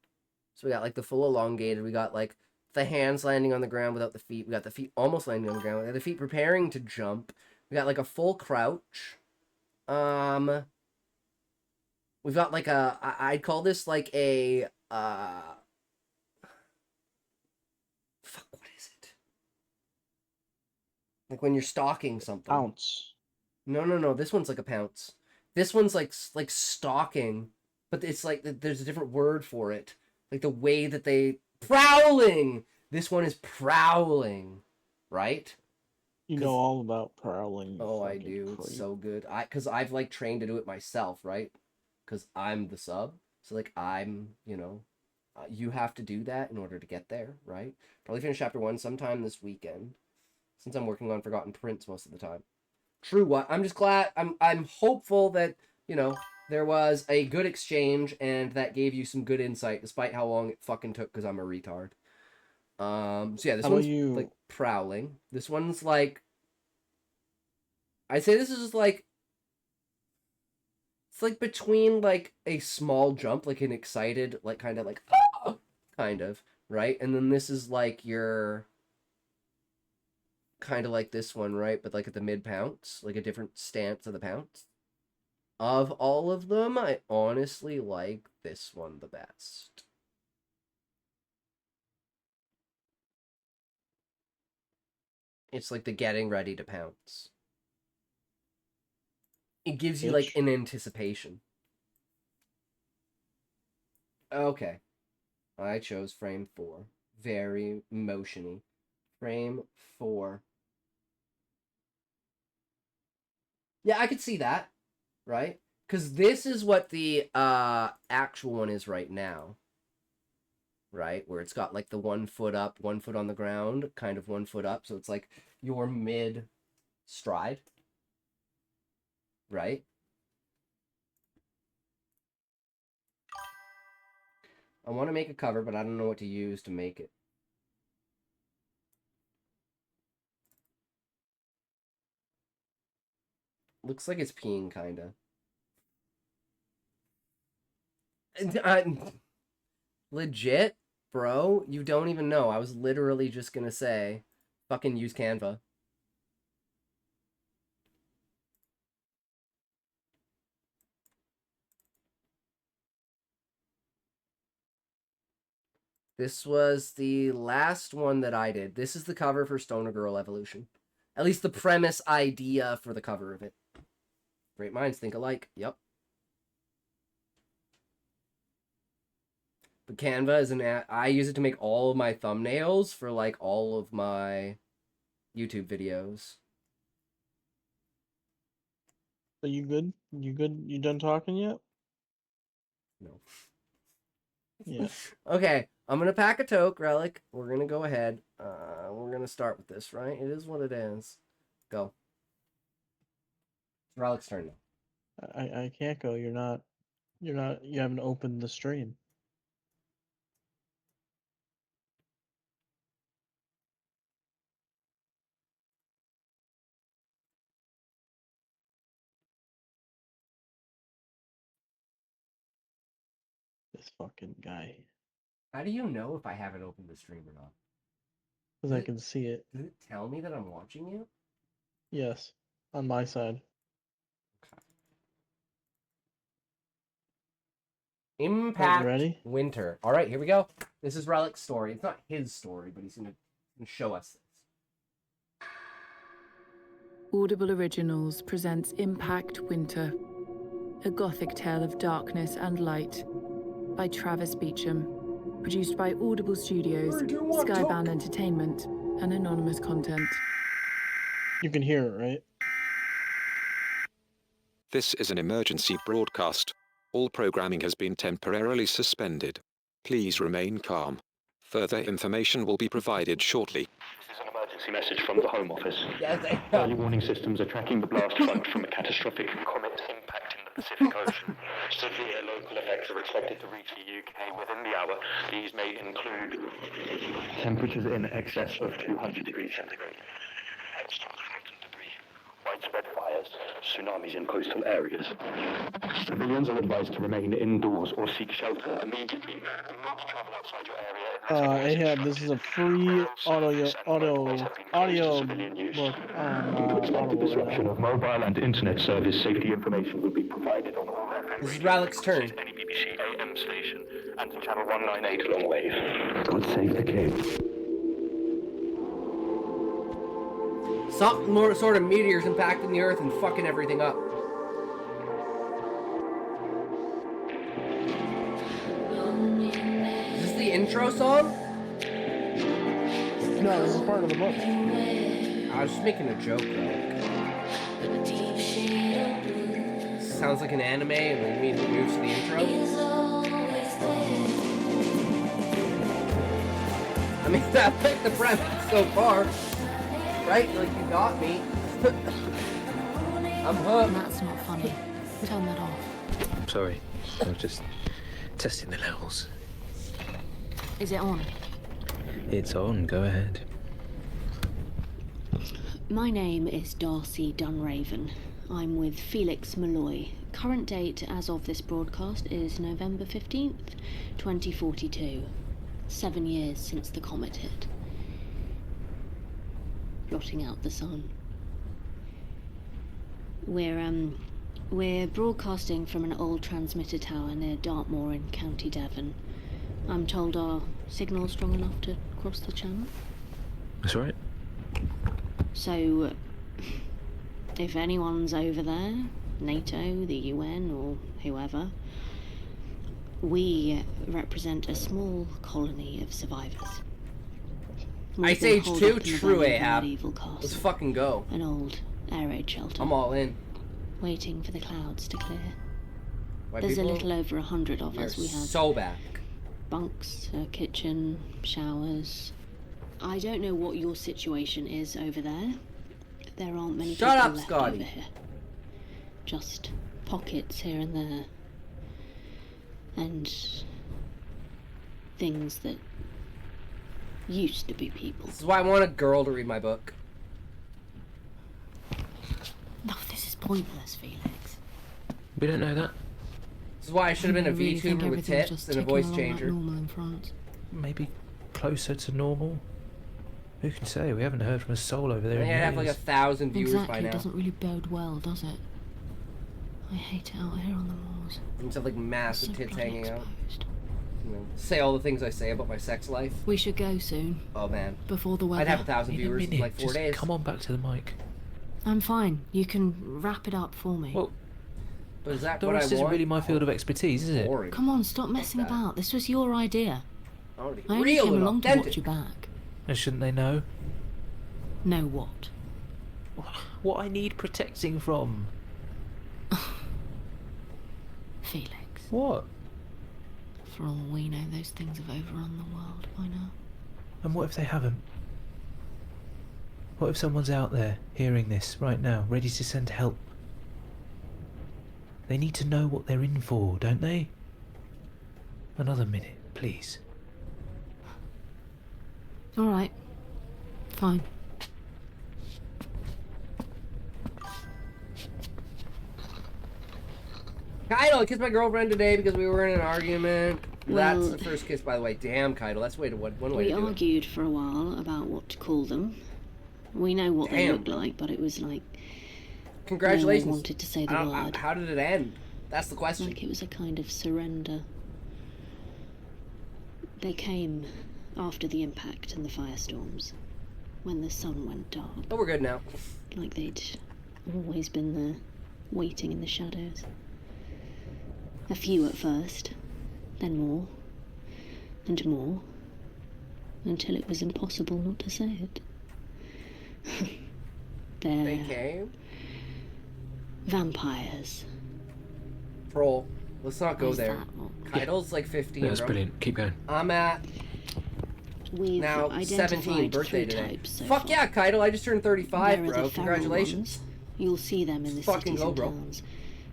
So we got like the full elongated, we got like the hands landing on the ground without the feet, we got the feet almost landing on the ground, we got the feet preparing to jump, we got like a full crouch. We've got like a, I'd call this like a, fuck, what is it? Like when you're stalking something. Pounce. No, this one's like a pounce. This one's like stalking, but it's like there's a different word for it. Like the way that they prowling. This one is prowling, right? You know all about prowling. Oh, I do. It's so good. Because I've like trained to do it myself, right? Because I'm the sub. So like I'm, you have to do that in order to get there, right? Probably finish chapter 1 sometime this weekend, since I'm working on Forgotten Prince most of the time. True. What? I'm just glad. I'm hopeful that there was a good exchange and that gave you some good insight, despite how long it fucking took because I'm a retard. So yeah, this one's like prowling. This one's like, I'd say this is just like, it's like between like a small jump, like an excited, like kind of like, ah! Kind of, right? And then this is like your, kind of like this one, right? But like at the mid pounce, like a different stance of the pounce. Of all of them, I honestly like this one the best. It's like the getting ready to pounce. It gives you like an anticipation. Okay. I chose frame 4. Very motiony. Frame 4. Yeah, I could see that, right? Because this is what the actual one is right now. Right? Where it's got like the 1 foot up, 1 foot on the ground, kind of 1 foot up. So it's like your mid stride. Right? I want to make a cover, but I don't know what to use to make it. Looks like it's peeing, kinda. Legit, bro? You don't even know. I was literally just gonna say, fucking use Canva. This was the last one that I did. This is the cover for Stoner Girl Evolution. At least the premise idea for the cover of it. Great minds think alike. Yep. But Canva is I use it to make all of my thumbnails for like all of my YouTube videos. Are you good? You good? You done talking yet? No. Yeah. Okay, I'm gonna pack a toke, Relic. We're gonna go ahead. We're gonna start with this, right? It is what it is. Go. It's Relic's turn now. I can't go. You haven't opened the stream. This fucking guy. How do you know if I haven't opened the stream or not? Because I can see it. Does it tell me that I'm watching you? Yes. On my side. Okay. Impact ready? Winter. All right, here we go. This is Relic's story. It's not his story, but he's gonna show us this. Audible Originals presents Impact Winter, a gothic tale of darkness and light, by Travis Beecham, produced by Audible Studios, Skybound Entertainment, and Anonymous Content. You can hear it, right? This is an emergency broadcast. All programming has been temporarily suspended. Please remain calm. Further information will be provided shortly. This is an emergency message from the Home Office. Early warning systems are tracking the blast front from a catastrophic comet impacting the Pacific Ocean. Severe local effects are expected to reach the UK within the hour. These may include temperatures in excess of 200 degrees centigrade, widespread fires, tsunamis in coastal areas. Civilians are advised to remain indoors or seek shelter immediately and not travel outside your area. Ahab, this is a free audio book To expect a disruption of mobile and internet service, safety information will be provided on all FM. This is Relic's turn. Any BBC AM station and channel 198 longwave. God save the king. Some more sort of meteors impacting the Earth and fucking everything up. intro song? No, it's a part of the book. I was just making a joke, though. Sounds like an anime, and we immediately move to the intro. I mean, that's like the premise so far. Right? Like, you got me. I'm hooked. That's not funny. Turn that off. Sorry, I was just testing the levels. Is it on? It's on, go ahead. My name is Darcy Dunraven. I'm with Felix Malloy. Current date as of this broadcast is November 15th, 2042. 7 years since the comet hit. Blotting out the sun. We're broadcasting from an old transmitter tower near Dartmoor in County Devon. I'm told our signal's strong enough to cross the channel. That's right. So, if anyone's over there, NATO, the UN, or whoever, we represent a small colony of survivors. Ice Age 2, true Ahab. Let's fucking go. An old air raid shelter. I'm all in. Waiting for the clouds to clear. White There's people? a little over 100 of us. We have so back. bunks, a kitchen, showers. I don't know what your situation is over there. There aren't many people up, left Scotty. over here. Just pockets here and there. And things that used to be people. This is why I want a girl to read my book. No, this is pointless, Felix. We don't know that. This is why I should have been a really think VTuber with everything's tits just and a ticking voice along changer. like normal in France. Maybe closer to normal. Who can say? We haven't heard from a soul over there I in think I'd have like years. 1,000 viewers Exactly, by it now. doesn't really bode well, does it? I hate it out here on the moors. I just have like massive So tits bloody hanging out. exposed. You know, say all the things I say about my sex life. We should go soon. Oh man. Before the weather. I'd have 1,000 In a viewers in minute, like 4 just days. come on back to the mic. I'm fine. You can wrap it up for me. Well, But is that the what I rest isn't want? really my field of expertise, is it? Boring. Come on, stop messing that. about. This was your idea. I want to be I only real came and along to authentic. watch you back. And shouldn't they know? Know what? What I need protecting from. Felix. What? For all we know, those things have overrun the world by now. And what if they haven't? What if someone's out there hearing this right now, ready to send help? They need to know what they're in for, don't they? Another minute, please. Alright. Fine. Kyle, I kissed my girlfriend today because we were in an argument. Well, That's the first kiss, by the way. Damn, Kyle, that's one way We to do it. argued for a while about what to call them. We know what they Damn. looked like, but it was like Congratulations. no one wanted to say the word. How did it end? That's the question. Like it was a kind of surrender. They came after the impact and the firestorms, when the sun went dark. Oh, we're good now. Like they'd always been there, waiting in the shadows. A few at first, then more, and more, until it was impossible not to say it. They're They came. vampires. Troll. Let's not go Is there. that what- Kyle's like 15, That's bro. brilliant. Keep going. I'm at We've now identified 17, birthday three today. types so Fuck far. yeah, Kyle, I just turned 35, There are bro. the feral Congratulations. ones. You'll see them in the Fucking cities go, and bro. towns.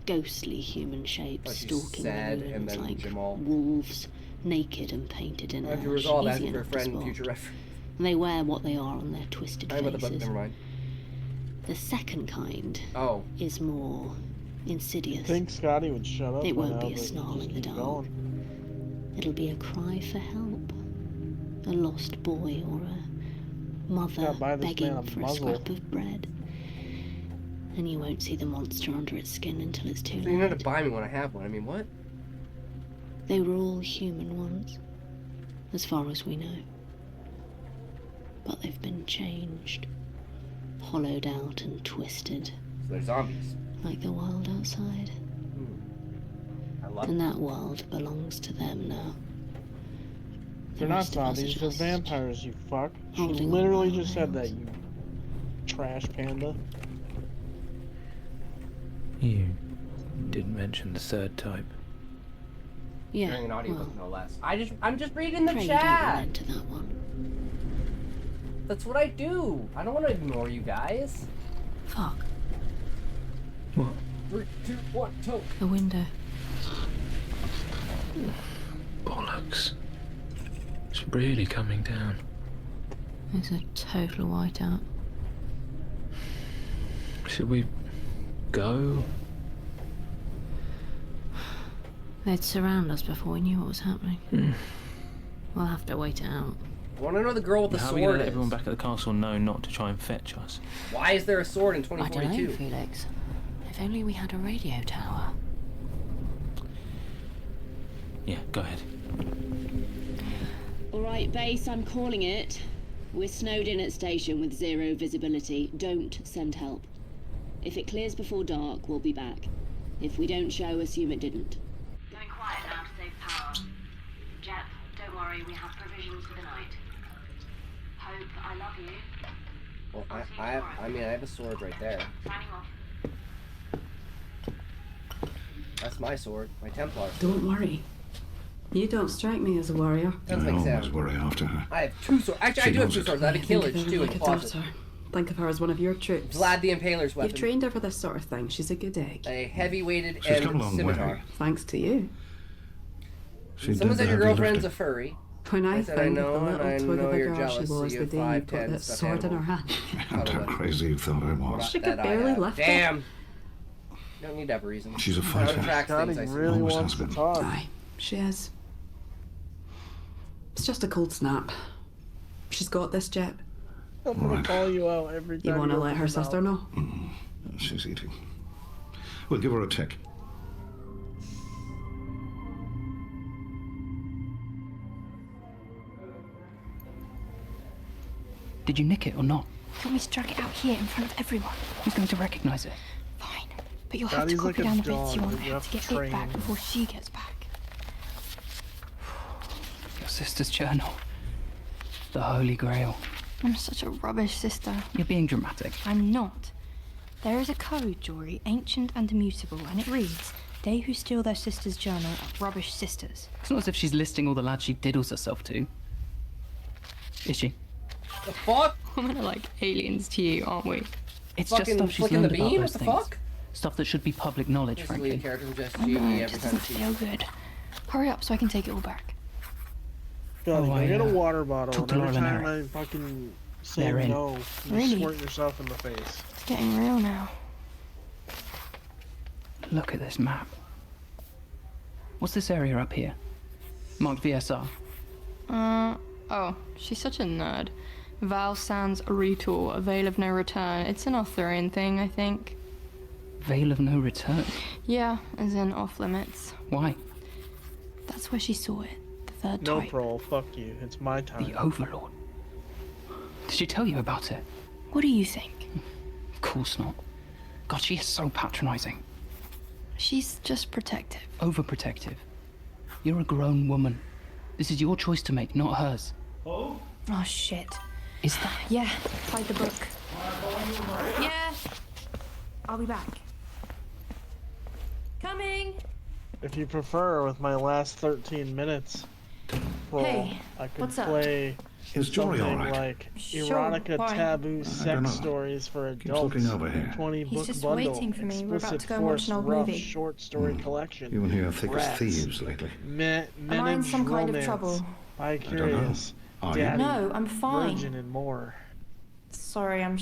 Ghostly human shapes But you stalking said, the and ruins then like Jamal. wolves, naked and painted in I have to ash, resolve that easy for a enough to friend in spot. future reference. They wear what they are on their twisted I'm about the faces. book, never mind. The second kind Oh. is more insidious. I think Scotty would shut up. It by won't now, be a but snarl just in the keep dark. going. It'll be a cry for help. A lost boy or a mother Gotta buy this begging man a for a muzzle. scrap of bread. And you won't see the monster under its skin until it's too So you're late. gonna buy me when I have one. I mean, what? They were all human once, as far as we know. But they've been changed, hollowed out and twisted, So they're zombies. like the world outside. I love And it. that world belongs to them now. They're not zombies, they're vampires, you fuck. She literally just said that, you trash panda. You didn't mention the third type. Yeah. During an audiobook, no less. I'm just reading the Pray you chat. don't relent to that one. That's what I do. I don't want to ignore you guys. Fuck. What? 3, 2, 1, toe. The window. Bollocks. It's really coming down. It's a total whiteout. Should we go? They'd surround us before we knew what was happening. We'll have to wait it out. I want to know the girl with the How are sword we going to let is. everyone back at the castle know not to try and fetch us? Why is there a sword in I don't 2042? know, Felix. If only we had a radio tower. Yeah, go ahead. Alright, base, I'm calling it. We're snowed in at station with 0 visibility. Don't send help. If it clears before dark, we'll be back. If we don't show, assume it didn't. Going quiet now to save power. Jep, don't worry, we have provisions for the night. Hope, I love you. Well, I mean, I have a sword right there. Signing off. That's my sword, my Templar sword. Don't worry. You don't strike me as a warrior. Doesn't make sense. worry after her. I have 2 swords. Actually, I do have 2 swords. I have a Think of Killage her too in like the a closet. daughter. Think of her as one of your troops. Vlad the Impaler's weapon. You've trained her for this sort of thing. She's a good egg. A heavy-weighted She's come a and long scimitar. way. Thanks to you. Someone said your girlfriend's a furry. When I said, think I of know, the and little I twig know of a you're girl jealous. she was So the you have day you 5'10" put that stuffed sword in her animals. hand. And how crazy you thought I was. She could barely lift it. Damn. You don't need to have a reason. She's a fighter. Scotty really Always wants has to been. talk. Aye, she is. It's just a cold snap. She's got this, Jep. I'm gonna call you out every time. You want to you let open her your sister mouth. know? She's eating. We'll give her a tick. Did you nick it or not? You want me to drag it out here in front of everyone? Who's going to recognise it? Fine. But you'll have Daddy's to like copy a down the bits dog you want that you her have to to get it back train. before she gets back. Your sister's journal. The Holy Grail. I'm such a rubbish sister. You're being dramatic. I'm not. There is a code, Jory, ancient and immutable, and it reads, "They who steal their sister's journal are rubbish sisters." It's not as if she's listing all the lads she diddles herself to. Is she? The fuck? Women are like aliens to you, aren't we? It's Fucking just stuff she's flicking learned the about beam? those What the things. fuck? Stuff that should be public knowledge, Basically, frankly. a character who just I know, me it every just time doesn't she... feel good. Hurry up so I can take it all back. Daddy, Oh, go get a I, water bottle, talk and to every Laura and time I Eric. fucking say They're in. no, you Really? squirt yourself in the face. It's getting real now. Look at this map. What's this area up here? Marked VSR. Oh, she's such a nerd. Val Sans Retour, a Veil of No Return. It's an Arthurian thing, I think. Veil of No Return. Yeah, as in off limits. Why? That's where she saw it. The third No, type. Prol, fuck you. It's my time. The Overlord. Did she tell you about it? What do you think? Of course not. God, she is so patronizing. She's just protective. Overprotective. You're a grown woman. This is your choice to make, not hers. Oh, shit. Is that? Yeah, hide the book. Yeah. I'll be back. Coming. If you prefer, with my last 13 minutes, Prol, Hey, I could what's up? play Is Jory something alright? like Sure, erotica why? taboo don't sex know. stories for Keeps adults. looking over here. 20 He's book just bundle. waiting for me. We're about Explicit to go and watch force, an old rough, movie. short story collection. You and he are thick as Rats. thieves lately. Men Am I in some kind of romance, trouble? Bi-curious, Are you? daddy, No, I'm fine. virgin, and more. Sorry, I'm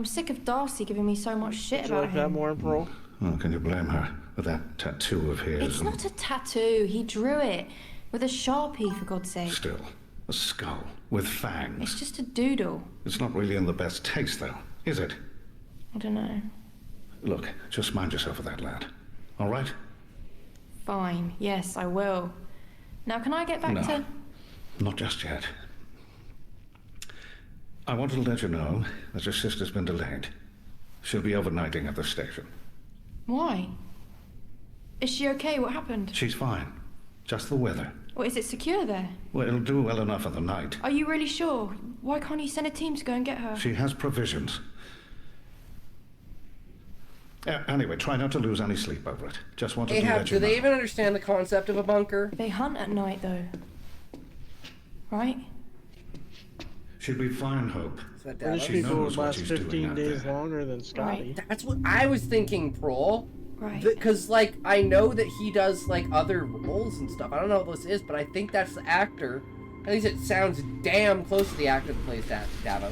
sick of Darcy giving me so much shit Would you about like that him. more, Prol? Oh, can you blame her? With that tattoo of his. It's not a tattoo. He drew it with a Sharpie, for God's sake. Still, a skull with fangs. It's just a doodle. It's not really in the best taste, though, is it? I don't know. Look, just mind yourself of that lad. All right? Fine. Yes, I will. Now, can I get back No. to... Not just yet. I wanted to let you know that your sister's been delayed. She'll be overnighting at the station. Why? Is she okay? What happened? She's fine. Just the weather. Or is it secure there? Well, it'll do well enough for the night. Are you really sure? Why can't you send a team to go and get her? She has provisions. Anyway, try not to lose any sleep over it. Just wanted to let you do know. they even understand the concept of a bunker? They hunt at night, though. Right? She'll be fine, Hope. British She people knows would what last she's 15 doing out days there. longer than Scotty. That's what I was thinking, Prol. Right. Because, like, I know that he does, like, other roles and stuff. I don't know what this is, but I think that's the actor. At least it sounds damn close to the actor that plays Davos.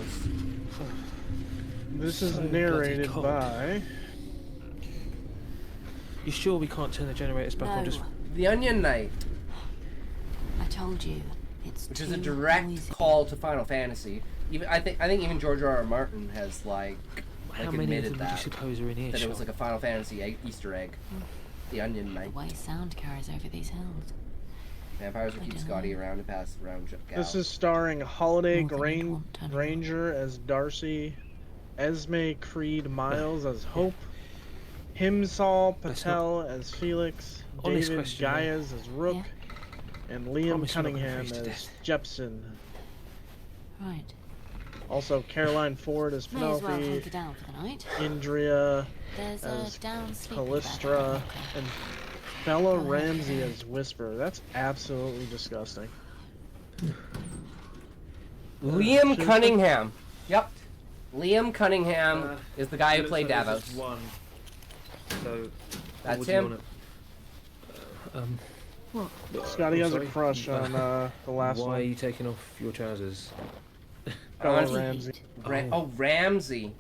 This is narrated by... You sure we can't turn the generators back on? Just The Onion Knight. I told you, it's which is a direct call to Final Fantasy. Even I think even George R.R. Martin has like how many of admitted them do you that suppose are in here? that it was like a Final Fantasy Easter egg. The Onion Knight. The way sound carries over these hills. Vampires will keep Scotty around and pass around. This is starring Holiday Granger as Darcy, Esme Creed Miles as Hope, Himsal Patel as Felix, Honest David question, Gaias as Rook, and Liam Promise you're not gonna Cunningham freeze to as Jepson. Right. Also, Caroline Ford as May as well Penelope, hunker down for the night. Indria There's a as down sleep Callistra, and Bella Ramsey as Whisper. That's absolutely disgusting. Liam Cunningham. Yep. Liam Cunningham is the guy who played Davos. One. So that's him. What? Scotty has a crush on the last one. Why are you taking off your trousers? Bella Ramsey. Ramsey.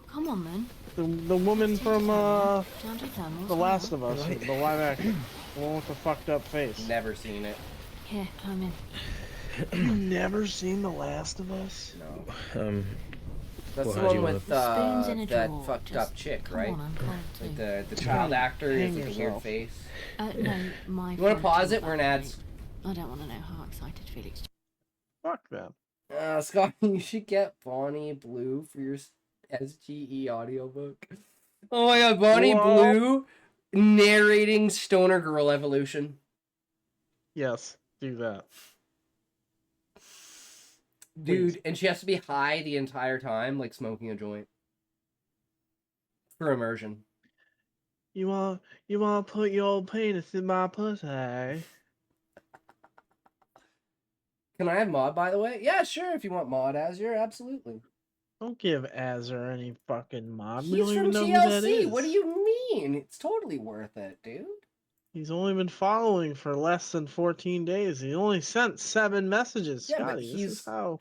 Come on, then. The woman from Down to thermals. The Last of Us, the live action, the one with the fucked up face. Never seen it. Here, climb in. You've never seen The Last of Us? No. That's the one with that fucked up chick, right? Like the child actor is like a weird face. No, my. You want to pause it? We're in ads. I don't want to know how excited Felix. Fuck them. Scott, you should get Bonnie Blue for your SGE audiobook. Oh my god, Bonnie Blue narrating Stoner Girl Evolution. Yes, do that. Dude, Please. and she has to be high the entire time, like smoking a joint. For immersion. You wanna put your old penis in my pussy? Can I have Maud, by the way? Yeah, sure, if you want Maud Azure, absolutely. Don't give Azar any fucking mod. We He's don't from even know who that TLC. is. What do you mean? It's totally worth it, dude. He's only been following for less than 14 days. He only sent 7 messages, Yeah, but Scotty. This is how...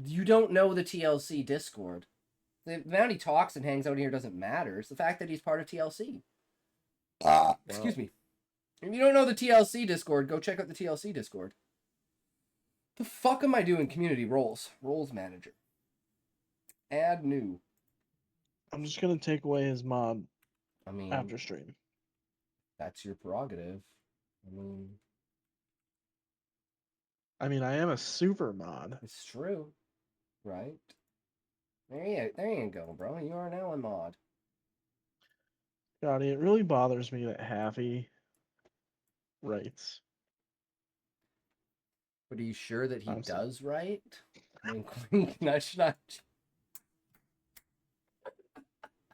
You don't know the TLC Discord. The amount he talks and hangs out here doesn't matter. It's the fact that he's part of TLC. Excuse me. If you don't know the TLC Discord, go check out the TLC Discord. The fuck am I doing? Community roles. Roles manager. Add new. I'm just gonna take away his mod I mean, after stream. That's your prerogative. I mean, I am a super mod. It's true. Right? There you go, bro. You are now a mod. Scotty, it really bothers me that Happy writes. But are you sure that he does write? Wink, wink, nudge, nudge.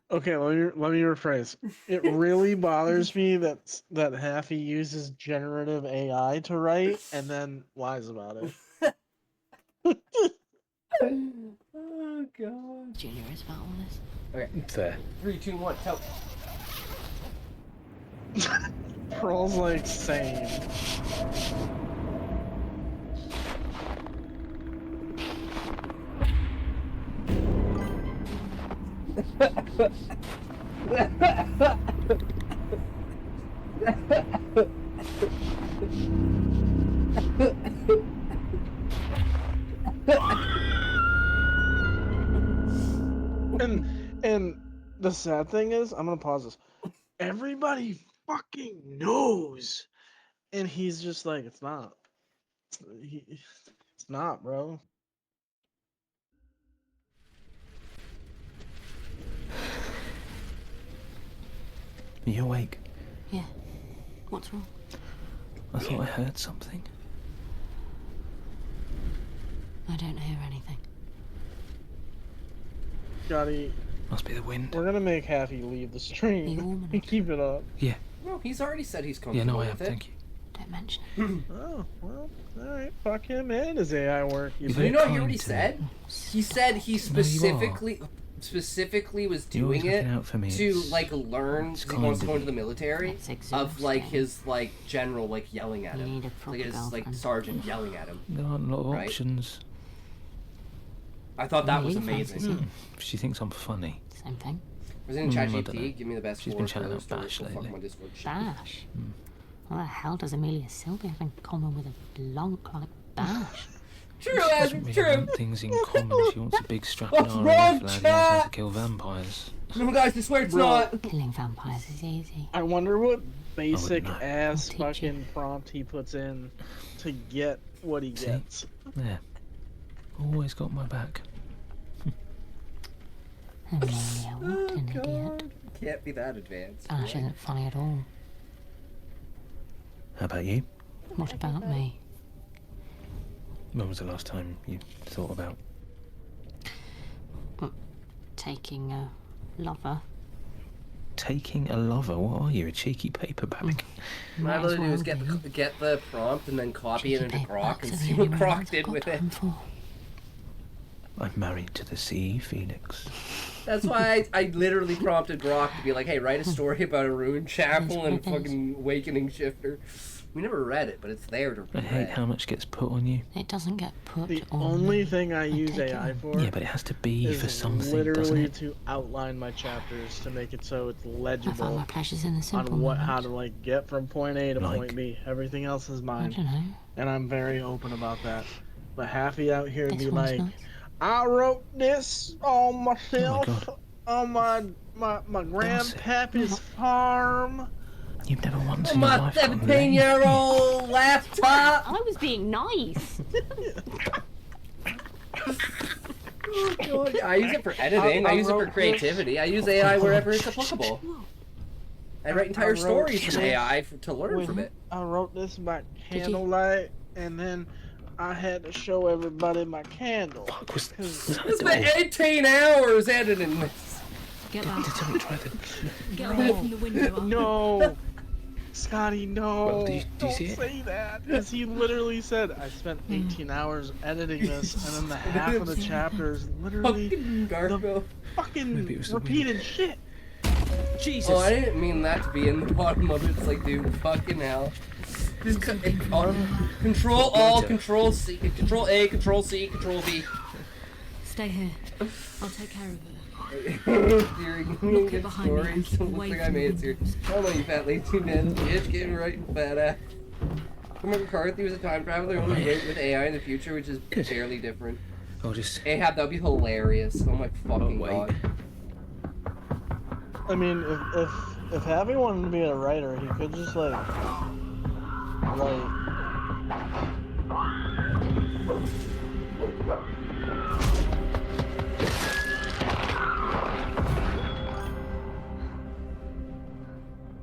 Okay, let me rephrase. It really bothers me that Happy uses generative AI to write and then lies about it. Oh god. Junior is about all this. Okay. Fair. 3, 2, 1, tell. Pearl's like same. And the sad thing is, I'm gonna pause this. Everybody fucking knows, and he's just like, it's not. It's not, bro. Are you awake? Yeah. What's wrong? I thought I heard something. I don't hear anything. Scotty, must be the wind. We're gonna make Happy leave the stream. Keep it up. Yeah. No, he's already said he's comfortable. Yeah, no, I with have. it. Thank you. Don't mention Oh, well, alright. Fuck him and his AI work. You know what he already said? He said he specifically was doing it to like learn. He wants to go into the military of like his like general like yelling at him, like his like sergeant yelling at him. There aren't a lot of options. I thought that was amazing. She thinks I'm funny. Same thing. Was it in ChatGPT? Give me the best. She's been chatting about Bash lately. Bash? What the hell does Amelia Sylvia have in common with a blonk like Bash? True, She doesn't really want things in common. She wants a big strapping RAF lad who knows how to kill vampires. No, guys, I swear it's not. Killing vampires is easy. I wonder what basic ass fucking prompt he puts in to get what he gets. Yeah. Always got my back. Amelia, what an idiot. Can't be that advanced. Bash isn't funny at all. How about you? What about me? When was the last time you thought about taking a lover? Taking a lover? What are you, a cheeky paper bag? What I love to do is get the prompt and then copy it into Grok and see what Grok did with it. I'm married to the sea, Felix. That's why I literally prompted Grok to be like, hey, write a story about a ruined chapel and a fucking awakening shifter. We never read it, but it's there to read. I hate how much gets put on you. It doesn't get put The on only thing I use AI for Yeah, but it has to be is for something, doesn't literally it? to outline my chapters to make it so it's I find legible my pleasures in the simple on what how moments. to like get from point A to point B. Everything else is I mine, don't know. and I'm very open about that. But Happy out here This be one's like, nice. I wrote this on myself on my grandpappy's farm. You've never once in your My life gone 17-year-old laptop. I was being nice. Oh, God. I use it for editing. I use it for creativity. I use AI wherever it's applicable. I write entire stories from AI to learn from it. I wrote this by candlelight, and then I had to show everybody my candle. I spent 18 hours editing this. Get back. Get away from the window. No. Scotty, no. Well, do you Don't see it? say that. Because he literally said, I spent 18 hours editing this, and then the half of the chapters literally the fucking repeated shit. Jesus. Oh, I didn't mean that to be in the bottom of it. It's like, dude, fucking hell. Just Control Alt, Control C, Control A, Control C, Control V. Stay here. I'll take care of it. During Look it good behind me and stories. keep Looks away like I from made it the here. Oh, you fat lazy man. Bitch, getting right and fat ass. Remember McCarthy was a time traveler only wrote with AI in the future, which is barely different. I'll just... Ahab, that'd be hilarious. Oh my fucking god. I mean, if Happy wanted to be a writer, he could just like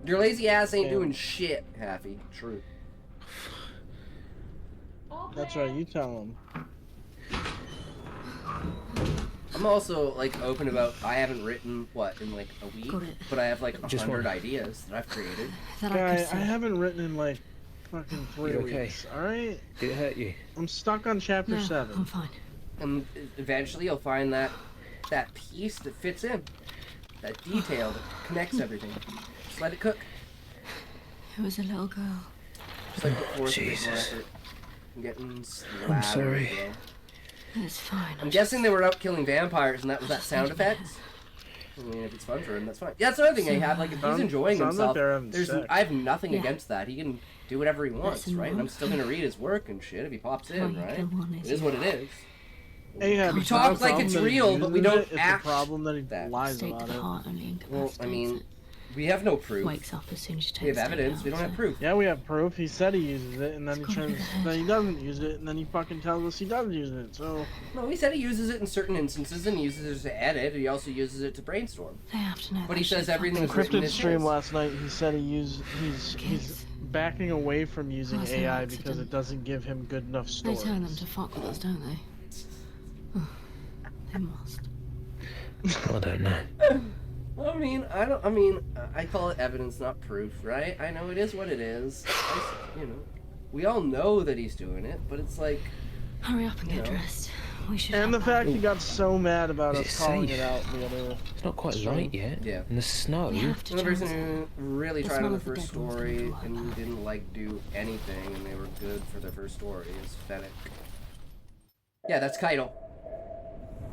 Your lazy ass ain't doing shit, Happy. True. That's right, you tell him. I'm also like open about I haven't written in like a week, Got it. but I have like Just 100 one. ideas that I've created. Guy, I haven't written in like fucking 3 You okay? weeks. All right. Did it hurt you? I'm stuck on chapter 7. I'm fine. And eventually you'll find that piece that fits in, that detail that connects everything. Just let it cook. It was a little girl. Just like before Jesus. I'm getting I'm sorry. Bro. It's fine. I'm guessing they were out killing vampires, and that was that sound effects. I mean, if it's fun for him, that's fine. Yeah, that's another thing I have. Like, if he's enjoying sounds like himself, they're having sex. I have nothing Yeah. against that. He can do whatever he wants, Listen, right? And I'm Mom. still gonna read his work and shit if he pops in, All you right? can want It is is what it is. Ahab, We it's not a talk like problem it's that he real, but we uses don't it, it's act a problem that he that. lies State about the it. heart only Well, incapacitates I mean, it. we have no proof. Wakes up as soon as you take We have a step evidence. out, We don't have so- proof. Yeah, we have proof. He said he uses it, and then he It's gone turns. through the head. Then he doesn't use it, and then he fucking tells us he does use it. So No, he said he uses it in certain instances, and he uses it to edit. He also uses it to brainstorm. They have to know But that he says shit everything in was written in Cryptid his stream head. last night, he said he's backing away from using That's no AI because accident. it doesn't give him good enough They stories. turn them to fuck with us, don't they? They must. I don't know. I mean, I call it evidence, not proof, right? I know it is what it is. We all know that he's doing it, but it's like... Hurry up and get dressed. We should. And the fact he got so mad about Is us it calling safe? it out the other. It's not quite stream. light yet. Yeah. And the snow. Another person who really The tried on smell the of the first dead one's story coming to and didn't like do anything, and they were good for their first story is Fennec. Yeah, that's Keitel,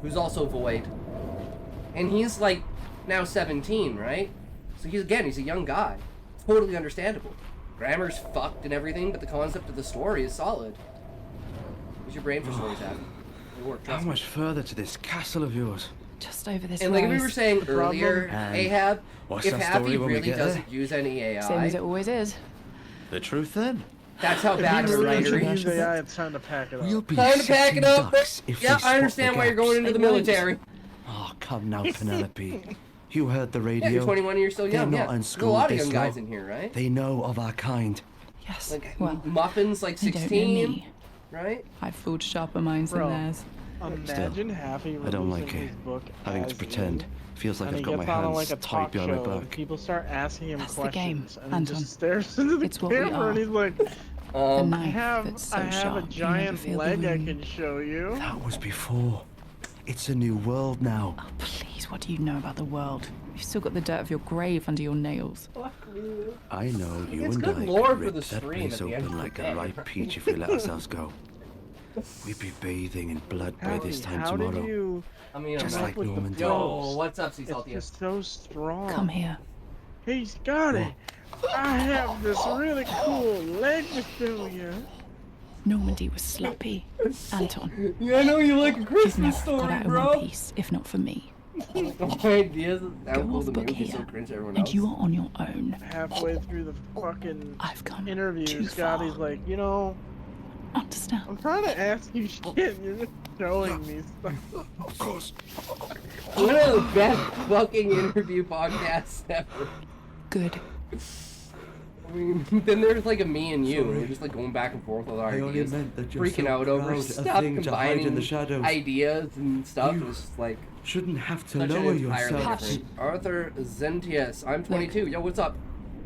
who's also Void, and he's like now 17, right? So he's a young guy. Totally understandable. Grammar's fucked and everything, but the concept of the story is solid. Use your brain for stories, Adam. It'll work. How much further to this castle of yours? Just over this And like we rise. were saying earlier, And Ahab, what's if that Happy story when we really get there? doesn't use any AI, Same as it always is. The truth then? that's how If bad he of a really writer doesn't he use is. AI, it's time to pack it up. We'll be Time to pack sitting it up. ducks if Yeah, they spot I the understand why you're going into gaps. the military. Oh, come now, Penelope. You heard the radio. Yeah, you're 21 and you're still young. They're Yeah, not there's a unschooled lot of this young guys low. in here, right? They know of our kind. Yes. Like Well, Muffin's like they don't know 16, me. right? I've forged sharper minds Bro. than theirs. Imagine Happy I don't releasing like it. his book Having as to pretend. is, Feels like and I've he got my gets on hands like a tied talk behind my show, and back. people start asking him That's the questions, game, and he Anton. just stares into the It's what we camera, are. and he's like, The I knife have, that's so I have sharp, a you never giant feel the leg I wound. can show you. That was before. It's a new world now. Oh, please, what do you know about the world? You've still got the dirt of your grave under your nails. I know you It's and good I lore could for rip the that stream place at the end of open the like day, a ripe right? peach if we let ourselves go. We'd be bathing in blood by this time how tomorrow. did you I mean, Just come like up with Norman the did. Yo, what's up, Sea It's Salty? just so strong. Come here. He's got it. I have this really cool leg to show you. Normandy was sloppy. Anton, Yeah, I know you like a you've Christmas never got story, out in bro. one piece, if not for me. Ideas. That Go cool off to book me would be here, so cringe to everyone and else. you are on your own. Halfway through the fucking I've come interview, too Scotty's far. like, you know, Understand? I'm trying to ask you shit, and you're just showing me stuff. Of course. One of the best fucking interview podcasts ever. Good. I mean, then there's like a me and you, and we're just like going back and forth with our I only ideas, meant that you're freaking so out over proud of stuff, things to hide in combining the shadows. ideas and stuff. You and it's just like Shouldn't have to such an lower entirely yourself. different. Arthur Zentius, I'm 22. Yo, what's up?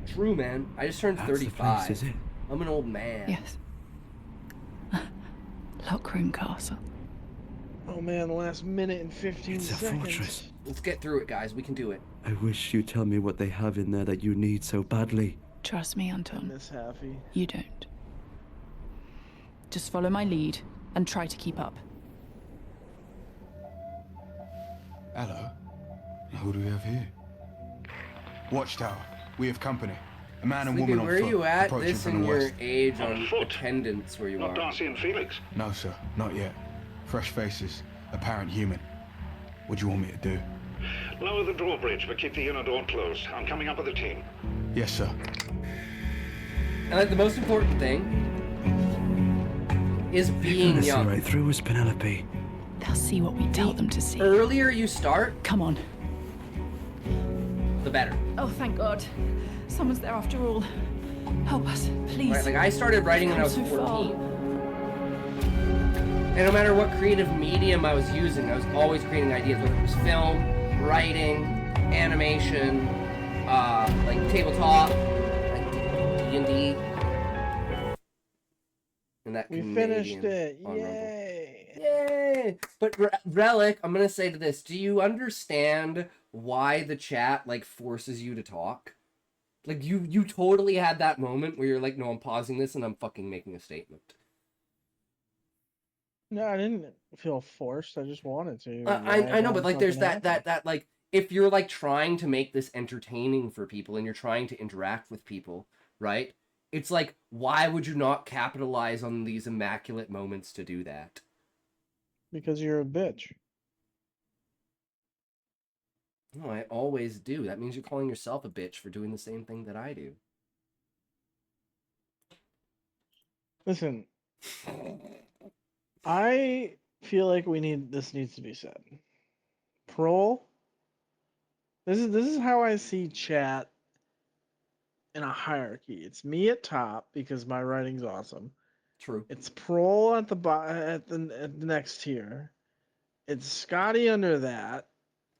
True, man. I just turned That's the 35. place, is it? I'm an old man. Yes. Lockroom Castle. Oh man, the last minute and 15 It's a seconds. fortress. Let's get through it, guys. We can do it. I wish you'd tell me what they have in there that you need so badly. Trust me, Anton. Miss Happy. You don't. Just follow my lead and try to keep up. Hello. Who do we have here? Watchtower. We have company. A man and Sleepy, woman on where are foot, you at approaching this from in the your west. age on attendance where you Not are? Darcy and Felix? No, sir. Not yet. Fresh faces. Apparent human. What do you want me to do? Lower the drawbridge, but keep the inner door closed. I'm coming up with a team. Yes, sir. And like the most important thing is being You're gonna young. see right through us, Penelope. They'll see what we tell them to see. Earlier you start, Come on. the better. Oh, thank God. Someone's there after all. Help us, please. Right, like I started writing when I was Come so far. 14. And no matter what creative medium I was using, I was always creating ideas, whether it was film, writing, animation, like tabletop, like D&D. And that We Canadian finished it. on Rumble. Yay. Yay! But Relic, I'm gonna say to this: do you understand why the chat like forces you to talk? Like you totally had that moment where you're like, no, I'm pausing this and I'm fucking making a statement. No, I didn't feel forced. I just wanted to. I know, but like there's that like if you're like trying to make this entertaining for people and you're trying to interact with people, right? It's like, why would you not capitalize on these immaculate moments to do that? Because you're a bitch. No, I always do. That means you're calling yourself a bitch for doing the same thing that I do. Listen, I feel like this needs to be said. Prol, this is how I see chat in a hierarchy. It's me at top because my writing's awesome. True. It's Prole at the next tier. It's Scotty under that,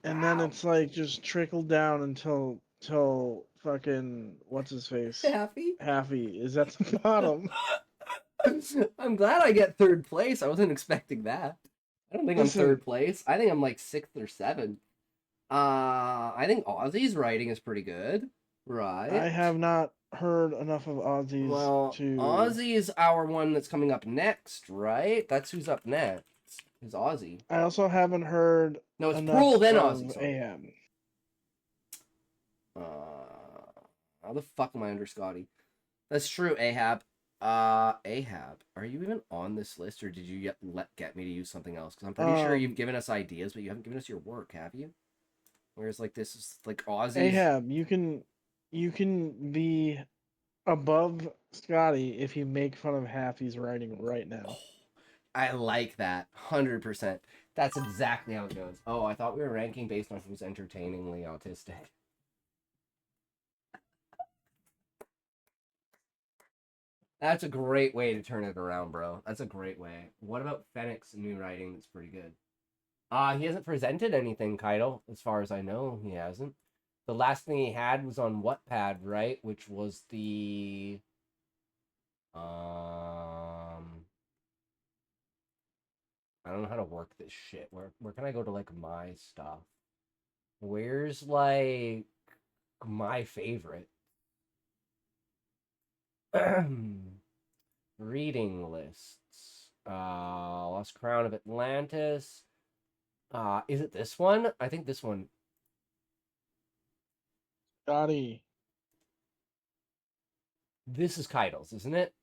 and then it's like just trickled down until fucking what's his face? Happy is at the bottom. I'm glad I get third place. I wasn't expecting that. I don't think Listen. I'm third place. I think I'm like 6th or 7th. I think Ozzy's writing is pretty good, right? I have not heard enough of Ozzy's Well, to. Ozzy is our one that's coming up next, right? That's who's up next. Is Ozzy. I also haven't heard. No, it's enough Prole then of Ozzy. Sorry. Ahab. How the fuck am I under Scotty? That's true, Ahab. Ahab, are you even on this list, or did you get me to use something else? Because I'm pretty sure you've given us ideas, but you haven't given us your work, have you? Whereas, like, this is like Ozzy. Ahab, you can be above Scotty if you make fun of Happy's writing right now. I like that 100%. That's exactly how it goes. Oh, I thought we were ranking based on who's entertainingly autistic. That's a great way to turn it around, bro. That's a great way. What about Fennec's new writing that's pretty good? He hasn't presented anything, Keitel. As far as I know, he hasn't. The last thing he had was on Wattpad, right? Which was the... I don't know how to work this shit. Where can I go to, like, my stuff? Where's, like, my favorite? Reading lists. Lost Crown of Atlantis. Is it this one? I think this one. Scotty. This is Keitel's, isn't it?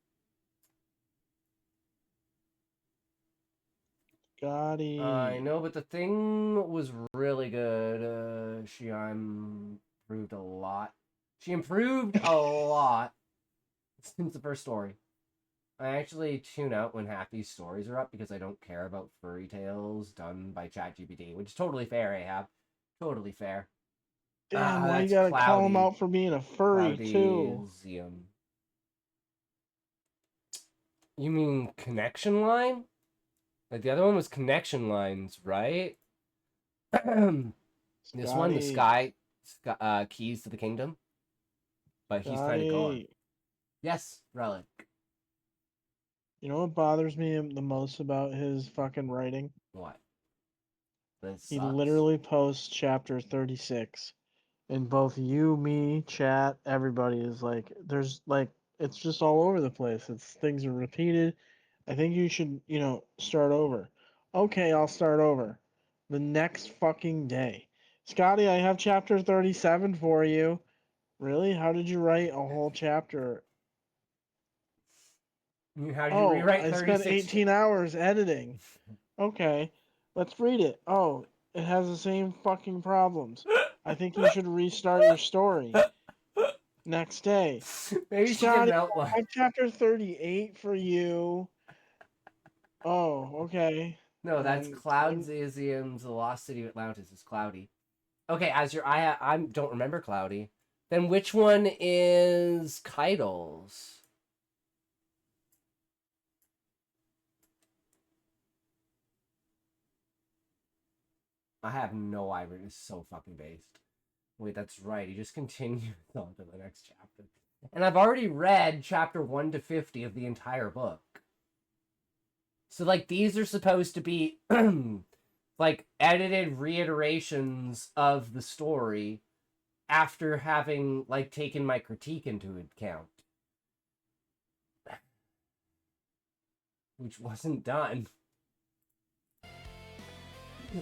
Scotty. I know, but the thing was really good. She improved a lot. She improved a lot since the first story. I actually tune out when Happy's stories are up because I don't care about furry tales done by ChatGPT, which is totally fair, Ahab. Totally fair. Damn, why you gotta call him out for being a furry too? Cloudysium. You mean Connection Line? Like, the other one was Connection Lines, right? This one, the Sky Keys to the Kingdom. But he's kind of gone. Yes, Relic. You know what bothers me the most about his fucking writing? What? He literally posts chapter 36. And both you, me, chat, everybody is like, there's like, it's just all over the place. Things are repeated. I think you should, start over. Okay, I'll start over. The next fucking day. Scotty, I have chapter 37 for you. Really? How did you write a whole chapter? How did you rewrite 36? I spent 18 hours editing. Okay, let's read it. Oh, it has the same fucking problems. I think you should restart your story. Next day. Maybe Scotty, she did an outline. I have chapter 38 for you. Oh, okay. No, that's Cloudysium's The Lost City of Atlantis is Cloudy. Okay, I don't remember Cloudy. Then which one is Keitel's? I have no idea. It's so fucking based. Wait, that's right. He just continues on to the next chapter. And I've already read chapter 1 to 50 of the entire book. So, like, these are supposed to be, like, edited reiterations of the story after having, like, taken my critique into account. Which wasn't done.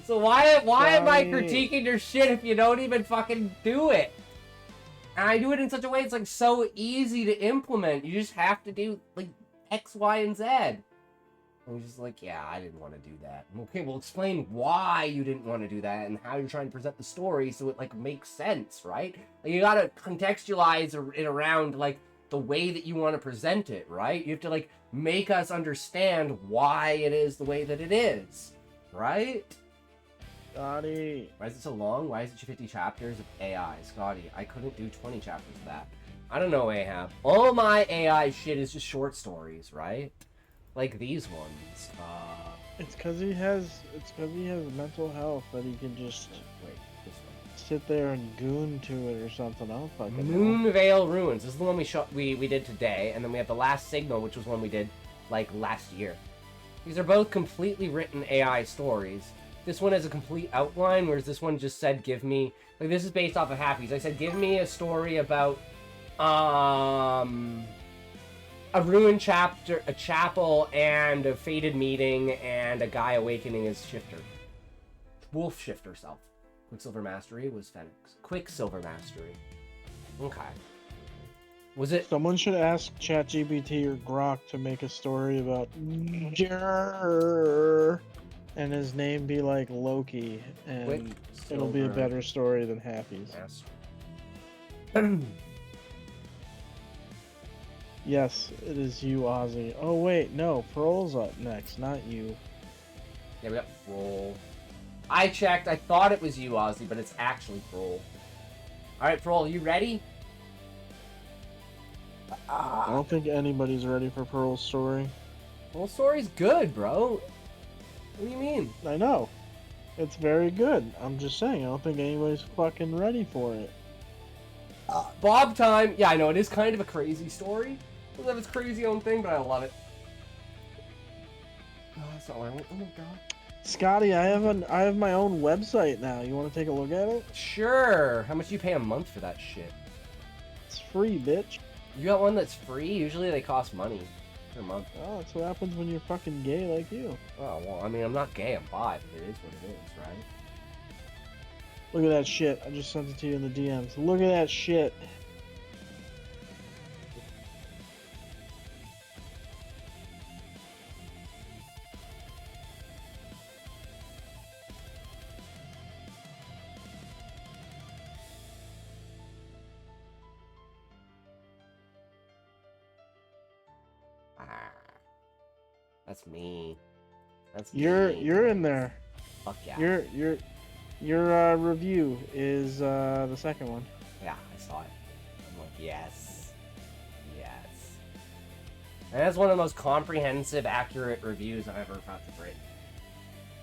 So why am I critiquing your shit if you don't even fucking do it? And I do it in such a way it's like so easy to implement. You just have to do like X, Y, and Z. And you're just like, yeah, I didn't want to do that. Okay, well explain why you didn't want to do that and how you're trying to present the story so it like makes sense, right? Like, you gotta contextualize it around like the way that you want to present it, right? You have to like make us understand why it is the way that it is, right? Scotty. Why is it so long? Why is it 50 chapters of AI? Scotty, I couldn't do 20 chapters of that. I don't know, Ahab. All my AI shit is just short stories, right? Like these ones. It's because he has mental health that he can just sit there and goon to it or something. I don't fucking know. Moonvale Ruins. This is the one we did today, and then we have The Last Signal, which was one we did like last year. These are both completely written AI stories. This one has a complete outline, whereas this one just said, give me... Like, this is based off of Happy's. I said, give me a story about, a ruined chapter, a chapel, and a fated meeting, and a guy awakening his shifter. Wolf shifter self. Quicksilver Mastery was Phoenix. Quicksilver Mastery. Okay. Was it... Someone should ask ChatGPT or Grok to make a story about Jer, and his name be like Loki, and it'll be a better story than Happy's. Yes, it is you, Ozzy. Oh wait, no, Pearl's up next, not you. Yeah, we got Pearl. I checked, I thought it was you, Ozzy, but it's actually Pearl. Alright, Pearl, you ready? I don't think anybody's ready for Pearl's story. Pearl's story's good, bro. What do you mean? I know. It's very good. I'm just saying, I don't think anybody's fucking ready for it. Bob time. Yeah, I know, it is kind of a crazy story. It doesn't have its crazy own thing, but I love it. Oh, that's not what I want. Oh my god. Scotty, I have my own website now. You want to take a look at it? Sure. How much do you pay a month for that shit? It's free, bitch. You got one that's free? Usually they cost money per month. Oh, that's what happens when you're fucking gay like you. Oh, well, I mean, I'm not gay, I'm bi, but it is what it is, right? Look at that shit. I just sent it to you in the DMs. Look at that shit. That's me. That's You're me. in there. Fuck yeah. Your review is the second one. Yeah, I saw it. I'm like, yes. Yes. And that's one of the most comprehensive, accurate reviews I've ever fucking written.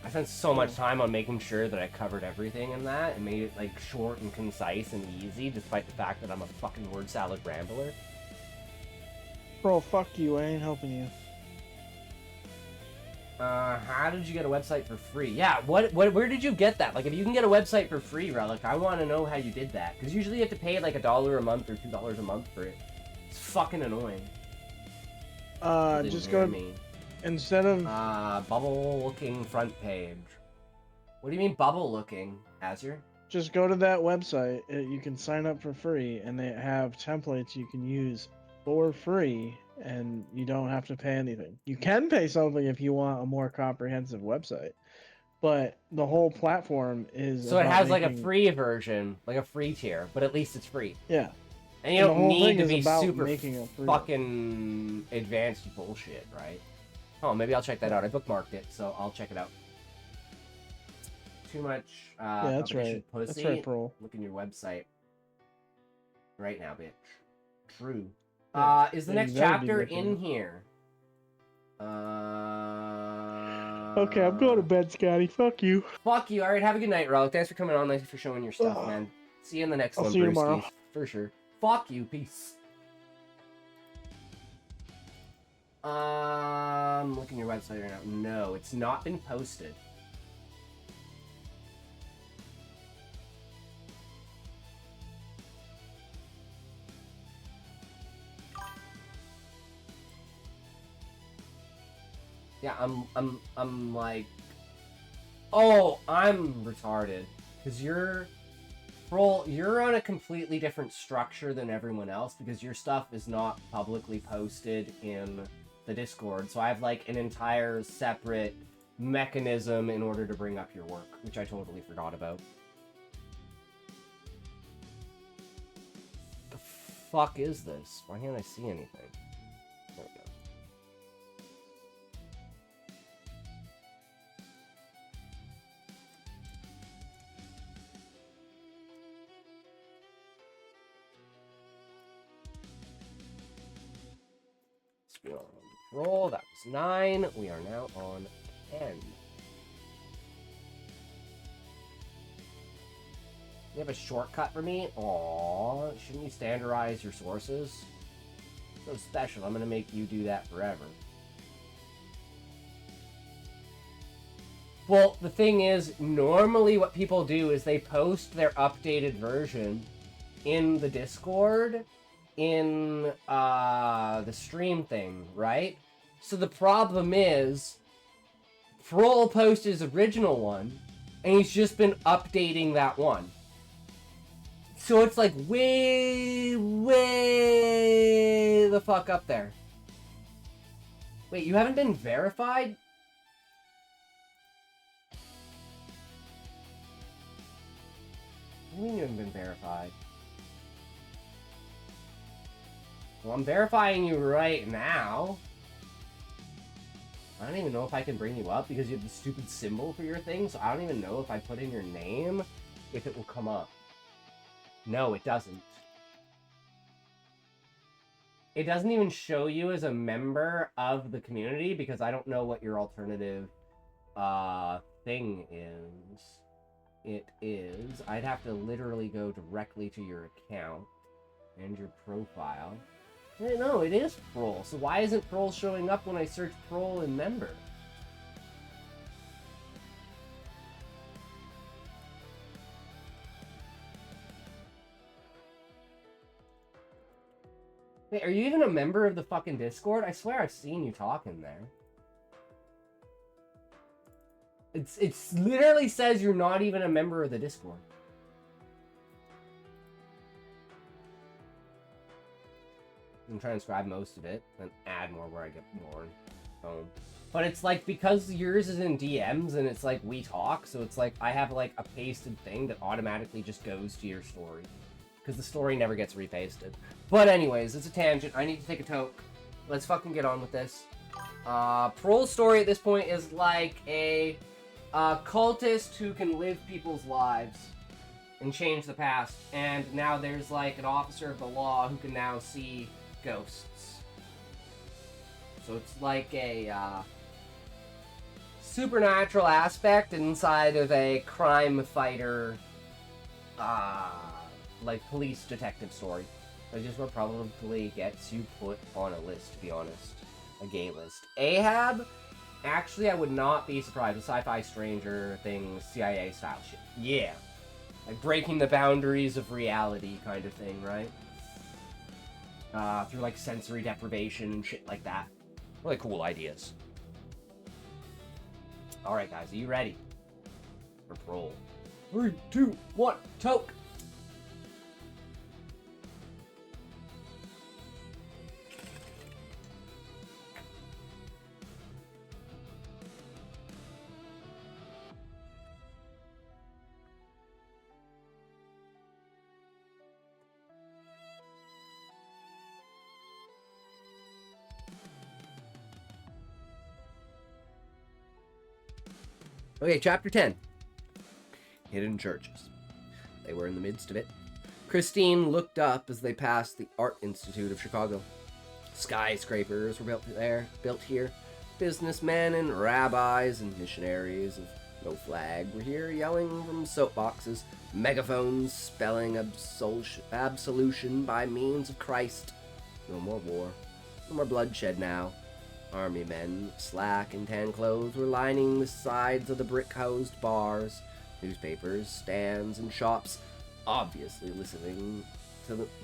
I spent so much time on making sure that I covered everything in that and made it like short and concise and easy, despite the fact that I'm a fucking word salad rambler. Bro, fuck you. I ain't helping you. How did you get a website for free? Yeah, where did you get that? Like, if you can get a website for free, Relic, I want to know how you did that. Because usually you have to pay like $1 a month or $2 a month for it. It's fucking annoying. Just go... Instead of... bubble-looking front page. What do you mean bubble-looking, Azure? Just go to that website. You can sign up for free, and they have templates you can use for free, and you don't have to pay anything. You can pay something if you want a more comprehensive website, but the whole platform is... So it has like a free version, like a free tier, but at least it's free. Yeah. And you don't need to be super making fucking advanced bullshit, right? Oh, maybe I'll check that out. I bookmarked it, so I'll check it out. Too much yeah, that's right. Pussy. That's right, Pearl. Look in your website. Right now, bitch. True. Yeah, is the next chapter in here? Okay, I'm going to bed, Scotty. Fuck you. Fuck you. Alright, have a good night, Relic. Thanks for coming on. Thanks for showing your stuff, man. See you in the next one, I'll see you tomorrow. Brewskis. For sure. Fuck you. Peace. Look in your website right now. No, it's not been posted. Yeah, I'm like, oh, I'm retarded, because you're on a completely different structure than everyone else, because your stuff is not publicly posted in the Discord, so I have like an entire separate mechanism in order to bring up your work, which I totally forgot about. The fuck is this? Why can't I see anything? There we go. Roll, that was 9. We are now on 10. You have a shortcut for me? Aww, shouldn't you standardize your sources? So special, I'm gonna make you do that forever. Well, the thing is, normally what people do is they post their updated version in the Discord, in the stream thing, right? So the problem is, Froll posted his original one, and he's just been updating that one. So it's like way the fuck up there. Wait, you haven't been verified? What do you mean you haven't been verified? Well, I'm verifying you right now. I don't even know if I can bring you up because you have the stupid symbol for your thing, so I don't even know if I put in your name, if it will come up. No, it doesn't. It doesn't even show you as a member of the community because I don't know what your alternative thing is. It is... I'd have to literally go directly to your account and your profile. Wait, no, it is Prol. So why isn't Prol showing up when I search Prol in member? Wait, are you even a member of the fucking Discord? I swear I've seen you talking there. It's literally says you're not even a member of the Discord. I'm trying to transcribe most of it, and add more where I get bored. But it's like, because yours is in DMs, and it's like, we talk, so it's like, I have like a pasted thing that automatically just goes to your story. Because the story never gets repasted. But anyways, it's a tangent. I need to take a toke. Let's fucking get on with this. Prol's story at this point is like a cultist who can live people's lives and change the past. And now there's like an officer of the law who can now see ghosts. So it's like a supernatural aspect inside of a crime fighter like police detective story. I just what probably gets you put on a list, to be honest. A gay list. Ahab? Actually, I would not be surprised. A sci-fi Stranger Things, CIA style shit. Yeah. Like breaking the boundaries of reality kind of thing, right? Through like sensory deprivation and shit like that. Really cool ideas. Alright guys, are you ready? For Prol. 3, 2, 1, toke! Okay, chapter 10. Hidden churches. They were in the midst of it. Christine looked up as they passed the Art Institute of Chicago. Skyscrapers were built here. Businessmen and rabbis and missionaries of no flag were here, yelling from soapboxes, megaphones spelling absolution by means of Christ. No more war. No more bloodshed now. Army men, slack and tan clothes, were lining the sides of the brick-housed bars, newspapers, stands, and shops, obviously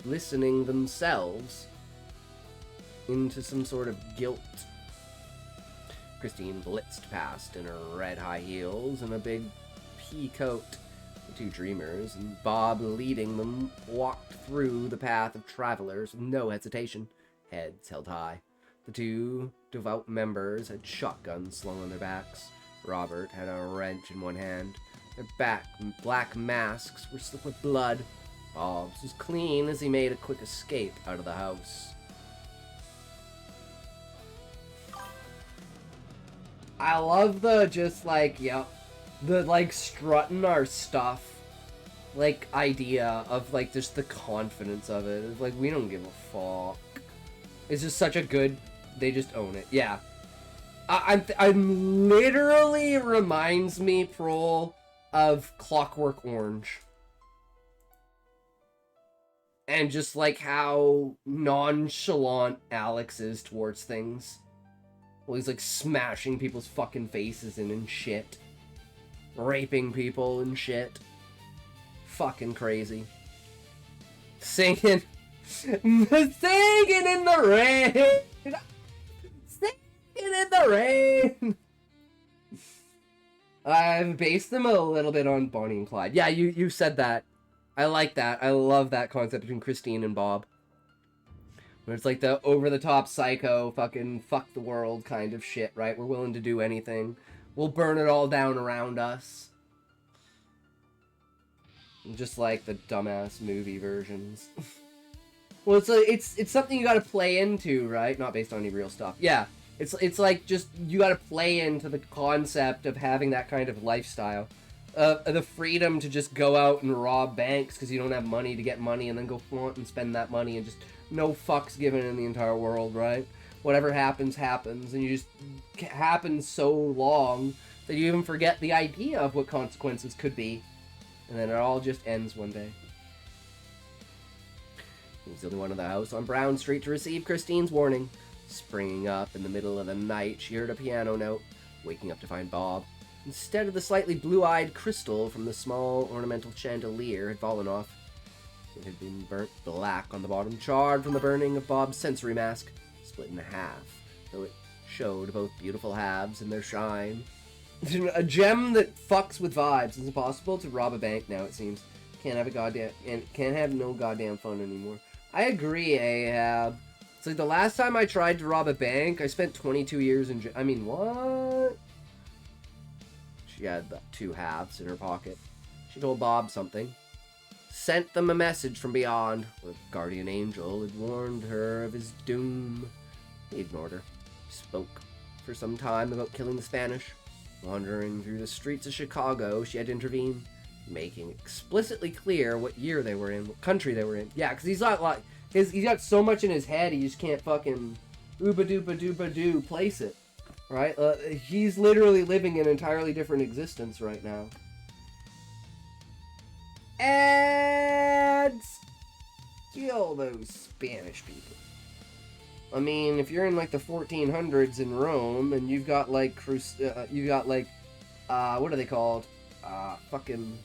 listening themselves into some sort of guilt. Christine blitzed past in her red high heels and a big pea coat. The two dreamers, and Bob leading them, walked through the path of travelers with no hesitation, heads held high. The two devout members had shotguns slung on their backs. Robert had a wrench in one hand. Their black masks were slick with blood. Bob's was clean as he made a quick escape out of the house. I love the just like, the like strutting our stuff, like idea of like just the confidence of it. It's like, we don't give a fuck. It's just such a good just own it. Yeah. I'm literally reminds me, Prol, of Clockwork Orange. And just like how nonchalant Alex is towards things. Well, he's like smashing people's fucking faces in and shit. Raping people and shit. Fucking crazy. Singing. Singing in the rain. Singing in the rain. I've based them a little bit on Bonnie and Clyde. Yeah, you said that. I like that. I love that concept between Christine and Bob. Where it's like the over-the-top psycho, fucking fuck the world kind of shit, right? We're willing to do anything. We'll burn it all down around us. Just like the dumbass movie versions. Well, it's something you gotta play into, right? Not based on any real stuff. Yeah, it's like just, you gotta play into the concept of having that kind of lifestyle. The freedom to just go out and rob banks because you don't have money to get money and then go flaunt and spend that money and just no fucks given in the entire world, right? Whatever happens, happens, and you just happen so long that you even forget the idea of what consequences could be. And then it all just ends one day. He was the only one in the house on Brown Street to receive Christine's warning. Springing up in the middle of the night, she heard a piano note, waking up to find Bob. Instead of the slightly blue-eyed crystal from the small ornamental chandelier had fallen off. It had been burnt black on the bottom, charred from the burning of Bob's sensory mask, split in half, though it showed both beautiful halves in their shine. A gem that fucks with vibes. It's impossible to rob a bank now, it seems. Can't have no goddamn fun anymore. I agree, Ahab. It's like the last time I tried to rob a bank, I spent 22 years in jail. I mean, what? She had the 2 halves in her pocket. She told Bob something. Sent them a message from beyond. The guardian angel had warned her of his doom. He ignored her. Spoke for some time about killing the Spanish. Wandering through the streets of Chicago, she had to intervene, making explicitly clear what year they were in, what country they were in. Yeah, because he's not like, he's got so much in his head, he just can't fucking ooba-dooba-dooba-doo place it. Right? He's literally living an entirely different existence right now. Ads! Kill those Spanish people. I mean, if you're in like the 1400s in Rome and you've got like what are they called? Fucking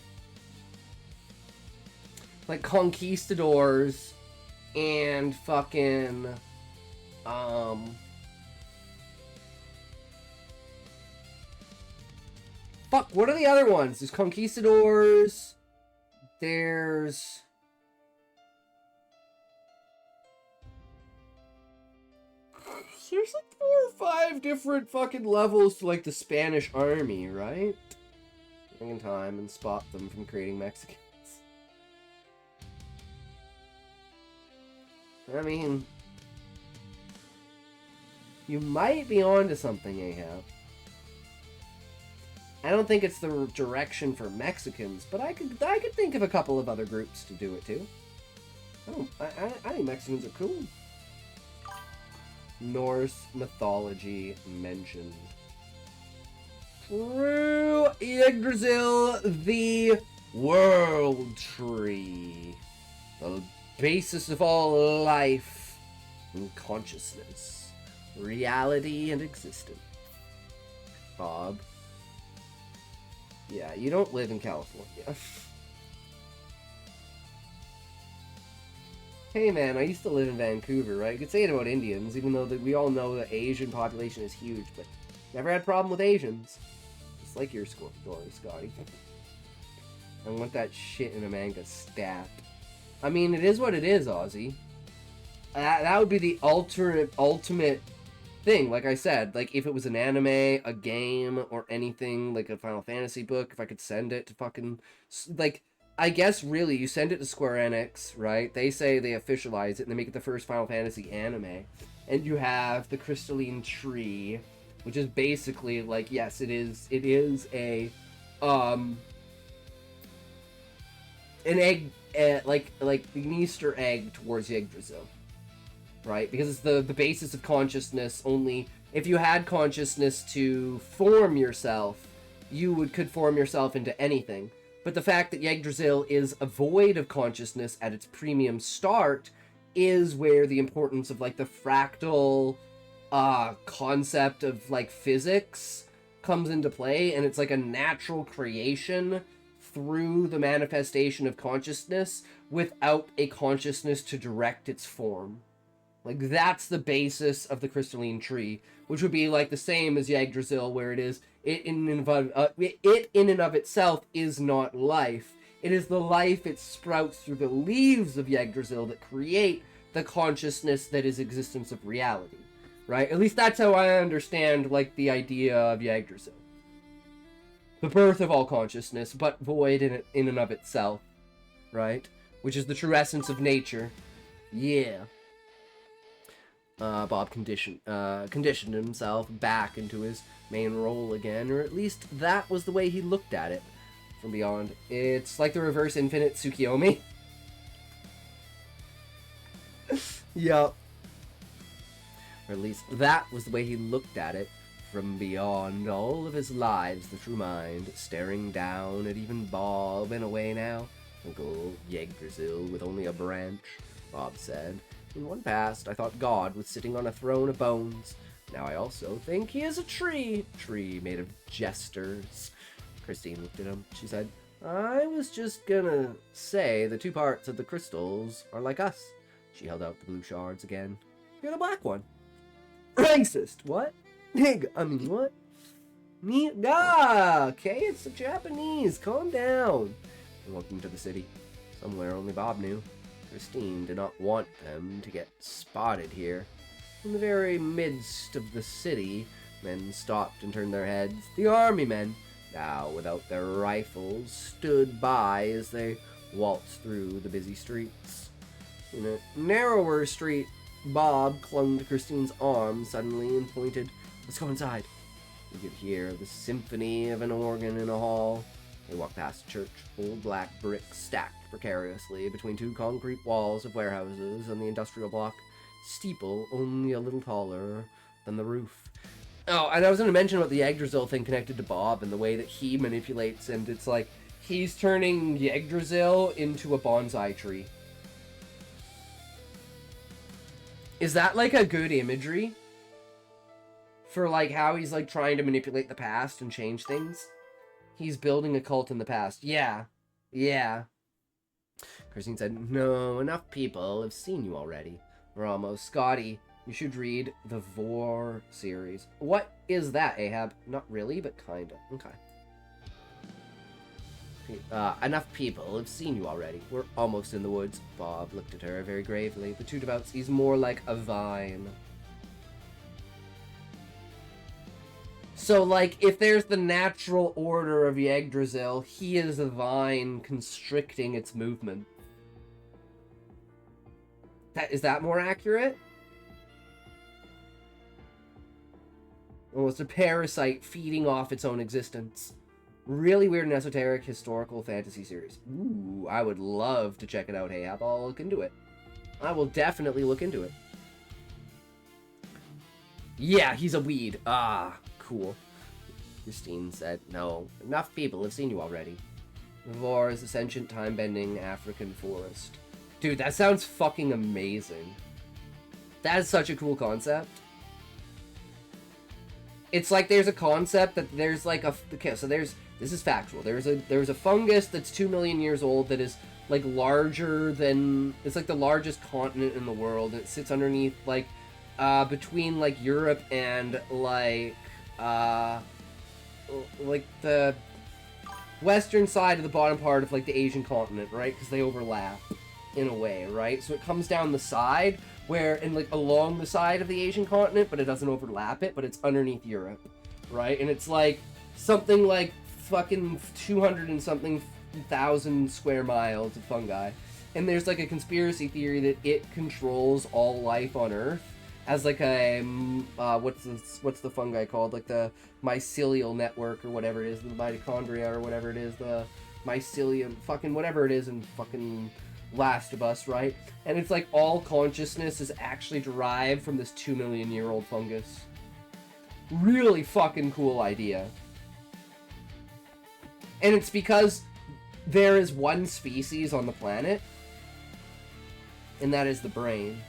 like conquistadors and fucking fuck, what are the other ones? There's conquistadors. There's like 4 or 5 different fucking levels to like the Spanish army, right? In time and spot them from creating Mexicans. I mean, you might be onto something, Ahab. I don't think it's the direction for Mexicans, but I could think of a couple of other groups to do it too. I think Mexicans are cool. Norse mythology mentioned. Through Yggdrasil, the World Tree. The basis of all life and consciousness. Reality and existence. Bob. Yeah, you don't live in California. Hey man, I used to live in Vancouver, right? You could say it about Indians, even though we all know the Asian population is huge, but never had a problem with Asians. Just like your story, Scotty. I want that shit in a manga stat. I mean, it is what it is, Ozzy. That would be the ultimate thing, like I said. Like, if it was an anime, a game, or anything, like a Final Fantasy book, if I could send it to fucking... Like, I guess, really, you send it to Square Enix, right? They say they officialize it, and they make it the first Final Fantasy anime. And you have the Crystalline Tree, which is basically, like, yes, it is a, an egg, like an Easter egg towards Yggdrasil. right? Because it's the basis of consciousness. Only if you had consciousness to form yourself, you could form yourself into anything. But the fact that Yggdrasil is a void of consciousness at its premium start is where the importance of like the fractal concept of like physics comes into play, and it's like a natural creation through the manifestation of consciousness without a consciousness to direct its form. Like, that's the basis of the crystalline tree, which would be like the same as Yggdrasil, where it is it in and of itself is not life. It is the life it sprouts through the leaves of Yggdrasil that create the consciousness that is existence of reality, right? At least that's how I understand like the idea of Yggdrasil. The birth of all consciousness, but void in and of itself, right? Which is the true essence of nature. Yeah. Bob conditioned himself back into his main role again, or at least that was the way he looked at it from beyond. It's like the reverse infinite Tsukiyomi. Yup. Or at least that was the way he looked at it from beyond all of his lives, the true mind, staring down at even Bob in a way now. Uncle Yggdrasil with only a branch, Bob said. In one past, I thought God was sitting on a throne of bones. Now I also think he is a tree made of jesters. Christine looked at him. She said, I was just gonna say the two parts of the crystals are like us. She held out the blue shards again. You're the black one. Racist. What? What? Me? Ah, okay, it's the Japanese. Calm down. Welcome to the city. Somewhere only Bob knew. Christine did not want them to get spotted here. In the very midst of the city, men stopped and turned their heads. The army men, now without their rifles, stood by as they waltzed through the busy streets. In a narrower street, Bob clung to Christine's arm suddenly and pointed, Let's go inside. You could hear the symphony of an organ in a hall. They walked past a church, old black bricks stacked precariously between two concrete walls of warehouses and the industrial block, steeple only a little taller than the roof. Oh, and I was going to mention about the Yggdrasil thing connected to Bob and the way that he manipulates, and it's like he's turning Yggdrasil into a bonsai tree. Is that like a good imagery for like how he's like trying to manipulate the past and change things? He's building a cult in the past. Yeah. Christine said, No, enough people have seen you already. We're almost. Scotty, you should read the Vor series. What is that, Ahab? Not really, but kinda. Okay. Enough people have seen you already. We're almost in the woods. Bob looked at her very gravely. The two devout, he's more like a vine. So, like, if there's the natural order of Yggdrasil, he is a vine constricting its movement. Is that more accurate? Or was a parasite feeding off its own existence? Really weird and esoteric historical fantasy series. Ooh, I would love to check it out. Hey, I'll look into it. I will definitely look into it. Yeah, he's a weed. Ah, cool. Christine said, No, enough people have seen you already. Vor is a sentient, time-bending African forest. Dude, that sounds fucking amazing. That is such a cool concept. It's like there's a concept that there's like a... Okay, so this is factual. There's a fungus that's 2 million years old that is like larger than... It's like the largest continent in the world. It sits underneath like... between like Europe and like the western side of the bottom part of like the Asian continent, right? Because they overlap in a way, right? So it comes down the side where, and like along the side of the Asian continent, but it doesn't overlap it, but it's underneath Europe, right? And it's like something like fucking 200 and something thousand square miles of fungi. And there's like a conspiracy theory that it controls all life on Earth as like a what's the fungi called, like the mycelial network or whatever it is, the mitochondria or whatever it is, the mycelium, fucking whatever it is in fucking Last of Us, right? And it's like all consciousness is actually derived from this 2 million year old fungus. Really fucking cool idea. And it's because there is one species on the planet, and that is the brain.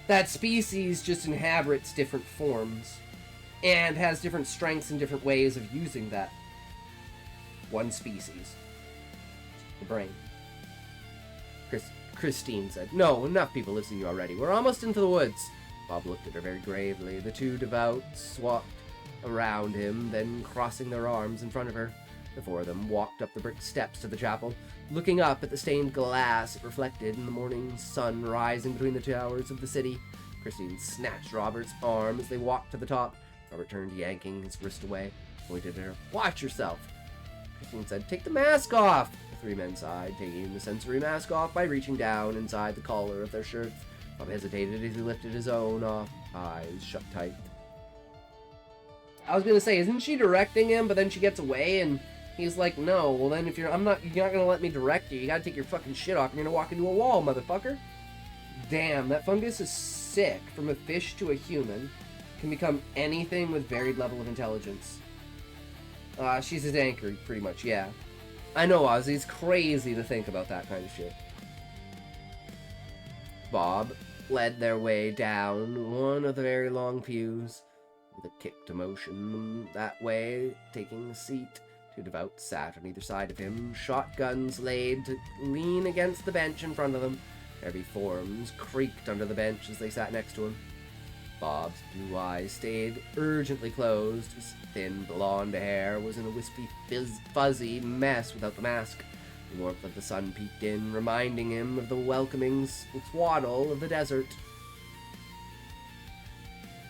That species just inhabits different forms and has different strengths and different ways of using that one species. The brain. Christine said, "No, enough people listen to you already. We're almost into the woods." Bob looked at her very gravely. The two devoutes walked around him, then crossing their arms in front of her. The four of them walked up the brick steps to the chapel, looking up at the stained glass it reflected in the morning sun rising between the towers of the city. Christine snatched Robert's arm as they walked to the top. Robert turned, yanking his wrist away, pointed at her. "Watch yourself." Christine said, "Take the mask off." The three men sighed, taking the sensory mask off by reaching down inside the collar of their shirts. Bob hesitated as he lifted his own off, eyes shut tight. I was gonna say, isn't she directing him, but then she gets away and he's like, "No, well then if you're not gonna let me direct you, you gotta take your fucking shit off and you're gonna walk into a wall, motherfucker." Damn, that fungus is sick. From a fish to a human, can become anything with varied level of intelligence. She's his anchor, pretty much, yeah. I know, Ozzy, it's crazy to think about that kind of shit. Bob led their way down one of the very long pews, with a kick to motion them that way, taking a seat. Two devout sat on either side of him, shotguns laid to lean against the bench in front of them. Heavy forms creaked under the bench as they sat next to him. Bob's blue eyes stayed urgently closed. His thin blonde hair was in a wispy, fuzzy mess without the mask. The warmth of the sun peeked in, reminding him of the welcoming swaddle of the desert.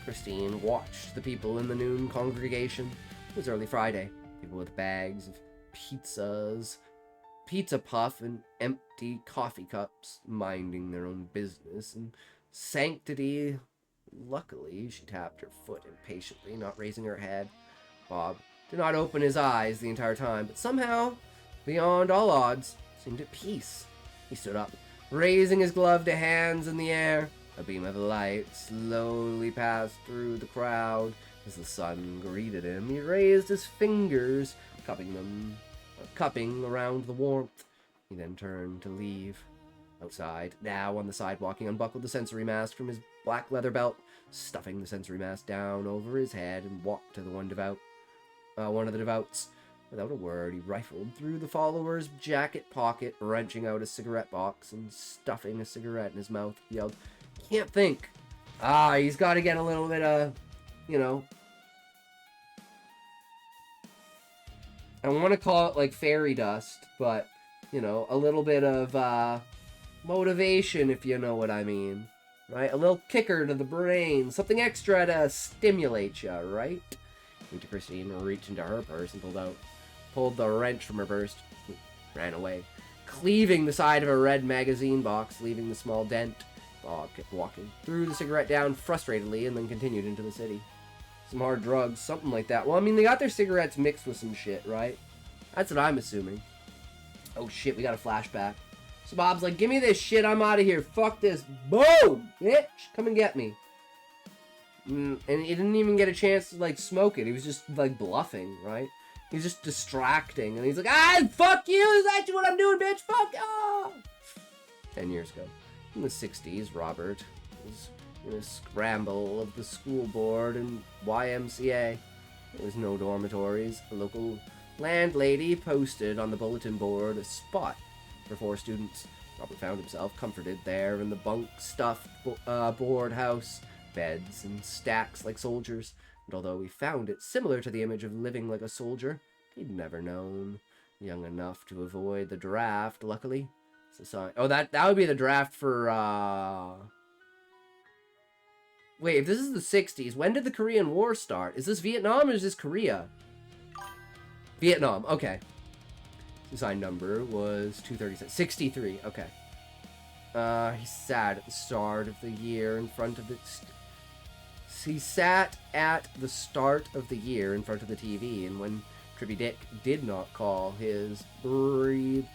Christine watched the people in the noon congregation. It was early Friday. People with bags of pizzas, pizza puff, and empty coffee cups, minding their own business and sanctity. Luckily, she tapped her foot impatiently, not raising her head. Bob did not open his eyes the entire time, but somehow, beyond all odds, seemed at peace. He stood up, raising his gloved hands in the air. A beam of light slowly passed through the crowd. As the sun greeted him, he raised his fingers, cupping around the warmth. He then turned to leave. Outside, now on the sidewalk, he unbuckled the sensory mask from his black leather belt, stuffing the sensory mask down over his head, and walked to the one of the devouts. Without a word, he rifled through the follower's jacket pocket, wrenching out a cigarette box and stuffing a cigarette in his mouth. He yelled, "Can't think." He's got to get a little bit of, I want to call it like fairy dust, but, a little bit of motivation, if you know what I mean. Right? A little kicker to the brain. Something extra to stimulate you, right? Went to Christine, reached into her purse and pulled the wrench from her purse, ran away, cleaving the side of a red magazine box, leaving the small dent. Bob kept walking, threw the cigarette down frustratedly, and then continued into the city. Some hard drugs, something like that. Well, I mean, they got their cigarettes mixed with some shit, right? That's what I'm assuming. Oh shit, we got a flashback. So Bob's like, "Give me this shit, I'm out of here. Fuck this. Boom! Bitch, come and get me." And he didn't even get a chance to, smoke it. He was just, bluffing, right? He's just distracting. And he's like, fuck you! Is that what I'm doing, bitch? Fuck! 10 years ago. In the 60s, Robert was in a scramble of the school board and YMCA. There was no dormitories. A local landlady posted on the bulletin board a spot for 4 students. Robert found himself comforted there in the bunk-stuffed board house, beds and stacks like soldiers. And although he found it similar to the image of living like a soldier, he'd never known. Young enough to avoid the draft, luckily. Oh, that would be the draft for, Wait, if this is the 60s, when did the Korean War start? Is this Vietnam or is this Korea? Vietnam, okay. His assigned number was 236. 63, okay. He sat at the start of the year in front of the... He sat at the start of the year in front of the TV, and when Trippy Dick did not call, he breathed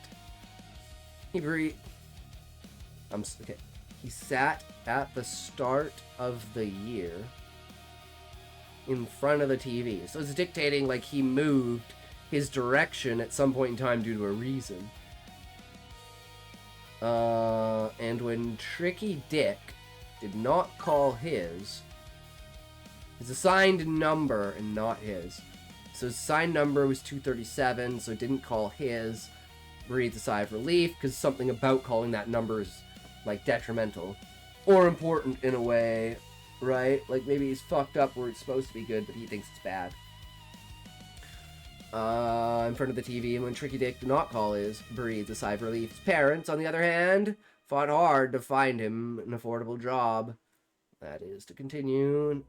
Okay. He sat at the start of the year in front of the TV. So it's dictating like he moved his direction at some point in time due to a reason. And when Tricky Dick did not call his assigned number and not his. So his assigned number was 237, so it didn't call his. Breathed a sigh of relief, because something about calling that number is, like, detrimental. Or important in a way, right? Like, maybe he's fucked up where it's supposed to be good, but he thinks it's bad. In front of the TV, and when Tricky Dick did not call his, breathed a sigh of relief. His parents, on the other hand, fought hard to find him an affordable job. That is to continue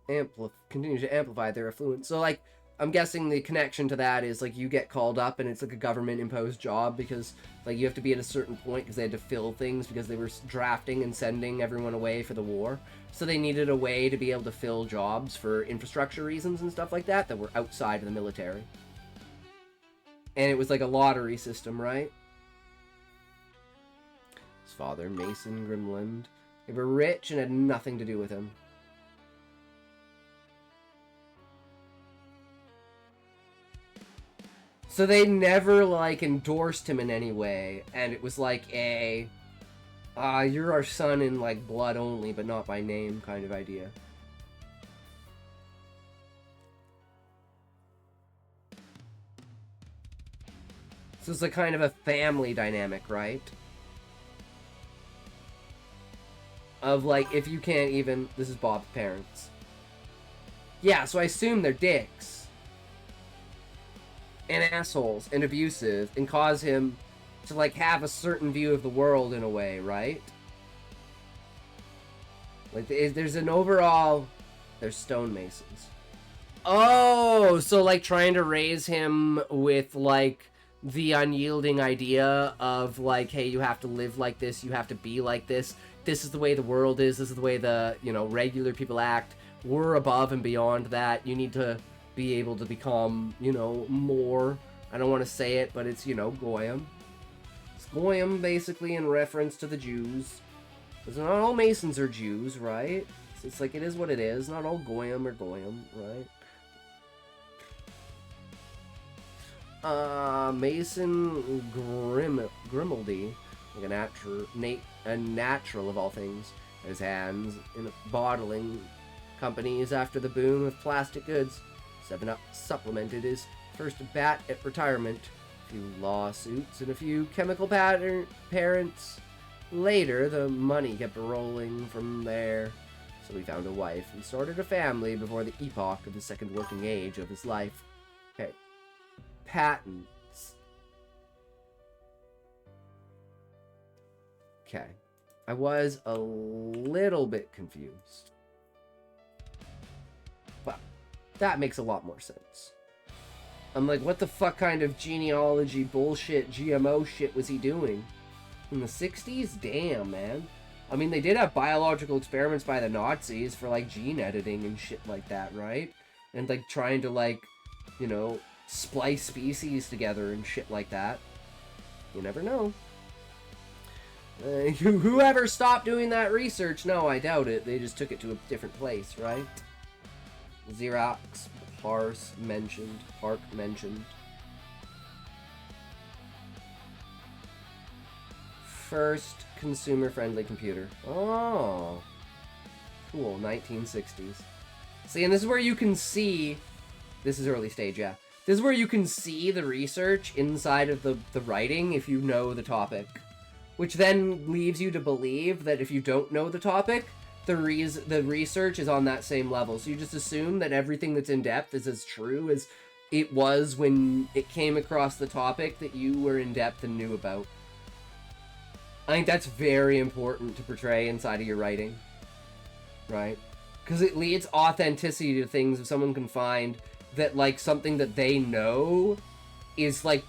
to amplify their affluence. So, like, I'm guessing the connection to that is, like, you get called up and it's, like, a government-imposed job because, like, you have to be at a certain point because they had to fill things because they were drafting and sending everyone away for the war. So they needed a way to be able to fill jobs for infrastructure reasons and stuff like that were outside of the military. And it was, like, a lottery system, right? His father, Mason Grimland. They were rich and had nothing to do with him. So they never, like, endorsed him in any way, and it was like a, you're our son in, like, blood only, but not by name kind of idea. So it's like kind of a family dynamic, right? Of, like, if you can't even... This is Bob's parents. Yeah, so I assume they're dicks. And assholes and abusive and cause him to, like, have a certain view of the world in a way, right? Like, there's an overall... They're stonemasons. Oh, so, like, trying to raise him with, like, the unyielding idea of, like, hey, you have to live like this, you have to be like this, this is the way the world is, this is the way the, you know, regular people act, we're above and beyond that, you need to be able to become, you know, more, I don't want to say it, but it's, you know, Goyim. It's Goyim, basically, in reference to the Jews. Because not all Masons are Jews, right? So it's like, it is what it is, not all Goyim are Goyim, right? Mason Grimaldi, like a natural of all things, his hands in bottling companies after the boom of plastic goods. 7-Up supplemented his first bat at retirement. A few lawsuits and a few chemical parents. Later, the money kept rolling from there. So he found a wife and started a family before the epoch of the second working age of his life. Okay. Patents. Okay. I was a little bit confused. But that makes a lot more sense. I'm like, what the fuck kind of genealogy bullshit, GMO shit was he doing? In the 60s? Damn, man. I mean, they did have biological experiments by the Nazis for, like, gene editing and shit like that, right? And, like, trying to, like, you know, splice species together and shit like that. You never know. Whoever stopped doing that research, no, I doubt it. They just took it to a different place, right? Xerox, Park mentioned. First consumer-friendly computer. Oh. Cool, 1960s. See, and this is where you can see... This is early stage, yeah. This is where you can see the research inside of the writing if you know the topic. Which then leaves you to believe that if you don't know the topic, the research is on that same level. So you just assume that everything that's in depth is as true as it was when it came across the topic that you were in depth and knew about. I think that's very important to portray inside of your writing. Right? Because it leads authenticity to things if someone can find that, like, something that they know is, like,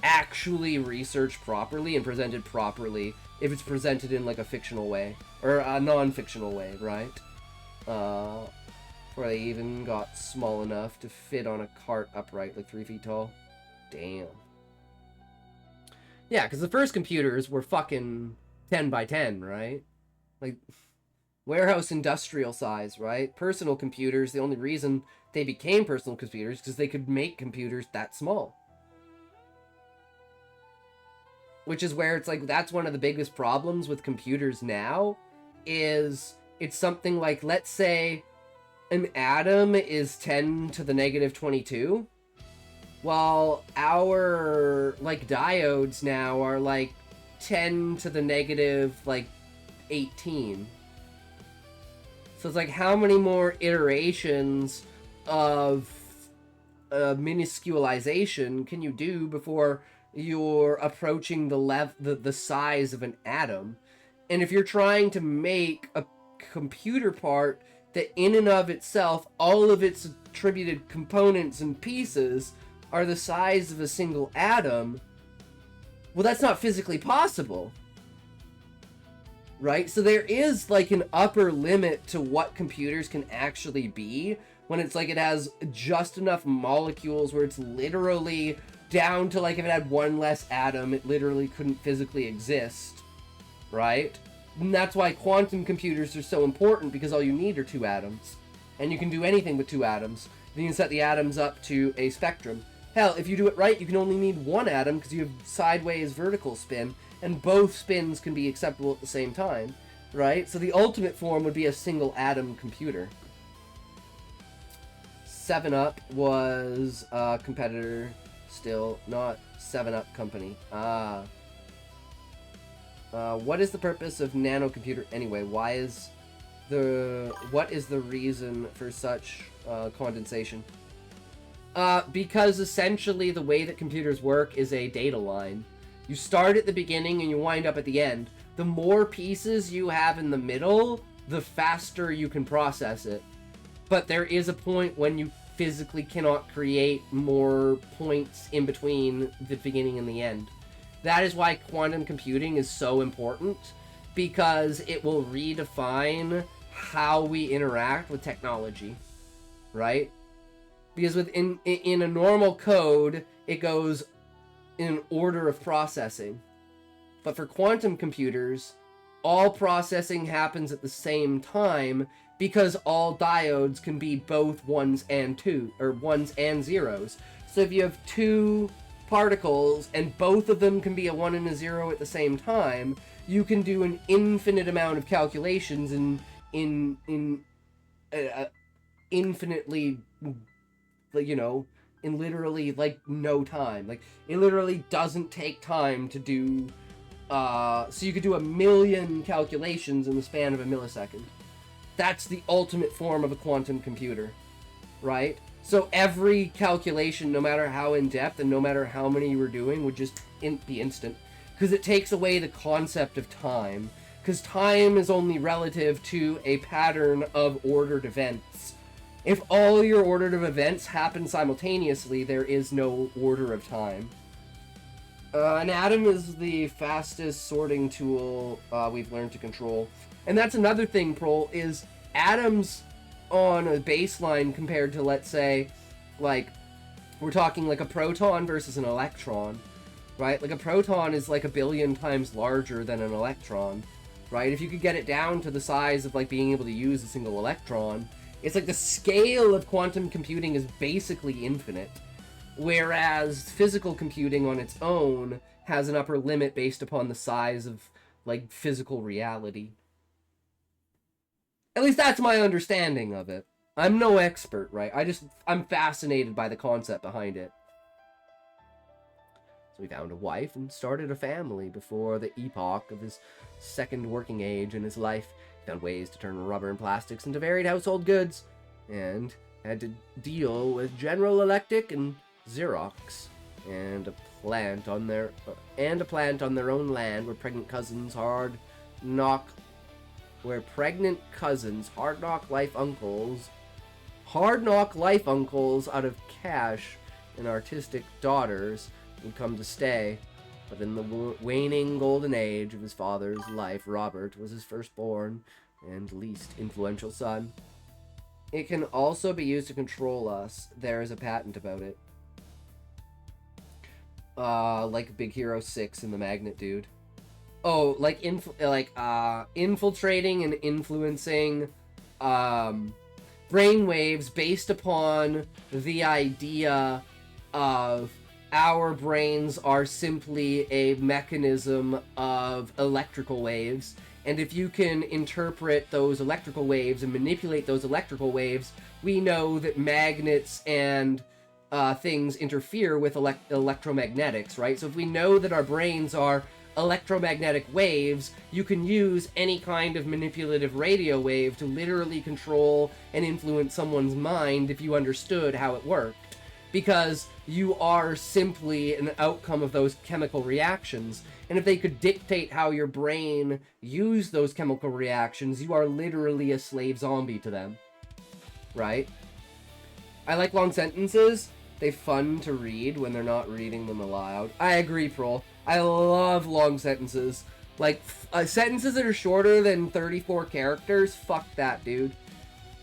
actually researched properly and presented properly if it's presented in, like, a fictional way. Or a non-fictional way, right? Where they even got small enough to fit on a cart upright, like 3 feet tall. Damn. Yeah, because the first computers were fucking 10 by 10, right? Like, warehouse industrial size, right? Personal computers, the only reason they became personal computers because they could make computers that small. Which is where it's like, that's one of the biggest problems with computers now, is it's something like, let's say an atom is 10 to the negative 22, while our, like, diodes now are, like, 10 to the negative, like, 18. So it's like, how many more iterations of minusculization can you do before you're approaching the size of an atom? And if you're trying to make a computer part that in and of itself, all of its attributed components and pieces are the size of a single atom, well, that's not physically possible. Right? So there is like an upper limit to what computers can actually be when it's like it has just enough molecules where it's literally down to, like, if it had one less atom, it literally couldn't physically exist. Right? And that's why quantum computers are so important, because all you need are 2 atoms. And you can do anything with 2 atoms. Then you can set the atoms up to a spectrum. Hell, if you do it right, you can only need 1 atom because you have sideways vertical spin, and both spins can be acceptable at the same time, right? So the ultimate form would be a single atom computer. 7-Up was a competitor, still not 7-Up company. What is the purpose of nanocomputer anyway? What is the reason for such condensation? Because essentially the way that computers work is a data line. You start at the beginning and you wind up at the end. The more pieces you have in the middle, the faster you can process it. But there is a point when you physically cannot create more points in between the beginning and the end. That is why quantum computing is so important, because it will redefine how we interact with technology, right? Because in a normal code, it goes in an order of processing. But for quantum computers, all processing happens at the same time, because all diodes can be both 1s and 2, or 1s and 0s. So if you have 2 particles and both of them can be a 1 and a 0 at the same time, you can do an infinite amount of calculations in infinitely, you know, in literally like no time. Like, it literally doesn't take time to do, so you could do 1 million calculations in the span of a millisecond. That's the ultimate form of a quantum computer, right? So every calculation, no matter how in-depth and no matter how many you were doing, would just be instant. Because it takes away the concept of time. Because time is only relative to a pattern of ordered events. If all your ordered events happen simultaneously, there is no order of time. An atom is the fastest sorting tool we've learned to control. And that's another thing, Prol, is atoms on a baseline compared to, let's say, like, we're talking like a proton versus an electron, right? Like, a proton is like 1 billion times larger than an electron, right? If you could get it down to the size of, like, being able to use a single electron, it's like the scale of quantum computing is basically infinite, whereas physical computing on its own has an upper limit based upon the size of, like, physical reality. At least that's my understanding of it. I'm no expert, right? I'm fascinated by the concept behind it. So he found a wife and started a family before the epoch of his second working age in his life. He found ways to turn rubber and plastics into varied household goods, and had to deal with General Electric and Xerox, and a plant on their own land where pregnant cousins hard knock life uncles out of cash and artistic daughters would come to stay. But in the waning golden age of his father's life, Robert was his firstborn and least influential son. It can also be used to control us. There is a patent about it. Like Big Hero 6 in the Magnet Dude. Oh, like infiltrating and influencing brainwaves based upon the idea of our brains are simply a mechanism of electrical waves, and if you can interpret those electrical waves and manipulate those electrical waves, we know that magnets and things interfere with electromagnetics, right? So if we know that our brains are electromagnetic waves, you can use any kind of manipulative radio wave to literally control and influence someone's mind if you understood how it worked. Because you are simply an outcome of those chemical reactions. And if they could dictate how your brain used those chemical reactions, you are literally a slave zombie to them. Right? I like long sentences. They're fun to read when they're not reading them aloud. I agree, Prol. I love long sentences. Like, sentences that are shorter than 34 characters, fuck that, dude.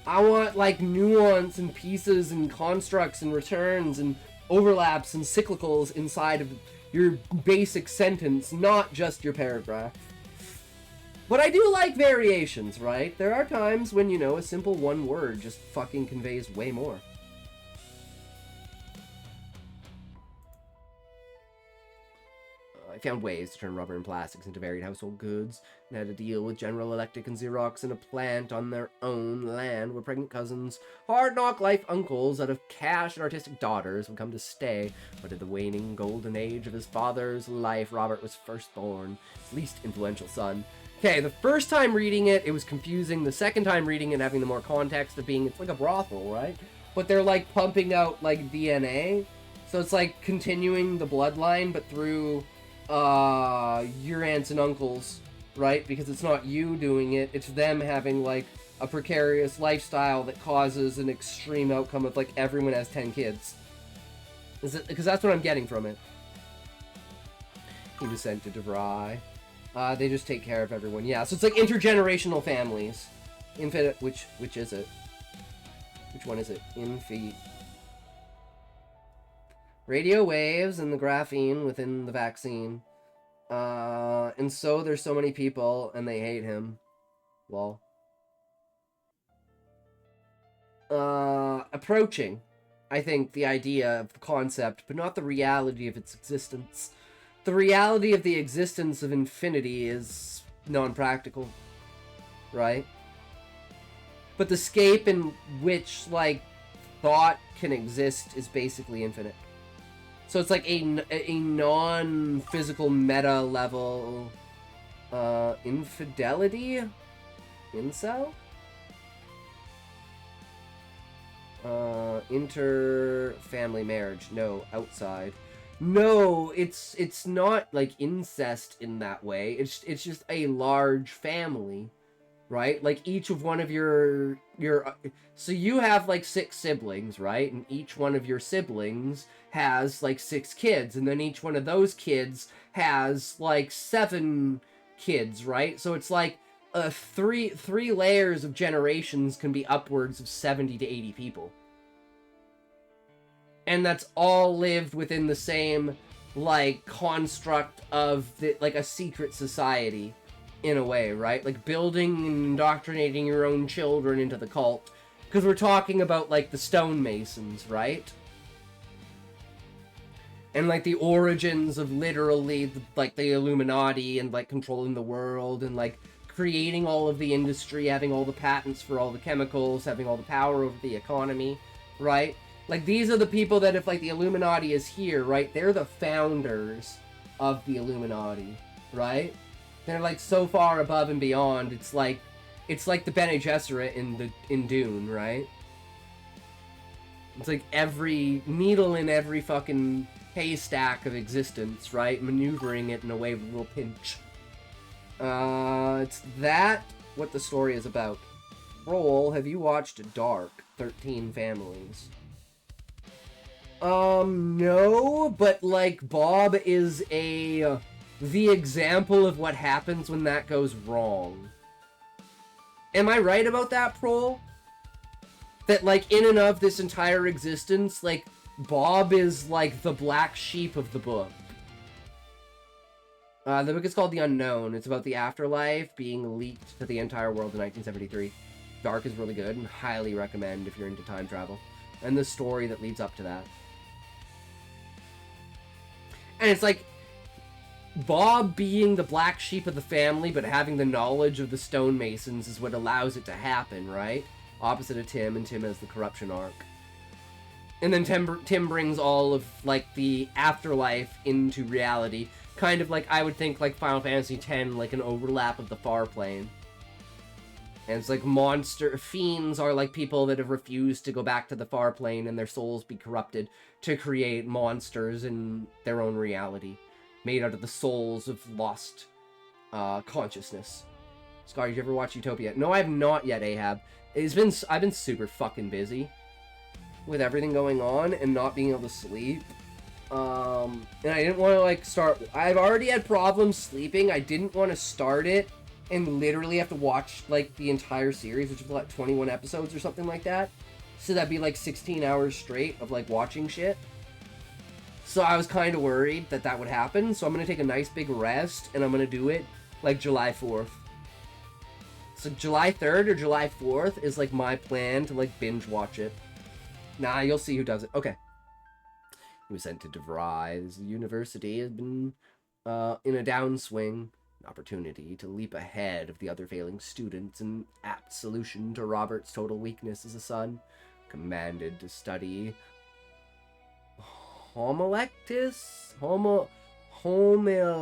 I want, like, nuance and pieces and constructs and returns and overlaps and cyclicals inside of your basic sentence, not just your paragraph. But I do like variations, right? There are times when, you know, a simple one word just fucking conveys way more. I found ways to turn rubber and plastics into varied household goods, and had to deal with General Electric and Xerox in a plant on their own land where pregnant cousins, hard knock life uncles out of cash and artistic daughters would come to stay. But in the waning golden age of his father's life, Robert was firstborn, his least influential son. Okay, the first time reading it, it was confusing. The second time reading it, having the more context of being, it's like a brothel, right? But they're like pumping out like DNA, so it's like continuing the bloodline, but through your aunts and uncles, right? Because it's not you doing it, it's them having like a precarious lifestyle that causes an extreme outcome of like everyone has 10 kids. Is it because that's what I'm getting from it? He was sent to DeVry. They just take care of everyone. Yeah, so it's like intergenerational families. Infinite, which is it? Which one is it? Infi. Radio waves and the graphene within the vaccine. And so there's so many people and they hate him. Lol. Approaching, I think, the idea of the concept, but not the reality of its existence. The reality of the existence of infinity is non-practical, right? But the scape in which, like, thought can exist is basically infinite. So it's like a non-physical meta level infidelity? Incel? Inter-family marriage. No, outside. No, it's not like incest in that way. It's just a large family, right? Like each of one of your so you have like 6 siblings, right? And each one of your siblings has like 6 kids, and then each one of those kids has like 7 kids, right? So it's like three layers of generations can be upwards of 70 to 80 people. And that's all lived within the same, like, construct of, like, a secret society, in a way, right? Like, building and indoctrinating your own children into the cult. Because we're talking about, like, the stonemasons, right? And, like, the origins of literally, like, the Illuminati and, like, controlling the world and, like, creating all of the industry, having all the patents for all the chemicals, having all the power over the economy, right? Like, these are the people that if, like, the Illuminati is here, right? They're the founders of the Illuminati, right? They're, like, so far above and beyond. It's like the Bene Gesserit in Dune, right? It's like every needle in every fucking haystack of existence, right? Maneuvering it in a way with a little pinch. It's that what the story is about. Roll, have you watched Dark? 13 Families. No, but, like, Bob is the example of what happens when that goes wrong. Am I right about that, Prol? That, like, in and of this entire existence, like, Bob is, like, the black sheep of the book. The book is called The Unknown. It's about the afterlife being leaked to the entire world in 1973. Dark is really good and highly recommend if you're into time travel. And the story that leads up to that. And it's like Bob being the black sheep of the family, but having the knowledge of the stonemasons is what allows it to happen, right? Opposite of Tim, and Tim has the corruption arc. And then Tim brings all of, like, the afterlife into reality. Kind of like, I would think, like, Final Fantasy X, like an overlap of the far plane. And it's like fiends are like people that have refused to go back to the far plane and their souls be corrupted to create monsters in their own reality. Made out of the souls of lost consciousness. Scar, did you ever watch Utopia? No, I have not yet, Ahab. I've been super fucking busy with everything going on and not being able to sleep. And I didn't want to, like, start... I've already had problems sleeping. I didn't want to start it and literally have to watch, like, the entire series, which is, like, 21 episodes or something like that. So that'd be, like, 16 hours straight of, like, watching shit. So I was kind of worried that that would happen. So I'm going to take a nice big rest, and I'm going to do it, like, July 4th. So July 3rd or July 4th is, like, my plan to, like, binge watch it. Nah, you'll see who does it. Okay. He was sent to DeVry. The university has been in a downswing. An opportunity to leap ahead of the other failing students. An apt solution to Robert's total weakness as a son. Commanded to study homilectus? Homiletics?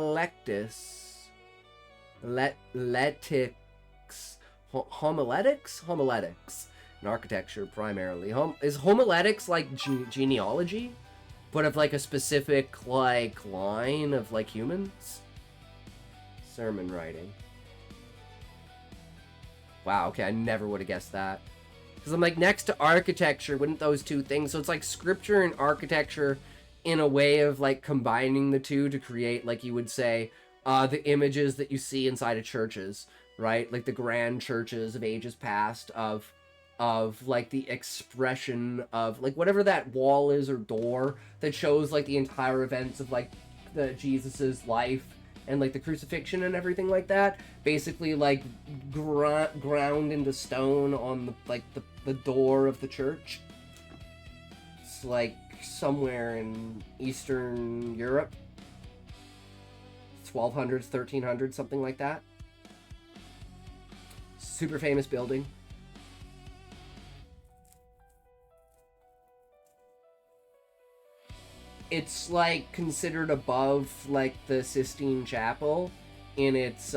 In architecture, primarily. Is homiletics like genealogy? But of, like, a specific, like, line of, like, humans? Sermon writing. Wow, okay, I never would have guessed that. Because I'm like, next to architecture, wouldn't those two things... So it's like scripture and architecture in a way of, like, combining the two to create, like you would say, the images that you see inside of churches, right? Like the grand churches of ages past, of like the expression of like whatever that wall is or door that shows like the entire events of like the Jesus's life and like the crucifixion and everything like that, basically like ground into stone on the door of the church. It's like somewhere in Eastern Europe, 1200s, 1300s, something like that. Super famous building. It's like considered above like the Sistine Chapel in its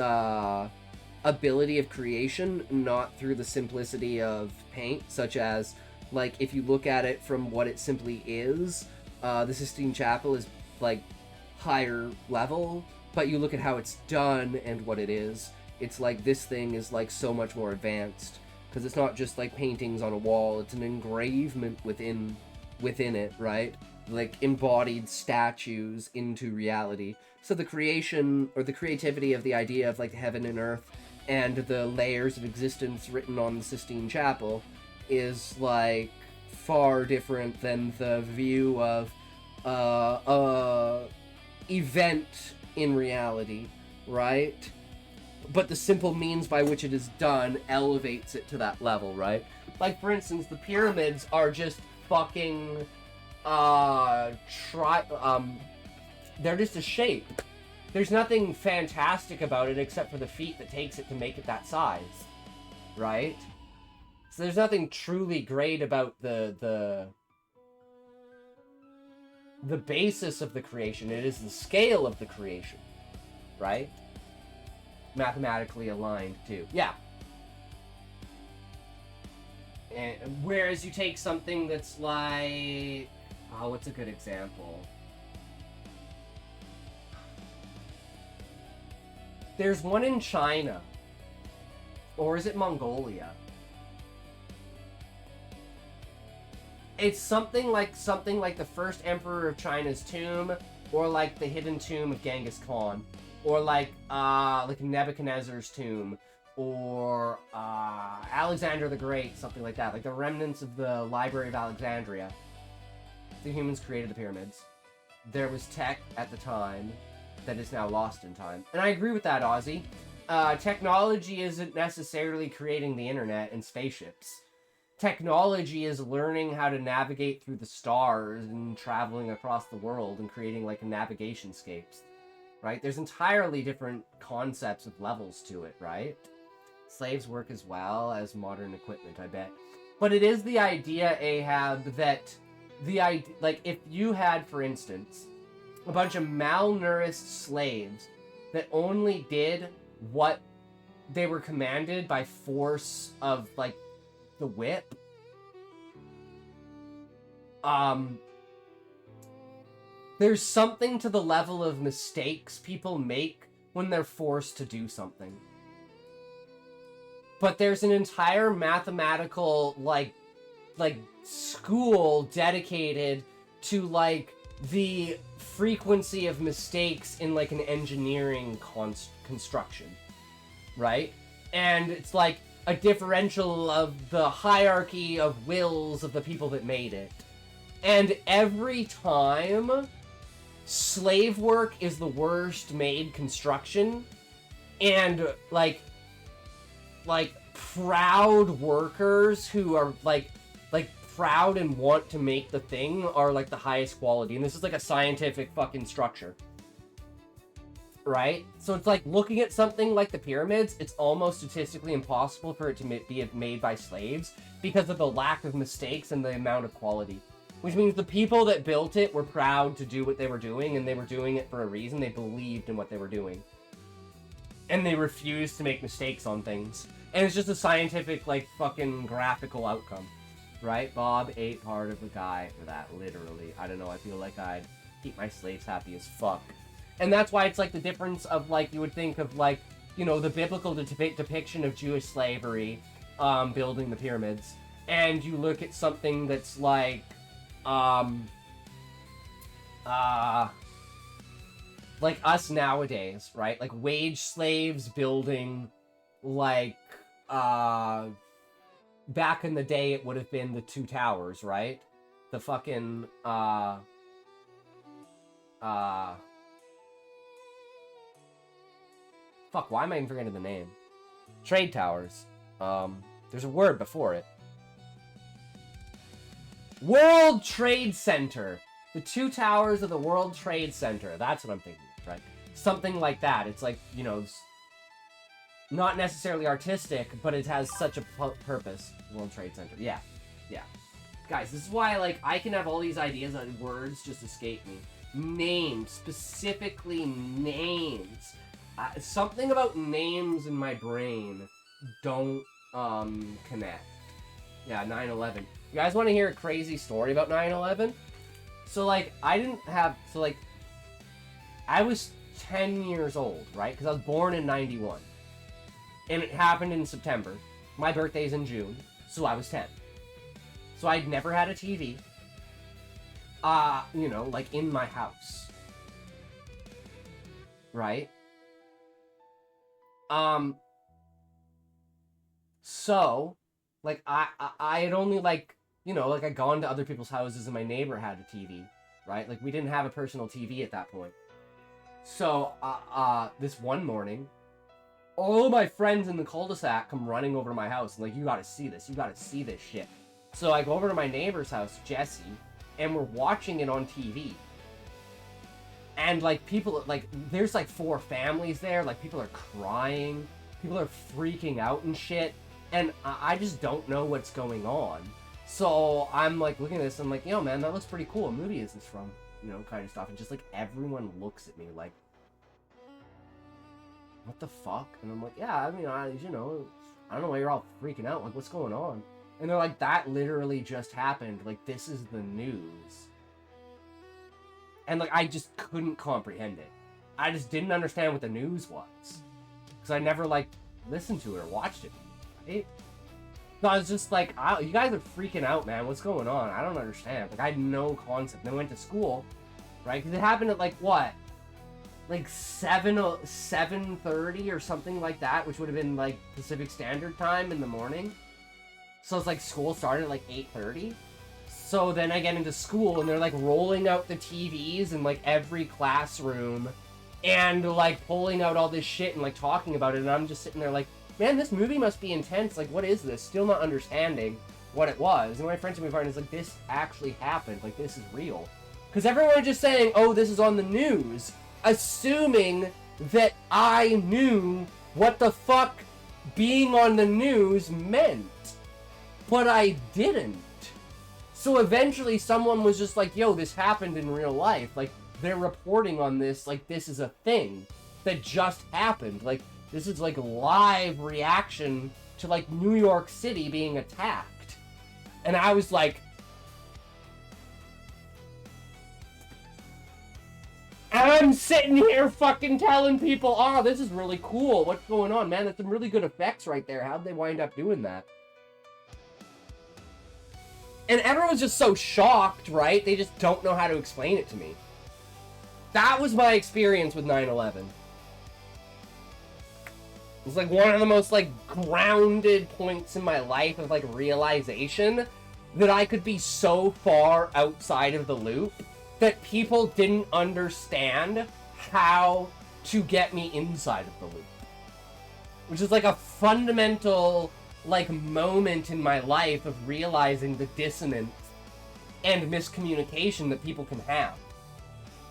ability of creation, not through the simplicity of paint, such as like if you look at it from what it simply is, the Sistine Chapel is like higher level, but you look at how it's done and what it is, it's like this thing is like so much more advanced, because it's not just like paintings on a wall, it's an engravement within it, right? Like embodied statues into reality. So the creation or the creativity of the idea of like heaven and earth and the layers of existence written on the Sistine Chapel is like far different than the view of event in reality, right? But the simple means by which it is done elevates it to that level, right? Like for instance, the pyramids are just fucking they're just a shape. There's nothing fantastic about it except for the feat that takes it to make it that size, right? So there's nothing truly great about the basis of the creation. It is the scale of the creation, right? Mathematically aligned too. Yeah. And whereas you take something that's like, oh, what's a good example? There's one in China. Or is it Mongolia? It's something like the first emperor of China's tomb, or like the hidden tomb of Genghis Khan, or like Nebuchadnezzar's tomb, or Alexander the Great, something like that, like the remnants of the Library of Alexandria. The humans created the pyramids. There was tech at the time that is now lost in time. And I agree with that, Ozzy. Technology isn't necessarily creating the internet and spaceships. Technology is learning how to navigate through the stars and traveling across the world and creating like navigation scapes, right? There's entirely different concepts of levels to it, right? Slaves work as well as modern equipment, I bet. But it is the idea, Ahab, that like if you had, for instance, a bunch of malnourished slaves that only did what they were commanded by force of like the whip, there's something to the level of mistakes people make when they're forced to do something. But there's an entire mathematical like school dedicated to like the frequency of mistakes in like an engineering construction, right? And it's like a differential of the hierarchy of wills of the people that made it. And every time slave work is the worst made construction, and like proud workers who are like proud and want to make the thing are like the highest quality. And this is like a scientific fucking structure, right? So it's like looking at something like the pyramids, it's almost statistically impossible for it to be made by slaves because of the lack of mistakes and the amount of quality. Which means the people that built it were proud to do what they were doing, and they were doing it for a reason. They believed in what they were doing. And they refused to make mistakes on things. And it's just a scientific, like, fucking graphical outcome. Right? Bob ate part of a guy for that, literally. I don't know, I feel like I'd keep my slaves happy as fuck. And that's why it's, like, the difference of, like, you would think of, like, you know, the biblical depiction of Jewish slavery, building the pyramids. And you look at something that's, like, like us nowadays, right? Like wage slaves building, like, back in the day it would have been the two towers, right? The fucking, fuck, why am I even forgetting the name? Trade towers. There's a word before it. World Trade Center. The two towers of the World Trade Center. That's what I'm thinking of, right? Something like that. It's like, you know, not necessarily artistic, but it has such a purpose. World Trade Center. Yeah. Yeah. Guys, this is why, like, I can have all these ideas and words just escape me. Names. Specifically names. Something about names in my brain don't, connect. Yeah, 9/11. You guys want to hear a crazy story about 9/11? So, like, I was 10 years old, right? Because I was born in 91. And it happened in September. My birthday's in June, so I was 10. So I'd never had a TV, you know, like, in my house. Right? So, like, I had only, like, you know, like, I'd gone to other people's houses and my neighbor had a TV, right? Like, we didn't have a personal TV at that point. So, this one morning, all of my friends in the cul-de-sac come running over to my house and like, you gotta see this shit. So I go over to my neighbor's house, Jesse, and we're watching it on TV. And, like, people, like, there's, like, 4 families there, like, people are crying, people are freaking out and shit, and I just don't know what's going on. So I'm, like, looking at this, and I'm like, yo, man, that looks pretty cool. What movie is this from? You know, kind of stuff. And just, like, everyone looks at me like, what the fuck? And I'm like, yeah, I mean, you know, I don't know why you're all freaking out. Like, what's going on? And they're like, that literally just happened. Like, this is the news. And, like, I just couldn't comprehend it. I just didn't understand what the news was. Because I never, like, listened to it or watched it. Right? No, I was just like, you guys are freaking out, man. What's going on? I don't understand. Like, I had no concept. Then I went to school, right? Because it happened at, like, what? Like, 7:30 or something like that, which would have been, like, Pacific Standard Time in the morning. So it's like school started at, like, 8:30. So then I get into school, and they're, like, rolling out the TVs in, like, every classroom and like pulling out all this shit and like talking about it, and I'm just sitting there like, man, this movie must be intense. Like, what is this? Still not understanding what it was. And my friend to me is like, this actually happened. Like, this is real. Because everyone was just saying, oh, this is on the news, assuming that I knew what the fuck being on the news meant. But I didn't. So eventually someone was just like, yo, this happened in real life. Like, they're reporting on this like this is a thing that just happened. Like, this is like live reaction to like New York City being attacked. And I was like, I'm sitting here fucking telling people, oh, this is really cool. What's going on, man? That's some really good effects right there. How'd they wind up doing that? And everyone's just so shocked, right? They just don't know how to explain it to me. That was my experience with 9/11. It was like one of the most like grounded points in my life of like realization that I could be so far outside of the loop that people didn't understand how to get me inside of the loop. Which is like a fundamental like moment in my life of realizing the dissonance and miscommunication that people can have.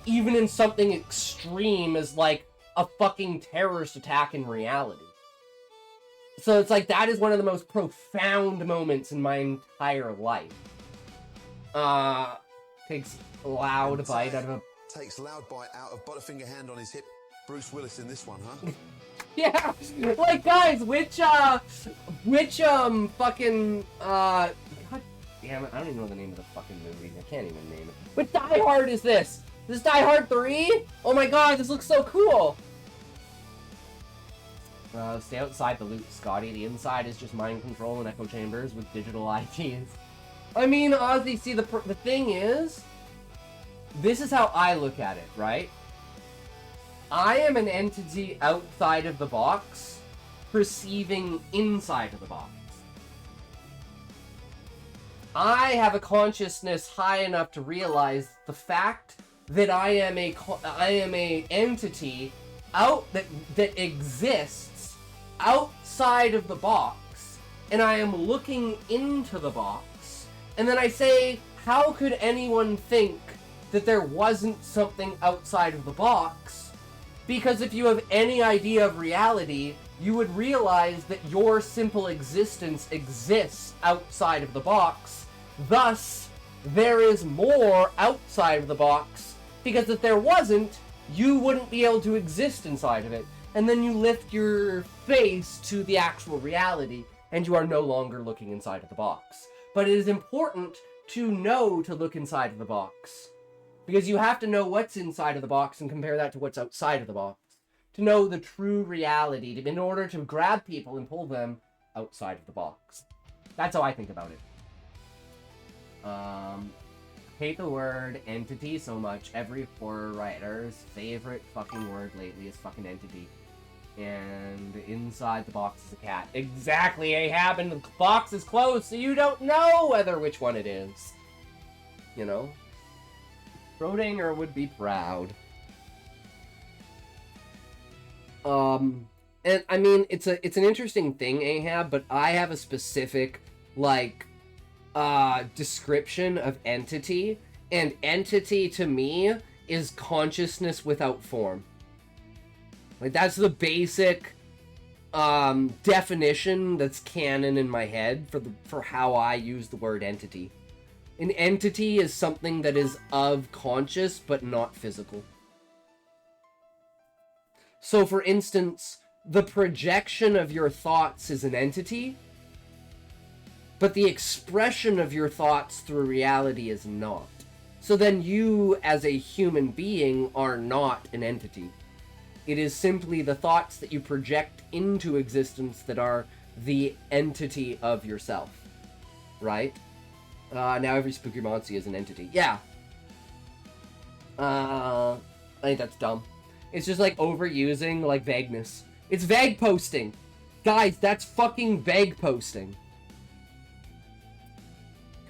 Even in something extreme as like a fucking terrorist attack in reality. So it's like that is one of the most profound moments in my entire life. Takes a loud bite out of a... Takes loud bite out of Butterfinger hand on his hip. Bruce Willis in this one, huh? Yeah, like guys, which fucking, god damn it, I don't even know the name of the fucking movie, I can't even name it. But Die Hard is this? This is Die Hard 3? Oh my god, this looks so cool! Stay outside the loop, Scotty. The inside is just mind control and echo chambers with digital ITs. I mean, Ozzy, see, the thing is, this is how I look at it, right? I am an entity outside of the box, perceiving inside of the box. I have a consciousness high enough to realize the fact that I am a entity that exists outside of the box, and I am looking into the box, and then I say, how could anyone think that there wasn't something outside of the box? Because if you have any idea of reality, you would realize that your simple existence exists outside of the box. Thus, there is more outside of the box, because if there wasn't, you wouldn't be able to exist inside of it. And then you lift your face to the actual reality, and you are no longer looking inside of the box. But it is important to know to look inside of the box, because you have to know what's inside of the box and compare that to what's outside of the box, to know the true reality, in order to grab people and pull them outside of the box. That's how I think about it. Hate the word entity so much. Every horror writer's favorite fucking word lately is fucking entity. And inside the box is a cat. Exactly, Ahab, and the box is closed, so you don't know which one it is. You know? Schrodinger would be proud. And I mean, it's an interesting thing, Ahab, but I have a specific, like, description of entity, and entity to me is consciousness without form. Like, that's the basic definition that's canon in my head for how I use the word entity. An entity is something that is of conscious but not physical. So, for instance, the projection of your thoughts is an entity, but the expression of your thoughts through reality is not. So then you, as a human being, are not an entity. It is simply the thoughts that you project into existence that are the entity of yourself. Right? Now every spooky monster is an entity. Yeah. I think that's dumb. It's just like overusing, like, vagueness. It's vague posting. Guys, that's fucking vague posting.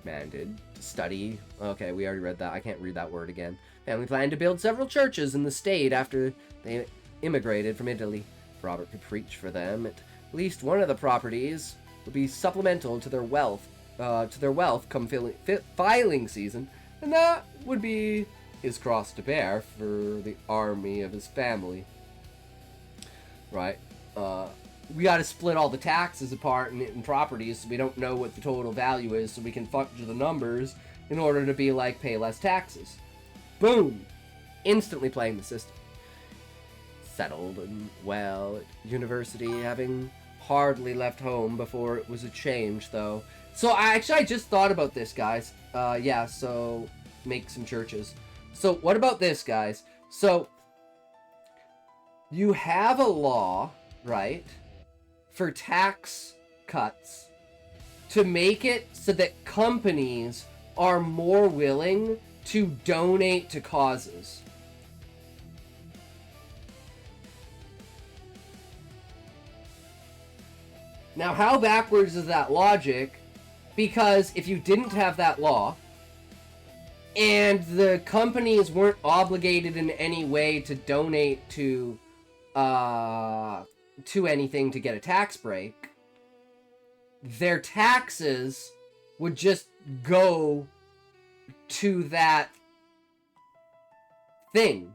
Commanded to study. Okay, we already read that. I can't read that word again. Family planned to build several churches in the state after they immigrated from Italy. If Robert could preach for them, at least one of the properties would be supplemental to their wealth come filing season, and that would be his cross to bear for the army of his family. Right? We gotta split all the taxes apart in properties so we don't know what the total value is, so we can fudge the numbers in order to be like, pay less taxes. Boom! Instantly playing the system. Settled and well at university, having hardly left home before it was a change, though. So I just thought about this, guys. Yeah, so make some churches. So what about this, guys? So you have a law, right, for tax cuts to make it so that companies are more willing to donate to causes. Now, how backwards is that logic? Because if you didn't have that law, and the companies weren't obligated in any way to donate to anything to get a tax break, their taxes would just go to that thing,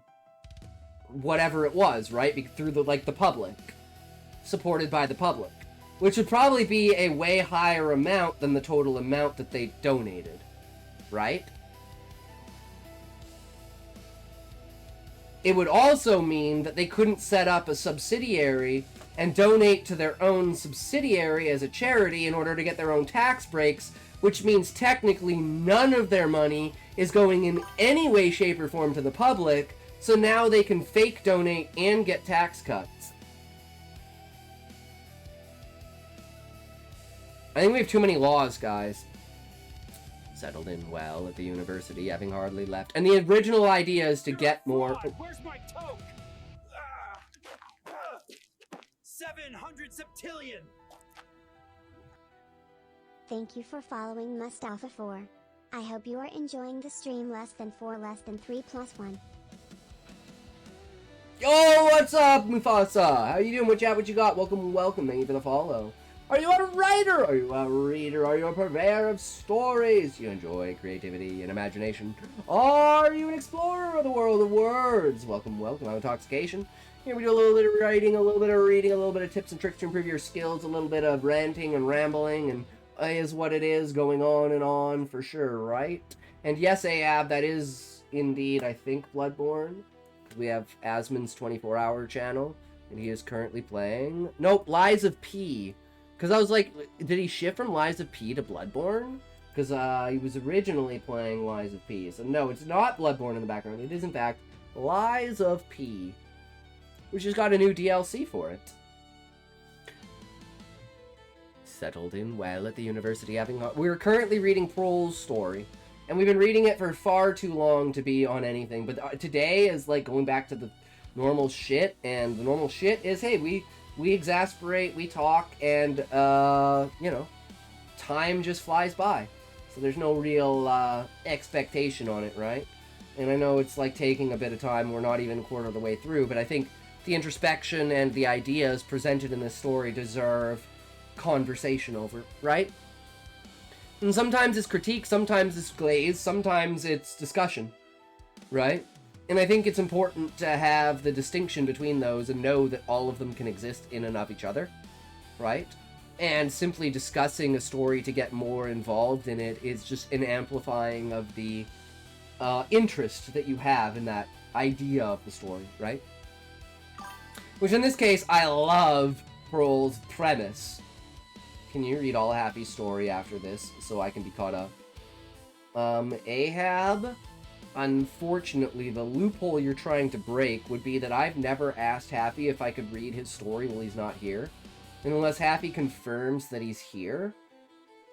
whatever it was, right? Through the public, supported by the public, which would probably be a way higher amount than the total amount that they donated, right? It would also mean that they couldn't set up a subsidiary and donate to their own subsidiary as a charity in order to get their own tax breaks, which means technically none of their money is going in any way, shape, or form to the public, so now they can fake donate and get tax cuts. I think we have too many laws, guys. Settled in well at the university, having hardly left. And the original idea is to get more... Where's my toke? 700 septillion! Thank you for following Mustafa 4. I hope you are enjoying the stream. Less than 4 less than 3 plus 1. Yo, what's up, Mufasa? How you doing? What chat? What you got? Welcome, welcome. Thank you for the follow. Are you a writer? Are you a reader? Are you a purveyor of stories? You enjoy creativity and imagination? Are you an explorer of the world of words? Welcome, welcome. I'm Intoxication. Here we do a little bit of writing, a little bit of reading, a little bit of tips and tricks to improve your skills, a little bit of ranting and rambling, and is what it is, going on and on for sure, right? And yes, Ahab, that is indeed, I think, Bloodborne. We have Asmon's 24-hour channel, and he is currently playing... Nope, Lies of P. Because I was like, did he shift from Lies of P to Bloodborne? Because he was originally playing Lies of P. So no, it's not Bloodborne in the background. It is, in fact, Lies of P. Which has got a new DLC for it. Settled in well at the university, having... We're currently reading Prohl's story. And we've been reading it for far too long to be on anything. But today is like going back to the normal shit. And the normal shit is, hey, we exasperate, we talk, and, you know, time just flies by. So there's no real expectation on it, right? And I know it's like taking a bit of time, we're not even a quarter of the way through, but I think the introspection and the ideas presented in this story deserve conversation over, right? And sometimes it's critique, sometimes it's glaze, sometimes it's discussion, right? And I think it's important to have the distinction between those and know that all of them can exist in and of each other, right? And simply discussing a story to get more involved in it is just an amplifying of the interest that you have in that idea of the story, right? Which in this case, I love Prohl's premise. Can you read all Happy's story after this so I can be caught up? Ahab... Unfortunately, the loophole you're trying to break would be that I've never asked Happy if I could read his story while he's not here. And unless Happy confirms that he's here,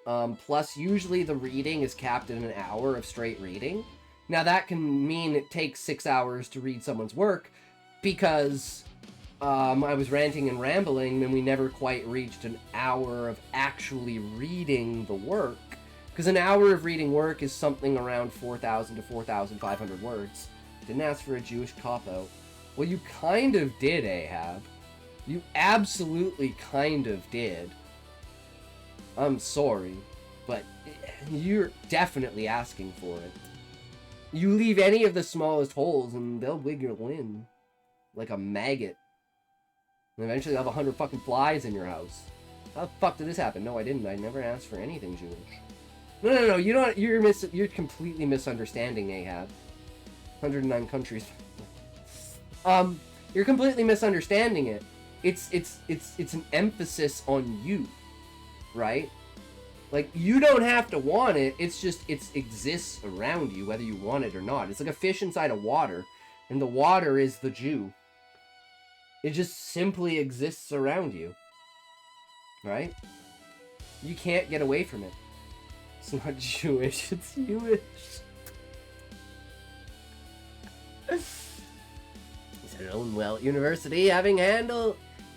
plus usually the reading is capped at an hour of straight reading. Now that can mean it takes 6 hours to read someone's work, because I was ranting and rambling and we never quite reached an hour of actually reading the work. Because an hour of reading work is something around 4,000 to 4,500 words. Didn't ask for a Jewish cop-out. Well, you kind of did, Ahab. You absolutely kind of did. I'm sorry, but you're definitely asking for it. You leave any of the smallest holes and they'll wiggle in. Like a maggot. And eventually you'll have 100 fucking flies in your house. How the fuck did this happen? No, I didn't. I never asked for anything Jewish. No. You don't. You're completely misunderstanding, Ahab. 109 countries. You're completely misunderstanding it. It's an emphasis on you, right? Like, you don't have to want it. It's just it exists around you, whether you want it or not. It's like a fish inside of water, and the water is the Jew. It just simply exists around you. Right? You can't get away from it. It's not Jewish, it's Jewish. He's at Ownwell University, having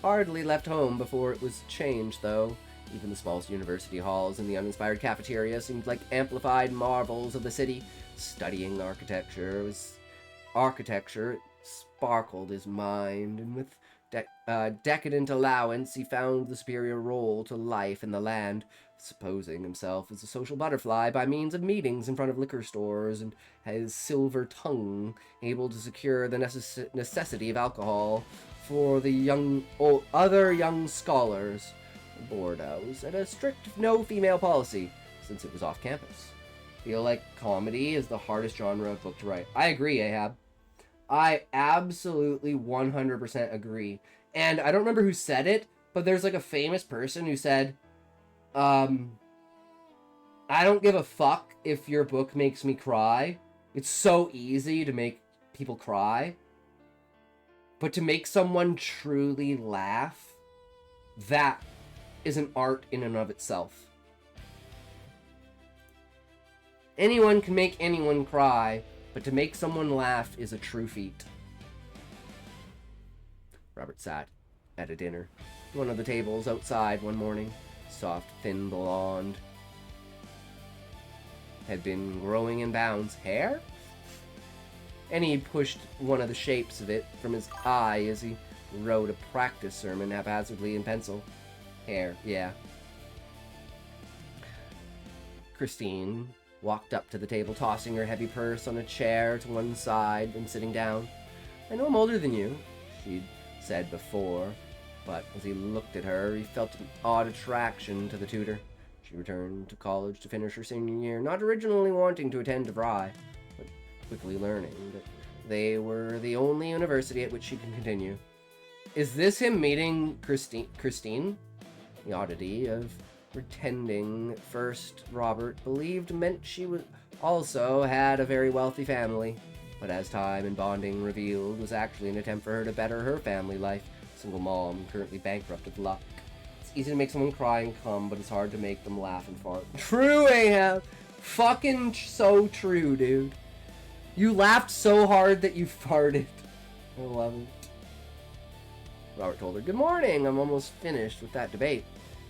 hardly left home before it was changed, though. Even the smallest university halls and the uninspired cafeteria seemed like amplified marvels of the city. Studying architecture sparkled his mind, and with decadent allowance, he found the superior role to life in the land, supposing himself as a social butterfly by means of meetings in front of liquor stores, and his silver tongue able to secure the necessity of alcohol for the other young scholars. The board house had a strict no female policy since it was off campus. Feel like comedy is the hardest genre of book to write. I agree, Ahab. I absolutely 100% agree. And I don't remember who said it, but there's like a famous person who said, I don't give a fuck if your book makes me cry. It's so easy to make people cry. But to make someone truly laugh, that is an art in and of itself. Anyone can make anyone cry, but to make someone laugh is a true feat. Robert sat at a dinner, one of the tables outside one morning. Soft, thin blonde. Had been growing in bounds. Hair? And he pushed one of the shapes of it from his eye as he wrote a practice sermon haphazardly in pencil. Hair, yeah. Christine walked up to the table, tossing her heavy purse on a chair to one side and sitting down. I know I'm older than you, she'd said before, but as he looked at her, he felt an odd attraction to the tutor. She returned to college to finish her senior year, not originally wanting to attend DeVry, but quickly learning that they were the only university at which she could continue. Is this him meeting Christine? The oddity of pretending first Robert believed meant she also had a very wealthy family, but as time and bonding revealed, was actually an attempt for her to better her family life. Single mom, currently bankrupt with luck. It's easy to make someone cry and come, but it's hard to make them laugh and fart. True, Ahab! Fucking so true, dude. You laughed so hard that you farted. I love it. Robert told her, "Good morning, I'm almost finished with that debate."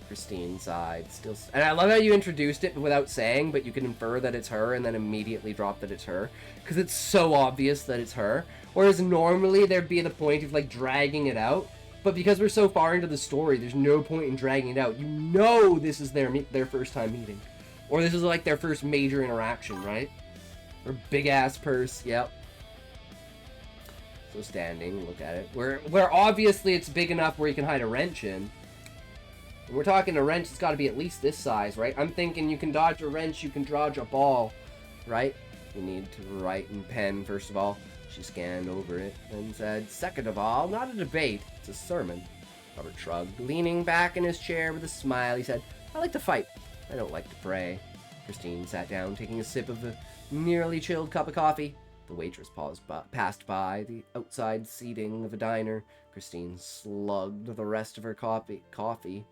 Christine sighed, still. And I love how you introduced it without saying, but you can infer that it's her and then immediately drop that it's her. Because it's so obvious that it's her. Whereas normally there'd be the point of like dragging it out. But because we're so far into the story, there's no point in dragging it out. You know this is their first time meeting. Or this is like their first major interaction, right? Or big ass purse, yep. So standing, look at it. Where obviously it's big enough where you can hide a wrench in. When we're talking a wrench, it's got to be at least this size, right? I'm thinking you can dodge a wrench, you can dodge a ball, right? You need to write in pen, first of all. She scanned over it and said, "Second of all, not a debate, it's a sermon." Robert shrugged, leaning back in his chair with a smile. He said, "I like to fight. I don't like to pray." Christine sat down, taking a sip of the nearly chilled cup of coffee. The waitress passed by the outside seating of a diner. Christine slugged the rest of her coffee.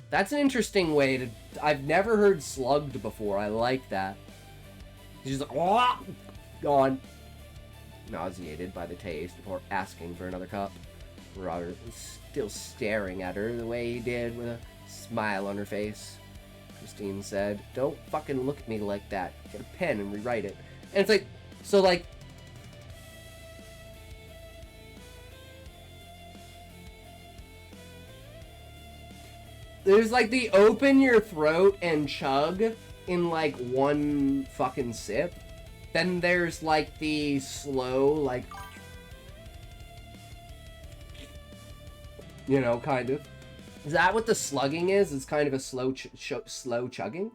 That's an interesting way to... I've never heard slugged before. I like that. She's like, "Oh!" Gone. Nauseated by the taste before asking for another cup. Robert was still staring at her the way he did, with a smile on her face. Christine said, "Don't fucking look at me like that. Get a pen and rewrite it." And it's like, so like, There's like the open your throat and chug in like one fucking sip. Then there's like the slow, like, you know, kind of. Is that what the slugging is? It's kind of a slow slow chugging.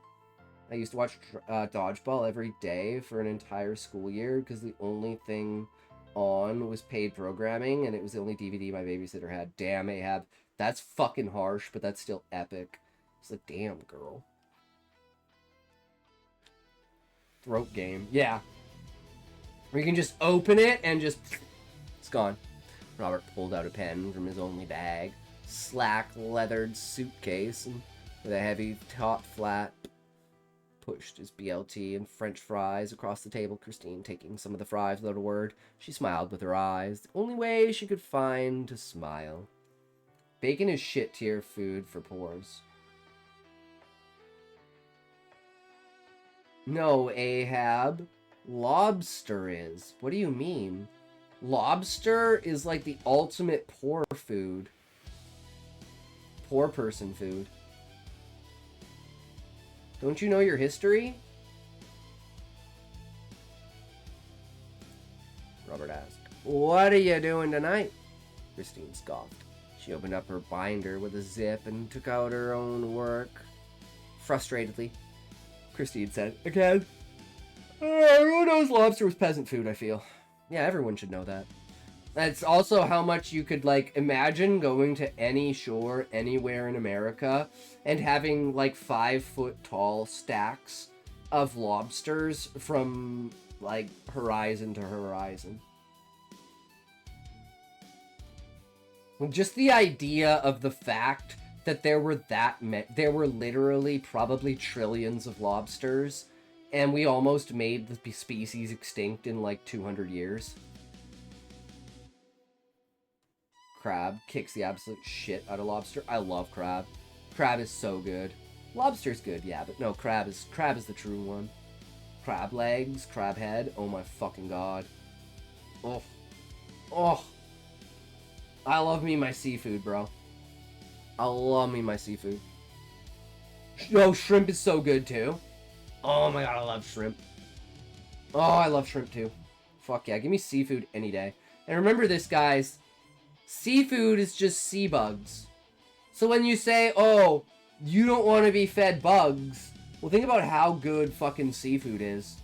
I used to watch Dodgeball every day for an entire school year because the only thing on was paid programming, and it was the only DVD my babysitter had. Damn, Ahab. That's fucking harsh, but that's still epic. It's like, damn, girl. Throat game. Yeah. Where you can just open it and just... It's gone. Robert pulled out a pen from his only bag. Slack leathered suitcase and with a heavy top flat. Pushed his BLT and French fries across the table. Christine taking some of the fries without a word. She smiled with her eyes. The only way she could find to smile. Bacon is shit tier food for pores. No, Ahab. Lobster is. What do you mean? Lobster is like the ultimate poor food. Poor person food. Don't you know your history? Robert asked. What are you doing tonight? Christine scoffed. She opened up her binder with a zip and took out her own work. Frustratedly, Christine said, again, everyone knows lobster was peasant food, I feel. Yeah, everyone should know that. That's also how much you could, like, imagine going to any shore anywhere in America and having, like, 5-foot-tall stacks of lobsters from, like, horizon to horizon. Just the idea of the fact that there were there were literally probably trillions of lobsters, and we almost made the species extinct in like 200 years. Crab kicks the absolute shit out of lobster. I love crab. Crab is so good. Lobster's good, yeah, but no, crab is the true one. Crab legs, crab head, oh my fucking god. Oh. Oh. I love me my seafood, bro. I love me my seafood. Oh, shrimp is so good, too. Oh my god, I love shrimp. Oh, I love shrimp, too. Fuck yeah, give me seafood any day. And remember this, guys. Seafood is just sea bugs. So when you say, oh, you don't want to be fed bugs, well, think about how good fucking seafood is.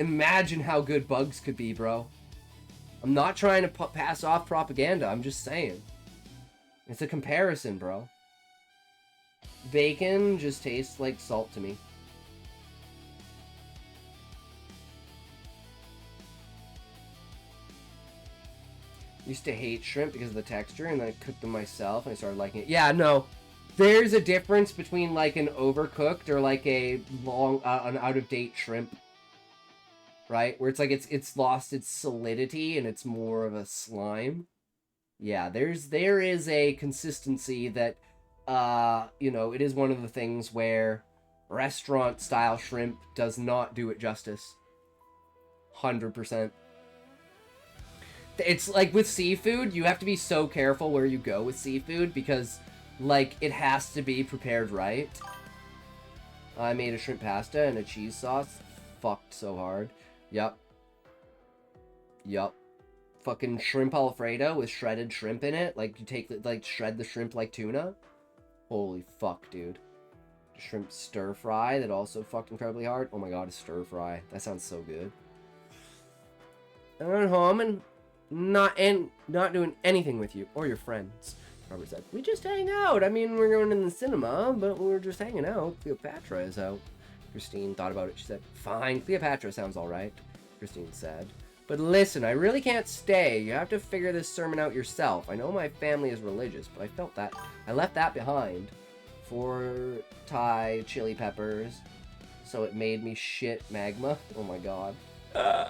Imagine how good bugs could be, bro. I'm not trying to pass off propaganda. I'm just saying. It's a comparison, bro. Bacon just tastes like salt to me. Used to hate shrimp because of the texture, and then I cooked them myself, and I started liking it. Yeah, no. There's a difference between, like, an overcooked or, like, a long, an out-of-date shrimp. Right? Where it's like it's lost its solidity and it's more of a slime. Yeah, there is a consistency that you know, it is one of the things where restaurant style shrimp does not do it justice. 100%. It's like with seafood, you have to be so careful where you go with seafood because like it has to be prepared right. I made a shrimp pasta and a cheese sauce. Fucked so hard. Yup. Fucking shrimp Alfredo with shredded shrimp in it. Like, you take, like, shred the shrimp like tuna. Holy fuck, dude. Shrimp stir fry that also fucked incredibly hard. Oh my god, a stir fry. That sounds so good. I'm at home and not doing anything with you or your friends. Robert said, we just hang out. I mean, we're going in the cinema, but we're just hanging out. Cleopatra is out. Christine thought about it. She said, fine, Cleopatra sounds alright, Christine said. But listen, I really can't stay. You have to figure this sermon out yourself. I know my family is religious, but I felt that. I left that behind. 4 Thai chili peppers. So it made me shit magma. Oh my god. Yeah.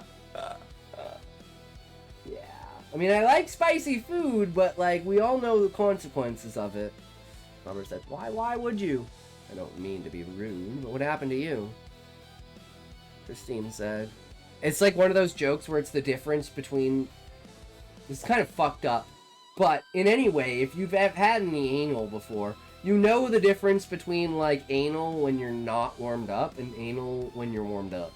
I mean, I like spicy food, but, like, we all know the consequences of it. Robert said, why would you? I don't mean to be rude, but what happened to you? Christine said. It's like one of those jokes where it's the difference between... It's kind of fucked up. But in any way, if you've had any anal before, You know the difference between, like, anal when you're not warmed up and anal when you're warmed up.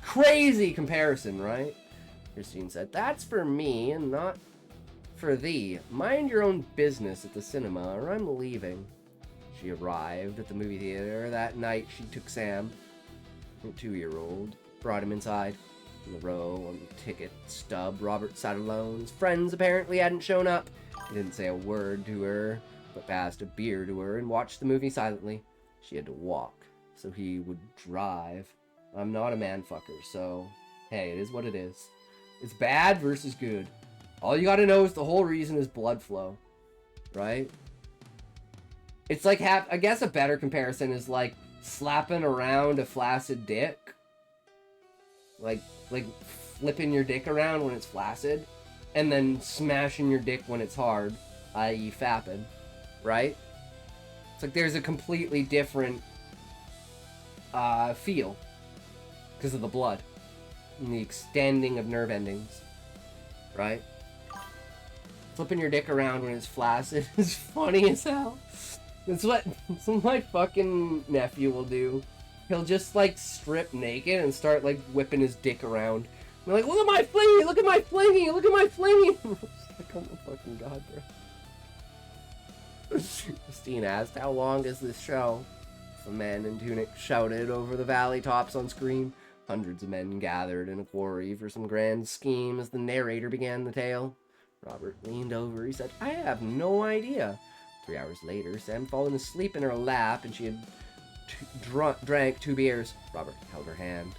Crazy comparison, right? Christine said, "That's for me and not for thee. Mind your own business at the cinema or I'm leaving." She arrived at the movie theater that night. She took Sam, her 2-year-old, brought him inside. In the row on the ticket stub, Robert sat alone. His friends apparently hadn't shown up. He didn't say a word to her, but passed a beer to her and watched the movie silently. She had to walk, so he would drive. I'm not a man fucker, so hey, it is what it is. It's bad versus good. All you gotta know is the whole reason is blood flow, right? It's like, I guess a better comparison is like slapping around a flaccid dick. Like flipping your dick around when it's flaccid, and then smashing your dick when it's hard, i.e. fapping, right? It's like there's a completely different feel because of the blood and the extending of nerve endings, right? Flipping your dick around when it's flaccid is funny as hell. That's what my fucking nephew will do. He'll just, like, strip naked and start, like, whipping his dick around. And like, look at my flingy! Look at my flingy! Look at my flingy! Like, oh my fucking god, bro. Christine asked, "How long is this show?" Some men in tunic shouted over the valley tops on screen. Hundreds of men gathered in a quarry for some grand scheme as the narrator began the tale. Robert leaned over. He said, "I have no idea." 3 hours later, Sam fallen asleep in her lap, and she had drank 2 beers. Robert held her hand.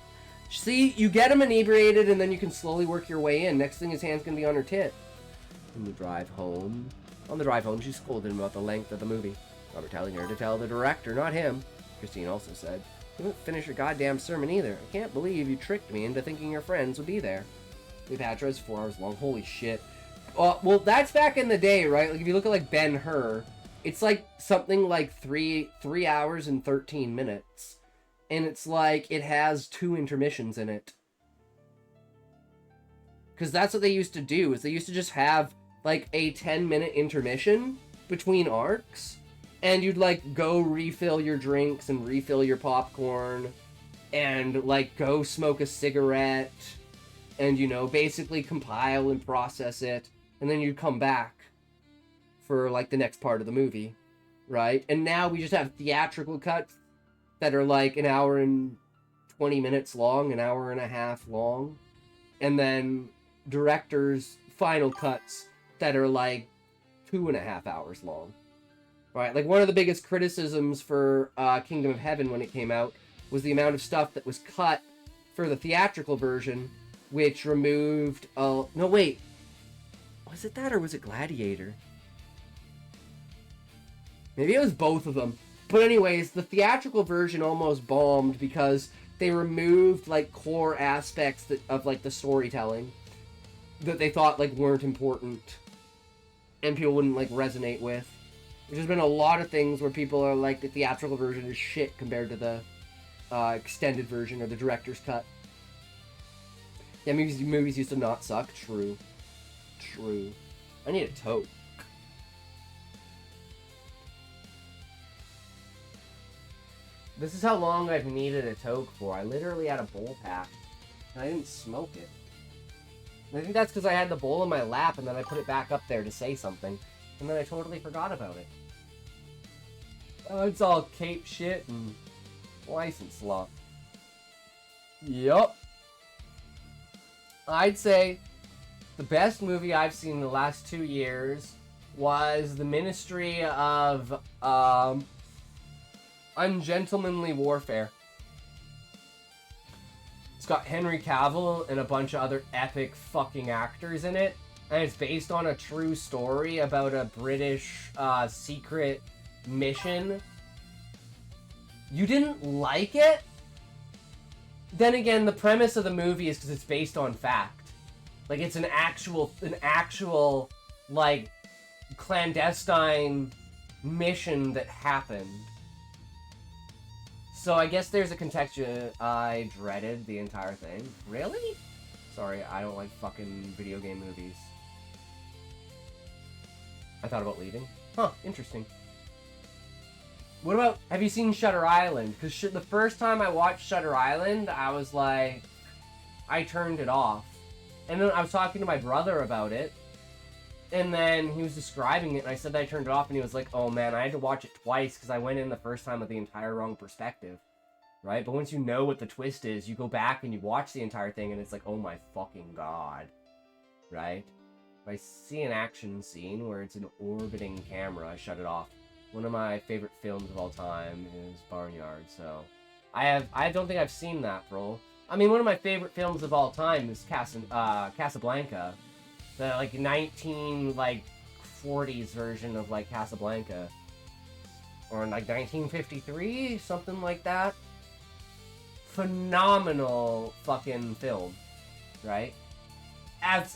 "See, you get him inebriated, and then you can slowly work your way in. Next thing, his hand's gonna be on her tit." On the drive home, she scolded him about the length of the movie. Robert telling her to tell the director, not him. Christine also said, "You didn't finish your goddamn sermon either. I can't believe you tricked me into thinking your friends would be there." Cleopatra is 4 hours long. Holy shit. Well, that's back in the day, right? Like, if you look at, like, Ben-Hur, it's, like, something like 3 hours and 13 minutes. And it's, like, it has 2 intermissions in it. Because that's what they used to do, is they used to just have, like, a 10-minute intermission between arcs. And you'd, like, go refill your drinks and refill your popcorn. And, like, go smoke a cigarette. And, you know, basically compile and process it. And then you'd come back for, like, the next part of the movie, right? And now we just have theatrical cuts that are, like, an hour and 20 minutes long, an hour and a half long. And then director's final cuts that are, like, 2.5 hours long, right? Like, one of the biggest criticisms for Kingdom of Heaven when it came out was the amount of stuff that was cut for the theatrical version, which removed... no, wait. Was it that or was it Gladiator? Maybe it was both of them. But anyways, the theatrical version almost bombed because they removed, like, core aspects of, like, the storytelling that they thought, like, weren't important and people wouldn't, like, resonate with. There's been a lot of things where people are like, the theatrical version is shit compared to the extended version or the director's cut. Yeah, movies used to not suck. True. I need a tote. This is how long I've needed a toke for. I literally had a bowl pack, and I didn't smoke it. And I think that's because I had the bowl in my lap, and then I put it back up there to say something, and then I totally forgot about it. Oh, it's all cape shit and license law. Yup. I'd say the best movie I've seen in the last 2 years was The Ministry of Ungentlemanly Warfare. It's got Henry Cavill and a bunch of other epic fucking actors in it, and it's based on a true story about a British secret mission. You didn't like it? Then again, the premise of the movie is because it's based on fact. Like, it's an actual, like, clandestine mission that happened. So I guess there's a contextual... I dreaded the entire thing. Really? Sorry, I don't like fucking video game movies. I thought about leaving. Huh, interesting. What about, have you seen Shutter Island? Because the first time I watched Shutter Island, I was like, I turned it off. And then I was talking to my brother about it, and then he was describing it, and I said that I turned it off, and he was like, oh man, I had to watch it twice because I went in the first time with the entire wrong perspective. Right? But once you know what the twist is, you go back and you watch the entire thing, and it's like, oh my fucking god. Right? If I see an action scene where it's an orbiting camera, I shut it off. One of my favorite films of all time is Barnyard, so... I don't think I've seen that, bro. I mean, one of my favorite films of all time is Casablanca. The, like, 40s version of, like, Casablanca. Or, like, 1953? Something like that. Phenomenal fucking film, right?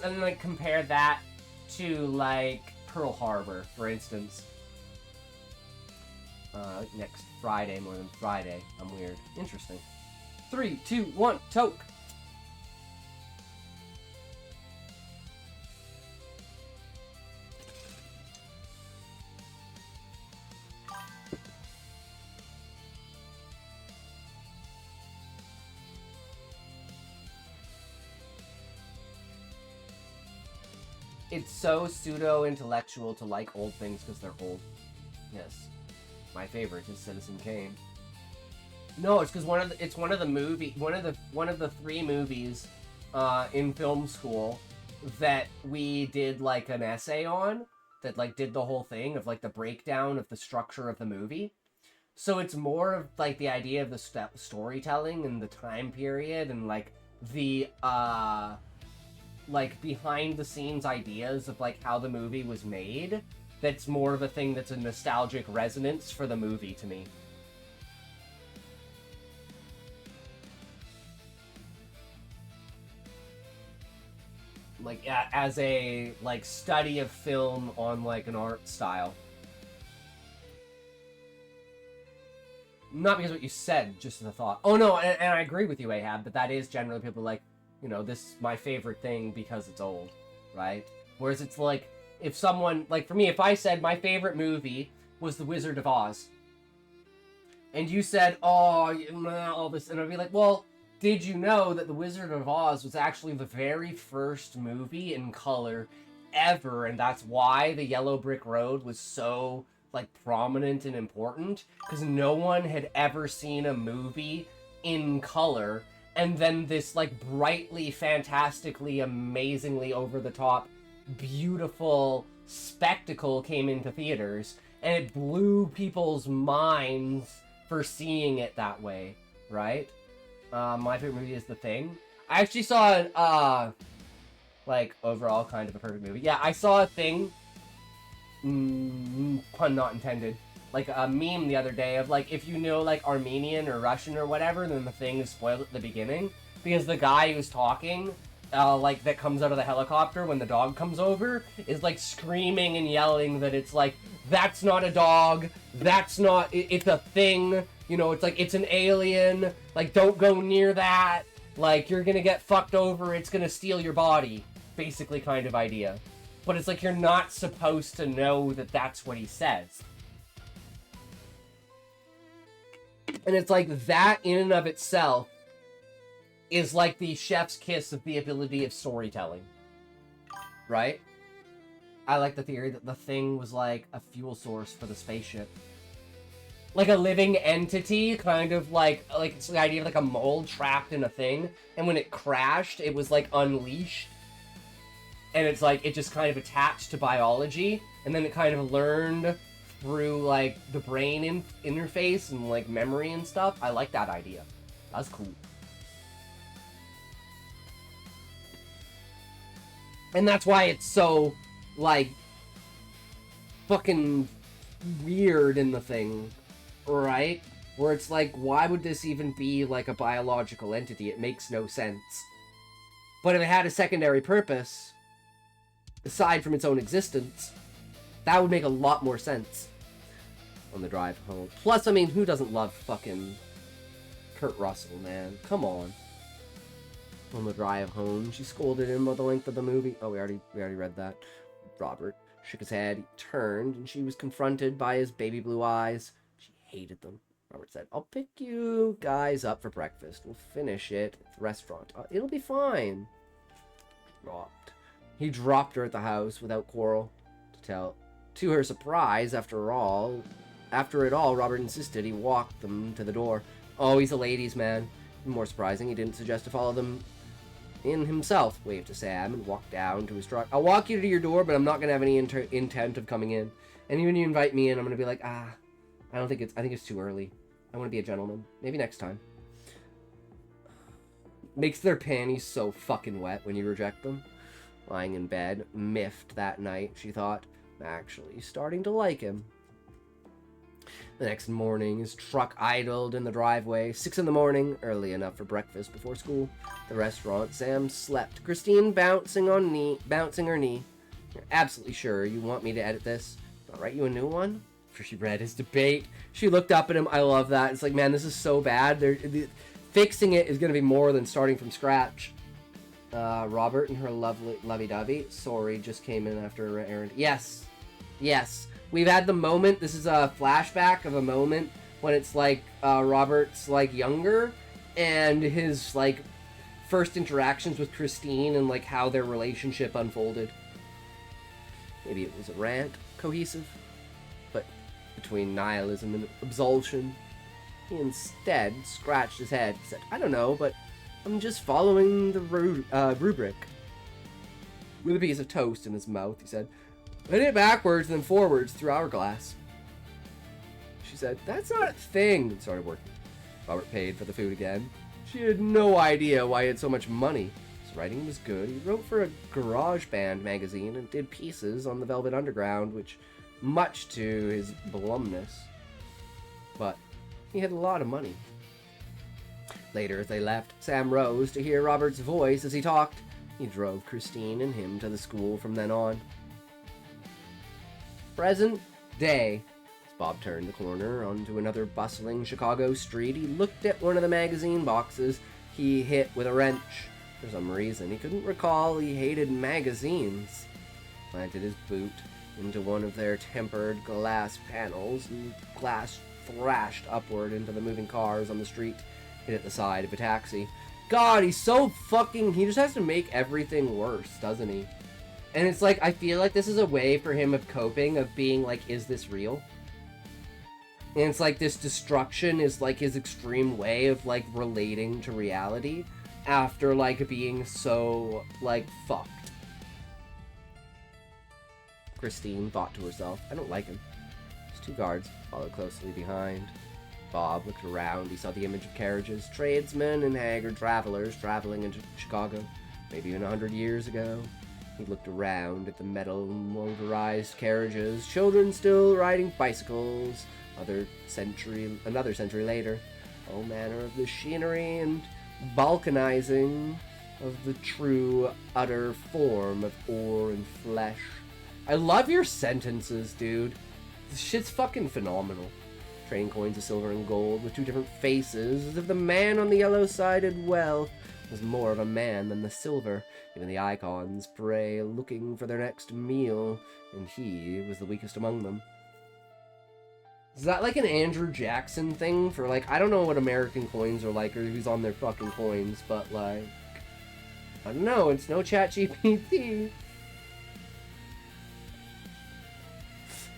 And like compare that to like Pearl Harbor, for instance. Next Friday, more than Friday. I'm weird. Interesting. 3, 2, 1, toke. It's so pseudo-intellectual to like old things because they're old. Yes. My favorite is Citizen Kane. No, it's because one of the 3 movies in film school that we did like an essay on, that like did the whole thing of like the breakdown of the structure of the movie. So it's more of like the idea of the storytelling and the time period and like the like behind the scenes ideas of like how the movie was made. That's more of a thing that's a nostalgic resonance for the movie to me. Like as a like study of film on like an art style. Not because of what you said, just the thought. Oh no, and I agree with you, Ahab, but that is generally people like, you know, this is my favorite thing because it's old, right? Whereas it's like, if someone, like for me, if I said my favorite movie was The Wizard of Oz, and you said, oh, all this, and I'd be like, well, did you know that The Wizard of Oz was actually the very first movie in color ever, and that's why the Yellow Brick Road was so, like, prominent and important? Because no one had ever seen a movie in color, and then this, like, brightly, fantastically, amazingly over-the-top, beautiful spectacle came into theaters, and it blew people's minds for seeing it that way, right? My favorite movie is The Thing. I actually saw like, overall kind of a perfect movie. Yeah, I saw a thing, pun not intended, like a meme the other day of like, if you know like Armenian or Russian or whatever, then The Thing is spoiled at the beginning, because the guy who's talking, like, that comes out of the helicopter when the dog comes over, is like screaming and yelling that it's like, that's not a dog, that's not, it's a thing, you know, it's like, it's an alien, like, don't go near that, like, you're gonna get fucked over, it's gonna steal your body, basically kind of idea. But it's like, you're not supposed to know that that's what he says. And it's like, that in and of itself is like the chef's kiss of the ability of storytelling. Right? I like the theory that the Thing was like a fuel source for the spaceship. Like a living entity, kind of like it's the idea of like a mole trapped in a thing, and when it crashed, it was like unleashed. And it's like, it just kind of attached to biology, and then it kind of learned through like the brain interface and like memory and stuff. I like that idea. That's cool. And that's why it's so, like, fucking weird in The Thing, right? Where it's like, why would this even be, like, a biological entity? It makes no sense. But if it had a secondary purpose, aside from its own existence, that would make a lot more sense on the drive home. Plus, I mean, who doesn't love fucking Kurt Russell, man? Come on. On the drive home, she scolded him by the length of the movie. Oh, we already read that. Robert. shook his head. He turned, and she was confronted by his baby blue eyes. She hated them. Robert said, I'll pick you guys up for breakfast. We'll finish it at the restaurant. It'll be fine. He dropped her at the house without quarrel. To her surprise, after it all, Robert insisted he walked them to the door. Oh, he's a ladies' man. More surprising, he didn't suggest to follow them in himself. Waved to Sam and walked down to his truck. I'll walk you to your door, but I'm not going to have any intent of coming in. And when you invite me in, I'm going to be like, I think it's too early. I want to be a gentleman. Maybe next time. Makes their panties so fucking wet when you reject them. Lying in bed, miffed that night, she thought, I'm actually starting to like him. The next morning, his truck idled in the driveway. 6 in the morning, early enough for breakfast before school. The restaurant, Sam slept. Christine bouncing her knee. You're absolutely sure you want me to edit this? I'll write you a new one? After she read his debate, she looked up at him. I love that. It's like, man, this is so bad. Fixing it is going to be more than starting from scratch. Robert and her lovey-dovey. Sorry, just came in after her errand. Yes. We've had the moment. This is a flashback of a moment when it's like Robert's like younger and his like first interactions with Christine and like how their relationship unfolded. Maybe it was a rant, cohesive, but between nihilism and absolution. He instead scratched his head and said, I don't know, but I'm just following the rubric. With a piece of toast in his mouth, he said, hit it backwards and then forwards through hourglass. She said, that's not a thing, and started working. Robert paid for the food again. She had no idea why he had so much money. His writing was good. He wrote for a garage band magazine and did pieces on the Velvet Underground, which, much to his glumness. But he had a lot of money. Later, as they left, Sam rose to hear Robert's voice as he talked. He drove Christine and him to the school from then on. Present day. As Bob turned the corner onto another bustling Chicago street, he looked at one of the magazine boxes he hit with a wrench. For some reason, he couldn't recall he hated magazines. Planted his boot into one of their tempered glass panels, and glass thrashed upward into the moving cars on the street. Hit at the side of a taxi. God, he's so fucking... He just has to make everything worse, doesn't he? And it's like, I feel like this is a way for him of coping, of being like, is this real? And it's like, this destruction is like his extreme way of like relating to reality after like being so like fucked. Christine thought to herself, I don't like him. His 2 guards followed closely behind. Bob looked around. He saw the image of carriages, tradesmen, and haggard travelers traveling into Chicago, maybe even 100 years ago. He looked around at the metal motorized carriages, children still riding bicycles, another century later. All manner of machinery and balkanizing of the true, utter form of ore and flesh. I love your sentences, dude. This shit's fucking phenomenal. Trading coins of silver and gold with 2 different faces, as if the man on the yellow-sided wealth was more of a man than the silver. Even the icons pray, looking for their next meal, and he was the weakest among them. Is that like an Andrew Jackson thing for like, I don't know what American coins are like or who's on their fucking coins, but like, I don't know, it's no ChatGPT.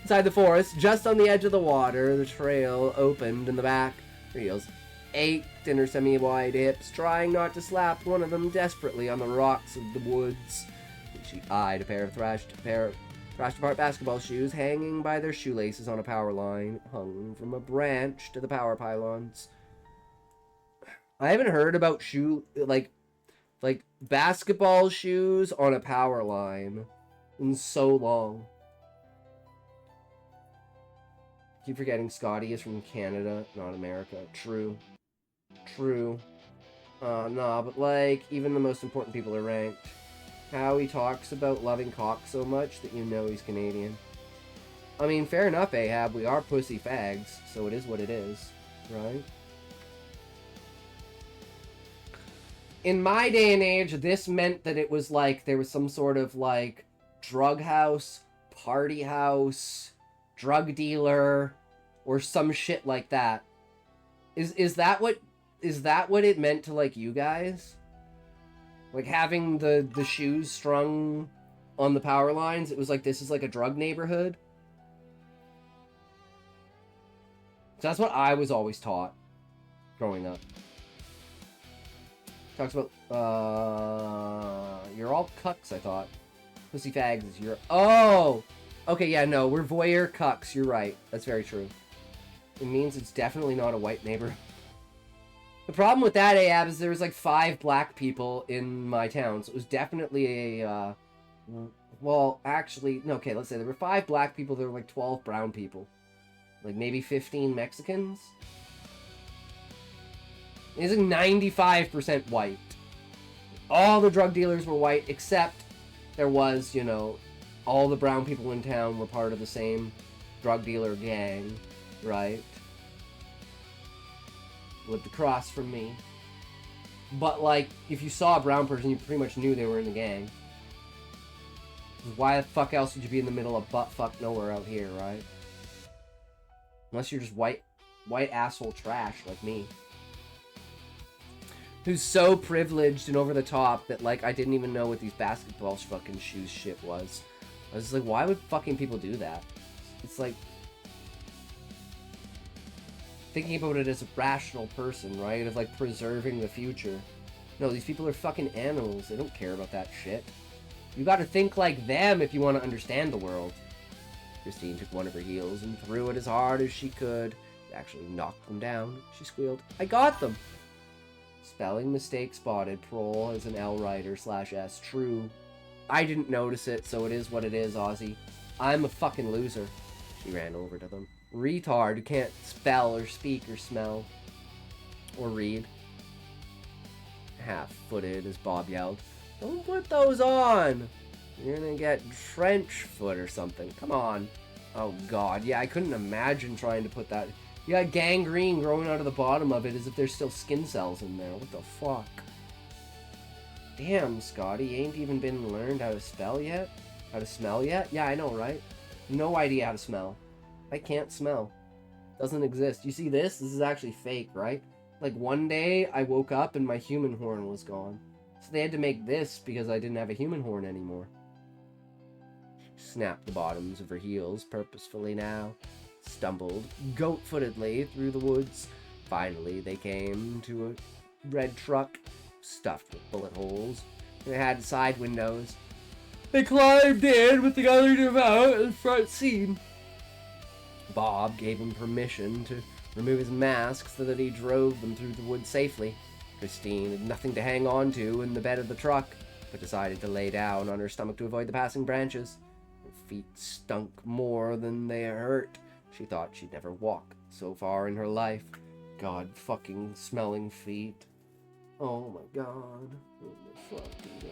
Inside the forest, just on the edge of the water, the trail opened in the back. Her heels ached in her semi-wide hips, trying not to slap one of them desperately on the rocks of the woods. She eyed a pair of thrashed-apart basketball shoes hanging by their shoelaces on a power line, hung from a branch to the power pylons. I haven't heard about like basketball shoes on a power line in so long. Keep forgetting Scotty is from Canada, not America. True. Nah, but like, even the most important people are ranked. How he talks about loving cock so much that you know he's Canadian. I mean, fair enough, Ahab, we are pussy fags, so it is what it is, right? In my day and age, this meant that it was like, there was some sort of like, drug house, party house, drug dealer, or some shit like that. Is that what it meant to like you guys? Like having the shoes strung on the power lines, it was like this is like a drug neighborhood. So that's what I was always taught growing up. Talks about you're all cucks, I thought. Pussy fags is your oh! Okay, yeah, no, we're voyeur cucks, you're right. That's very true. It means it's definitely not a white neighborhood. The problem with that, Ahab, is there was like 5 black people in my town, so it was definitely a, well, actually, no, okay, let's say there were 5 black people, there were like 12 brown people. Like maybe 15 Mexicans? It's like 95% white. All the drug dealers were white, except there was, you know, all the brown people in town were part of the same drug dealer gang, right? Lived across from me. But, like, if you saw a brown person, you pretty much knew they were in the gang. Why the fuck else would you be in the middle of butt-fuck nowhere out here, right? Unless you're just white asshole trash like me. Who's so privileged and over the top that, like, I didn't even know what these basketball fucking shoes shit was. I was like, why would fucking people do that? It's like... thinking about it as a rational person, right? Of, like, preserving the future. No, these people are fucking animals. They don't care about that shit. You gotta think like them if you want to understand the world. Christine took one of her heels and threw it as hard as she could. It actually knocked them down. She squealed, I got them! Spelling mistake spotted. Prol as an L writer /S. True. I didn't notice it, so it is what it is, Ozzy. I'm a fucking loser. She ran over to them. Retard who can't spell or speak or smell. Or read. Half-footed, as Bob yelled. Don't put those on! You're gonna get trench foot or something. Come on. Oh god, yeah, I couldn't imagine trying to put that... You got gangrene growing out of the bottom of it as if there's still skin cells in there. What the fuck? Damn, Scotty, you ain't even been learned how to spell yet? How to smell yet? Yeah, I know, right? No idea how to smell. I can't smell. Doesn't exist. You see this? This is actually fake, right? Like, one day, I woke up and my human horn was gone. So they had to make this because I didn't have a human horn anymore. She snapped the bottoms of her heels purposefully now. Stumbled goat-footedly through the woods. Finally, they came to a red truck stuffed with bullet holes. It had side windows. They climbed in with the other devout in the front seat. Bob gave him permission to remove his mask so that he drove them through the woods safely. Christine had nothing to hang on to in the bed of the truck, but decided to lay down on her stomach to avoid the passing branches. Her feet stunk more than they hurt. She thought she'd never walk so far in her life. God fucking smelling feet. Oh my god. Oh my fucking god.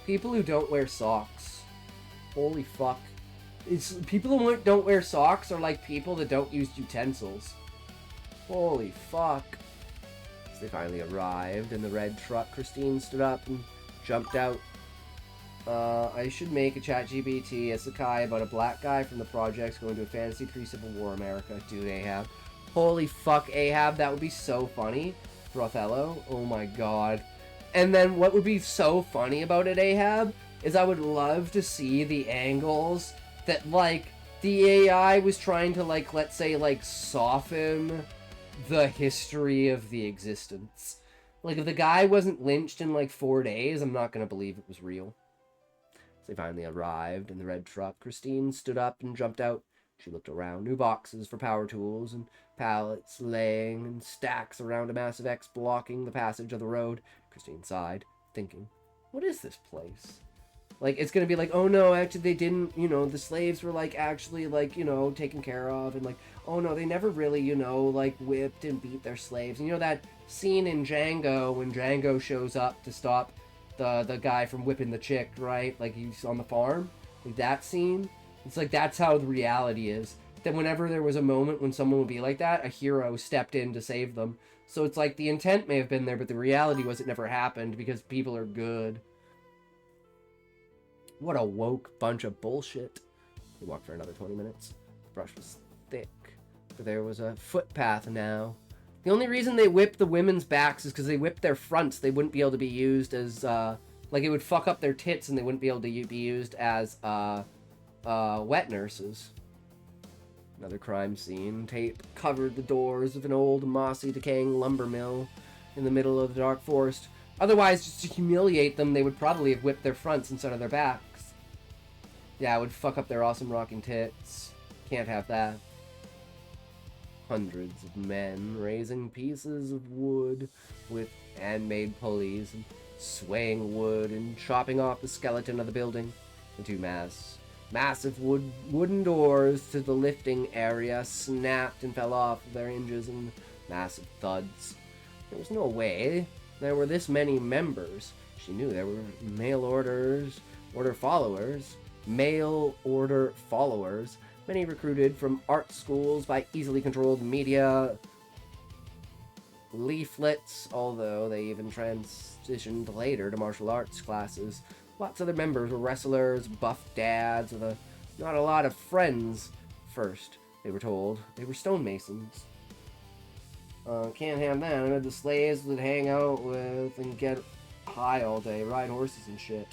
People who don't wear socks. Holy fuck. It's people who don't wear socks are like people that don't use utensils. Holy fuck. As they finally arrived in the red truck, Christine stood up and jumped out. I should make a ChatGPT isekai about a black guy from the projects going to a fantasy pre-Civil War America. Dude, Ahab. Holy fuck, Ahab, that would be so funny. For Othello. Oh my god. And then what would be so funny about it, Ahab, is I would love to see the angles that, like, the AI was trying to, like, let's say, like, soften the history of the existence. Like, if the guy wasn't lynched in, like, 4 days, I'm not gonna believe it was real. As they finally arrived in the red truck, Christine stood up and jumped out. She looked around. New boxes for power tools and pallets laying in stacks around a massive X blocking the passage of the road. Christine sighed, thinking, what is this place? Like, it's gonna be like, oh no, actually they didn't, you know, the slaves were, like, actually, like, you know, taken care of, and, like, oh no, they never really, you know, like, whipped and beat their slaves. And you know that scene in Django when Django shows up to stop the guy from whipping the chick, right? Like, he's on the farm? Like, that scene? It's like, that's how the reality is. That whenever there was a moment when someone would be like that, a hero stepped in to save them. So it's like, the intent may have been there, but the reality was it never happened because people are good. What a woke bunch of bullshit. We walked for another 20 minutes. The brush was thick, for there was a footpath now. The only reason they whipped the women's backs is because they whipped their fronts. They wouldn't be able to be used as, like, it would fuck up their tits and they wouldn't be able to be used as, wet nurses. Another crime scene. Tape covered the doors of an old, mossy, decaying lumber mill in the middle of the dark forest. Otherwise, just to humiliate them, they would probably have whipped their fronts instead of their backs. Yeah, it would fuck up their awesome rocking tits. Can't have that. Hundreds of men raising pieces of wood with handmade pulleys and swaying wood and chopping off the skeleton of the building into massive wooden doors to the lifting area snapped and fell off their hinges in massive thuds. There was no way there were this many members. She knew there were mail order followers, many recruited from art schools by easily controlled media leaflets, although they even transitioned later to martial arts classes. Lots of their members were wrestlers, buff dads, with not a lot of friends. First, they were told they were stonemasons. Can't have that. I mean, the slaves would hang out with and get high all day, ride horses and shit.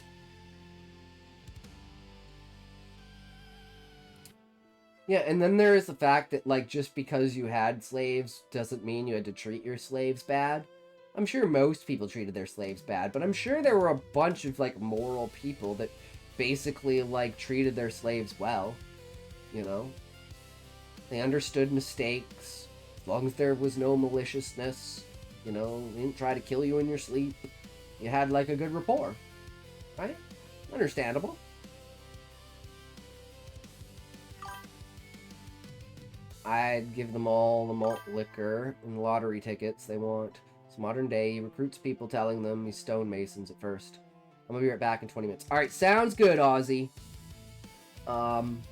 Yeah, and then there is the fact that, like, just because you had slaves doesn't mean you had to treat your slaves bad. I'm sure most people treated their slaves bad, but I'm sure there were a bunch of, like, moral people that basically, like, treated their slaves well. You know? They understood mistakes, as long as there was no maliciousness. You know, they didn't try to kill you in your sleep. You had, like, a good rapport. Right? Understandable. I'd give them all the malt liquor and lottery tickets they want. It's modern day. He recruits people telling them he's stonemasons at first. I'm gonna be right back in 20 minutes. Alright, sounds good, Ozzy. And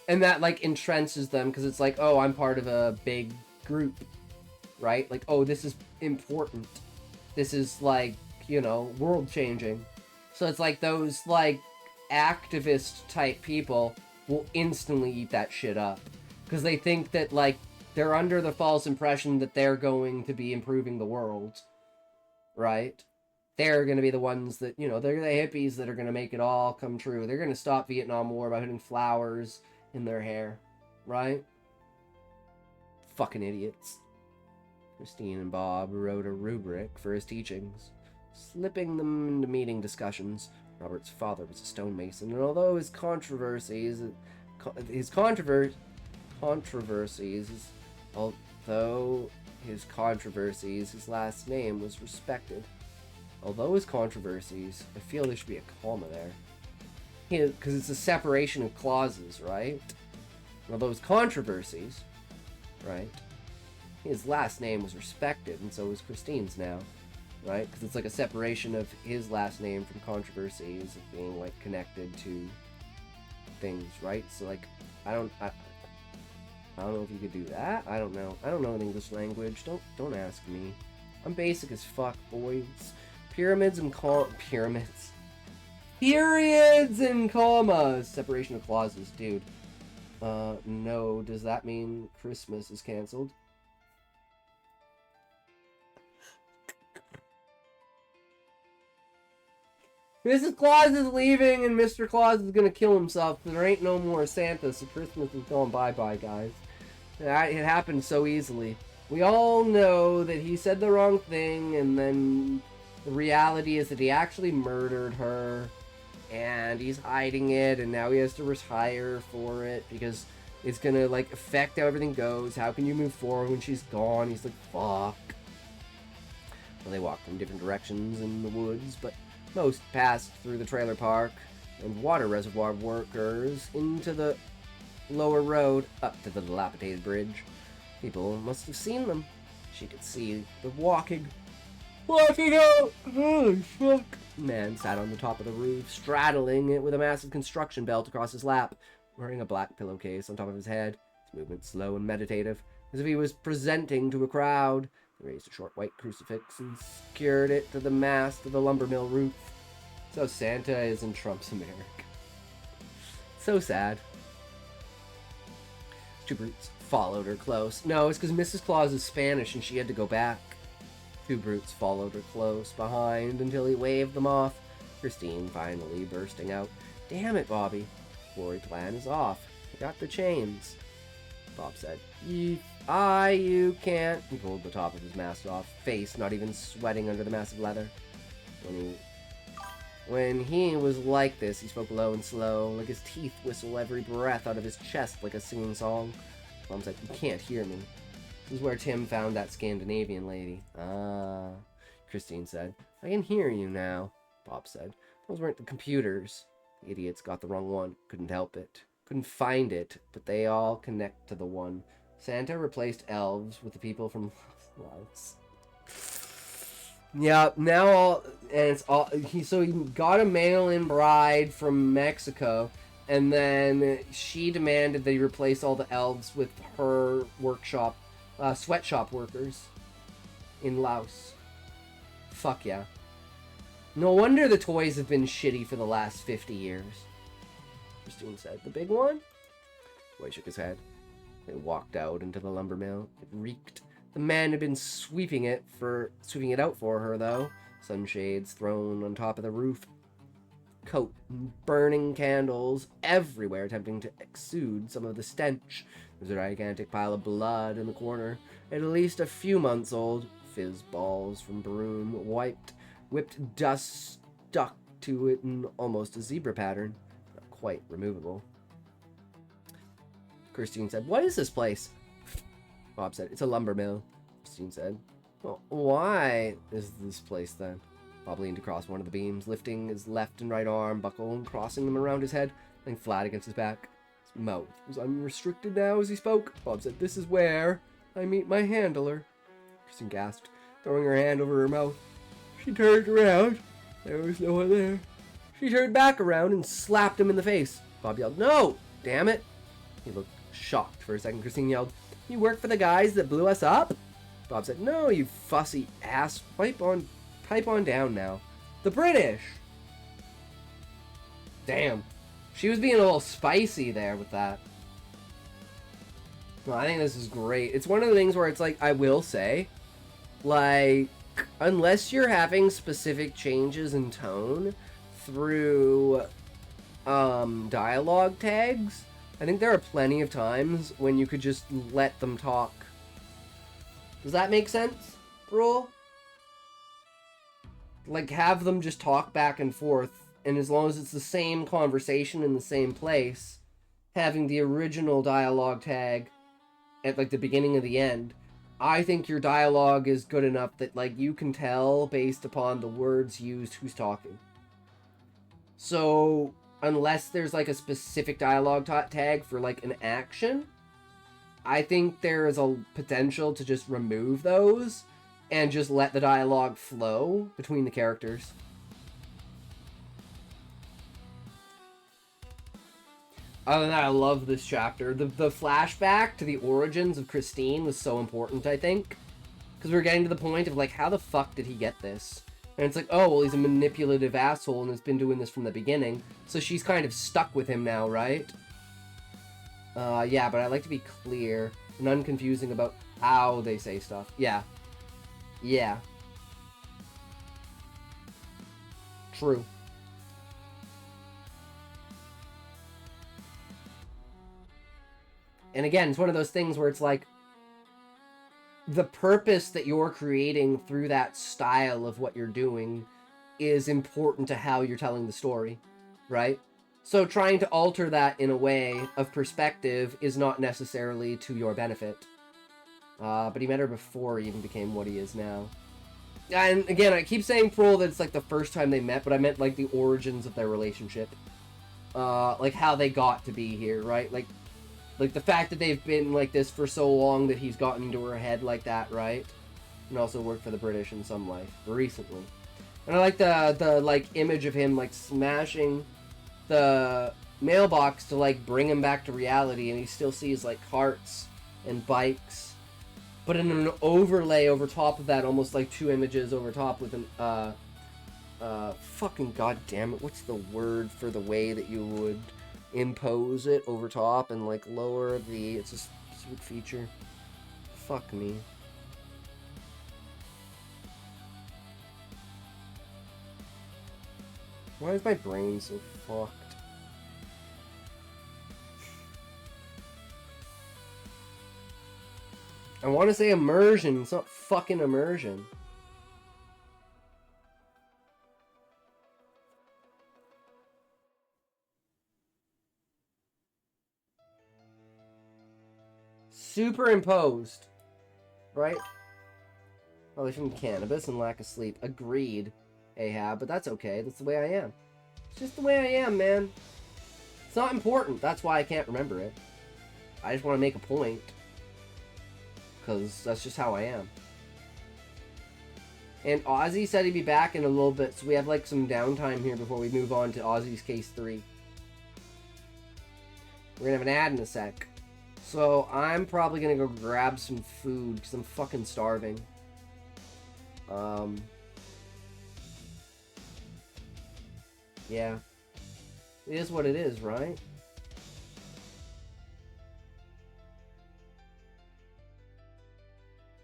that, like, entrenches them, because it's like, oh, I'm part of a big group. Right? Like, oh, this is important. This is, like, you know, world-changing. So it's like those, like, activist-type people will instantly eat that shit up. Because they think that, like, they're under the false impression that they're going to be improving the world. Right? They're going to be the ones that, you know, they're the hippies that are going to make it all come true. They're going to stop Vietnam War by putting flowers in their hair. Right? Fucking idiots. Christine and Bob wrote a rubric for his teachings, slipping them into meeting discussions. Robert's father was a stonemason, and although his controversies, his last name was respected. Although his controversies, I feel there should be a comma there. Because it's a separation of clauses, right? Although his controversies, right? His last name was respected, and so was Christine's now, right? Because it's like a separation of his last name from controversies of being, like, connected to things, right? So, like, I don't know if you could do that. I don't know. I don't know the English language. Don't ask me. I'm basic as fuck, boys. Periods and commas. Separation of clauses, dude. No. Does that mean Christmas is canceled? Mrs. Claus is leaving and Mr. Claus is gonna kill himself. There ain't no more Santa, so Christmas is going bye-bye, guys. It happened so easily. We all know that he said the wrong thing, and then the reality is that he actually murdered her, and he's hiding it, and now he has to retire for it, because it's gonna, like, affect how everything goes. How can you move forward when she's gone? He's like, fuck. Well, they walked in different directions in the woods, but most passed through the trailer park and water reservoir workers into the lower road up to the dilapidated bridge. People must have seen them. She could see the walking out. Holy fuck. Man sat on the top of the roof, straddling it with a massive construction belt across his lap, wearing a black pillowcase on top of his head. His movement slow and meditative, as if he was presenting to a crowd. He raised a short white crucifix and secured it to the mast of the lumber mill roof. So Santa is in Trump's America. So sad. Two brutes followed her close. No, it's because Mrs. Claus is Spanish and she had to go back. Two brutes followed her close behind until he waved them off. Christine finally bursting out. Damn it, Bobby. Glory plan is off. I got the chains. Bob said. You can't. He pulled the top of his mask off, face not even sweating under the massive leather. When he was like this, he spoke low and slow, like his teeth whistle every breath out of his chest like a singing song. Mom said, you can't hear me. This is where Tim found that Scandinavian lady. Ah, Christine said. I can hear you now, Bob said. Those weren't the computers. The idiots got the wrong one. Couldn't help it. Couldn't find it, but they all connect to the one. Santa replaced elves with the people from Lost. Yeah, now he got a mail-in bride from Mexico, and then she demanded they replace all the elves with her workshop, sweatshop workers in Laos. Fuck yeah. No wonder the toys have been shitty for the last 50 years. Christine said, the big one? Boy shook his head. They walked out into the lumber mill. It reeked. The man had been sweeping it out for her, though. Sunshades thrown on top of the roof. Coat, burning candles everywhere, attempting to exude some of the stench. There's a gigantic pile of blood in the corner, at least a few months old. Fizz balls from broom, whipped dust stuck to it in almost a zebra pattern. Not quite removable. Christine said, what is this place? Bob said, it's a lumber mill. Christine said, well, why is this place then? Bob leaned across one of the beams, lifting his left and right arm buckle and crossing them around his head, laying flat against his back. His mouth was unrestricted now as he spoke. Bob said, this is where I meet my handler. Christine gasped, throwing her hand over her mouth. She turned around. There was no one there. She turned back around and slapped him in the face. Bob yelled, no! Damn it! He looked shocked for a second. Christine yelled, you work for the guys that blew us up? Bob said, no, you fussy ass. Pipe on down now. The British! Damn. She was being a little spicy there with that. Well, I think this is great. It's one of the things where it's like, I will say, like, unless you're having specific changes in tone through dialogue tags, I think there are plenty of times when you could just let them talk. Does that make sense, Brule? Like, have them just talk back and forth, and as long as it's the same conversation in the same place, having the original dialogue tag at, like, the beginning of the end, I think your dialogue is good enough that, like, you can tell based upon the words used who's talking. So, unless there's, like, a specific dialogue tag for, like, an action, I think there is a potential to just remove those and just let the dialogue flow between the characters. Other than that, I love this chapter. The flashback to the origins of Christine was so important, I think. Because we're getting to the point of, like, how the fuck did he get this? And it's like, oh, well, he's a manipulative asshole and has been doing this from the beginning. So she's kind of stuck with him now, right? Yeah, but I like to be clear and unconfusing about how they say stuff. Yeah. Yeah. True. And again, it's one of those things where it's like, the purpose that you're creating through that style of what you're doing is important to how you're telling the story, right? So trying to alter that in a way of perspective is not necessarily to your benefit. But he met her before he even became what he is now. And again, I keep saying Prole that it's like the first time they met, but I meant like the origins of their relationship. Like how they got to be here, right? Like the fact that they've been like this for so long that he's gotten into her head like that, right? And also worked for the British in some life recently. And I like the like image of him like smashing the mailbox to like bring him back to reality, and he still sees like carts and bikes, but in an overlay over top of that, almost like two images over top with an fucking goddamn it, what's the word for the way that you would impose it over top and like lower the, it's a specific feature. Fuck me. Why is my brain so fucked? I want to say immersion, it's not fucking immersion. Superimposed. Right? Probably from cannabis and lack of sleep. Agreed, Ahab, but that's okay. That's the way I am. It's just the way I am, man. It's not important. That's why I can't remember it. I just want to make a point. Because that's just how I am. And Ozzy said he'd be back in a little bit, so we have like some downtime here before we move on to Ozzy's case 3. We're gonna have an ad in a sec. So I'm probably gonna go grab some food because I'm fucking starving. Yeah. It is what it is, right?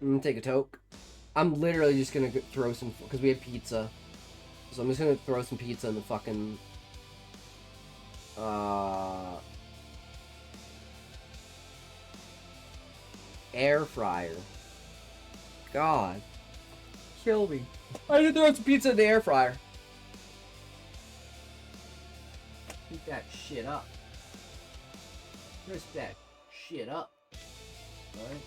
I'm gonna take a toke. I'm literally just gonna throw some, because we have pizza. So I'm just gonna throw some pizza in the fucking air fryer. God. Kill me. I did throw some pizza in the air fryer. Heat that shit up. Crisp that shit up. Alright.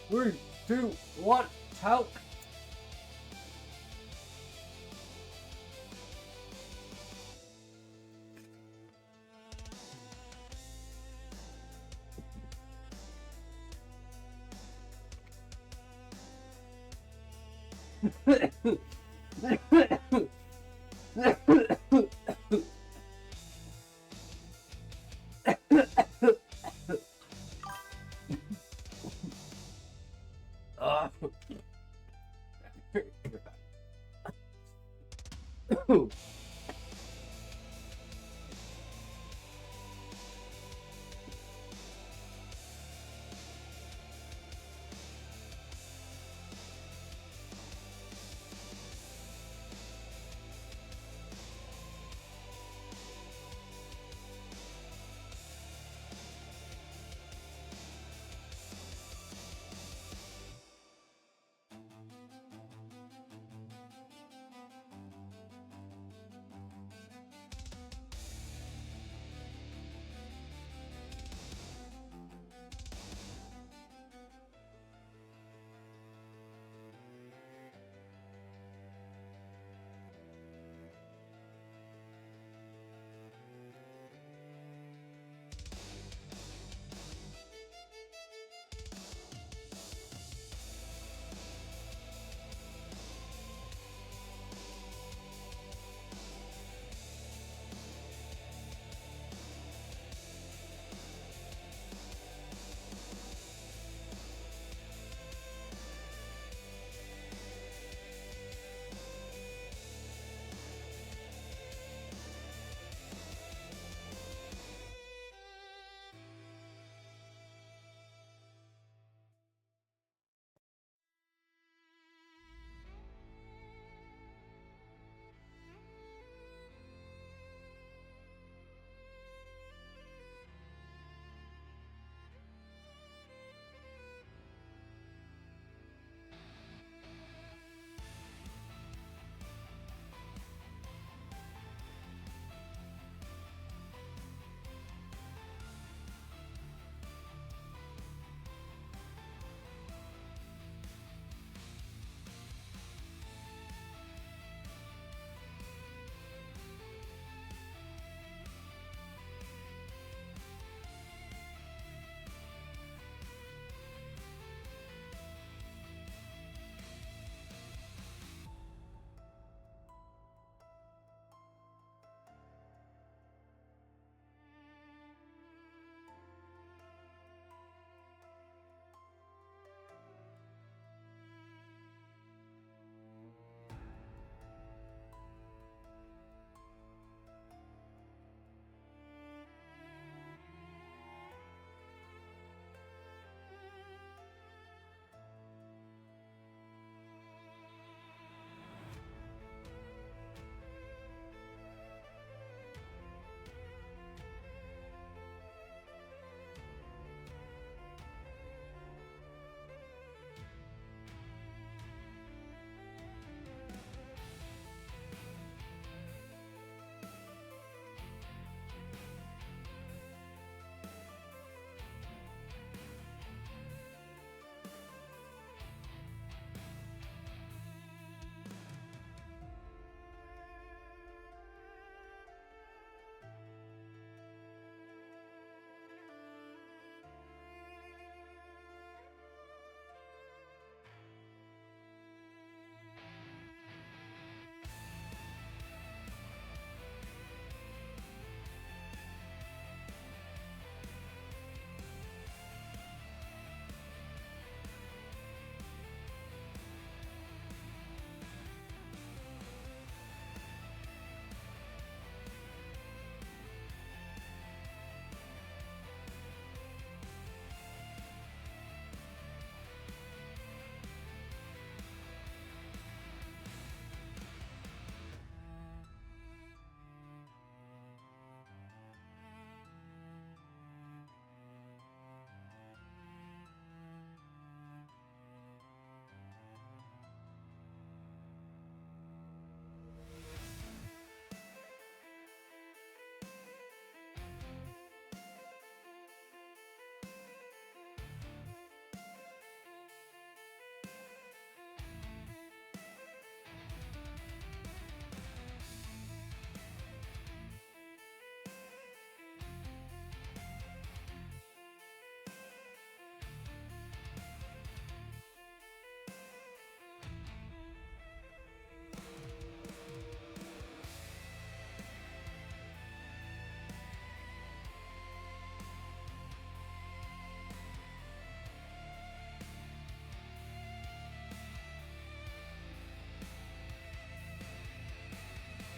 3, 2, 1, toke.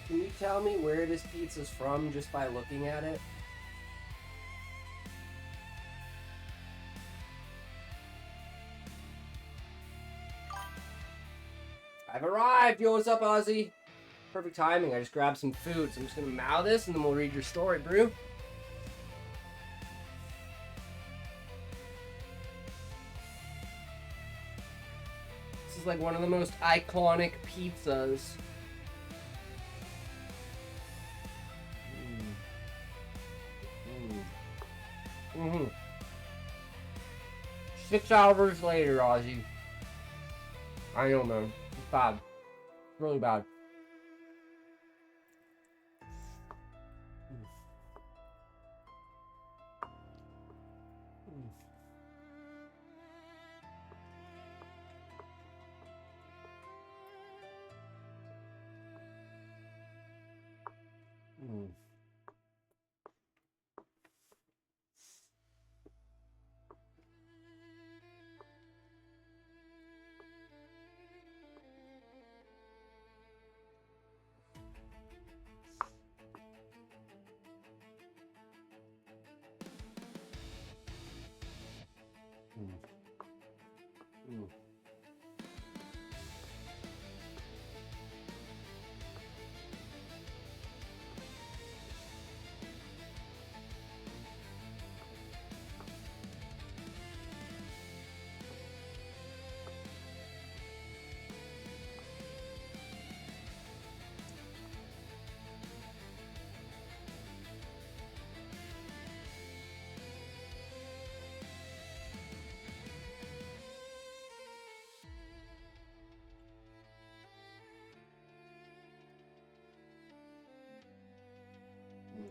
Can you tell me where this pizza's from just by looking at it? I've arrived! Yo, what's up, Ozzy? Perfect timing. I just grabbed some food, so I'm just gonna mow this and then we'll read your story, brew. This is like one of the most iconic pizzas. Mm-hmm. 6 hours later, Ozzy. I know, man. It's bad. It's really bad.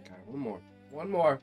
Okay, one more. One more.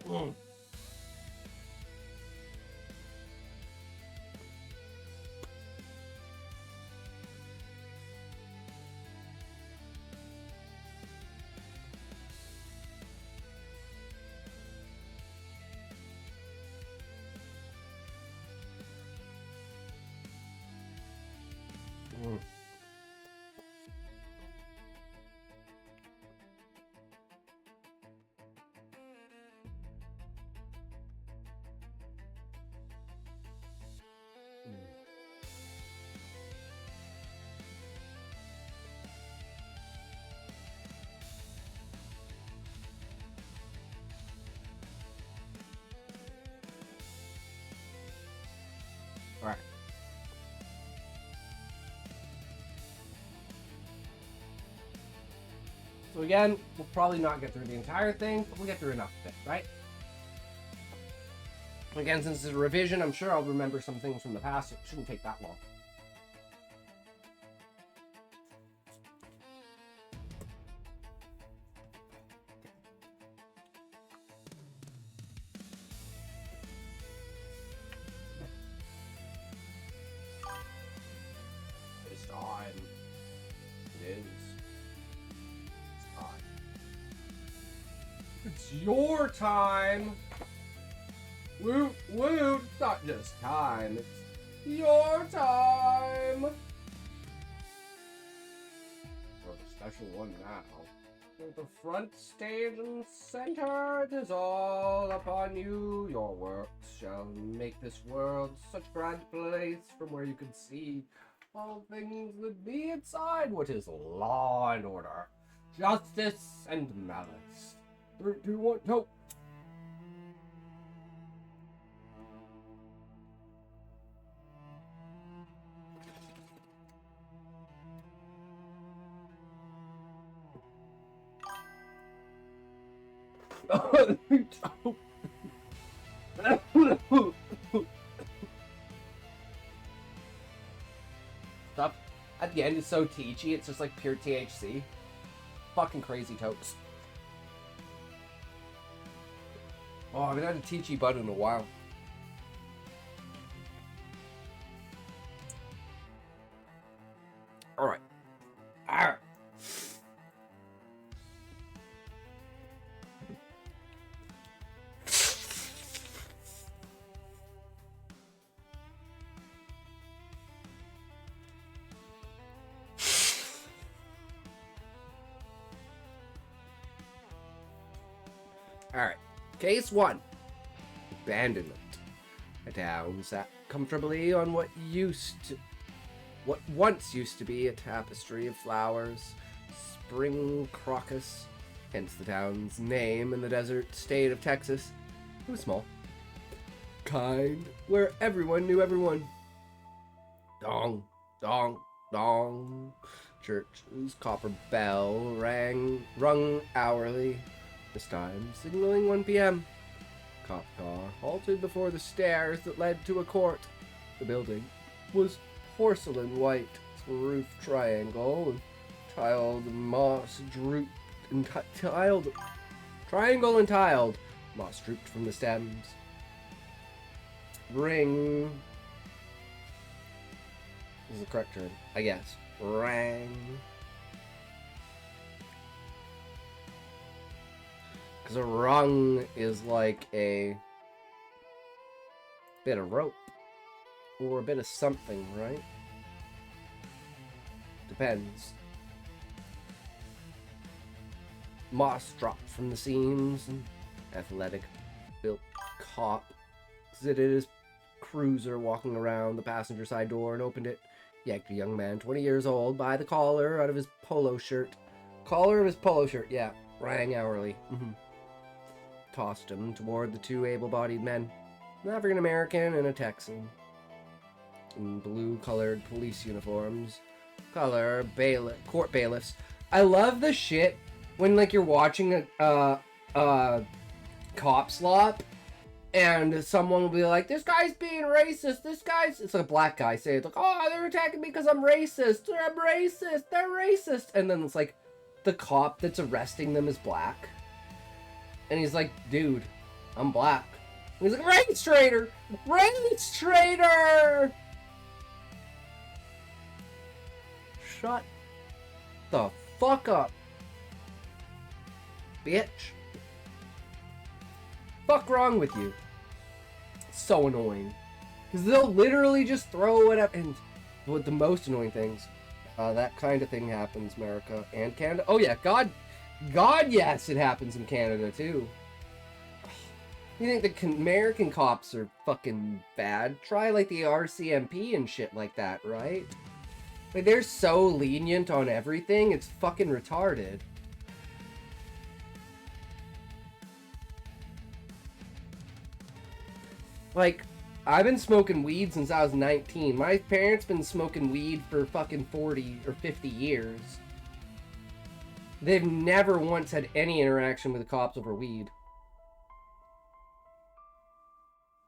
Oh. All right. So again, we'll probably not get through the entire thing, but we'll get through enough of it, right? Again, since it's a revision, I'm sure I'll remember some things from the past. It shouldn't take that long. time. It is. It's time. It's your time. Woot woot. It's not just time. It's your time. For the special one now. At the front stage and center, it is all upon you. Your works shall make this world such a grand place from where you can see all things that be inside. What is law and order, justice and malice. 3, 2, 1, go. Stuff at the end is so teachy, it's just like pure THC. Fucking crazy totes. Oh, I haven't had a teachy bud in a while. Alright. Alright. Alright. Case 1. Abandonment. A town sat comfortably on what once used to be a tapestry of flowers, spring crocus, hence the town's name in the desert state of Texas. It was small. Kind, where everyone knew everyone. Dong, dong, dong. Church's copper bell rung hourly, this time signaling 1 p.m. Cop car halted before the stairs that led to a court. The building was porcelain white, its roof triangle, and tiled moss drooped and tiled. Triangle and tiled, moss drooped from the stems. Ring is the correct term, I guess. Rang. Because a rung is like a bit of rope. Or a bit of something, right? Depends. Moss dropped from the seams, and athletic built cop exited his cruiser walking around the passenger side door and opened it. Yanked a young man, 20 years old, by the collar out of his polo shirt. Collar of his polo shirt, yeah. Rang hourly. Tossed him toward the 2 able-bodied men. An African-American and a Texan. In blue-colored police uniforms. Court bailiffs. I love the shit when, like, you're watching a cop slop, and someone will be like, this guy's being racist, it's like a black guy saying, like, oh, they're attacking me because I'm racist, they're racist, and then it's like, the cop that's arresting them is black, and he's like, dude, I'm black, and he's like, race traitor, shut the fuck up, bitch. Fuck wrong with you? It's so annoying. Because they'll literally just throw whatever. And with the most annoying things, that kind of thing happens, America and Canada. Oh yeah, God, yes, it happens in Canada too. You think the American cops are fucking bad? Try like the RCMP and shit like that, right? Like they're so lenient on everything, it's fucking retarded. Like, I've been smoking weed since I was 19. My parents been smoking weed for fucking 40 or 50 years. They've never once had any interaction with the cops over weed.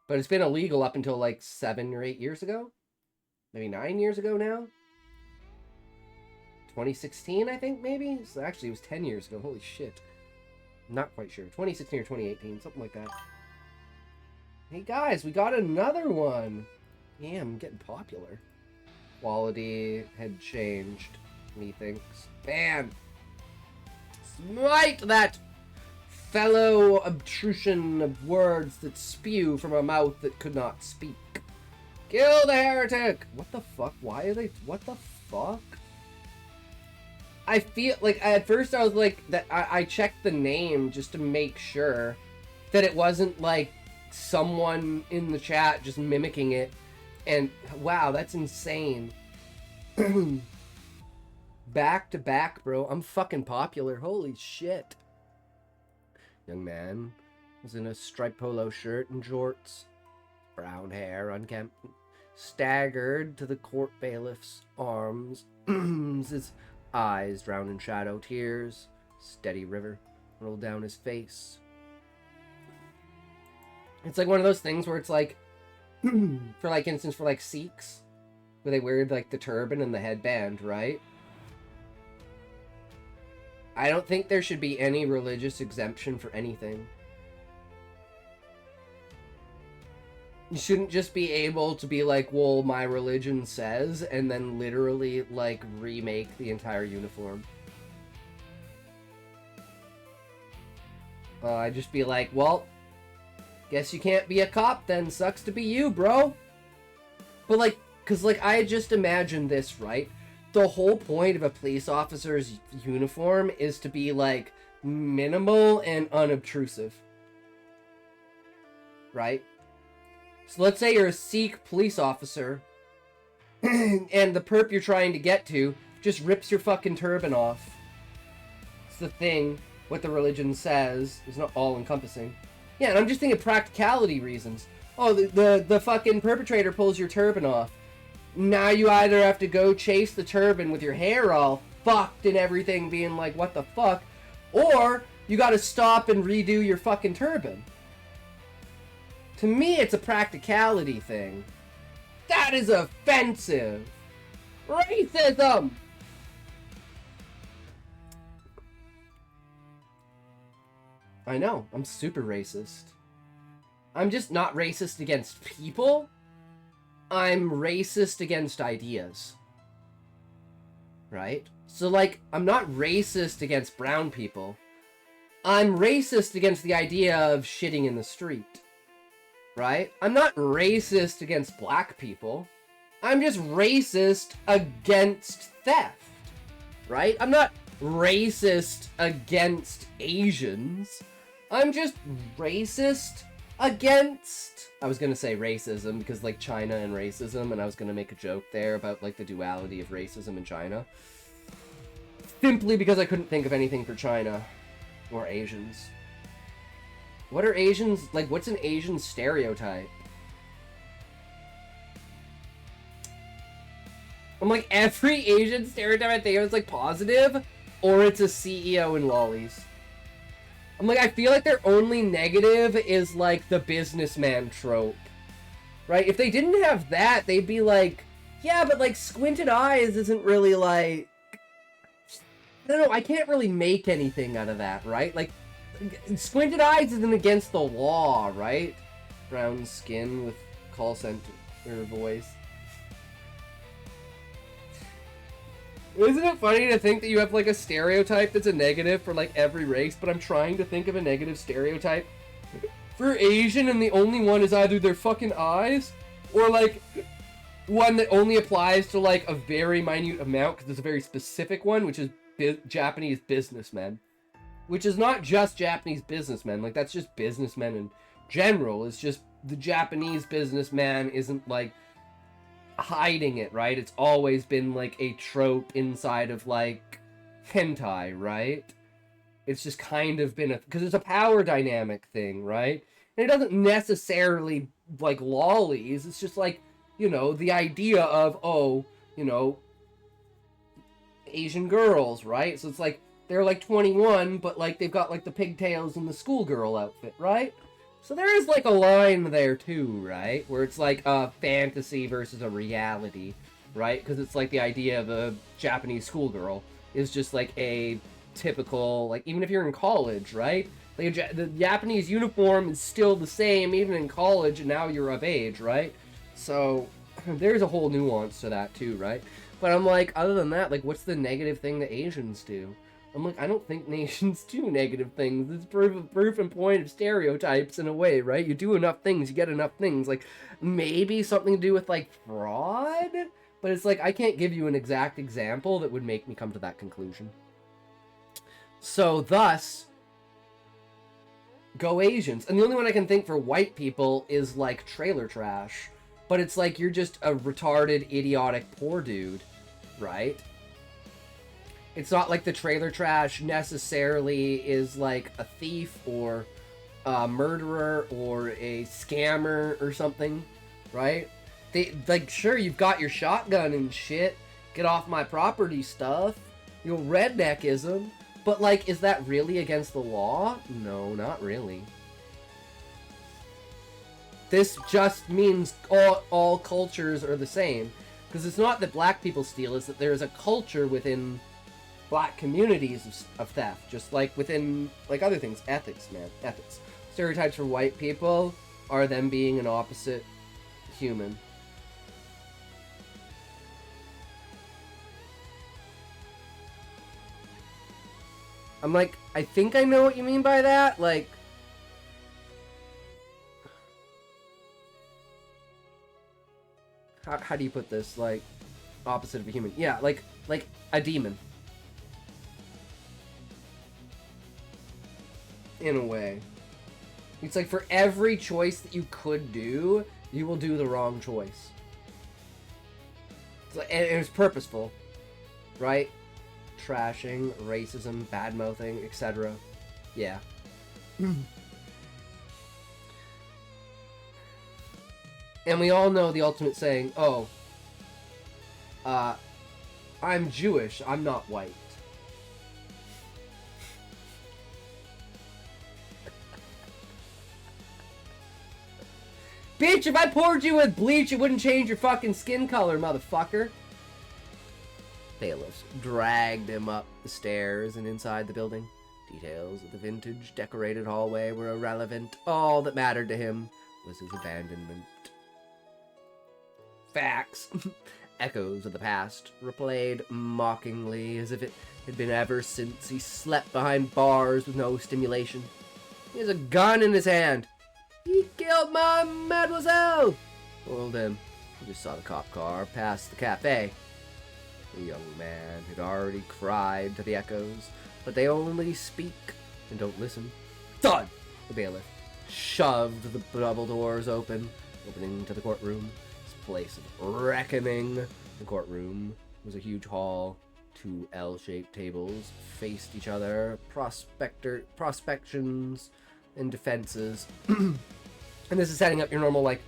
But it's been illegal up until like 7 or 8 years ago? Maybe 9 years ago now? 2016, I think, maybe? So actually, it was 10 years ago. Holy shit. I'm not quite sure. 2016 or 2018, something like that. Hey guys, we got another one. Damn, I'm getting popular. quality had changed, methinks. Man! Smite that fellow obtrusion of words that spew from a mouth that could not speak. Kill the heretic! What the fuck? Why are they... What the fuck? I feel like... At first I was like... that I checked the name just to make sure that it wasn't like someone in the chat just mimicking it. And wow, that's insane. Back to back, bro. I'm fucking popular. Holy shit. Young man was in a striped polo shirt and jorts. Brown hair, unkempt. Staggered to the court bailiff's arms. His eyes drowned in shadow. Tears, steady river, rolled down his face. It's like one of those things where it's like, for like instance, for like Sikhs, where they wear like the turban and the headband, right? I don't think there should be any religious exemption for anything. You shouldn't just be able to be like, well, my religion says, and then literally like remake the entire uniform. I'd just be like, well, guess you can't be a cop then. Sucks to be you, bro. But like, cause like I just imagined this, right? The whole point of a police officer's uniform is to be like minimal and unobtrusive. Right? So let's say you're a Sikh police officer and the perp you're trying to get to just rips your fucking turban off. It's the thing, what the religion says is not all encompassing. Yeah, and I'm just thinking practicality reasons. Oh, the fucking perpetrator pulls your turban off. Now you either have to go chase the turban with your hair all fucked and everything being like, what the fuck? Or you gotta stop and redo your fucking turban. To me, it's a practicality thing. That is offensive. Racism! I know, I'm super racist. I'm just not racist against people. I'm racist against ideas. Right? So, like, I'm not racist against brown people. I'm racist against the idea of shitting in the street. Right? I'm not racist against black people. I'm just racist against theft. Right? I'm not racist against Asians. I'm just racist against... I was gonna say racism because like China and racism, and I was gonna make a joke there about like the duality of racism in China. Simply because I couldn't think of anything for China or Asians. What are Asians like? What's an Asian stereotype? I'm like, every Asian stereotype I think of is like positive, or it's a CEO in lollies. I'm like, I feel like their only negative is like the businessman trope. Right? If they didn't have that, they'd be like, yeah, but like squinted eyes isn't really like... I don't know, I can't really make anything out of that, right? Like, squinted eyes isn't against the law, right? Brown skin with call center voice. Isn't it funny to think that you have like a stereotype that's a negative for like every race, but I'm trying to think of a negative stereotype for Asian and the only one is either their fucking eyes or like one that only applies to like a very minute amount because it's a very specific one, which is Japanese businessmen. Which is not just Japanese businessmen, like that's just businessmen in general. It's just the Japanese businessman isn't like hiding it, right? It's always been like a trope inside of like hentai, right? It's just kind of been because it's a power dynamic thing, right? And it doesn't necessarily like lollies. It's just like, you know, the idea of, oh, you know, Asian girls, right? So it's like they're like 21, but like they've got like the pigtails and the schoolgirl outfit, right? So there is like a line there too, right? Where it's like a fantasy versus a reality, right? Because it's like the idea of a Japanese schoolgirl is just like a typical, like even if you're in college, right? Like the Japanese uniform is still the same even in college and now you're of age, right? So there's a whole nuance to that too, right? But I'm like, other than that, like, what's the negative thing that Asians do? I'm like, I don't think nations do negative things. It's proof and point of stereotypes in a way, right? You do enough things, you get enough things. Like, maybe something to do with, like, fraud? But it's like, I can't give you an exact example that would make me come to that conclusion. So, thus, go Asians. And the only one I can think for white people is, like, trailer trash. But it's like, you're just a retarded, idiotic, poor dude, right? It's not like the trailer trash necessarily is like a thief or a murderer or a scammer or something, right? They, like, sure, you've got your shotgun and shit, get off my property stuff, you know, redneckism, but, like, is that really against the law? No, not really. This just means all cultures are the same. Because it's not that black people steal, it's that there's a culture within black communities of theft, just like within, like, other things. Ethics, man. Ethics. Stereotypes for white people are them being an opposite human. I'm like, I think I know what you mean by that. Like, how do you put this? Like, opposite of a human. Yeah, like a demon. In a way. It's like for every choice that you could do, you will do the wrong choice. It's like, and it's purposeful, right? Trashing, racism, bad-mouthing, etc. Yeah. And we all know the ultimate saying, oh, I'm Jewish, I'm not white. Bitch, if I poured you with bleach, it wouldn't change your fucking skin color, motherfucker. Bailiffs dragged him up the stairs and inside the building. Details of the vintage decorated hallway were irrelevant. All that mattered to him was his abandonment. Facts. Echoes of the past replayed mockingly as if it had been ever since he slept behind bars with no stimulation. He has a gun in his hand. He killed my mademoiselle! Told him. He just saw the cop car pass the cafe. The young man had already cried to the echoes, but they only speak and don't listen. Thud! The bailiff shoved the double doors open, opening to the courtroom. This place of reckoning. The courtroom was a huge hall. Two L-shaped tables faced each other. Prospections and defenses. And this is setting up your normal, like,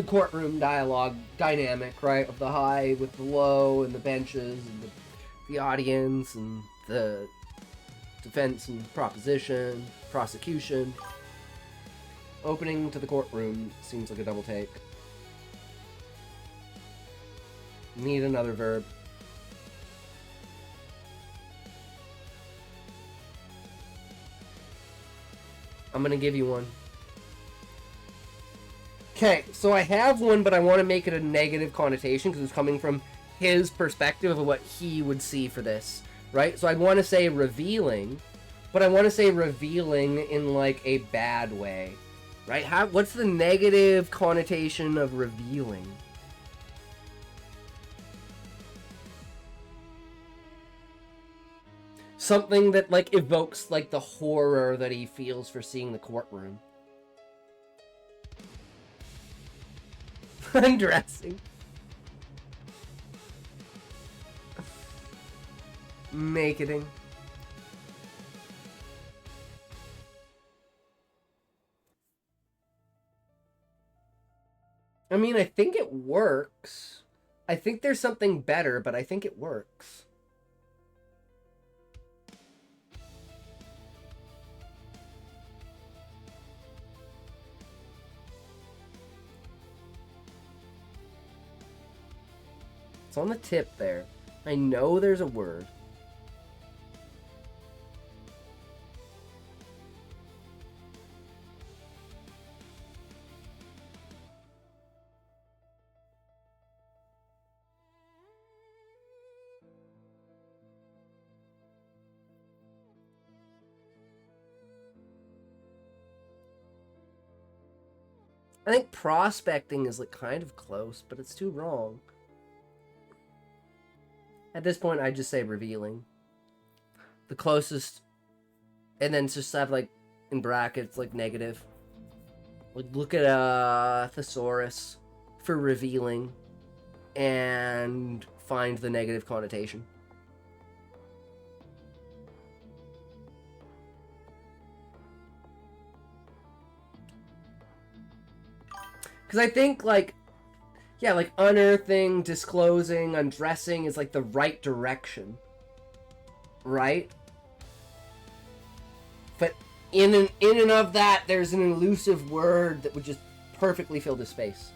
courtroom dialogue dynamic, right? Of the high with the low and the benches and the audience and the defense and prosecution. Opening to the courtroom seems like a double take. Need another verb. I'm gonna give you one. Okay, so I have one, but I want to make it a negative connotation because it's coming from his perspective of what he would see for this, right? So I want to say revealing, but I want to say revealing in, like, a bad way, right? What's the negative connotation of revealing? Something that, like, evokes, like, the horror that he feels for seeing the courtroom. Undressing. Nakeding. I mean, I think it works. I think there's something better, but I think it works. It's on the tip there. I know there's a word. I think prospecting is like kind of close, but it's too wrong. At this point, I'd just say revealing. The closest, and then just have like in brackets like negative. Like look at a thesaurus for revealing, and find the negative connotation. Because I think, like, yeah, like, unearthing, disclosing, undressing is, like, the right direction. Right? But in and of that, there's an elusive word that would just perfectly fill the space.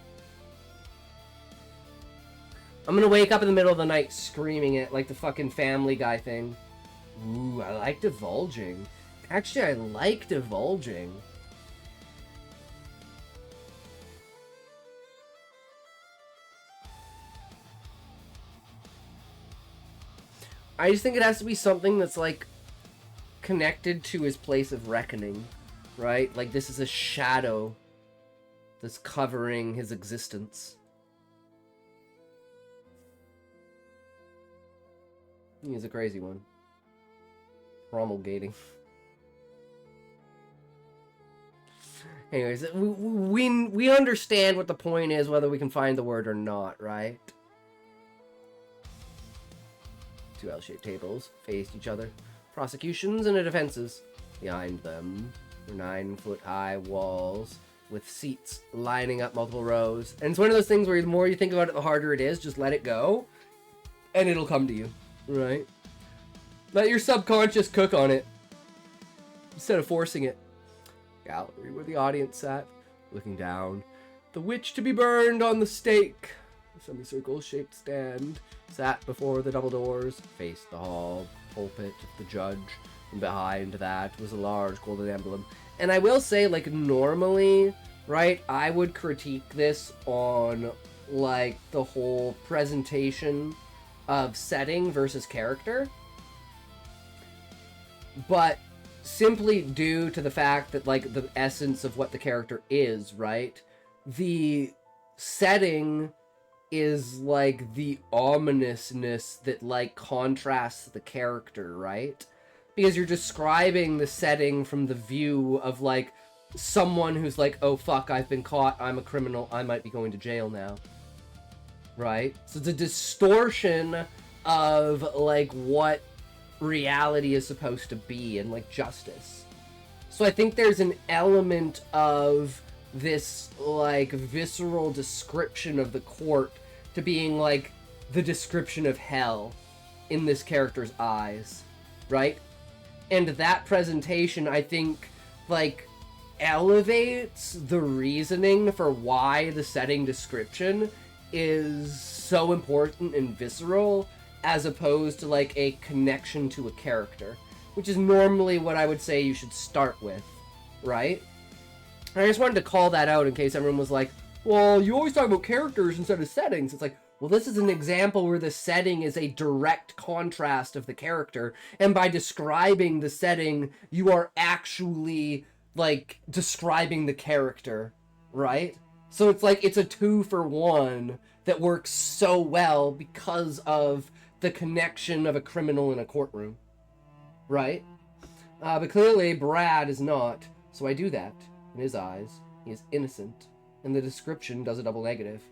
I'm gonna wake up in the middle of the night screaming it like the fucking Family Guy thing. Ooh, I like divulging. Actually, I like divulging. I just think it has to be something that's, like, connected to his place of reckoning, right? Like, this is a shadow that's covering his existence. He's a crazy one. Promulgating. Anyways, we understand what the point is, whether we can find the word or not, right? Two L-shaped tables faced each other. Prosecutions and defenses. Behind them were 9-foot-high walls with seats lining up multiple rows. And it's one of those things where the more you think about it, the harder it is. Just let it go, and it'll come to you, right? Let your subconscious cook on it instead of forcing it. Gallery where the audience sat, looking down. The witch to be burned on the stake. A semicircle-shaped stand sat before the double doors, faced the hall, pulpit of the judge, and behind that was a large golden emblem. And I will say, like, normally, right, I would critique this on, like, the whole presentation of setting versus character. But simply due to the fact that, like, the essence of what the character is, right? The setting is, like, the ominousness that, like, contrasts the character, right? Because you're describing the setting from the view of, like, someone who's like, oh, fuck, I've been caught, I'm a criminal, I might be going to jail now. Right? So it's a distortion of, like, what reality is supposed to be and, like, justice. So I think there's an element of this, like, visceral description of the court to being, like, the description of hell in this character's eyes, right? And that presentation, I think, like, elevates the reasoning for why the setting description is so important and visceral, as opposed to, like, a connection to a character, which is normally what I would say you should start with, right? And I just wanted to call that out in case everyone was like, well, you always talk about characters instead of settings. It's like, well, this is an example where the setting is a direct contrast of the character, and by describing the setting, you are actually, like, describing the character, right? So it's like, it's a 2-for-1 that works so well because of the connection of a criminal in a courtroom, right? But clearly Brad is not, so I do that. In his eyes, he is innocent, and the description does a double negative.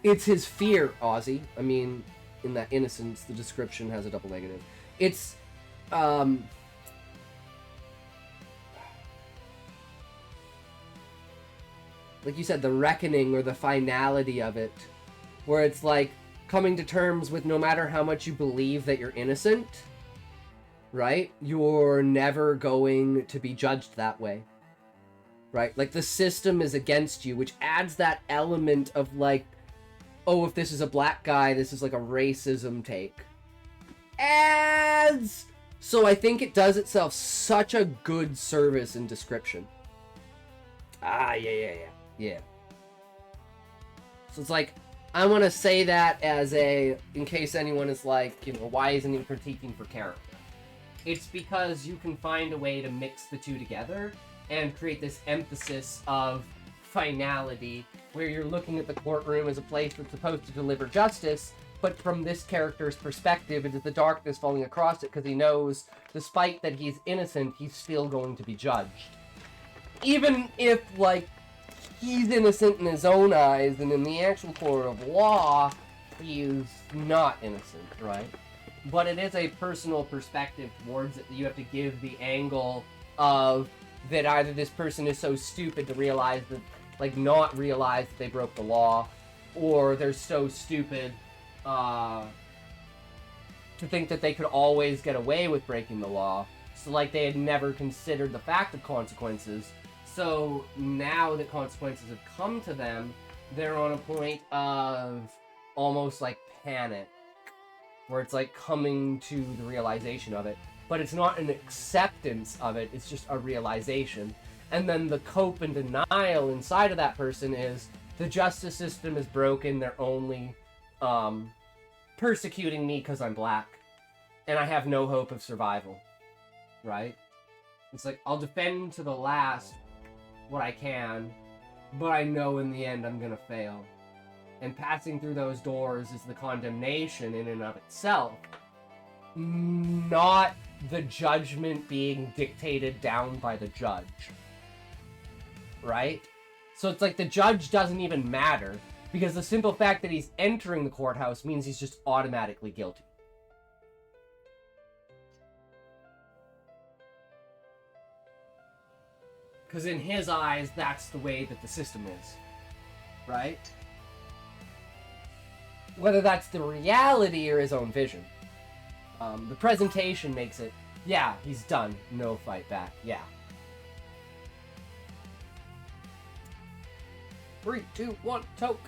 It's his fear, Ozzy. I mean, in that innocence, the description has a double negative. It's, like you said, the reckoning or the finality of it, where it's like coming to terms with no matter how much you believe that you're innocent, right? You're never going to be judged that way, right? Like, the system is against you, which adds that element of, like, oh, if this is a black guy, this is like a racism take. Adds! So I think it does itself such a good service in description. Yeah. So it's like, I want to say that as a, in case anyone is like, you know, why isn't he critiquing for character? It's because you can find a way to mix the two together and create this emphasis of finality, where you're looking at the courtroom as a place that's supposed to deliver justice, but from this character's perspective, it is the darkness falling across it, because he knows, despite that he's innocent, he's still going to be judged. Even if, like, he's innocent in his own eyes, and in the actual court of law, he's not innocent, right? But it is a personal perspective towards it that you have to give the angle of that either this person is so stupid to realize that, like, not realize that they broke the law, or they're so stupid to think that they could always get away with breaking the law. So, like, they had never considered the fact of consequences. So now that consequences have come to them, they're on a point of almost like panic, where it's like coming to the realization of it. But it's not an acceptance of it, it's just a realization. And then the cope and denial inside of that person is, the justice system is broken, they're only persecuting me because I'm black. And I have no hope of survival. Right? It's like, I'll defend to the last what I can, but I know in the end I'm gonna fail. And passing through those doors is the condemnation in and of itself, not the judgment being dictated down by the judge. Right? So it's like the judge doesn't even matter, because the simple fact that he's entering the courthouse means he's just automatically guilty. Because in his eyes, that's the way that the system is. Right? Whether that's the reality or his own vision. The presentation makes it, yeah, he's done. No fight back. Yeah. 3, 2, 1, toke.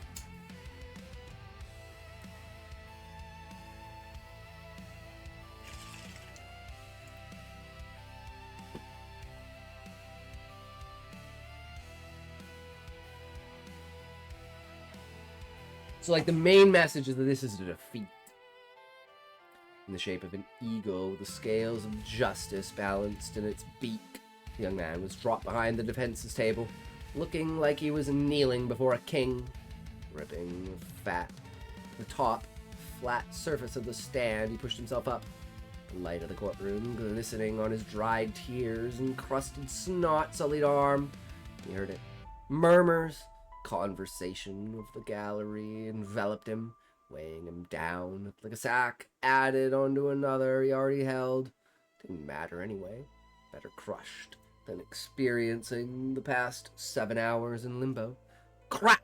So, like, the main message is that this is a defeat. In the shape of an eagle, the scales of justice balanced in its beak. The young man was dropped behind the defense's table, looking like he was kneeling before a king, dripping with fat. The top, flat surface of the stand, he pushed himself up. The light of the courtroom glistening on his dried tears and crusted snot sullied arm. He heard it. Murmurs, conversation of the gallery enveloped him, weighing him down like a sack added onto another he already held. Didn't matter anyway. Better crushed than experiencing the past 7 hours in limbo. Crack!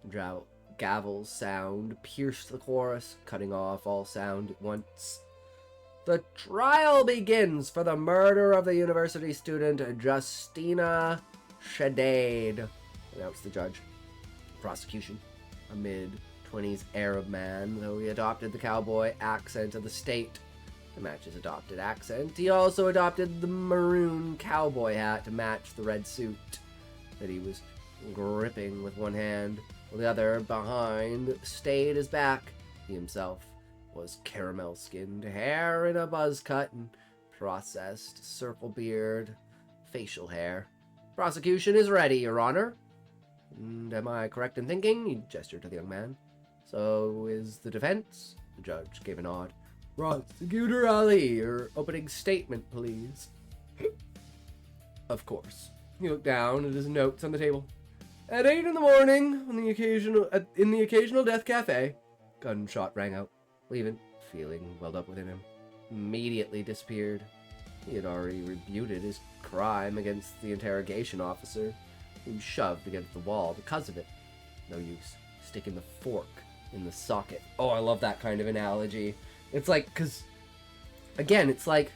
The gavel's sound pierced the chorus, cutting off all sound at once. The trial begins for the murder of the university student Justina Shadade, announced the judge. Prosecution, a mid-20s Arab man, though he adopted the cowboy accent of the state to match his adopted accent. He also adopted the maroon cowboy hat to match the red suit that he was gripping with one hand, while the other, behind, stayed his back. He himself was caramel-skinned, hair in a buzz cut, and processed circle beard, facial hair. Prosecution is ready, Your Honor. And am I correct in thinking? He gestured to the young man. So is the defense? The judge gave a nod. Prosecutor Ali, your opening statement, please. Of course. He looked down at his notes on the table. At 8 in the morning, in the occasional death cafe, gunshot rang out, leaving feeling welled up within him. Immediately disappeared. He had already rebuted his crime against the interrogation officer, who shoved against the wall because of it. No use sticking the fork in the socket. Oh, I love that kind of analogy. It's like, because, again, it's like,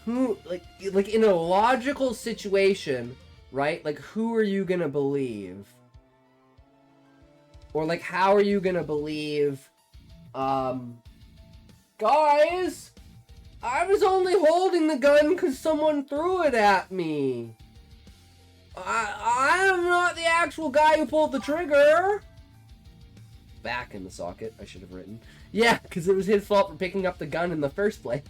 who, like in a logical situation, right? Like, who are you gonna believe? Or, like, how are you gonna believe, guys, I was only holding the gun because someone threw it at me. I am not the actual guy who pulled the trigger. Back in the socket, I should have written. Yeah, because it was his fault for picking up the gun in the first place.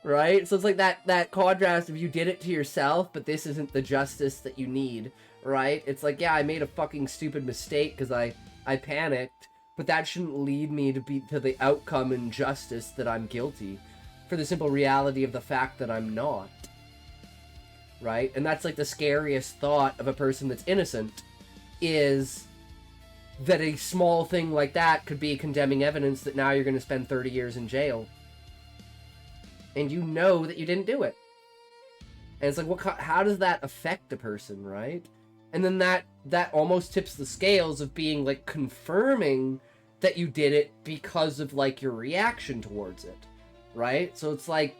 right? So it's like that contrast of you did it to yourself, but this isn't the justice that you need, right? It's like, yeah, I made a fucking stupid mistake because I panicked, but that shouldn't lead me to the outcome and justice that I'm guilty, for the simple reality of the fact that I'm not, right? And that's like the scariest thought of a person that's innocent, is that a small thing like that could be condemning evidence that now you're going to spend 30 years in jail. And you know that you didn't do it. And it's like, how does that affect a person, right? And then that almost tips the scales of being, like, confirming that you did it because of, like, your reaction towards it, right? So it's like,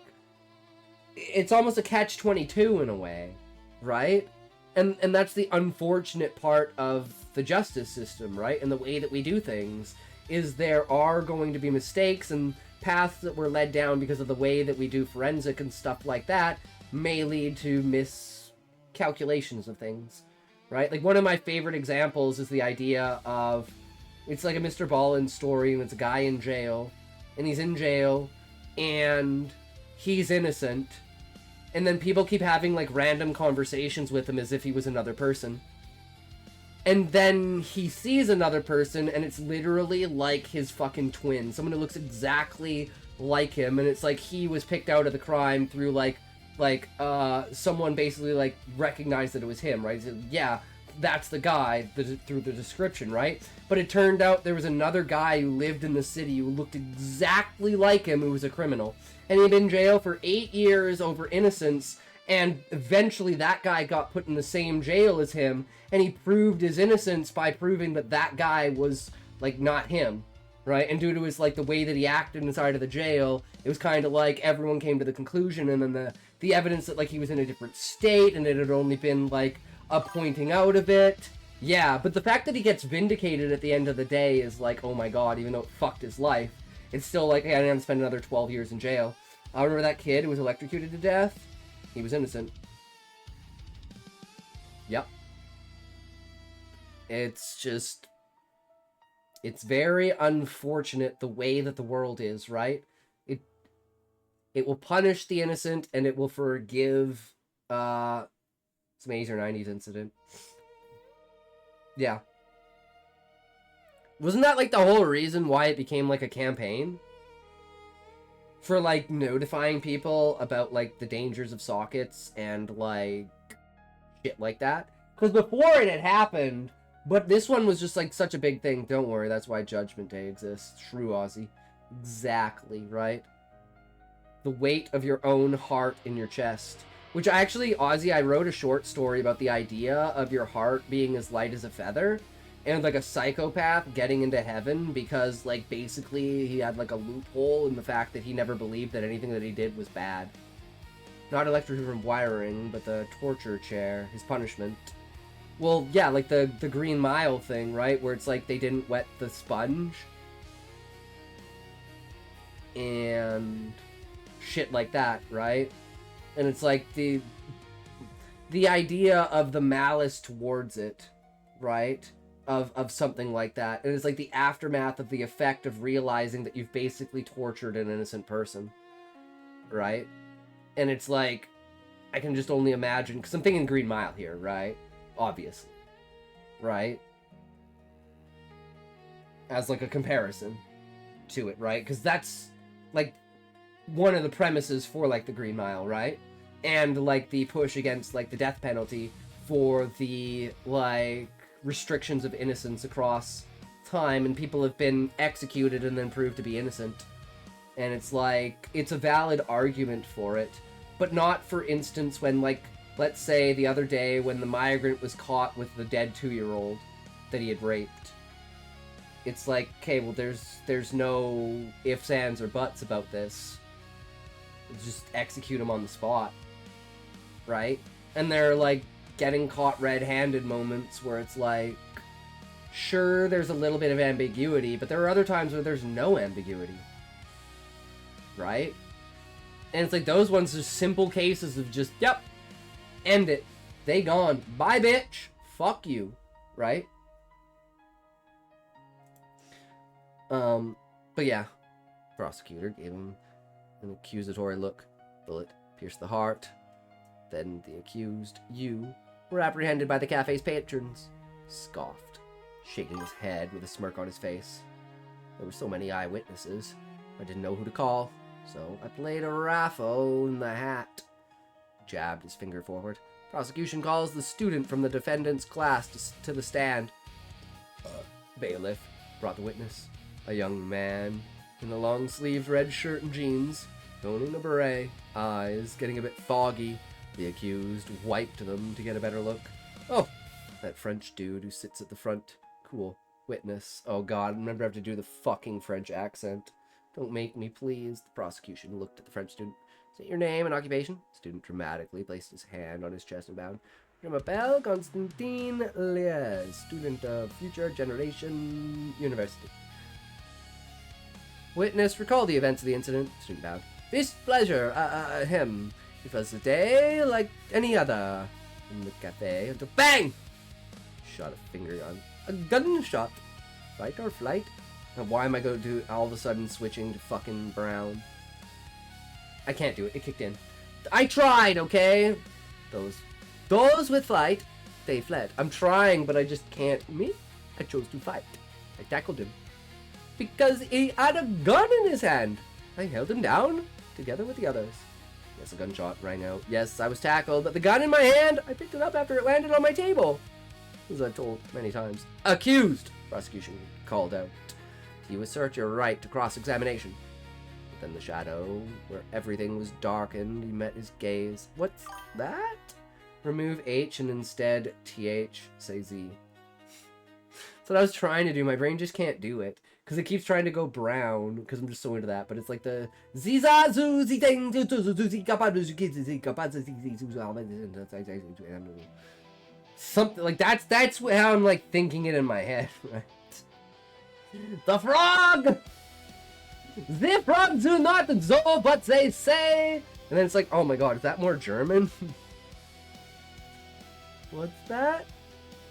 it's almost a catch-22 in a way, right? And that's the unfortunate part of the justice system, right? And the way that we do things, is there are going to be mistakes and paths that were led down because of the way that we do forensic and stuff like that may lead to miscalculations of things, right? Like, one of my favorite examples is the idea of, it's like a Mr. Ballin story, and it's a guy in jail, and he's in jail, and he's innocent, and then people keep having, like, random conversations with him as if he was another person. And then he sees another person, and it's literally like his fucking twin. Someone who looks exactly like him, and it's like he was picked out of the crime through, someone basically, like, recognized that it was him, right? So, yeah, that's the guy through the description, right? But it turned out there was another guy who lived in the city who looked exactly like him, who was a criminal. And he'd been in jail for 8 years over innocence, and eventually that guy got put in the same jail as him, and he proved his innocence by proving that that guy was, like, not him, right? And due to his, like, the way that he acted inside of the jail, it was kind of like everyone came to the conclusion, and then the evidence that, like, he was in a different state, and it had only been, like, a pointing out of it. Yeah, but the fact that he gets vindicated at the end of the day is like, oh my god, even though it fucked his life, it's still like, hey, I didn't have to spend another 12 years in jail. I remember that kid who was electrocuted to death. He was innocent. Yep. It's just, it's very unfortunate the way that the world is, right? It will punish the innocent, and it will forgive some 80s or 90s incident. Yeah. Wasn't that, like, the whole reason why it became, like, a campaign? For, like, notifying people about, like, the dangers of sockets and, like, shit like that? Because before it had happened, but this one was just, like, such a big thing. Don't worry, that's why Judgment Day exists. True, Ozzy. Exactly, right? The weight of your own heart in your chest. Which actually, Ozzy, I wrote a short story about the idea of your heart being as light as a feather. And, like, a psychopath getting into heaven because, like, basically he had, like, a loophole in the fact that he never believed that anything that he did was bad. Not electrocuted from wiring, but the torture chair, his punishment. Well, yeah, like the Green Mile thing, right? Where it's like they didn't wet the sponge. And shit like that, right? And it's like the idea of the malice towards it, right? Of something like that. And it's like the aftermath of the effect of realizing that you've basically tortured an innocent person, right? And it's like, I can just only imagine, because I'm thinking Green Mile here, right? Obviously, right? As like a comparison to it, right? Because that's like one of the premises for like the Green Mile, right? And like the push against like the death penalty for the like restrictions of innocence across time, and people have been executed and then proved to be innocent. And it's like, it's a valid argument for it, but not, for instance, when, like, let's say the other day when the migrant was caught with the dead 2-year-old that he had raped. It's like, okay, well, there's no ifs, ands, or buts about this. Just execute him on the spot, right? And they're, like, getting caught red-handed moments where it's like, sure, there's a little bit of ambiguity, but there are other times where there's no ambiguity. Right? And it's like those ones are simple cases of just, yep, end it. They gone. Bye, bitch. Fuck you. Right? But yeah. Prosecutor gave him an accusatory look. Bullet pierced the heart. Then the accused, you, were apprehended by the cafe's patrons. Scoffed, shaking his head with a smirk on his face. There were so many eyewitnesses, I didn't know who to call, so I played a raffle in the hat. Jabbed his finger forward. Prosecution calls the student from the defendant's class to the stand. Bailiff brought the witness. A young man in a long-sleeved red shirt and jeans, owning a beret, eyes getting a bit foggy. The accused wiped them to get a better look. Oh, that French dude who sits at the front. Cool. Witness. Oh god, remember I have to do the fucking French accent. Don't make me, please. The prosecution looked at the French student. State your name and occupation. Student dramatically placed his hand on his chest and bowed. Je m'appelle Constantin Liez, student of Future Generation University. Witness, recall the events of the incident. Student bowed. This pleasure, him. It was a day like any other in the cafe until BANG! Shot a finger gun. A gunshot. Fight or flight? Now why am I going to all of a sudden switching to fucking brown? I can't do it. It kicked in. I tried, okay? Those with flight, they fled. I'm trying, but I just can't. Me? I chose to fight. I tackled him. Because he had a gun in his hand. I held him down, together with the others. Yes, a gunshot rang out. Yes, I was tackled, but the gun in my hand, I picked it up after it landed on my table. As I've told many times. Accused! Prosecution called out. You assert your right to cross-examination. But then the shadow, where everything was darkened, he met his gaze. What's that? Remove H and instead TH, say Z. That's what I was trying to do. My brain just can't do it. Because it keeps trying to go brown, because I'm just so into that. But it's like the something like that's how I'm like thinking it in my head, right? The frog! The frogs do not do what they say! And then it's like, oh my god, is that more German? What's that?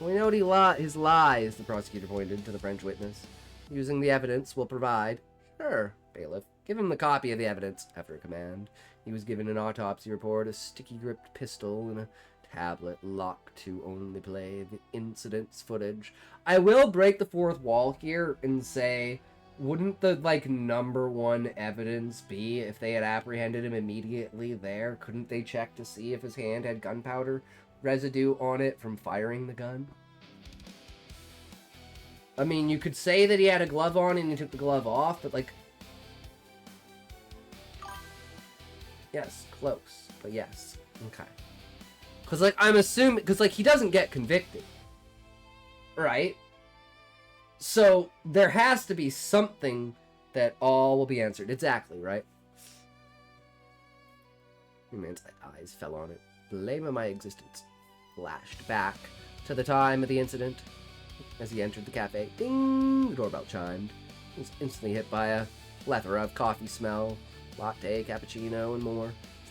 We know his lies, the prosecutor pointed to the French witness. Using the evidence will provide. Sure, bailiff. Give him the copy of the evidence, after a command. He was given an autopsy report, a sticky-gripped pistol, and a tablet locked to only play the incident's footage. I will break the fourth wall here and say, wouldn't the, like, #1 evidence be if they had apprehended him immediately there? Couldn't they check to see if his hand had gunpowder residue on it from firing the gun? I mean, you could say that he had a glove on and he took the glove off, but, like... Yes, close, but yes. Okay. Because, like, I'm assuming... Because, like, he doesn't get convicted. Right? So, there has to be something that all will be answered. Exactly, right? The man's eyes fell on it. Blame of my existence. Flashed back to the time of the incident. As he entered the cafe, ding! The doorbell chimed. He was instantly hit by a plethora of coffee smell, latte, cappuccino, and more.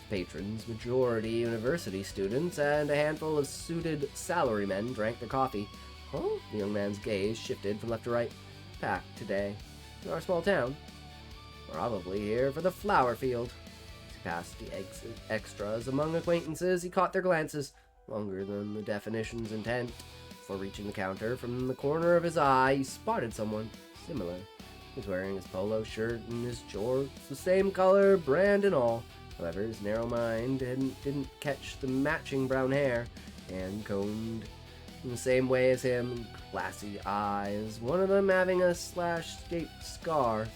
The patrons, majority university students, and a handful of suited salarymen drank their coffee. Huh? The young man's gaze shifted from left to right. Packed today. In our small town. Probably here for the flower field. As he passed the extras among acquaintances, he caught their glances, longer than the definition's intent. Before reaching the counter, from the corner of his eye, he spotted someone similar. He was wearing his polo shirt and his jorts, the same color, brand and all. However, his narrow mind didn't catch the matching brown hair, and combed in the same way as him, glassy eyes, one of them having a slash-shaped scar.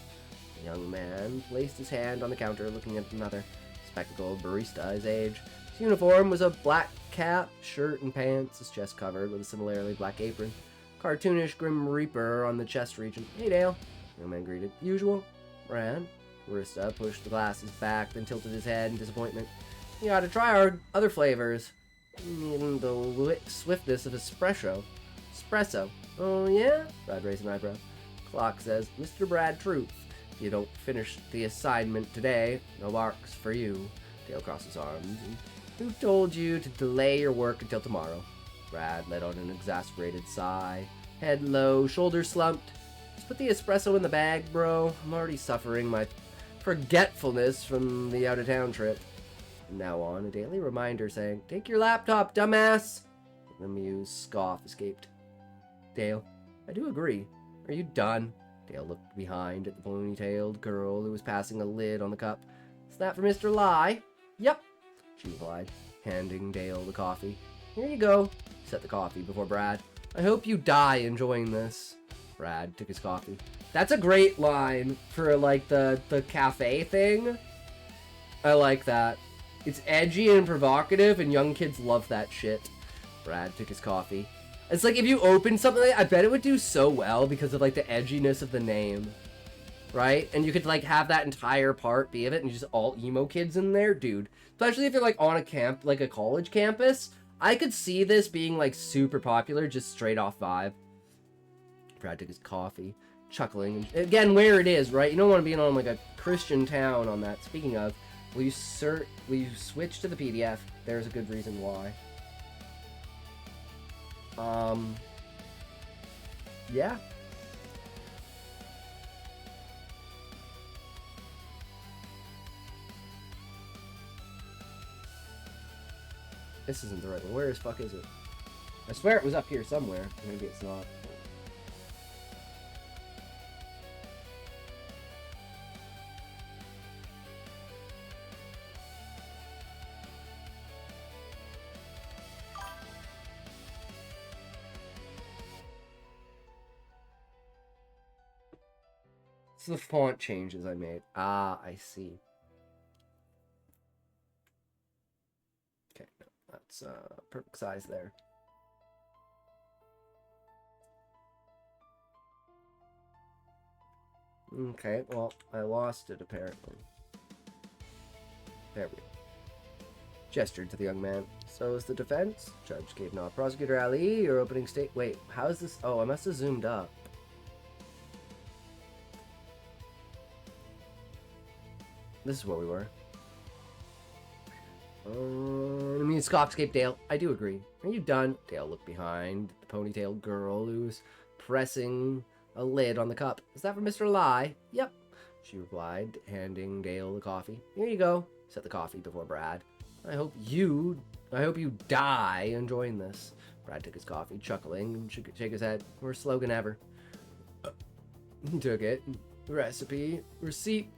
The young man placed his hand on the counter, looking at another spectacled barista his age. His uniform was a black cap, shirt, and pants, his chest covered with a similarly black apron. Cartoonish Grim Reaper on the chest region. Hey, Dale. The young man greeted. Usual. Brad. Barista pushed the glasses back, then tilted his head in disappointment. You ought to try our other flavors. Even the swiftness of espresso. Espresso. Oh, yeah? Brad raised an eyebrow. Clock says, Mr. Brad Truth. If you don't finish the assignment today, no marks for you. Dale crossed his arms. Who told you to delay your work until tomorrow? Brad let out an exasperated sigh. Head low, shoulders slumped. Just put the espresso in the bag, bro. I'm already suffering my forgetfulness from the out-of-town trip. From now on, a daily reminder saying, "Take your laptop, dumbass!" An amused scoff escaped Dale. "I do agree. Are you done?" Dale looked behind at the ponytailed girl who was passing a lid on the cup. "Is that for Mr. Lai?" "Yep," she replied, handing Dale the coffee. "Here you go." He set the coffee before Brad. "I hope you die enjoying this." Brad took his coffee. That's a great line for, like, the cafe thing. I like that. It's edgy and provocative, and young kids love that shit. Brad took his coffee. It's like, if you open something like that, I bet it would do so well because of, like, the edginess of the name. Right? And you could, like, have that entire part be of it and just all emo kids in there. Dude. Especially if you're, like, on a camp, like a college campus. I could see this being, like, super popular, just straight off vibe. Brad took his coffee, chuckling. And again, where it is, right? You don't want to be on, like, a Christian town on that. Speaking of, will you switch to the PDF? There's a good reason why. Yeah. This isn't the right one. Where as fuck is it? I swear it was up here somewhere. Maybe it's not. It's the font changes I made. Ah, I see. Okay, no, that's perfect size there. Okay, well, I lost it apparently. There we go. Gestured to the young man. "So is the defense?" Judge gave nod. "Prosecutor Ali, your opening state..." Wait, how is this? Oh, I must have zoomed up. This is where we were. I mean, Scoffscape Dale. "I do agree. Are you done?" Dale looked behind the ponytailed girl who was pressing a lid on the cup. "Is that for Mr. Lai?" "Yep," she replied, handing Dale the coffee. "Here you go." Set the coffee before Brad. I hope you die enjoying this." Brad took his coffee, chuckling, and shook his head. "Worst slogan ever." He took it. Recipe, receipt,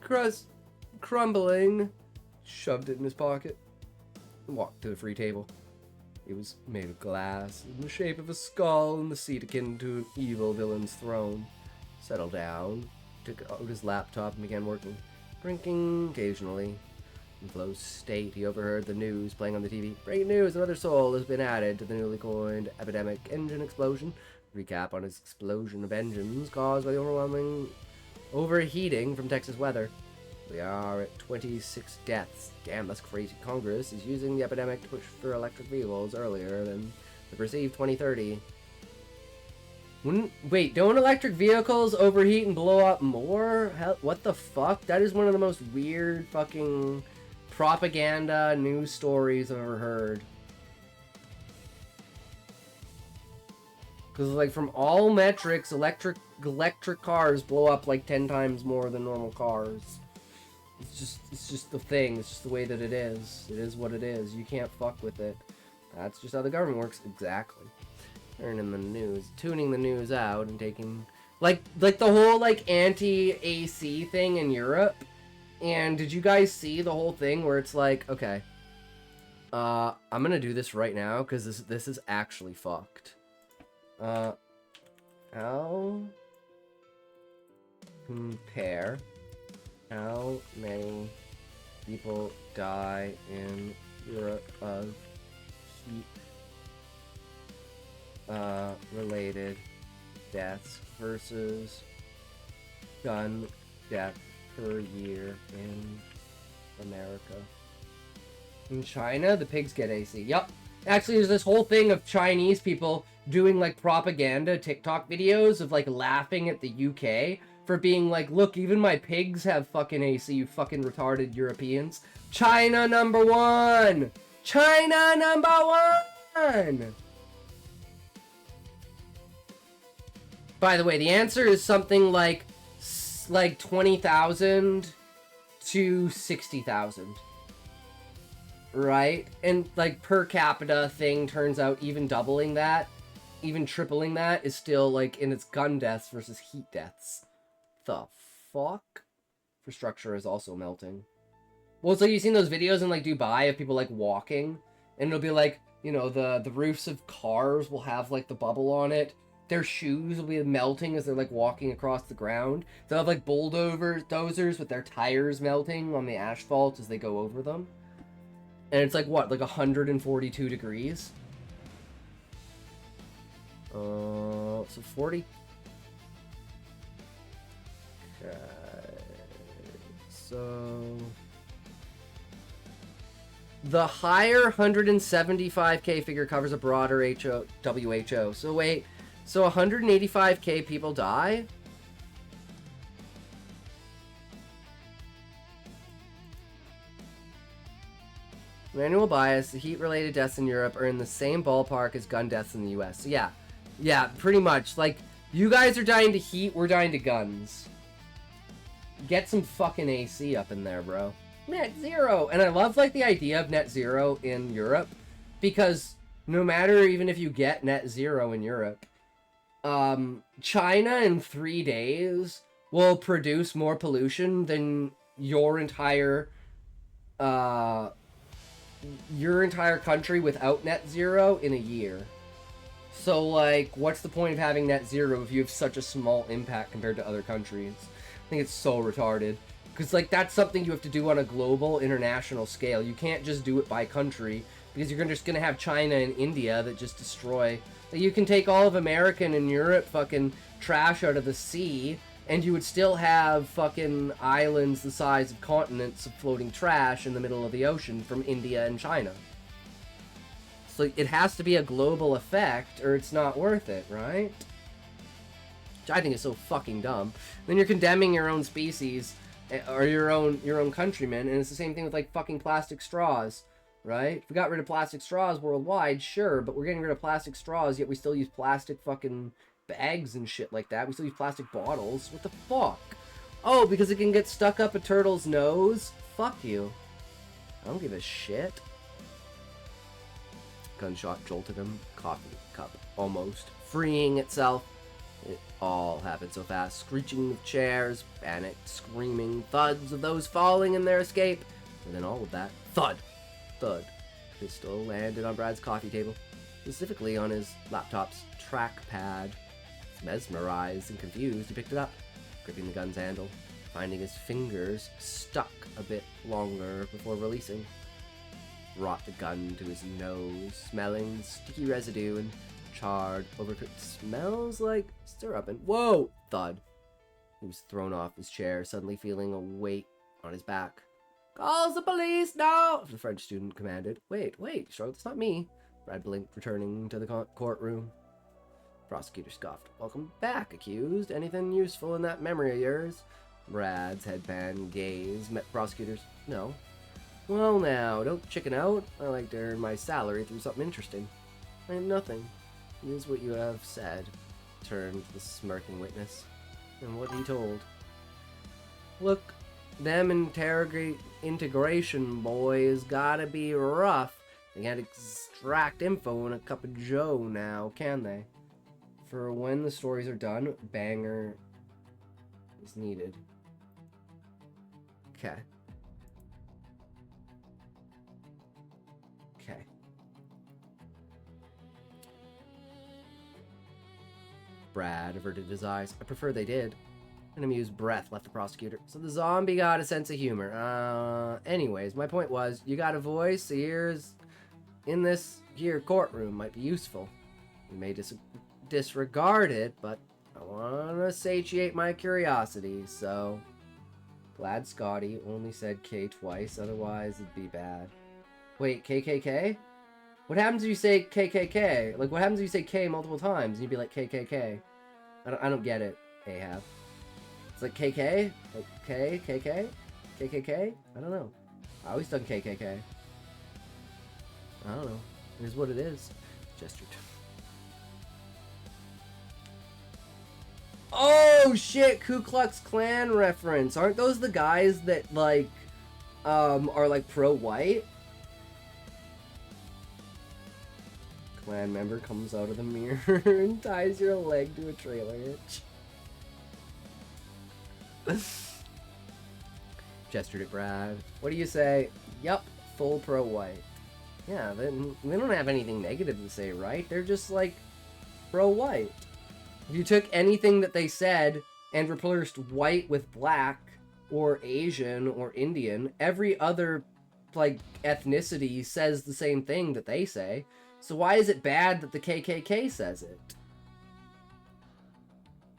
crumbling. Shoved it in his pocket and walked to the free table. It was made of glass, in the shape of a skull, and the seat akin to an evil villain's throne. Settled down, took out his laptop and began working, drinking occasionally. In close state, he overheard the news playing on the TV. "Breaking news, another soul has been added to the newly coined epidemic engine explosion." Recap on his explosion of engines caused by the overwhelming overheating from Texas weather. We are at 26 deaths. Damn, that's crazy. Congress is using the epidemic to push for electric vehicles earlier than the perceived 2030. Wait, don't electric vehicles overheat and blow up more? Hell, what the fuck? That is one of the most weird fucking propaganda news stories I've ever heard. Because, like, from all metrics, electric cars blow up like 10 times more than normal cars. It's just the thing. It's just the way that it is. It is what it is. You can't fuck with it. That's just how the government works. Exactly. Turning the news, tuning the news out, and taking like the whole like anti-AC thing in Europe. And did you guys see the whole thing where it's like, okay, I'm gonna do this right now because this is actually fucked. How compare how many people die in Europe of heat related deaths versus gun death per year in America? In China, the pigs get AC. Yup. Actually, there's this whole thing of Chinese people doing like propaganda TikTok videos of like laughing at the UK for being like, look, even my pigs have fucking AC, you fucking retarded Europeans. China number one! China number one! By the way, the answer is something like 20,000 to 60,000. right? And like per capita thing turns out even doubling that, even tripling that is still like in its gun deaths versus heat deaths. The fuck? Infrastructure is also melting. Well, it's like you've seen those videos in like Dubai of people like walking, and it'll be like, you know, the roofs of cars will have like the bubble on it. Their shoes will be melting as they're like walking across the ground. They'll have like bulldozers with their tires melting on the asphalt as they go over them. And it's like what, like 142 degrees? So 40. Okay. So the higher 175k figure covers a broader WHO. So wait, so 185k people die? Manual bias, the heat-related deaths in Europe are in the same ballpark as gun deaths in the US. So yeah, pretty much. Like, you guys are dying to heat, we're dying to guns. Get some fucking AC up in there, bro. Net zero! And I love, like, the idea of net zero in Europe, because no matter even if you get net zero in Europe, China in 3 days will produce more pollution than your entire country without net zero in a year. So, like, what's the point of having net zero if you have such a small impact compared to other countries? I think it's so retarded. Because, like, that's something you have to do on a global, international scale. You can't just do it by country, because you're just going to have China and India that just destroy. Like, you can take all of America and Europe fucking trash out of the sea, and you would still have fucking islands the size of continents of floating trash in the middle of the ocean from India and China. So it has to be a global effect, or it's not worth it, right? Which I think is so fucking dumb. Then you're condemning your own species, or your own countrymen, and it's the same thing with like fucking plastic straws, right? If we got rid of plastic straws worldwide, sure, but we're getting rid of plastic straws, yet we still use plastic fucking bags and shit like that. We still use plastic bottles. What the fuck? Oh, because it can get stuck up a turtle's nose? Fuck you. I don't give a shit. Gunshot jolted him. Coffee cup almost freeing itself. It all happened so fast. Screeching of chairs, panicked, screaming, thuds of those falling in their escape. And then all of that, thud, thud. Pistol landed on Brad's coffee table, specifically on his laptop's trackpad. Mesmerized and confused, he picked it up, gripping the gun's handle, finding his fingers stuck a bit longer before releasing. Brought the gun to his nose, smelling sticky residue and charred, overcooked. Smells like syrup and whoa! Thud. He was thrown off his chair, suddenly feeling a weight on his back. Calls the police now! The French student commanded. Wait, Charlotte, that's not me. Brad blinked, returning to the courtroom. Prosecutor scoffed. Welcome back, accused. Anything useful in that memory of yours? Brad's headband gaze met prosecutor's. No. Well now, don't chicken out. I like to earn my salary through something interesting. I have nothing. It is what you have said. Turned to the smirking witness. And what he told. Look, them integration boys gotta be rough. They can't extract info in a cup of joe now, can they? For when the stories are done, banger is needed. Okay. Okay. Brad averted his eyes. I prefer they did. An amused breath left the prosecutor. So the zombie got a sense of humor. Anyways, my point was, you got a voice, ears in this here courtroom might be useful. You may disregard it, but I want to satiate my curiosity, so... Glad Scotty only said K twice, otherwise it'd be bad. Wait, KKK? What happens if you say KKK? Like, what happens if you say K multiple times and you'd be like KKK? I don't get it, Ahab. It's like KK? Like K, KK? KKK? I don't know. I always done KKK. I don't know. It is what it is. Gestured. Oh shit, Ku Klux Klan reference. Aren't those the guys that like are like pro-white? Clan member comes out of the mirror and ties your leg to a trailer hitch. Gestured at Brad. What do you say? Yup, full pro-white. Yeah, they don't have anything negative to say, right? They're just, like, pro-white. If you took anything that they said and replaced white with black, or Asian, or Indian, every other, like, ethnicity says the same thing that they say. So why is it bad that the KKK says it?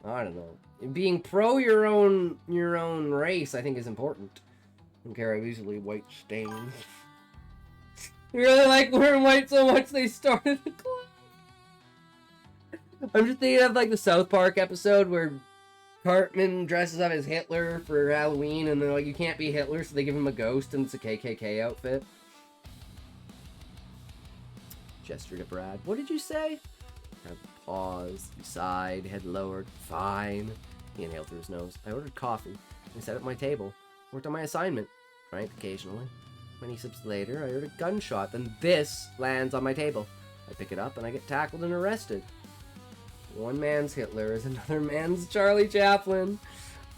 I don't know. Being pro your own race, I think, is important. I don't care, I usually white stains. You really like wearing white so much they started a club. I'm just thinking of like the South Park episode where Cartman dresses up as Hitler for Halloween and they're like, you can't be Hitler, so they give him a ghost and it's a KKK outfit. Gestured at Brad. What did you say? Kind of paused, he sighed, head lowered. Fine. He inhaled through his nose. I ordered coffee and sat at my table. Worked on my assignment. Drank occasionally. Many sips later, I heard a gunshot. Then this lands on my table. I pick it up and I get tackled and arrested. One man's Hitler is another man's Charlie Chaplin.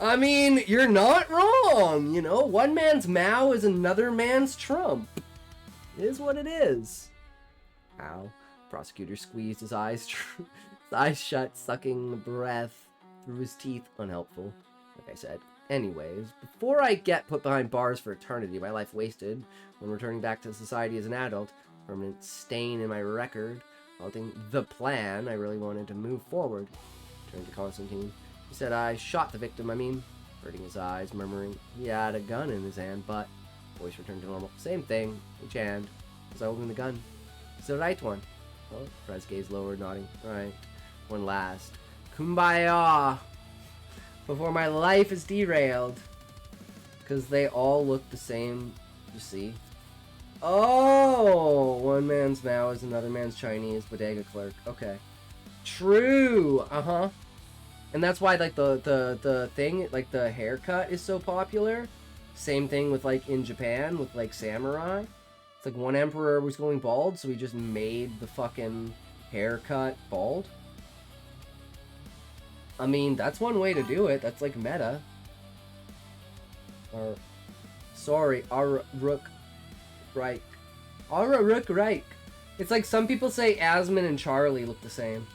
I mean, you're not wrong, you know? One man's Mao is another man's Trump. It is what it is. Ow. Prosecutor squeezed his eyes shut, sucking the breath through his teeth. Unhelpful, like I said. Anyways, before I get put behind bars for eternity, my life wasted when returning back to society as an adult, permanent stain in my record, halting the plan, I really wanted to move forward. Turned to Constantine. He said I shot the victim, averting his eyes, murmuring he had a gun in his hand, but voice returned to normal. Same thing, each hand. Was I holding the gun? It's the right one. Oh, Fred's gaze lowered, nodding. Alright, one last. Kumbaya! Before my life is derailed. Because they all look the same, you see. Oh! One man's Mao is another man's Chinese bodega clerk. Okay. True! Uh-huh. And that's why, like, the thing, like, the haircut is so popular. Same thing with, like, in Japan, with, like, samurai. It's like one emperor was going bald, so he just made the fucking haircut bald. I mean, that's one way to do it. That's like meta. Or, sorry, Araruk Reich. Araruk Reich. It's like some people say Asmund and Charlie look the same.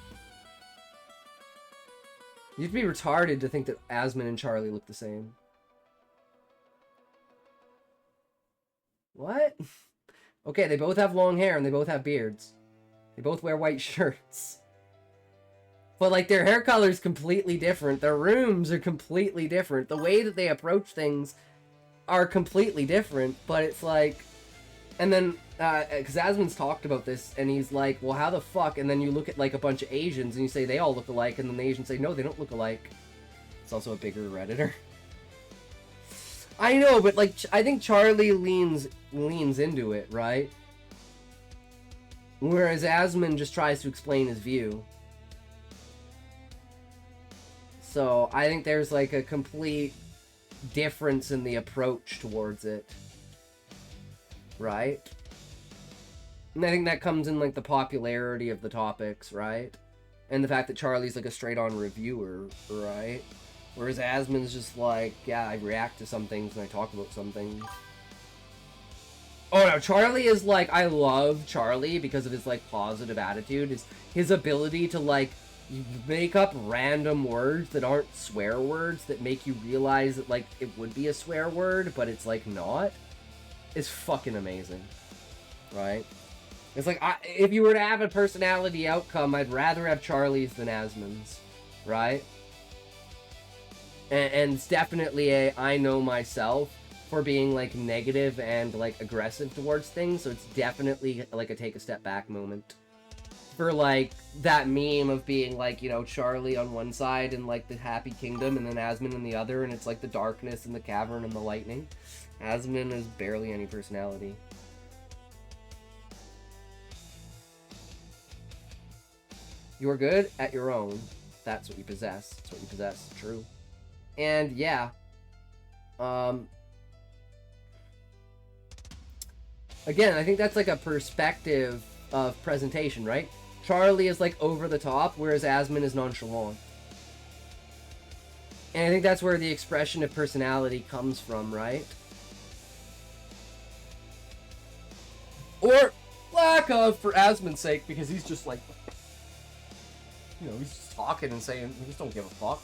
You'd be retarded to think that Asmund and Charlie look the same. What? Okay, they both have long hair and they both have beards. They both wear white shirts. But, like, their hair color is completely different. Their rooms are completely different. The way that they approach things are completely different. But it's like... And then, because Asmund's talked about this, and he's like, well, how the fuck? And then you look at, like, a bunch of Asians, and you say they all look alike, and then the Asians say, no, they don't look alike. It's also a bigger Redditor. I know, but, like, I think Charlie leans into it, right? Whereas Asmund just tries to explain his view. So, I think there's, like, a complete difference in the approach towards it. Right? And I think that comes in, like, the popularity of the topics, right? And the fact that Charlie's, like, a straight-on reviewer, right? Whereas Asmund's just like, yeah, I react to some things and I talk about some things. Oh no, Charlie is like, I love Charlie because of his, like, positive attitude. His ability to, like, make up random words that aren't swear words that make you realize that, like, it would be a swear word, but it's, like, not. Is fucking amazing. Right? It's like, if you were to have a personality outcome, I'd rather have Charlie's than Asmund's. Right? And it's definitely a I know myself for being, like, negative and, like, aggressive towards things, so it's definitely, like, a take a step back moment. For, like, that meme of being, like, you know, Charlie on one side and, like, the happy kingdom, and then Asmund on the other, and it's, like, the darkness and the cavern and the lightning. Asmund has barely any personality. You are good at your own. That's what you possess. That's what you possess. True. And, yeah. Again, I think that's, like, a perspective of presentation, right? Charlie is like over the top, whereas Asmund is nonchalant. And I think that's where the expression of personality comes from, right? Or lack of, for Asmund's sake, because he's just like, you know, he's just talking and saying, he just don't give a fuck.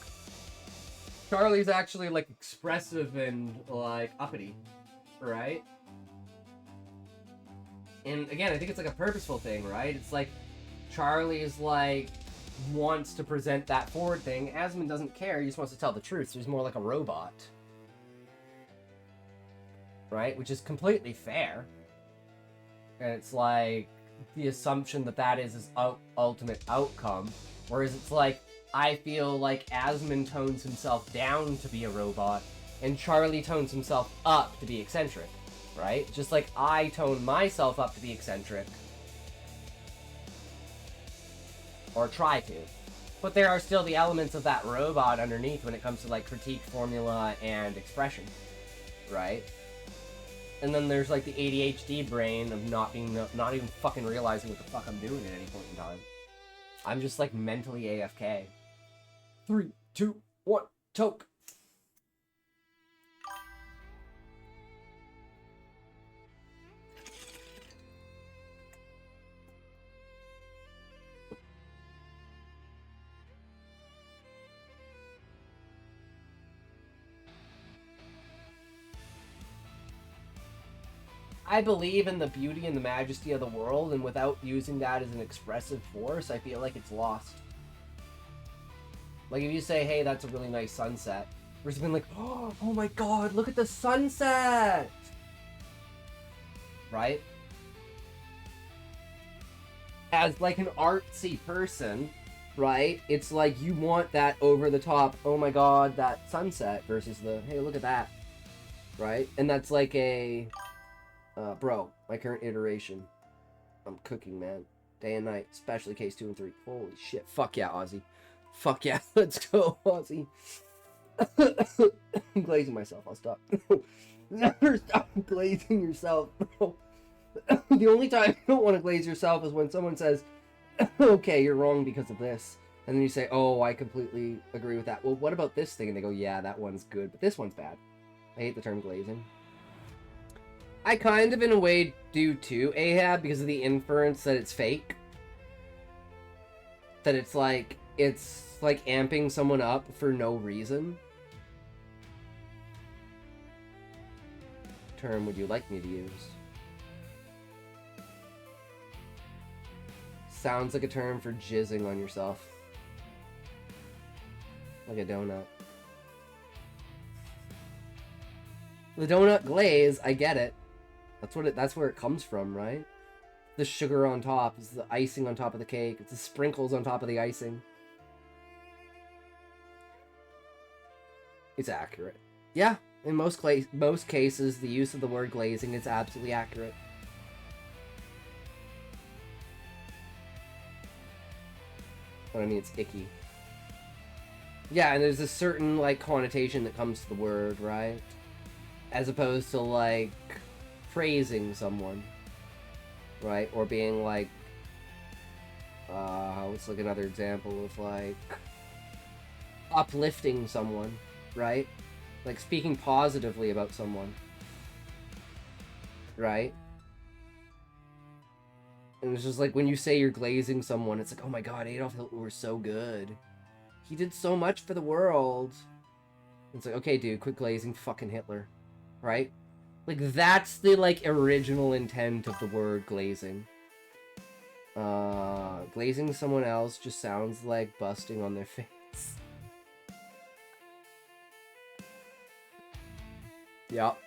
Charlie's actually like expressive and like uppity, right? And again, I think it's like a purposeful thing, right? It's like Charlie's like wants to present that forward thing. Asmund doesn't care, he just wants to tell the truth, so he's more like a robot. Right? Which is completely fair. And it's like the assumption that that is his ultimate outcome. Whereas it's like, I feel like Asmund tones himself down to be a robot, and Charlie tones himself up to be eccentric. Right? Just like I tone myself up to be eccentric. Or try to. But there are still the elements of that robot underneath when it comes to like critique, formula, and expression. Right? And then there's like the ADHD brain of not even fucking realizing what the fuck I'm doing at any point in time. I'm just like mentally AFK. 3, 2, 1, toke. I believe in the beauty and the majesty of the world, and without using that as an expressive force, I feel like it's lost. Like if you say, hey, that's a really nice sunset, versus being like, oh my god, look at the sunset! Right? As like an artsy person, right? It's like you want that over the top, oh my god, that sunset, versus the, hey, look at that. Right? And that's like a... bro, my current iteration. I'm cooking, man. Day and night, especially case 2 and 3. Holy shit. Fuck yeah, Ozzy. Fuck yeah, let's go, Ozzy. I'm glazing myself, I'll stop. Never stop glazing yourself, bro. The only time you don't want to glaze yourself is when someone says, okay, you're wrong because of this. And then you say, oh, I completely agree with that. Well, what about this thing? And they go, yeah, that one's good, but this one's bad. I hate the term glazing. I kind of, in a way, do too, Ahab, because of the inference that it's fake. That it's like amping someone up for no reason. Term would you like me to use? Sounds like a term for jizzing on yourself. Like a donut. The donut glaze, I get it. That's where it comes from, right? The sugar on top is the icing on top of the cake. It's the sprinkles on top of the icing. It's accurate. Yeah, in most cases, the use of the word glazing is absolutely accurate. But I mean, it's icky. Yeah, and there's a certain, like, connotation that comes to the word, right? As opposed to, like, praising someone, right? Or being like, what's like another example of like uplifting someone, right? Like speaking positively about someone, right? And it's just like when you say you're glazing someone, it's like, oh my god, Adolf Hitler was so good. He did so much for the world. It's like, okay, dude, quit glazing fucking Hitler, right? Like, that's the, like, original intent of the word glazing. Glazing someone else just sounds like busting on their face. Yup.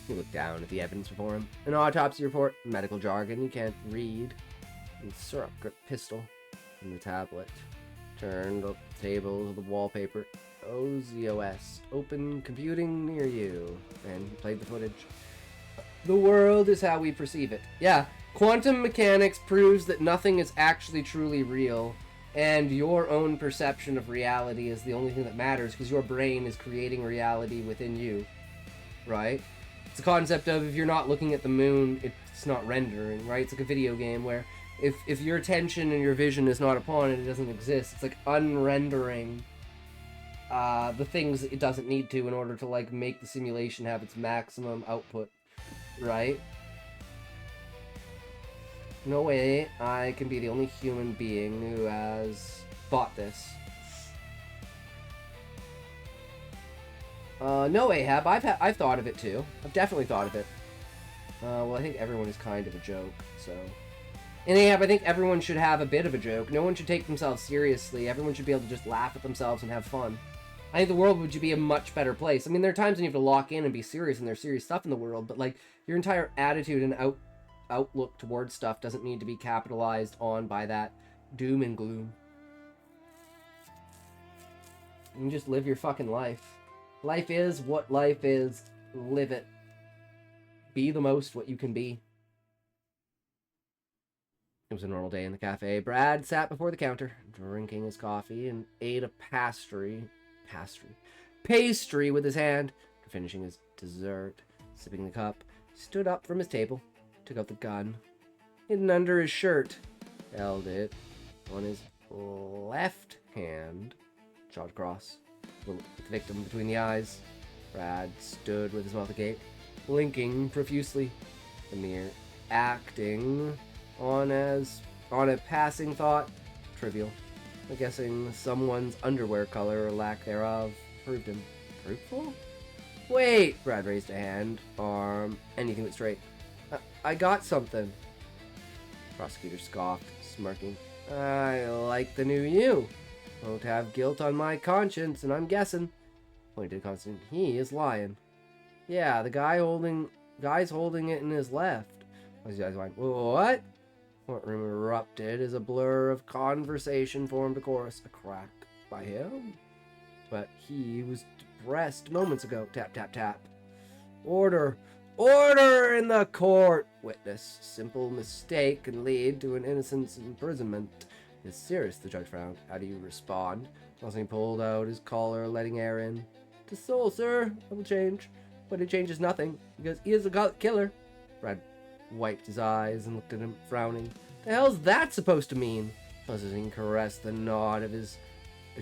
You look down at the evidence before him. An autopsy report, medical jargon you can't read. And syrup grip pistol in the tablet. Turned up the table to the wallpaper. OZOS. Open computing near you. And he played the footage. The world is how we perceive it. Yeah, quantum mechanics proves that nothing is actually truly real, and your own perception of reality is the only thing that matters, because your brain is creating reality within you, right? It's a concept of if you're not looking at the moon, it's not rendering, right? It's like a video game where if your attention and your vision is not upon it, it doesn't exist. It's like unrendering the things that it doesn't need to in order to like make the simulation have its maximum output, right? No way I can be the only human being who has bought this. No, Ahab, I've thought of it too. I've definitely thought of it. Well, I think everyone is kind of a joke, so... And Ahab, I think everyone should have a bit of a joke. No one should take themselves seriously. Everyone should be able to just laugh at themselves and have fun. I think the world would be a much better place. I mean, there are times when you have to lock in and be serious, and there's serious stuff in the world, but, like, your entire attitude and outlook towards stuff doesn't need to be capitalized on by that doom and gloom. You can just live your fucking life. Life is what life is. Live it. Be the most what you can be. It was a normal day in the cafe. Brad sat before the counter, drinking his coffee, and ate a pastry with his hand. Finishing his dessert, sipping the cup, stood up from his table, took out the gun, hidden under his shirt, held it on his left hand, shot across, with the victim between the eyes. Brad stood with his mouth agape, blinking profusely, the mere acting on a passing thought, trivial. I'm guessing someone's underwear color or lack thereof proved him fruitful? Wait! Brad raised a hand, arm, anything but straight. I got something. Prosecutor scoffed, smirking. I like the new you. Won't have guilt on my conscience, and I'm guessing. Pointed to Constantine. He is lying. Yeah, the guy's holding it in his left. His eyes wide. What? What erupted as a blur of conversation formed a chorus. A crack by him? But he was depressed moments ago. Tap, tap, tap. Order! Order in the court! Witness. Simple mistake can lead to an innocent's imprisonment. It's serious, the judge frowned. How do you respond? He pulled out his collar, letting air in. To soul, sir. I will change. But it changes nothing, because he is a killer. Brad wiped his eyes and looked at him, frowning. The hell's that supposed to mean? Constantine caressed the knot of his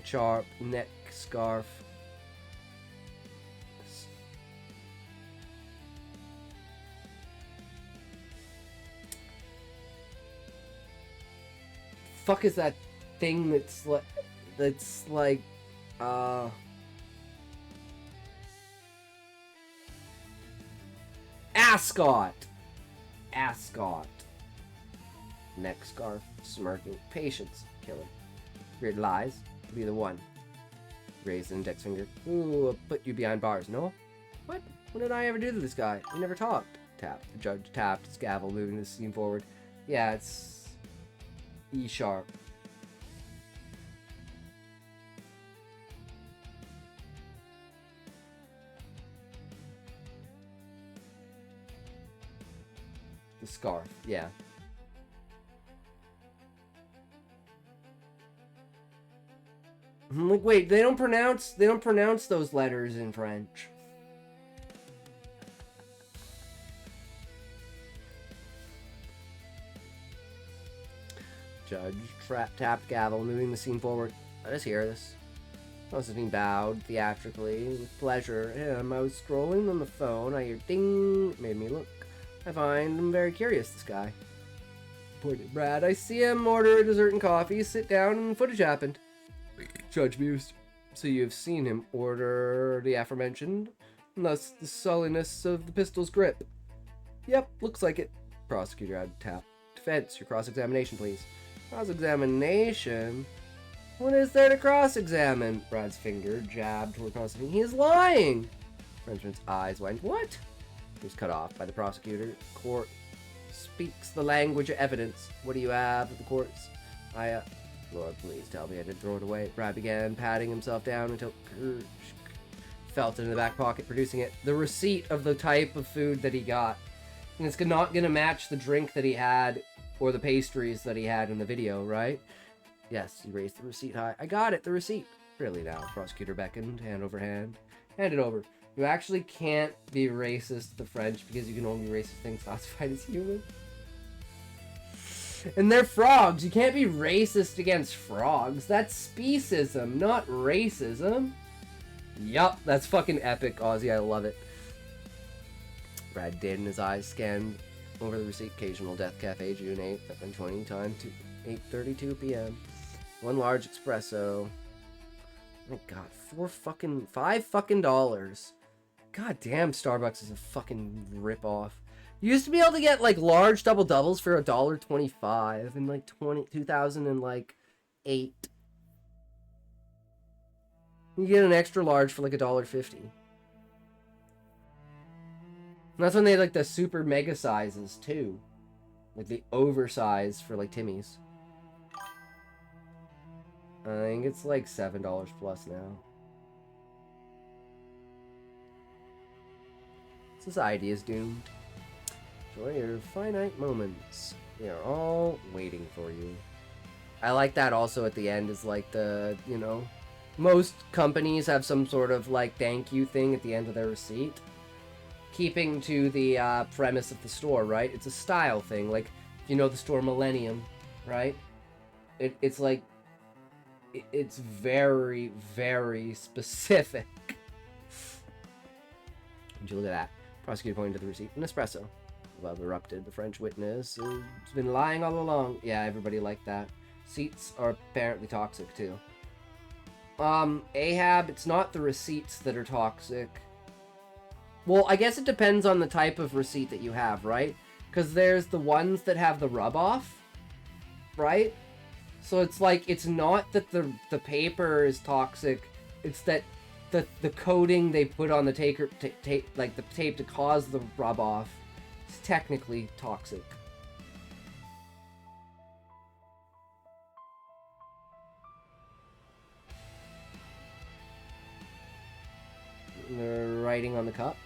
sharp neck scarf. Fuck is that thing that's like Ascot. Neck scarf, smirking. Patience, killer. Weird lies. Be the one. Raised an index finger. Ooh, I'll put you behind bars. No? What? When did I ever do to this guy? We never talked. Tapped. The judge tapped his gavel, moving the scene forward. Yeah, it's E sharp. The scarf, yeah. I'm like, wait, they don't pronounce those letters in French. Judge tapped gavel, moving the scene forward. Let us hear this. Constantine bowed theatrically with pleasure. I was scrolling on the phone. I hear ding. It made me look. I find him very curious, this guy. Pointed Brad. I see him order a dessert and coffee, sit down, and footage happened. Judge mused. So you've seen him order the aforementioned, and thus the sullenness of the pistol's grip. Yep, looks like it. Prosecutor had tapped. Defense, your cross-examination, please. Cross-examination? What is there to cross-examine? Brad's finger jabbed toward Constantine. He is lying! Frenchman's eyes went, what? He was cut off by the prosecutor. Court speaks the language of evidence. What do you have at the courts? Lord, please tell me I didn't throw it away. Brad began patting himself down until felt it in the back pocket, producing it. The receipt of the type of food that he got. And it's not going to match the drink that he had or the pastries that he had in the video, right? Yes, he raised the receipt high. I got it, the receipt. Really now, prosecutor beckoned, hand over hand. Hand it over. You actually can't be racist to the French because you can only be racist things classified as human. And they're frogs. You can't be racist against frogs. That's speciesism, not racism. Yup, that's fucking epic, Ozzy. I love it. Brad did, and his eyes scanned over the receipt. Occasional Death Cafe, June 8th, 20, time to 8:32 p.m. One large espresso. Oh my god, $5 fucking. God damn, Starbucks is a fucking rip-off. You used to be able to get like large double doubles for $1.25 in like 2008. You get an extra large for like $1.50. And that's when they had like the super mega sizes too, like the oversized for like Timmy's. I think it's like $7 plus now. Society is doomed. Enjoy your finite moments. They are all waiting for you. I like that also at the end is like the, you know, most companies have some sort of like thank you thing at the end of their receipt. Keeping to the premise of the store, right? It's a style thing. Like, if you know the store Millennium, right? It's like, it's very, very specific. Would you look at that? Prosecutor pointing to the receipt. An espresso. Love erupted. The French witness has been lying all along. Yeah, everybody liked that. Receipts are apparently toxic too. Ahab, it's not the receipts that are toxic. Well, I guess it depends on the type of receipt that you have, right? Because there's the ones that have the rub-off, right? So it's like, it's not that the paper is toxic, it's that the coating they put on the tape, like the tape to cause the rub-off, is technically toxic. They're writing on the cup.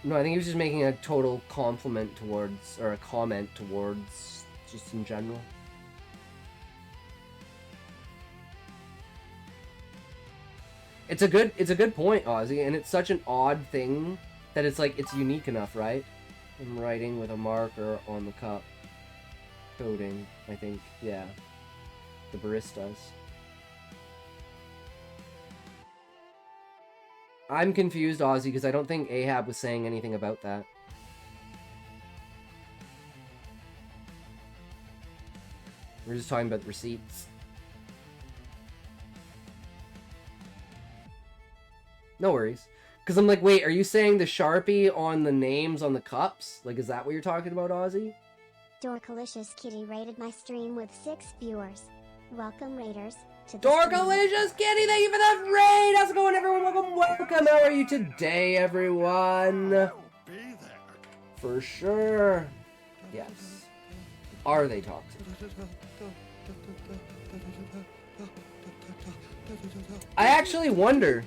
No, I think he was just making a total compliment towards, or a comment towards, just in general. It's a good point, Ozzy, and it's such an odd thing that it's like, it's unique enough, right? I'm writing with a marker on the cup. Coding, I think, yeah. The baristas. I'm confused, Ozzy, because I don't think Ahab was saying anything about that. We're just talking about receipts. No worries. Because I'm like, wait, are you saying the Sharpie on the names on the cups? Like, is that what you're talking about, Ozzy? Dorkalicious Kitty rated my stream with 6 viewers. Welcome, raiders, to the Dorkalicious Kitty, thank you for that raid! How's it going, everyone? Welcome! How are you today, everyone? For sure. Yes. Are they toxic? I actually wonder,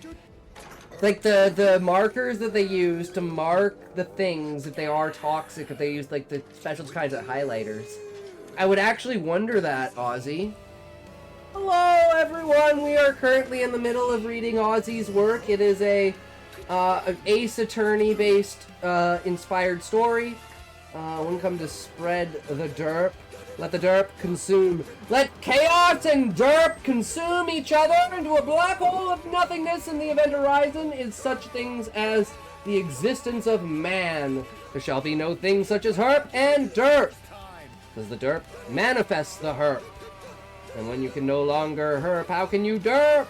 like the markers that they use to mark the things, if they are toxic, if they use like the special kinds of highlighters. I would actually wonder that, Ozzy. Hello, everyone! We are currently in the middle of reading Ozzy's work. It is a Ace Attorney-based inspired story. When it comes to spread the derp, let the derp consume. Let chaos and derp consume each other into a black hole of nothingness. In the event horizon is such things as the existence of man. There shall be no things such as herp and derp, because the derp manifests the herp. And when you can no longer herp, how can you derp?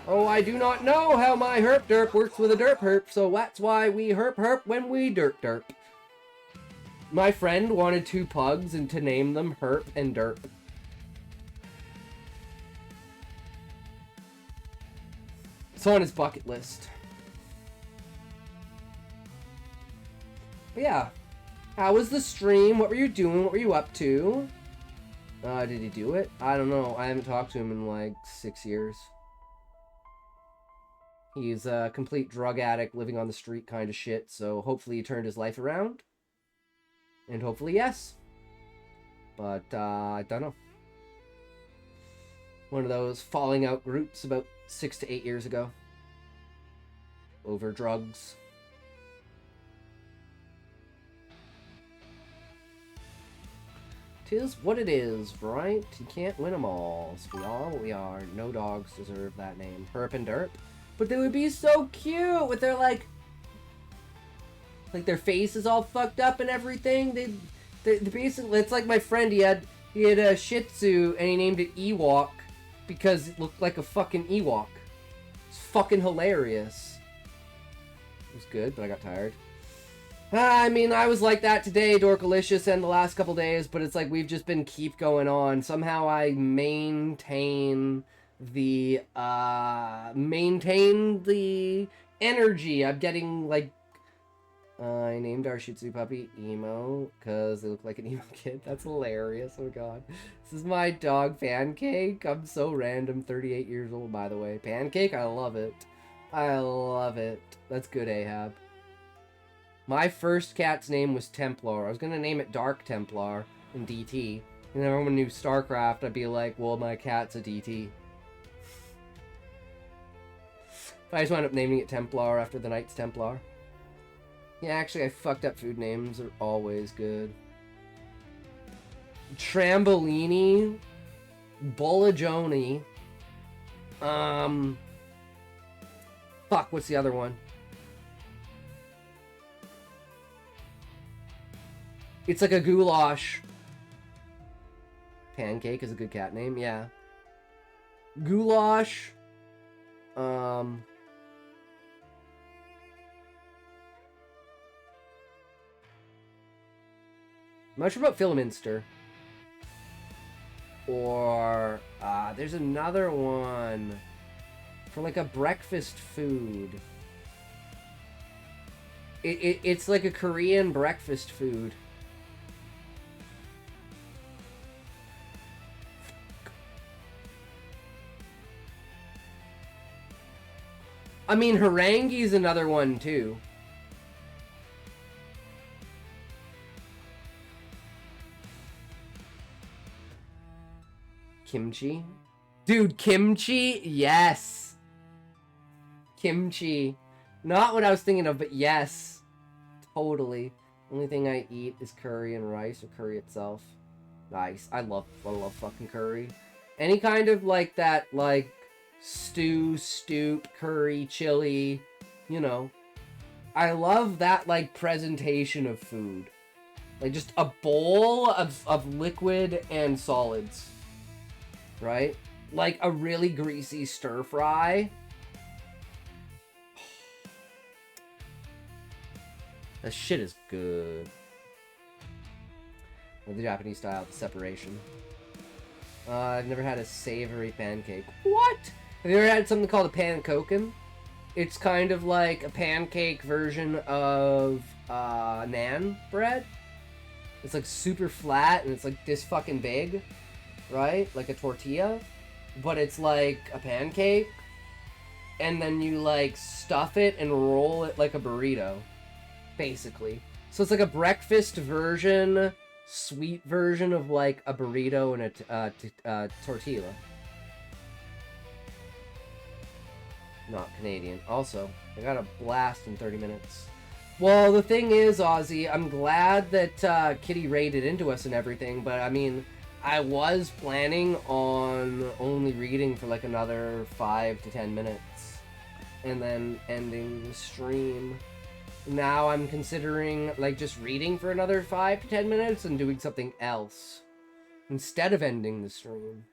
Oh, I do not know how my herp derp works with a derp herp, so that's why we herp herp when we derp derp. My friend wanted 2 pugs and to name them Herp and Derp. It's on his bucket list. But yeah. How was the stream? What were you doing? What were you up to? Did he do it? I don't know. I haven't talked to him in like 6 years. He's a complete drug addict living on the street kind of shit, so hopefully he turned his life around. And hopefully, yes. But, I don't know. One of those falling out groups about 6 to 8 years ago. Over drugs. Tis what it is, right? You can't win them all. So we are what we are. No dogs deserve that name. Herp and Derp. But they would be so cute with their, like their face is all fucked up and everything. They basically, it's like my friend, he had a Shih Tzu and he named it Ewok because it looked like a fucking Ewok. It's fucking hilarious. It was good, but I got tired. I mean, I was like that today, Dorkalicious, and the last couple days, but it's like we've just been keep going on. Somehow I maintain the energy. I'm getting, like, I named our Shih Tzu puppy Emo because they look like an emo kid. That's hilarious. Oh god. This is my dog Pancake. I'm so random. 38 years old, by the way. Pancake, I love it. I love it. That's good, Ahab. My first cat's name was Templar. I was gonna name it Dark Templar in DT. And then everyone knew StarCraft, I'd be like, well, my cat's a DT. But I just wound up naming it Templar after the Knights Templar. Yeah, actually, I fucked up food names. Are always good. Trambolini. Bolagioni. Fuck, what's the other one? It's like a goulash. Pancake is a good cat name, yeah. Goulash. I'm not sure about Philminster. Or, there's another one. For like a breakfast food. It's like a Korean breakfast food. I mean, harangue's another one, too. Kimchi? Dude, kimchi? Yes! Kimchi. Not what I was thinking of, but yes. Totally. Only thing I eat is curry and rice, or curry itself. Nice. I love fucking curry. Any kind of, like, that, like, stew, stoop, curry, chili, you know. I love that, like, presentation of food. Like, just a bowl of liquid and solids. Right? Like a really greasy stir fry. That shit is good. Or the Japanese style, the separation. I've never had a savory pancake. What? Have you ever had something called a pankoken? It's kind of like a pancake version of naan bread. It's like super flat and it's like this fucking big, right? Like a tortilla, but it's like a pancake. And then you like stuff it and roll it like a burrito, basically. So it's like a breakfast version, sweet version of like a burrito and a tortilla. Not Canadian. Also, I got a blast in 30 minutes. Well, the thing is, Ozzy, I'm glad that Kitty raided into us and everything, but I mean, I was planning on only reading for like another 5 to 10 minutes and then ending the stream. Now I'm considering like just reading for another 5 to 10 minutes and doing something else instead of ending the stream.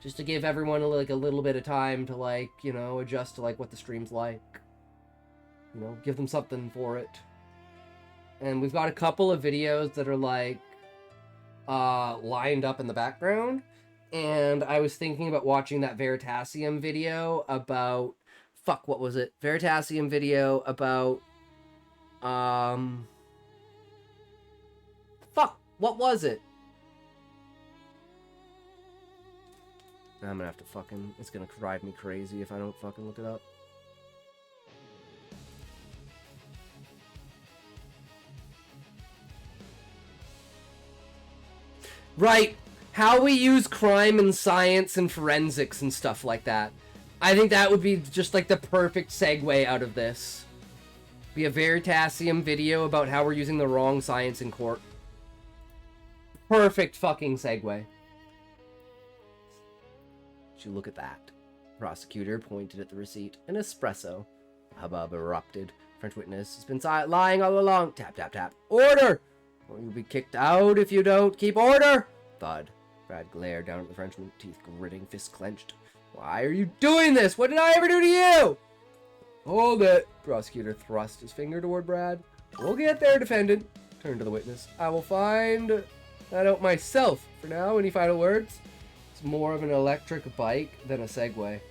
Just to give everyone like a little bit of time to like, you know, adjust to like what the stream's like. You know, give them something for it. And we've got a couple of videos that are like lined up in the background. And I was thinking about watching that Veritasium video about fuck, what was it? Veritasium video about fuck, what was it? I'm gonna have to fucking... It's gonna drive me crazy if I don't fucking look it up. Right! how we use crime and science and forensics and stuff like that. I think that would be just like the perfect segue out of this. Be a Veritasium video about how we're using the wrong science in court. Perfect fucking segue. Would you look at that? Prosecutor pointed at the receipt. An espresso. Hubbub erupted. French witness has been lying all along. Tap, tap, tap. Order! Or you'll be kicked out if you don't keep order! Thud. Brad glared down at the Frenchman, teeth gritting, fists clenched. Why are you doing this? What did I ever do to you? Hold it. Prosecutor thrust his finger toward Brad. We'll get there, defendant. Turned to the witness. I will find that out myself. For now, any final words? It's more of an electric bike than a Segway.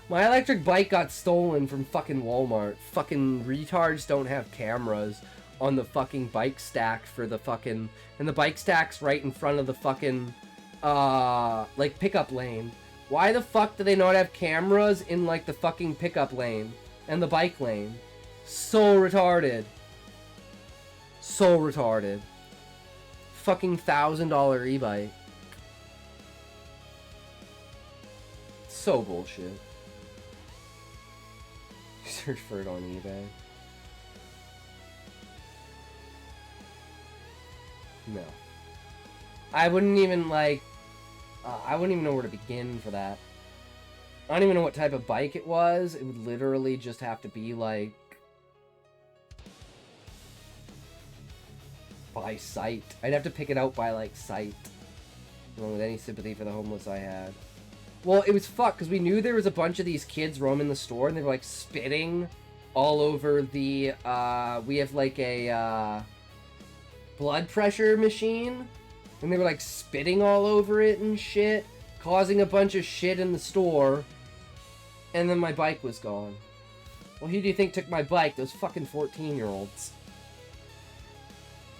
My electric bike got stolen from fucking Walmart. Fucking retards don't have cameras on the fucking bike stack for the fucking... And the bike stack's right in front of the fucking, like, pickup lane. Why the fuck do they not have cameras in, like, the fucking pickup lane and the bike lane? So retarded. So retarded. Fucking $1,000 e-bike. So bullshit. Search for it on eBay. No. I wouldn't even, like... I wouldn't even know where to begin for that. I don't even know what type of bike it was. It would literally just have to be, like... by sight. I'd have to pick it out by, like, sight. Along with any sympathy for the homeless I had. Well, it was fucked, because we knew there was a bunch of these kids roaming the store, and they were, like, spitting all over the, we have, like, a, blood pressure machine, and they were, like, spitting all over it and shit, causing a bunch of shit in the store, and then my bike was gone. Well, who do you think took my bike? Those fucking 14-year-olds.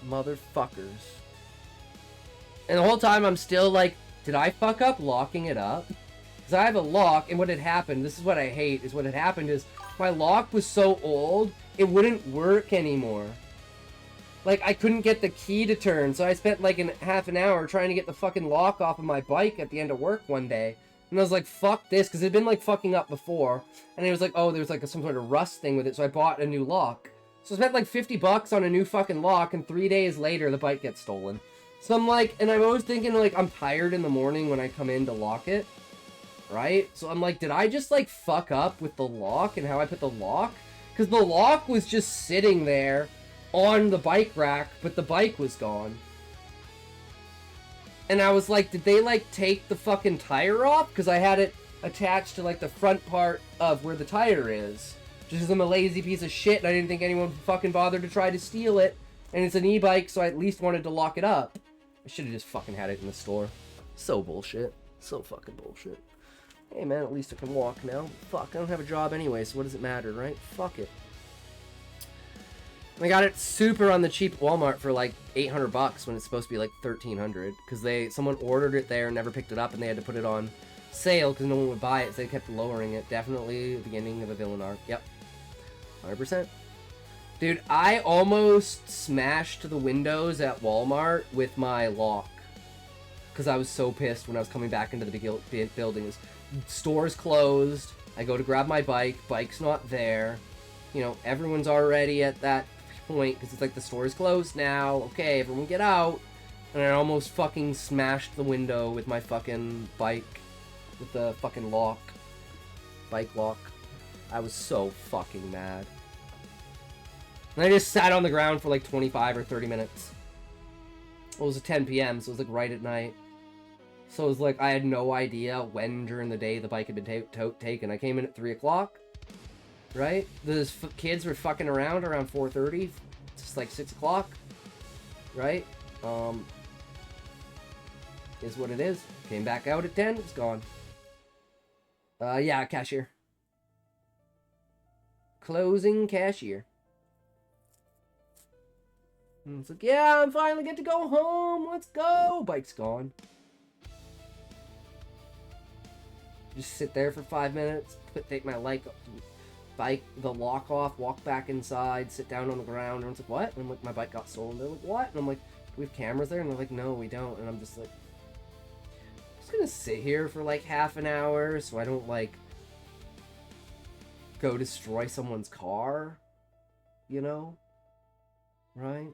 Motherfuckers. And the whole time I'm still like, did I fuck up locking it up? Because I have a lock, and what had happened, this is what I hate, is what had happened is, my lock was so old, it wouldn't work anymore. Like, I couldn't get the key to turn, so I spent like half an hour trying to get the fucking lock off of my bike at the end of work one day. And I was like, fuck this, because it had been like fucking up before. And it was like, oh, there was like some sort of rust thing with it, so I bought a new lock. So I spent like $50 on a new fucking lock, and 3 days later, the bike gets stolen. So I'm like, and I'm always thinking like, I'm tired in the morning when I come in to lock it. Right? So I'm like, did I just like fuck up with the lock and how I put the lock? Because the lock was just sitting there on the bike rack, but the bike was gone. And I was like, did they like take the fucking tire off? Because I had it attached to like the front part of where the tire is. Just because I'm a lazy piece of shit and I didn't think anyone would fucking bother to try to steal it. And it's an e-bike, so I at least wanted to lock it up. I should have just fucking had it in the store. So bullshit. So fucking bullshit. Hey man, at least I can walk now. Fuck, I don't have a job anyway, so what does it matter, right? Fuck it. I got it super on the cheap at Walmart for like $800 when it's supposed to be like $1,300. Because someone ordered it there and never picked it up and they had to put it on sale because no one would buy it, so they kept lowering it. Definitely the beginning of a villain arc. Yep. 100%. Dude, I almost smashed the windows at Walmart with my lock. Because I was so pissed when I was coming back into the buildings. Store's closed. I go to grab my bike. Bike's not there. You know, everyone's already at that point because it's like the store's closed now. Okay, everyone get out. And I almost fucking smashed the window with my fucking bike. With the fucking lock. Bike lock. I was so fucking mad. And I just sat on the ground for like 25 or 30 minutes. Well, it was at 10 p.m., so it was like right at night. So it was like, I had no idea when during the day the bike had been taken. I came in at 3 o'clock, right? Those kids were fucking around 4:30, just like 6 o'clock, right? Is what it is. Came back out at 10, it's gone. Yeah, cashier. Closing cashier. And it's like, yeah, I'm finally get to go home. Let's go. Bike's gone. Just sit there for 5 minutes. Take my bike, the lock off, walk back inside, sit down on the ground. Everyone's like, what? And I'm like, my bike got stolen. They're like, what? And I'm like, we have cameras there? And they're like, no, we don't. And I'm just like, I'm just gonna sit here for like half an hour so I don't like go destroy someone's car, you know? Right?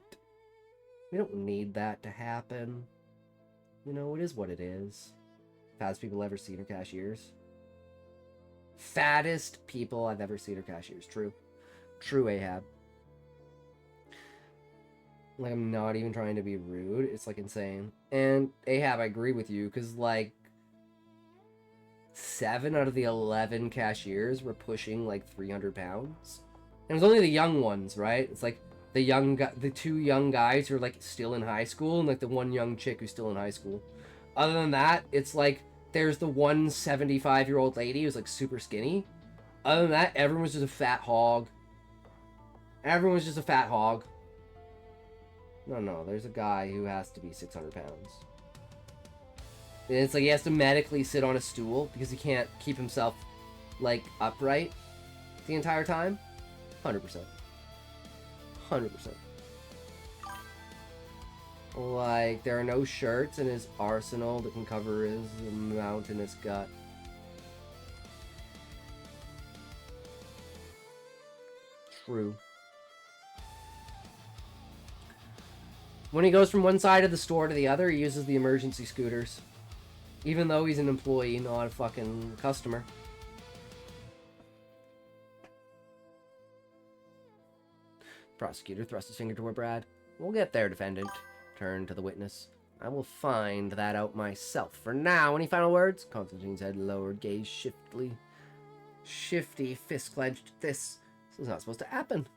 We don't need that to happen. You know, it is what it is. Fattest people ever seen are cashiers. Fattest people I've ever seen are cashiers. True. True, Ahab. Like, I'm not even trying to be rude. It's, like, insane. And, Ahab, I agree with you, because, like, 7 out of the 11 cashiers were pushing, like, 300 pounds. And it was only the young ones, right? It's, like, the 2 young guys who are, like, still in high school, and, like, the 1 young chick who's still in high school. Other than that, it's, like, there's the 1 75-year-old lady who's, like, super skinny. Other than that, everyone was just a fat hog. Everyone was just a fat hog. No, there's a guy who has to be 600 pounds. And it's like he has to medically sit on a stool because he can't keep himself, like, upright the entire time. 100%. 100%. Like, there are no shirts in his arsenal that can cover his mountainous gut. True. When he goes from one side of the store to the other, he uses the emergency scooters. Even though he's an employee, not a fucking customer. Prosecutor thrusts his finger toward Brad. We'll get there, defendant. Turn to the witness. I will find that out myself. For now, any final words? Constantine's head lowered, gaze shifty, fist clenched. This is not supposed to happen.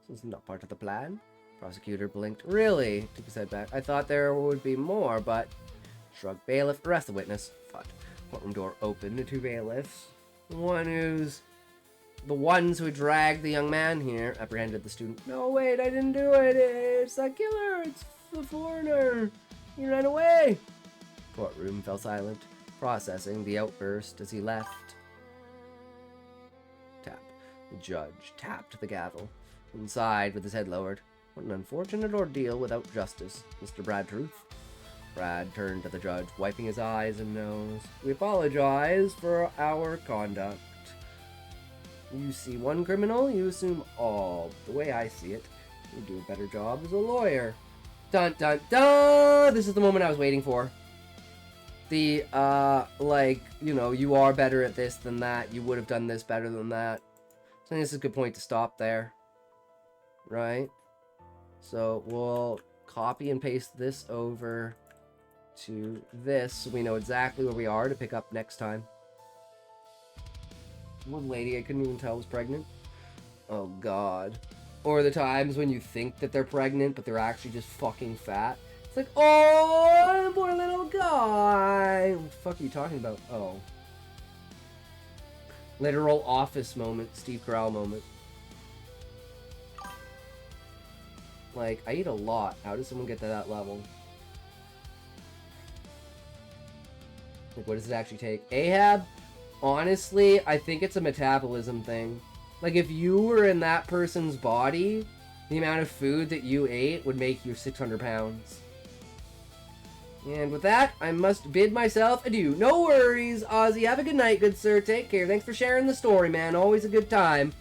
This is not part of the plan. Prosecutor blinked. Really? Took his head back. I thought there would be more, but... Shrugged. Bailiff. Arrest the witness. Fudge. Courtroom door opened to 2 bailiffs. The ones who dragged the young man here apprehended the student. No, wait, I didn't do it. It's that killer. It's the foreigner. He ran away. Courtroom fell silent, processing the outburst as he left. Tap. The judge tapped the gavel. Inside with his head lowered. What an unfortunate ordeal without justice, Mr. Brad Truth. Brad turned to the judge, wiping his eyes and nose. We apologize for our conduct. You see one criminal, you assume all. The way I see it, you do a better job as a lawyer. Dun dun dun! This is the moment I was waiting for. The, like, you know, you are better at this than that. You would have done this better than that. I think this is a good point to stop there. Right? So we'll copy and paste this over to this so we know exactly where we are to pick up next time. One lady I couldn't even tell was pregnant. Oh god. Or the times when you think that they're pregnant but they're actually just fucking fat. It's like, oh, poor little guy. What the fuck are you talking about? Oh. Literal Office moment, Steve Carell moment. Like, I eat a lot. How does someone get to that level? Like, what does it actually take? Ahab? Honestly, I think it's a metabolism thing. Like, if you were in that person's body, the amount of food that you ate would make you 600 pounds. And with that, I must bid myself adieu. No worries, Ozzy. Have a good night, good sir. Take care. Thanks for sharing the story, man. Always a good time.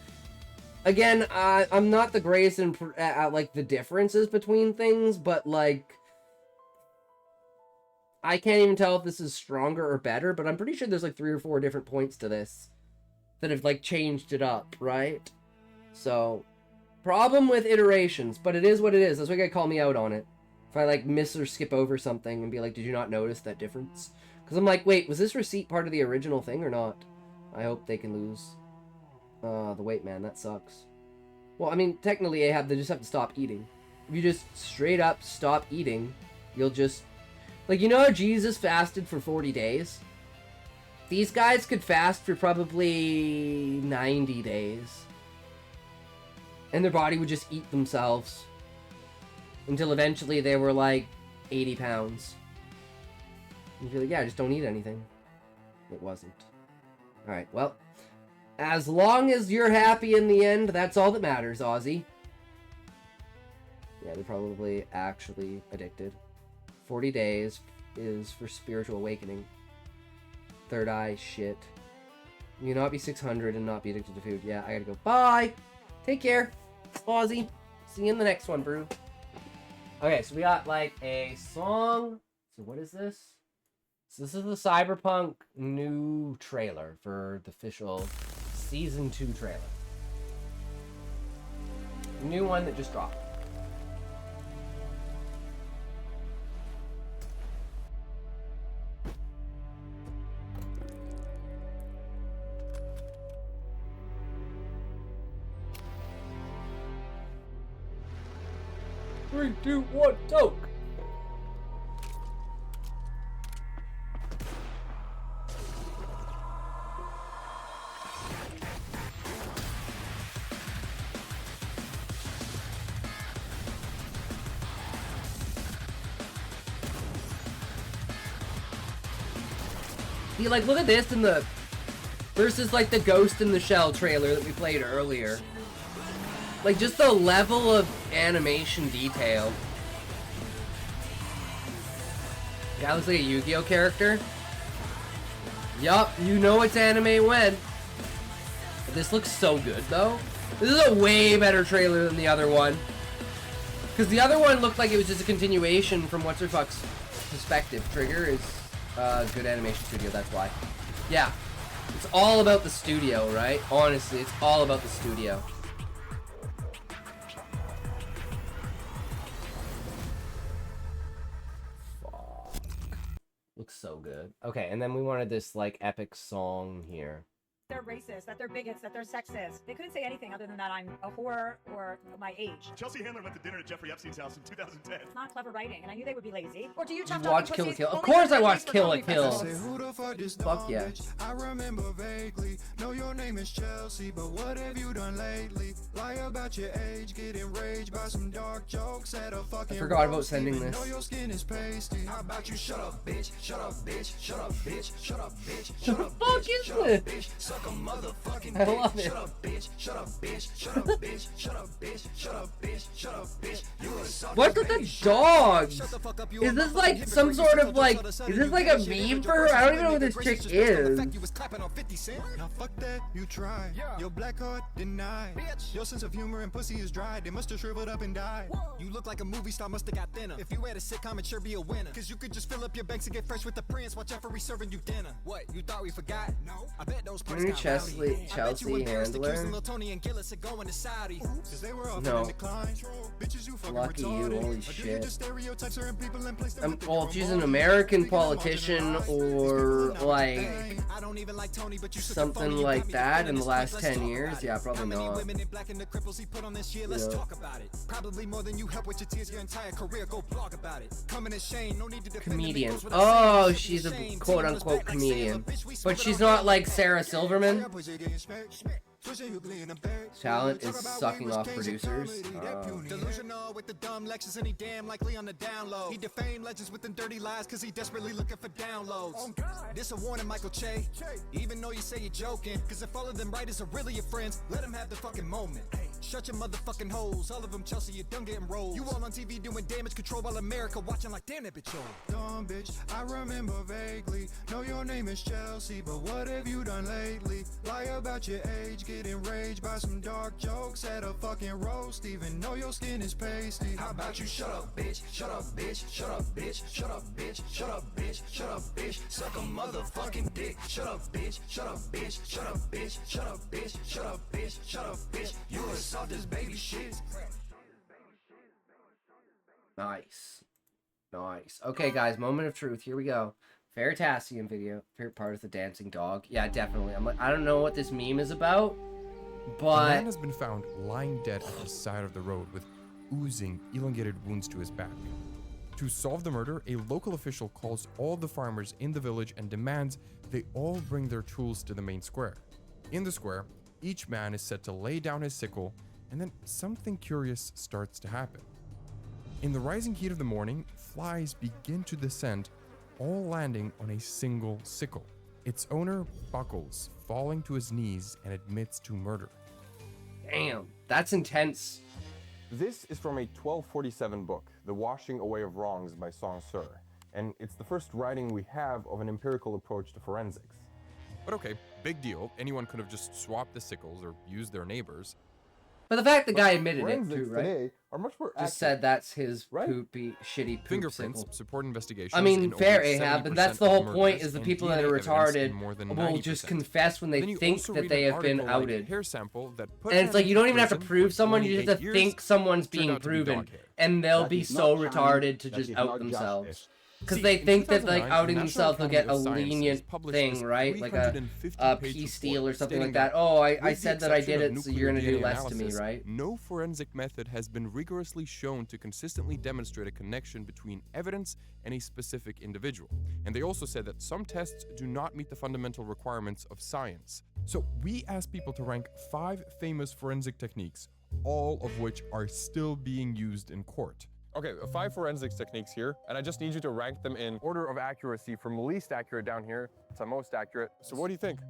Again, I'm not the greatest in, like, the differences between things, but, like, I can't even tell if this is stronger or better, but I'm pretty sure there's, like, 3 or 4 different points to this that have, like, changed it up, right? So, problem with iterations, but it is what it is. That's why you gotta call me out on it. If I, like, miss or skip over something and be like, did you not notice that difference? Because I'm like, wait, was this receipt part of the original thing or not? I hope they can lose the weight, man. That sucks. Well, I mean, technically, they just have to stop eating. If you just straight up stop eating, you'll just... Like, you know how Jesus fasted for 40 days? These guys could fast for probably 90 days. And their body would just eat themselves. Until eventually they were like 80 pounds. And you'd be like, yeah, just don't eat anything. It wasn't. Alright, well. As long as you're happy in the end, that's all that matters, Ozzy. Yeah, they're probably actually addicted. 40 days is for spiritual awakening. Third eye, shit. You cannot be 600 and not be addicted to food. Yeah, I gotta go. Bye! Take care, Aussie. See you in the next one, brew. Okay, so we got like a song. So what is this? So this is the Cyberpunk new trailer for the official Season 2 trailer. New one that just dropped. Three, two, one, toke! See, like, look at this in the... versus, like, the Ghost in the Shell trailer that we played earlier. Like, just the level of animation detail. That looks like a Yu-Gi-Oh character. Yup, you know it's anime when. But this looks so good, though. This is a way better trailer than the other one. Because the other one looked like it was just a continuation from What's-Her-Fuck's perspective. Trigger is a good animation studio, that's why. Yeah. It's all about the studio, right? Honestly, it's all about the studio. Looks so good. Okay, and then we wanted this, like, epic song here. They're racist, that they're bigots, that they're sexist. They couldn't say anything other than that I'm a whore or my age. Chelsea Handler went to dinner at Jeffrey Epstein's house in 2010. It's not clever writing, and I knew they would be lazy. Or do you You watch Kill la Kill? Of course I watched Kill la Kill. Fuck yeah. I remember vaguely. Know your name is Chelsea, but what have you done lately? Lie about your age, get enraged by some dark jokes at a fucking. I forgot about sending this. Know your skin is pasty. How about you shut up, bitch? Shut up, bitch. Shut up, bitch. Shut up, bitch. Shut up, bitch. Shut up, bitch. Suck a motherfucking I love dick. it. Shut up, bitch. Shut up, bitch. Shut up, bitch. Shut up, bitch. Shut up, bitch. Shut up, bitch. You a sucker. What's with the dogs? Is this like some sort of like, is this like a meme for her? I don't even know who this chick is. Now fuck that, you tried. Your black heart denied. Your sense of humor and pussy is dry. They must have shriveled up and died. You look like a movie star, must have got thinner. If you had a sitcom, it'd sure be a winner. Cause you could just fill up your banks and get fresh with the prince. Watch out for serving you dinner. What, you thought we forgot? No. I bet those perks got Chelsea Handler? No. Lucky you, holy shit. Well, she's an American politician or like something like that in the last 10 years. Yeah, probably not. Let's talk about it. Probably more than you help with your tears your entire career. Go blog about it. Coming in shame, no need to defend. Comedian. Oh, she's a quote unquote comedian. But she's not like Sarah Silverman. Talent is sucking off producers. Delusional with the dumb lectures and he damn likely on the download. He defamed legends with them dirty lies cause he desperately looking for downloads. This a warning, Michael Che. Even though you say you're joking, cause if all of them writers are really your friends, let them have the fucking moment. Shut your motherfucking holes, all of them Chelsea, you done getting rolled. You all on TV doing damage control while America watching like damn that bitch old. Dumb bitch, I remember vaguely. Know your name is Chelsea, but what have you done lately? Lie about your age, get enraged by some dark jokes at a fucking roast. Even know your skin is pasty. How about you shut up, bitch? Shut up, bitch. Shut up, bitch. Shut up, bitch. Shut up, bitch. Shut up, bitch. Suck a motherfucking dick. Shut up, bitch. Shut up, bitch. Shut up, bitch. Shut up, bitch. Shut up, bitch. Shut up, bitch. You a soft as baby shit. Nice. Nice. Okay, guys, moment of truth. Here we go. Veritasium video. Favorite part is the dancing dog. Yeah, definitely. I'm like, I don't know what this meme is about, but... A man has been found lying dead at the side of the road with oozing, elongated wounds to his back. To solve the murder, a local official calls all the farmers in the village and demands they all bring their tools to the main square. In the square, each man is set to lay down his sickle, and then something curious starts to happen. In the rising heat of the morning, flies begin to descend, all landing on a single sickle. Its owner buckles, falling to his knees and admits to murder. Damn, that's intense. This is from a 1247 book, The Washing Away of Wrongs by Song Sur, and it's the first writing we have of an empirical approach to forensics. But okay, big deal. Anyone could have just swapped the sickles or used their neighbors. But the fact the guy admitted it Forensics too, right? today are much more Just accurate, said that's his right? poopy, shitty poop Fingerprints sickle. support investigations. I mean, in fair, over Ahab, but 70% that's the whole of point, murders, is the and people that DNA are evidence retarded in more than will just 90%. confess when they Then you think also that read they an have been article like outed. hair sample that put And it's like, you don't even have to person prove for someone, you just have 28 to years think someone's turned being out to be proven, dog hair. and they'll That be is so not retarded shiny, to that just is out not themselves. justice. Because See, they in think that 2009, like outing the National themselves will get a Academy of Sciences lenient published thing, this right? Like a 350-page peace report deal or something stating like that. that Oh, I with the said that I exception did of it, so you're nuclear gonna do DNA less to me, analysis, right? No forensic method has been rigorously shown to consistently demonstrate a connection between evidence and a specific individual. And they also said that some tests do not meet the fundamental requirements of science. So we asked people to rank 5 famous forensic techniques, all of which are still being used in court. Okay, 5 forensics techniques here, and I just need you to rank them in order of accuracy from least accurate down here to most accurate. So what do you think?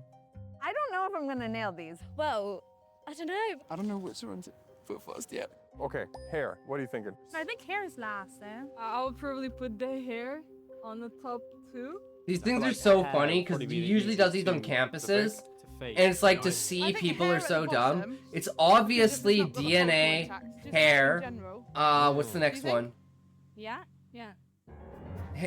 I don't know if I'm gonna nail these. Well, I don't know. I don't know which one to put first yet. Okay, hair. What are you thinking? I think hair is last, eh? I would probably put the hair on the top 2. These things are so funny because he usually does these on campuses, and it's like to see people are so dumb. It's obviously DNA, hair. What's the next one? Yeah, yeah.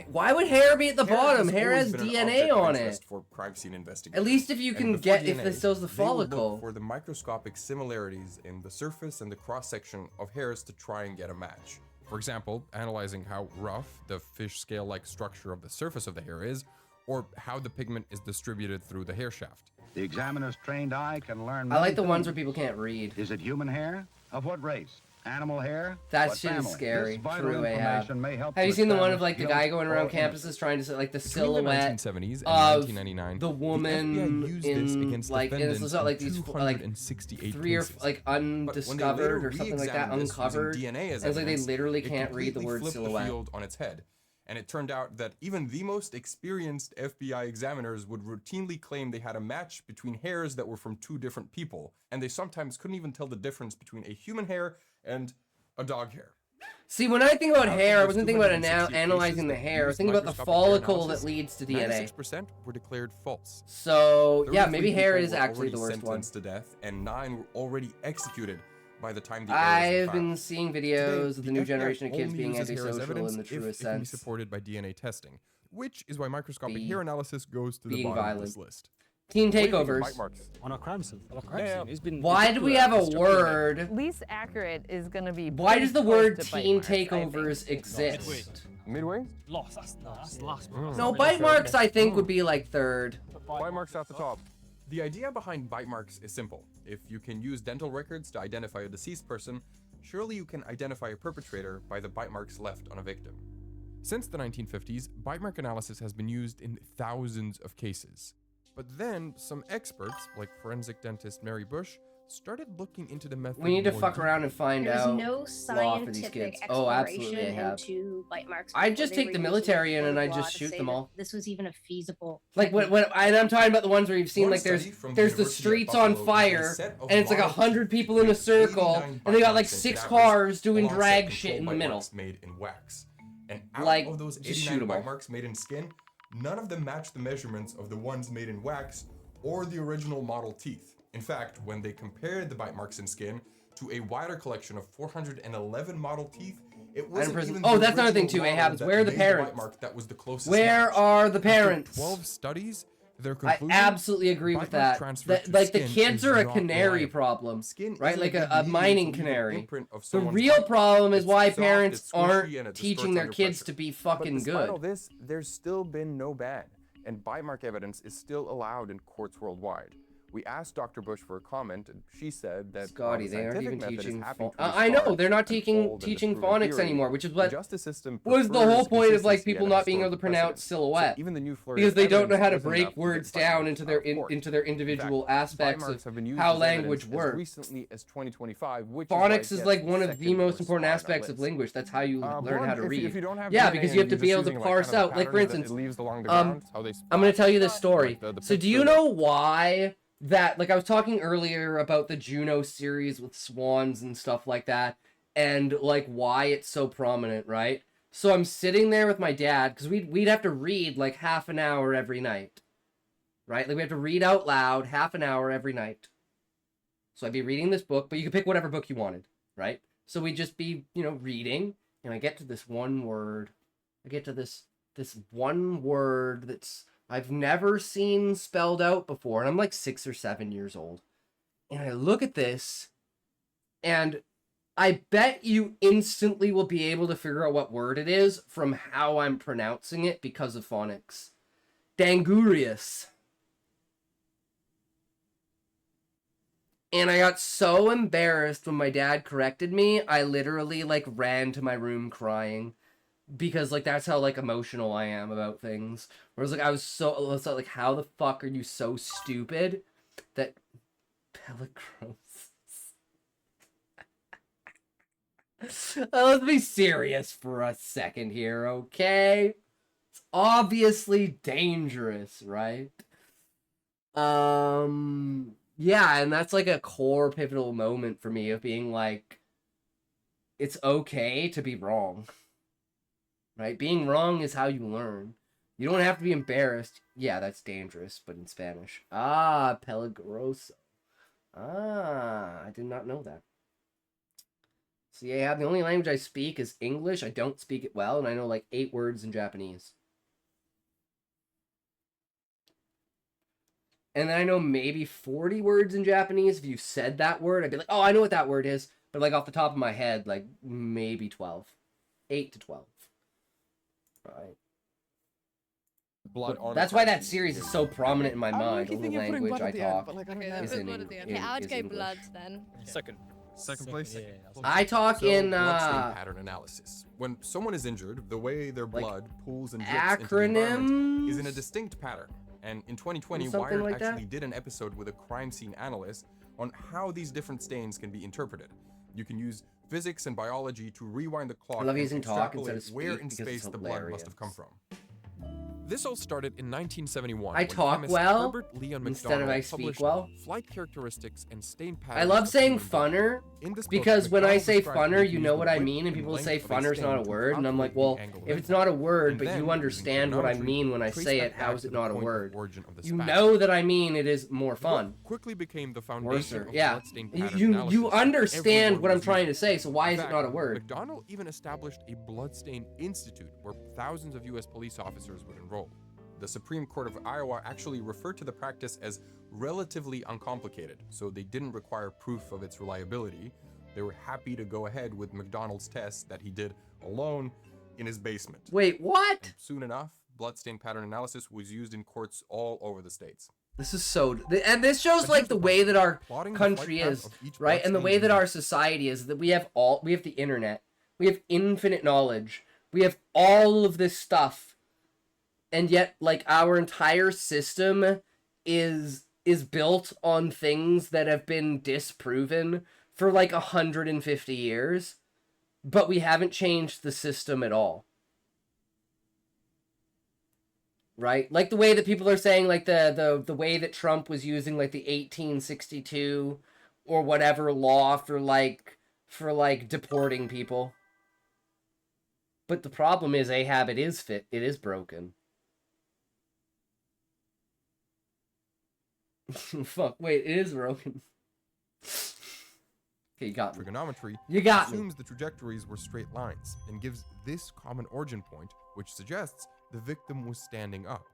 Why would hair be at the Hair bottom? has Hair always has been an DNA object of on interest it. for crime scene investigators. At least if you And can before get, if DNA, this shows the they would look follicle. for the microscopic similarities in the surface and the cross-section of hairs to try and get a match. For example, analyzing how rough the fish scale-like structure of the surface of the hair is, or how the pigment is distributed through the hair shaft. The examiner's trained eye can learn. I like many the ones things. where people can't read. Is it human hair? Of what race? Animal hair? That What shit is family? scary. This vital True, Ahab. information may help Have to you seen the one establish of like the guilt guy going around or innocence. campuses trying to say like the Between the silhouette 1970s and of 1999, the the woman FBI used this in against like, and it's defendants not like in these like 268 3 or cases. like But when they undiscovered later or something like that, re-examined this using uncovered. DNA as And it's like they evidence, literally it can't read the completely word flipped silhouette. the field on its head. And it turned out that even the most experienced FBI examiners would routinely claim they had a match between hairs that were from 2 different people, and they sometimes couldn't even tell the difference between a human hair and a dog hair. See, when I think about Out of hair, I those wasn't thinking about 268 analyzing the cases that hair. I was used thinking about the microscopic hair follicle that analysis, leads to DNA. 96% were declared false. So, yeah, 33 maybe hair people is were actually the already worst one. sentenced to death, and 9 were already executed by the time the errors I've were been found. seeing Today, videos of the new FBI generation of kids only being uses hair as antisocial evidence in the if truest it can be sense. supported by DNA testing, which is why microscopic Be- hair analysis goes to the being bottom of this violent. list. Teen What do you think of takeovers. bite marks? On a crime scene. It's been. Why do we have a word? Least accurate is gonna be. Why pretty does the close word to bite teen marks, I think. takeovers exist? Midway? Lost. That's last. Bro. No, bite marks I think would be like third. Bite marks at the top. The idea behind bite marks is simple. If you can use dental records to identify a deceased person, surely you can identify a perpetrator by the bite marks left on a victim. Since the 1950s, bite mark analysis has been used in thousands of cases. But then, some experts, like forensic dentist Mary Bush, started looking into the method. We need to more fuck deeply. around and find There's out no law for these scientific kids. Oh, absolutely, I exploration have. into bite marks. I'd before just they take were the used military in court and of I'd law just to shoot say them that all. This was even a feasible. Like when and I'm talking about the ones where you've seen One like there's study from the there's the University of streets on Buffalo fire used a set of and it's like models 100 people in a with circle 89 and they got like bite marks and 6 cadavers cars doing alongside drag control shit in the bite middle. marks made in wax. And out Like, of those just 89 shoot 'em bite all. marks made in skin, none of them matched the measurements of the ones made in wax or the original model teeth. In fact, when they compared the bite marks in skin to a wider collection of 411 model teeth, it wasn't prison- even Oh, the that's another thing original too, model Ahabs. that Where are the made parents? bite mark that was the closest Where match. are the After parents? 12 studies, their I conclusion, absolutely agree with bite marks that. transferred to Like the skin kids is are a not canary reliable. problem, Skin right? isn't Like good a medium mining to leave an canary. imprint of The someone's real bite. problem is It's why soft, parents it's squishy, aren't and it teaching distorts their under kids pressure. to be But fucking despite good. all this, there's still been no ban, and bite mark evidence is still allowed in courts worldwide. We asked Dr. Bush for a comment, and she said that Scotty, while the they aren't scientific even method is teaching. happy to I know restart they're not and teaching fold and teaching disprove a phonics theory, anymore, which is the what justice system was the prefers whole point of like consistency people and not being able to historical pronounce precedent. silhouette So even the new flurry because of they don't know how to evidence wasn't break enough to words get bite down marks into out their of court. into their In individual fact, bite aspects marks have of been used how as language evidence works. as recently as 2025, which is why it Phonics is gets like one of the second most worst important on our aspects of list. language. That's how you learn how to read. If you don't have Yeah, DNA because you have and to you're be just able to using, like, parse kind of out. the Like for patterns that instance, it leaves along the I'm ground, how they gonna tell you this story. the So do you picture know why that? Like I was talking earlier about the Juno series with swans and stuff like that. and like why it's so prominent, right? So I'm sitting there with my dad because we'd have to read like half an hour every night, right? Like we have to read out loud half an hour every night. So I'd be reading this book, but you could pick whatever book you wanted, right? So we'd just be, you know, reading, and I get to this one word. I get to this one word that's I've never seen spelled out before, and I'm like 6 or 7 years old. And I look at this, and I bet you instantly will be able to figure out what word it is from how I'm pronouncing it because of phonics. Dangurius. And I got so embarrassed when my dad corrected me, I literally like ran to my room crying. Because like that's how like emotional I am about things. Whereas like I was like, how the fuck are you so stupid that Pelagros? Let's be serious for a second here, okay? It's obviously dangerous, right? Yeah, and that's like a core pivotal moment for me of being like, it's okay to be wrong. Right? Being wrong is how you learn. You don't have to be embarrassed. Yeah, that's dangerous, but in Spanish. Ah, peligroso. Ah, I did not know that. So yeah, the only language I speak is English. I don't speak it well, and I know like 8 words in Japanese. And then I know maybe 40 words in Japanese. If you said that word, I'd be like, oh, I know what that word is. But like off the top of my head, like maybe 12. 8 to 12. Right. That's why that series is so prominent in my mind. The only language I talk is in English. Okay, I would go blood then. Second place. I talk in bloodstain pattern analysis. When someone is injured, the way their blood pools and drips into the environment is in a distinct pattern. And in 2020, Wired like actually did an episode with a crime scene analyst on how these different stains can be interpreted. You can use physics and biology to rewind the clock and extrapolate where in space the blood must have come from. This all started in 1971. I talk well Herbert Leon instead of I speak well. Flight characteristics and stain patterns. I love saying funner because when I say funner, you know what I mean, and people say funner's not a word, and I'm like, well, if it's not a word, but you understand what I mean when I say it, how is it not a word? You know that I mean it is more fun. Quickly became the foundation of yeah. bloodstain pattern You analysis. understand what I'm trying to say, so why In is it fact, not a word? McDonald even established a bloodstain institute where thousands of U.S. police officers would enroll. The Supreme Court of Iowa actually referred to the practice as relatively uncomplicated, so they didn't require proof of its reliability. They were happy to go ahead with McDonald's test that he did alone in his basement. Wait, what? And soon enough, bloodstain pattern analysis was used in courts all over the states. This is so, and this shows like the way that our country is, right? And the way that our society is, that we have the internet, we have infinite knowledge, we have all of this stuff. And yet, like, our entire system is built on things that have been disproven for, like, 150 years. But we haven't changed the system at all. Right? Like, the way that people are saying, like, the way that Trump was using, like, the 1862 or whatever law for deporting people. But the problem is, Ahab, it is broken. Fuck, wait, it is broken. Okay, you got me. Trigonometry assumes the trajectories were straight lines and gives this common origin point, which suggests the victim was standing up.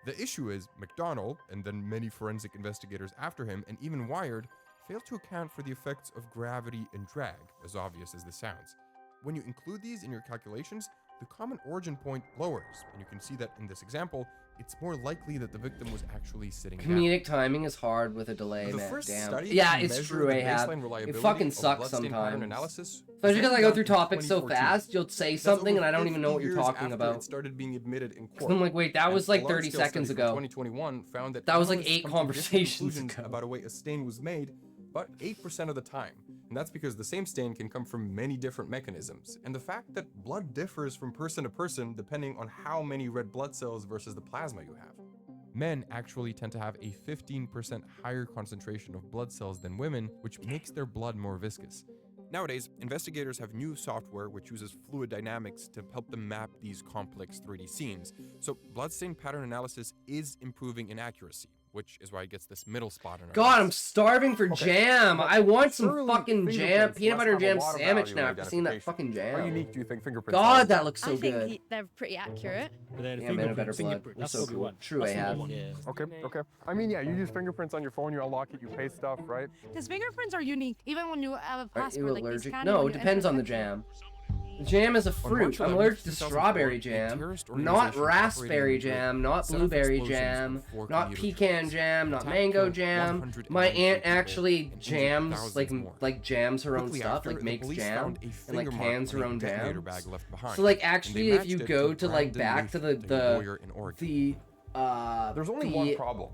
The issue is McDonald, and then many forensic investigators after him, and even Wired, failed to account for the effects of gravity and drag, as obvious as this sounds. When you include these in your calculations, the common origin point lowers, and you can see that in this example, it's more likely that the victim was actually sitting down. Comedic timing is hard with a delay, man. Damn. Yeah, it's true, Ahab. It fucking sucks sometimes. Especially because I go through topics so fast, you'll say something and I don't even know what you're talking about. It started being admitted in court. I'm like, wait, that was like 30 seconds ago. 2021 found that was like 8 conversations ago. About a way a stain was made, but 8% of the time. And that's because the same stain can come from many different mechanisms. And the fact that blood differs from person to person depending on how many red blood cells versus the plasma you have. Men actually tend to have a 15% higher concentration of blood cells than women, which makes their blood more viscous. Nowadays, investigators have new software which uses fluid dynamics to help them map these complex 3D scenes. So bloodstain pattern analysis is improving in accuracy, which is why it gets this middle spot in our God, I'm list. starving for jam. I want some surely fucking jam, fingerprints peanut must butter have a jam lot of sandwich value now in after seeing that identification. fucking jam. How unique do you think fingerprints are? God, that looks so I think good. they're pretty accurate. Yeah, man, better blood. We're so cool. True, I have. Okay. I mean, yeah, you use fingerprints on your phone, you unlock it, you paste stuff, right? Because fingerprints are unique. Even when you have a Are you passport like these allergic? candy No, when it you depends enter on the country. jam. Jam is a fruit. I'm allergic to strawberry jam, not raspberry jam, not blueberry jam, not pecan jam, not mango jam. My aunt actually jams, like jams her own stuff, like makes jam and like cans her own jam. So like actually, if you go to like back to the there's only one problem.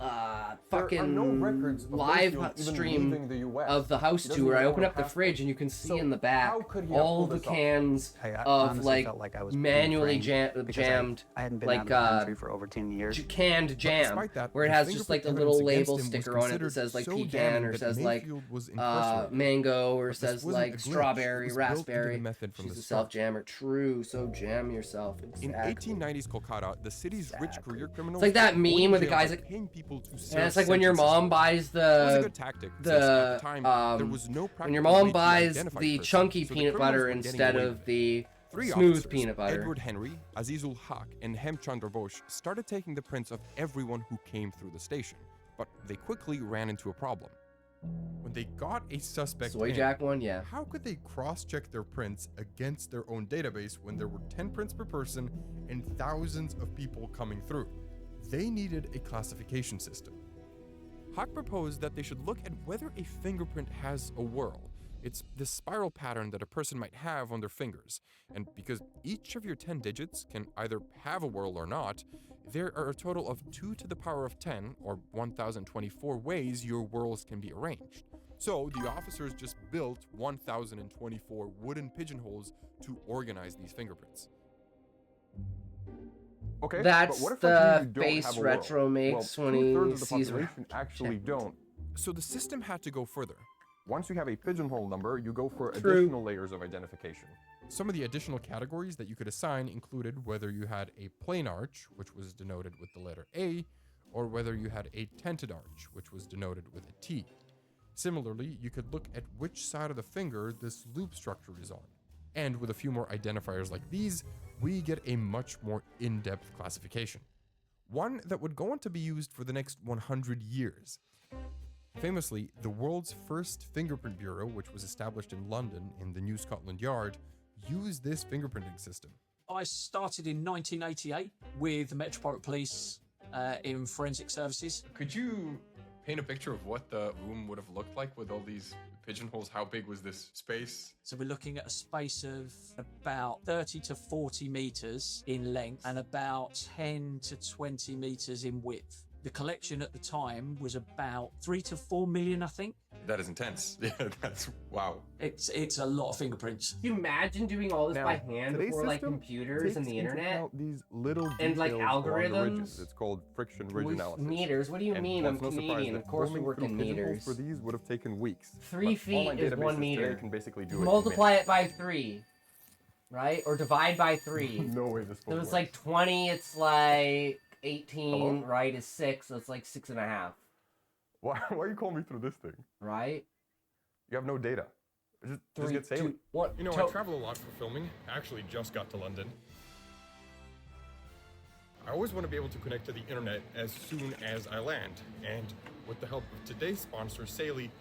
Fucking no records of live Mayfield even stream leaving the US. of the house He doesn't tour. I even open own up a the fridge and you can see in the back How could he have all pulled the this off? cans Hey, I of honestly like felt like I was being manually framed because jammed, I hadn't been like out of the country for over 10 years. canned jam, despite that, where it the has just like a fingerprint little evidence label against him was sticker on it that considered says like so pecan damning or that says like Mayfield was incarcerated. mango or But this says wasn't like a glitch. strawberry, It was built into the raspberry. method from She's the a start. self-jammer. True, so jam yourself. In Exactly. 1890s Kolkata, the city's rich career criminals It's like that were going meme where the to jail guy's by like, paying people to and serve it's like when your sentences. mom buys It was a the good tactic, since at the time, there was no when your practical mom way to buys identify the person, chunky so the peanut criminals butter were getting instead away of with it. the Three smooth officers, peanut butter. Edward Henry, Azizul Haq, and Hemchandra Bose, started taking the prints of everyone who came through the station, but they quickly ran into a problem. When they got a suspect Soy in, Jack one, yeah. how could they cross-check their prints against their own database when there were 10 prints per person and thousands of people coming through? They needed a classification system. Haq proposed that they should look at whether a fingerprint has a whorl. It's this spiral pattern that a person might have on their fingers, and because each of your 10 digits can either have a whorl or not, there are a total of 2 to the power of 10, or 1024 ways your whorls can be arranged. So the officers just built 1024 wooden pigeonholes to organize these fingerprints. Okay, That's but what if the you don't face have a Retro whorl? makes Well, when he 2/3 of the sees population actually don't. So the system had to go further. Once you have a pigeonhole number, you go for True. additional layers of identification. Some of the additional categories that you could assign included whether you had a plain arch, which was denoted with the letter A, or whether you had a tented arch, which was denoted with a T. Similarly, you could look at which side of the finger this loop structure is on. And with a few more identifiers like these, we get a much more in-depth classification. One that would go on to be used for the next 100 years. Famously, the world's first fingerprint bureau, which was established in London in the New Scotland Yard, used this fingerprinting system. I started in 1988 with the Metropolitan Police in forensic services. Could you paint a picture of what the room would have looked like with all these pigeonholes? How big was this space? So we're looking at a space of about 30 to 40 meters in length and about 10 to 20 meters in width. The collection at the time was about 3 to 4 million, I think. That is intense. Yeah, that's wow. It's a lot of fingerprints. Can you imagine doing all this Now, by hand today's before like system computers and takes the into internet? account these little And, like, details along the algorithms? ridges. It's called friction ridge With analysis. meters? What do you And mean? well, I'm it's no surprise Canadian. that Of course we combing work through in pigeonholes meters. For these would have taken weeks. 3 But feet online is 1 databases meter. today can basically do it in Multiply minutes. it by 3, right? Or divide by 3. No way this So works. it's like 20. It's like 18. Hello? Right? Is 6. So it's like 6.5. Why are you calling me through this thing? Right? You have no data. Just 3, get sailing. 2, 1. You know, I travel a lot for filming. I actually just got to London. I always want to be able to connect to the internet as soon as I land. And with the help of today's sponsor, Saley,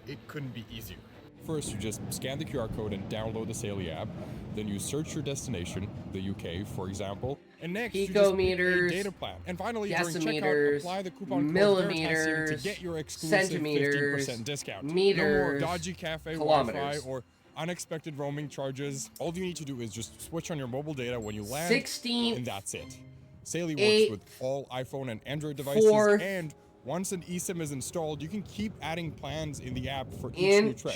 it couldn't be easier. First, you just scan the QR code and download the Saley app. Then you search your destination, the UK, for example. And next, you just pick a data plan. And finally, during checkout, decimeters, apply the coupon code millimeters, VERITASIUM to get your exclusive centimeters, 15% discount. No more meters, dodgy cafe kilometers. Wi-Fi or unexpected roaming charges. All you need to do is just switch on your mobile data when you land, 16, and that's it. Saley 8, works with all iPhone and Android devices, 4th, and once an eSIM is installed, you can keep adding plans in the app for each new inch, trip.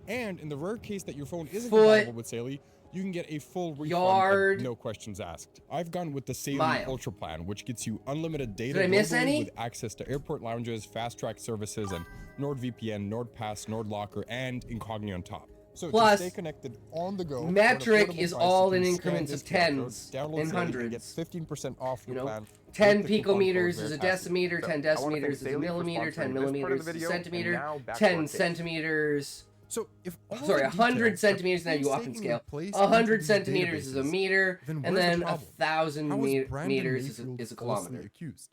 And in the rare case that your phone isn't foot, compatible with Saley, you can get a full refund yard, and no questions asked. I've gone with the Saley mile. Ultra plan, which gets you unlimited data Did I miss globally any? with access to airport lounges, fast track services, and NordVPN, NordPass, NordLocker, and Incognito on top. So Plus, to stay connected on the go, metric is all in increments of tens and hundreds. 15% off your plan. 10 picometers is a decimeter, 10 decimeters is a millimeter, 10 millimeters is a centimeter, 10 centimeters. So if 100 centimeters, now you up in scale. 100 centimeters is a meter, and then 1,000 meters is a kilometer. Accused?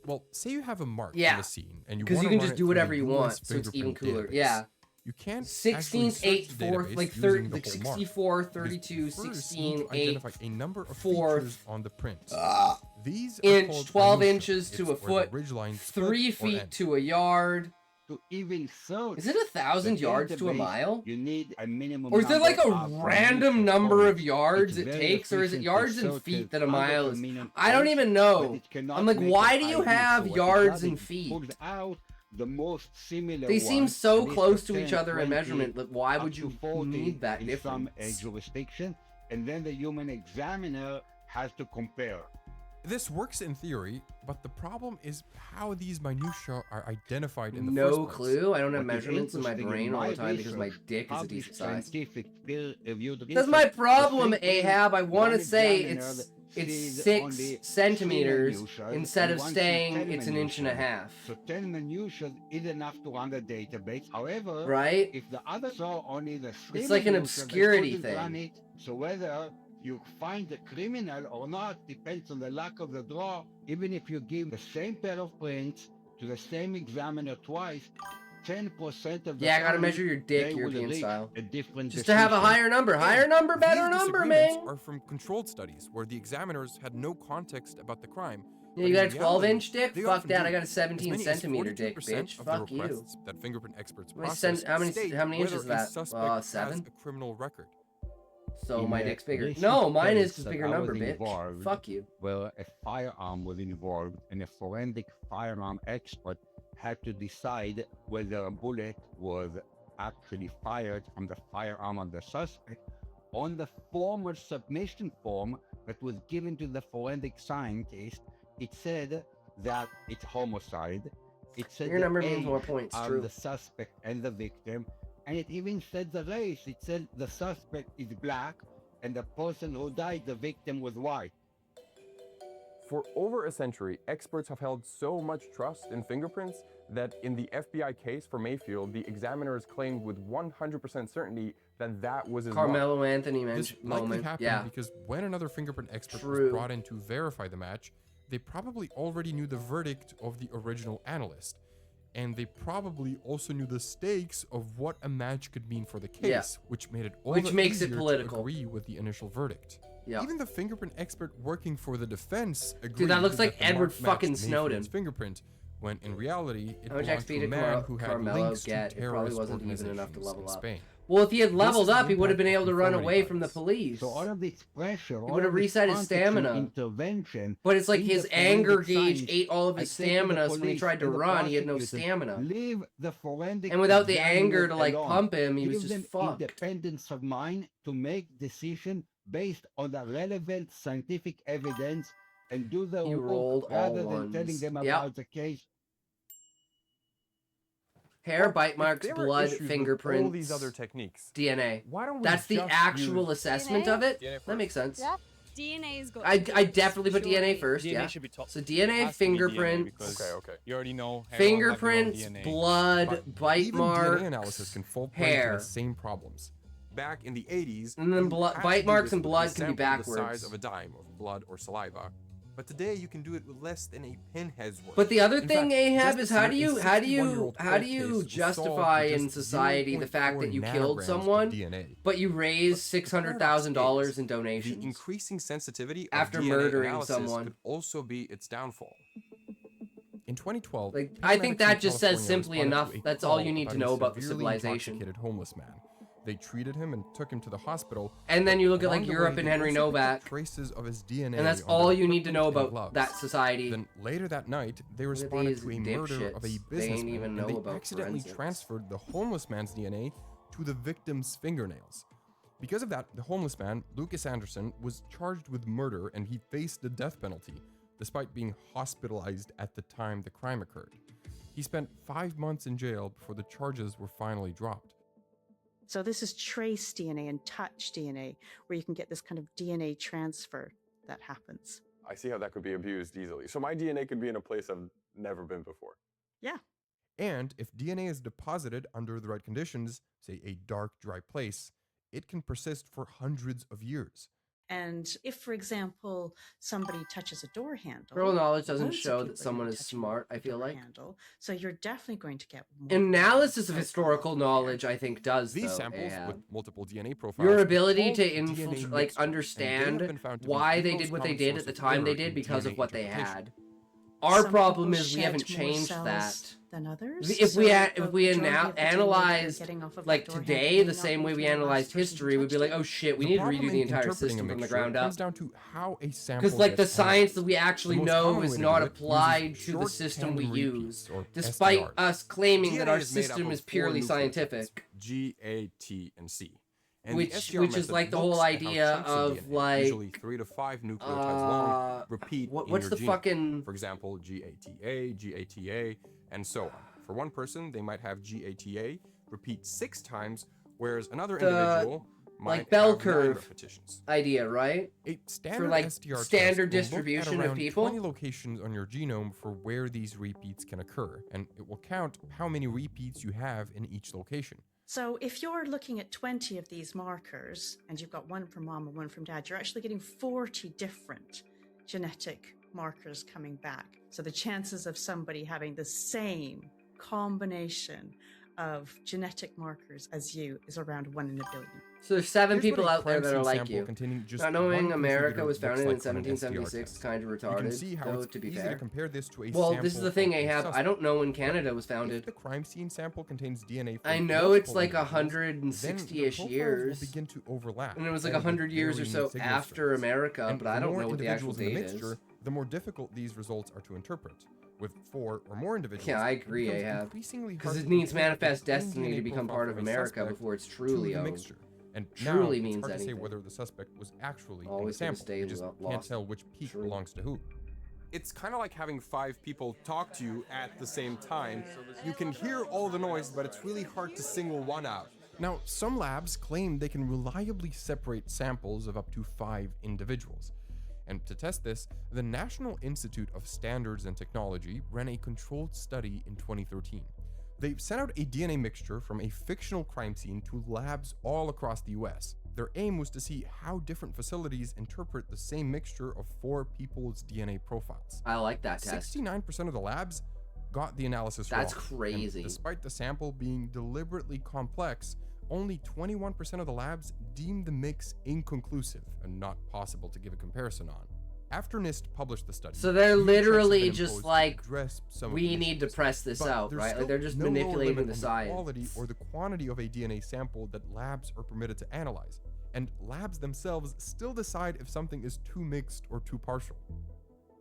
Well, say you have a mark Yeah, in the scene, and you because you wanna can run just it do through whatever the you US want, so it's even fingerprint cooler. database. Yeah. You can't 16, 8, 4, like 30, like 64, 64, 32, 16, 8, a number of 4, features on the print. These are inch, called 12 minutia. inches to It's a where the foot, ridgeline 3 foot or feet end. to a yard. To even so, Is it 1,000 yards to a mile? You need a minimum. Or is there like a random number of yards It's it very takes, or is it efficient yards to and soak feet it that a under mile the is? minimum I don't height, even but know. it cannot I'm like, make why it do you ideal. have So what it yards does, and it feet? pulls out the most similar They seem ones, so and it's close the to each 10, other in 20, measurement. Like, why up would to you 40 need that in some difference? jurisdiction, and then the human examiner has to compare. This works in theory, but the problem is how these minutiae are identified in the No first place. clue. I don't have What is measurements in my interesting brain all the time because my research, dick is a published decent size. scientific peer-reviewed That's my research, problem, the same Ahab. I want one to say examiner it's sees 6 only centimeters 3 minutiae instead and of one saying sees 10 it's an inch and a minutiae. half. So 10 minutiae is enough to run the database. However, Right? if the other saw only the 3 It's like an minutiae, they obscurity couldn't run thing. it. So whether you find the criminal or not depends on the luck of the draw. Even if you give the same pair of prints to the same examiner twice, 10% of the Yeah, I gotta time, measure your dick they will European reach style. a different Just to have a decision. higher number. Higher number, better These number, disagreements man. are from controlled studies where the examiners had no context about the crime. Yeah, but you in got a 12 reality, inch dick? they Fuck often that, do. I got a As 17 many as centimeter dick, 42% bitch. of the Fuck you. requests that fingerprint experts How many process how many state inches whether is a that? suspect has 7? a criminal record. So In my a dick's bigger. recent No, mine case is just that bigger I number, was bitch. involved, Fuck you. where a firearm was involved and a forensic firearm expert had to decide whether a bullet was actually fired from the firearm of the suspect. On the formal submission form that was given to the forensic scientist, it said that it's homicide. It said Your the number means age more points, of true. the suspect and the victim, and it even said the race. It said the suspect is black and the person who died, the victim, was white. For over a century, experts have held so much trust in fingerprints that in the FBI case for Mayfield, the examiners claimed with 100% certainty that that was his Carmelo mark. Anthony This likely moment. happened Yeah. because when another fingerprint expert True. was brought in to verify the match, they probably already knew the verdict of the original analyst. And they probably also knew the stakes of what a match could mean for the case, Yeah. which made it all Which the makes it easier political. to agree with the initial verdict. Yeah. Even the fingerprint expert working for the defense agreed Dude, that looks like the Edward mark fucking matched Snowden. Mayfield's fingerprint, when in reality it How much belonged XP to a did man who had Carmelo links to get? It probably terrorist wasn't even enough to organizations level in up. Spain. Well, if he had This leveled is the up, he would have been impact able of to run conformity away from the bias. police. So all of this pressure, He would have reset his stamina. intervention. But it's like in his the anger forensic gauge science, ate all of I his say to the stamina, so when he police tried to and the run, he had no prosecutors, stamina. Leave the forensic And without the examiners anger to, like, alone. pump him, he was Give just them fucked. independence of mind to make decisions based on the relevant scientific evidence and do the He work rolled all rather than telling ones. them Yep. about the case. Hair, bite If marks, there were blood, issues with fingerprints, all these other techniques, DNA. why don't we That's the just actual use assessment DNA? of it? DNA That makes sense. Yeah. DNA's got. I definitely put DNA first, DNA yeah. should be top. So It DNA, has to be DNA fingerprints, because You already know. fingerprints, blood, But bite even marks, DNA analysis can fall prey to hair. the same problems. Back in the 80s, And then you blood- had bite to do marks this and with a blood can be sample the backwards. size of a dime of blood or saliva. But today you can do it with less than a pinhead's worth. But the other In thing, fact, Ahab, just is this year, a 61-year-old how court do case you was solved justify with in just society the fact that you 0.4 killed nanograms of someone, DNA. but you raised $600,000 in The donations? increasing sensitivity After of DNA murdering analysis someone. could also be its downfall. In 2012, Like, I think paramedics that in just says California simply responded enough. to a That's all call you need to a know about the severely civilization. intoxicated homeless man. They treated him and took him to the hospital. And then you look at, Along like, the Europe way, and they Henry also picked up Novak. traces of his DNA And that's on all their you need to know equipment and about gloves. that society. Then later that night, they Look at responded these to a murder of a dipshits. They ain't businessman, even and know they about accidentally forensics. transferred the homeless man's DNA to the victim's fingernails. Because of that, the homeless man, Lucas Anderson, was charged with murder and he faced the death penalty, despite being hospitalized at the time the crime occurred. He spent 5 months in jail before the charges were finally dropped. So this is trace DNA and touch DNA, where you can get this kind of DNA transfer that happens. I see how that could be abused easily. So my DNA could be in a place I've never been before. Yeah. And if DNA is deposited under the right conditions, say a dark, dry place, it can persist for hundreds of years. And if, for example, somebody touches a door handle, Real knowledge doesn't loads of show people that are someone gonna is touch smart, I feel door like. handle, so you're definitely going to get more Analysis of historical knowledge, I think, does, These though, samples Ahab. with multiple DNA profiles. Your ability called DNA to infiltrate, like, mixture, and they have understand been found to be why the they most did what they common did source at the of time they error did in because of DNA what they interpretation. had. Our Some problem people is we shed haven't more changed cells that. than others. If So we the if we majority of the DNA analyzed getting off of like that door today handle may the not same be way we from the last analyzed person who history, we'd be touched like, it. oh shit, we The need to problem redo in the entire interpreting a system from the mixture ground up. comes down to how a sample Because like the gets science analyzed. that we actually The most know common is way to not do it applied uses to the short system we tandem use, repeats, or despite STRs. us claiming that DNA our is made up system of is 4 purely nucleotides, scientific. G, A, T, and C. And Which the STR is method like the looks whole at how idea chunks of DNA, like usually 3 to 5 nucleotides long, repeat in what's your the genome. fucking For example, GATA, GATA, and so on. For one person, they might have GATA repeat 6 times, whereas another individual might like bell have 9 curve repetitions. idea, right? A standard For like STR standard test will look at distribution of around people. 20 locations on your genome for where these repeats can occur, and it will count how many repeats you have in each location. So if you're looking at 20 of these markers and you've got one from mom and one from dad, you're actually getting 40 different genetic markers coming back. So the chances of somebody having the same combination of genetic markers as you is around 1 in a billion. So there's 7 Here's what people a out there crime that scene are like sample you. containing just Not knowing one America contributor was founded looks in like on an STR 1776 is test. kind of You can retarded, see how though, it's to be easy to fair. compare this to a Well, sample this is the of thing, a Ahab. I suspect. don't know when But Canada was if founded. the crime scene sample contains DNA from I know it's multiple like individuals, then the 160-ish profiles years. will begin to overlap, And it was like all with 100 years or varying so signal after strengths. America, And but I the don't more know what the actual individuals in the date mixture, is. the more difficult these results are to interpret. With 4 or more individuals, Yeah, I it agree, becomes Ahab. increasingly Because hard it to needs compare the manifest clean destiny DNA to become profile part of from a America suspect before it's to truly the owned. mixture. And Truly now it's means hard to say anything. whether the suspect was actually in the Always gonna sample. stay You just can't lost. tell which peak belongs to who. It's kind of like having 5 people talk to you at the same time. You can hear all the noise, but it's really hard to single one out. Now, some labs claim they can reliably separate samples of up to 5 individuals. And to test this, the National Institute of Standards and Technology ran a controlled study in 2013. They sent out a DNA mixture from a fictional crime scene to labs all across the US. Their aim was to see how different facilities interpret the same mixture of 4 people's DNA profiles. I like that test. 69% of the labs got the analysis wrong. That's crazy. And despite the sample being deliberately complex, only 21% of the labs deemed the mix inconclusive and not possible to give a comparison on. After NIST published the study, So they're new checks have literally been just imposed to like, address some of we the need to issues. press this But out, there's right? still Like they're just no lower manipulating limit the on science. quality or the quantity of a DNA sample that labs are permitted to analyze. And labs themselves still decide if something is too mixed or too partial.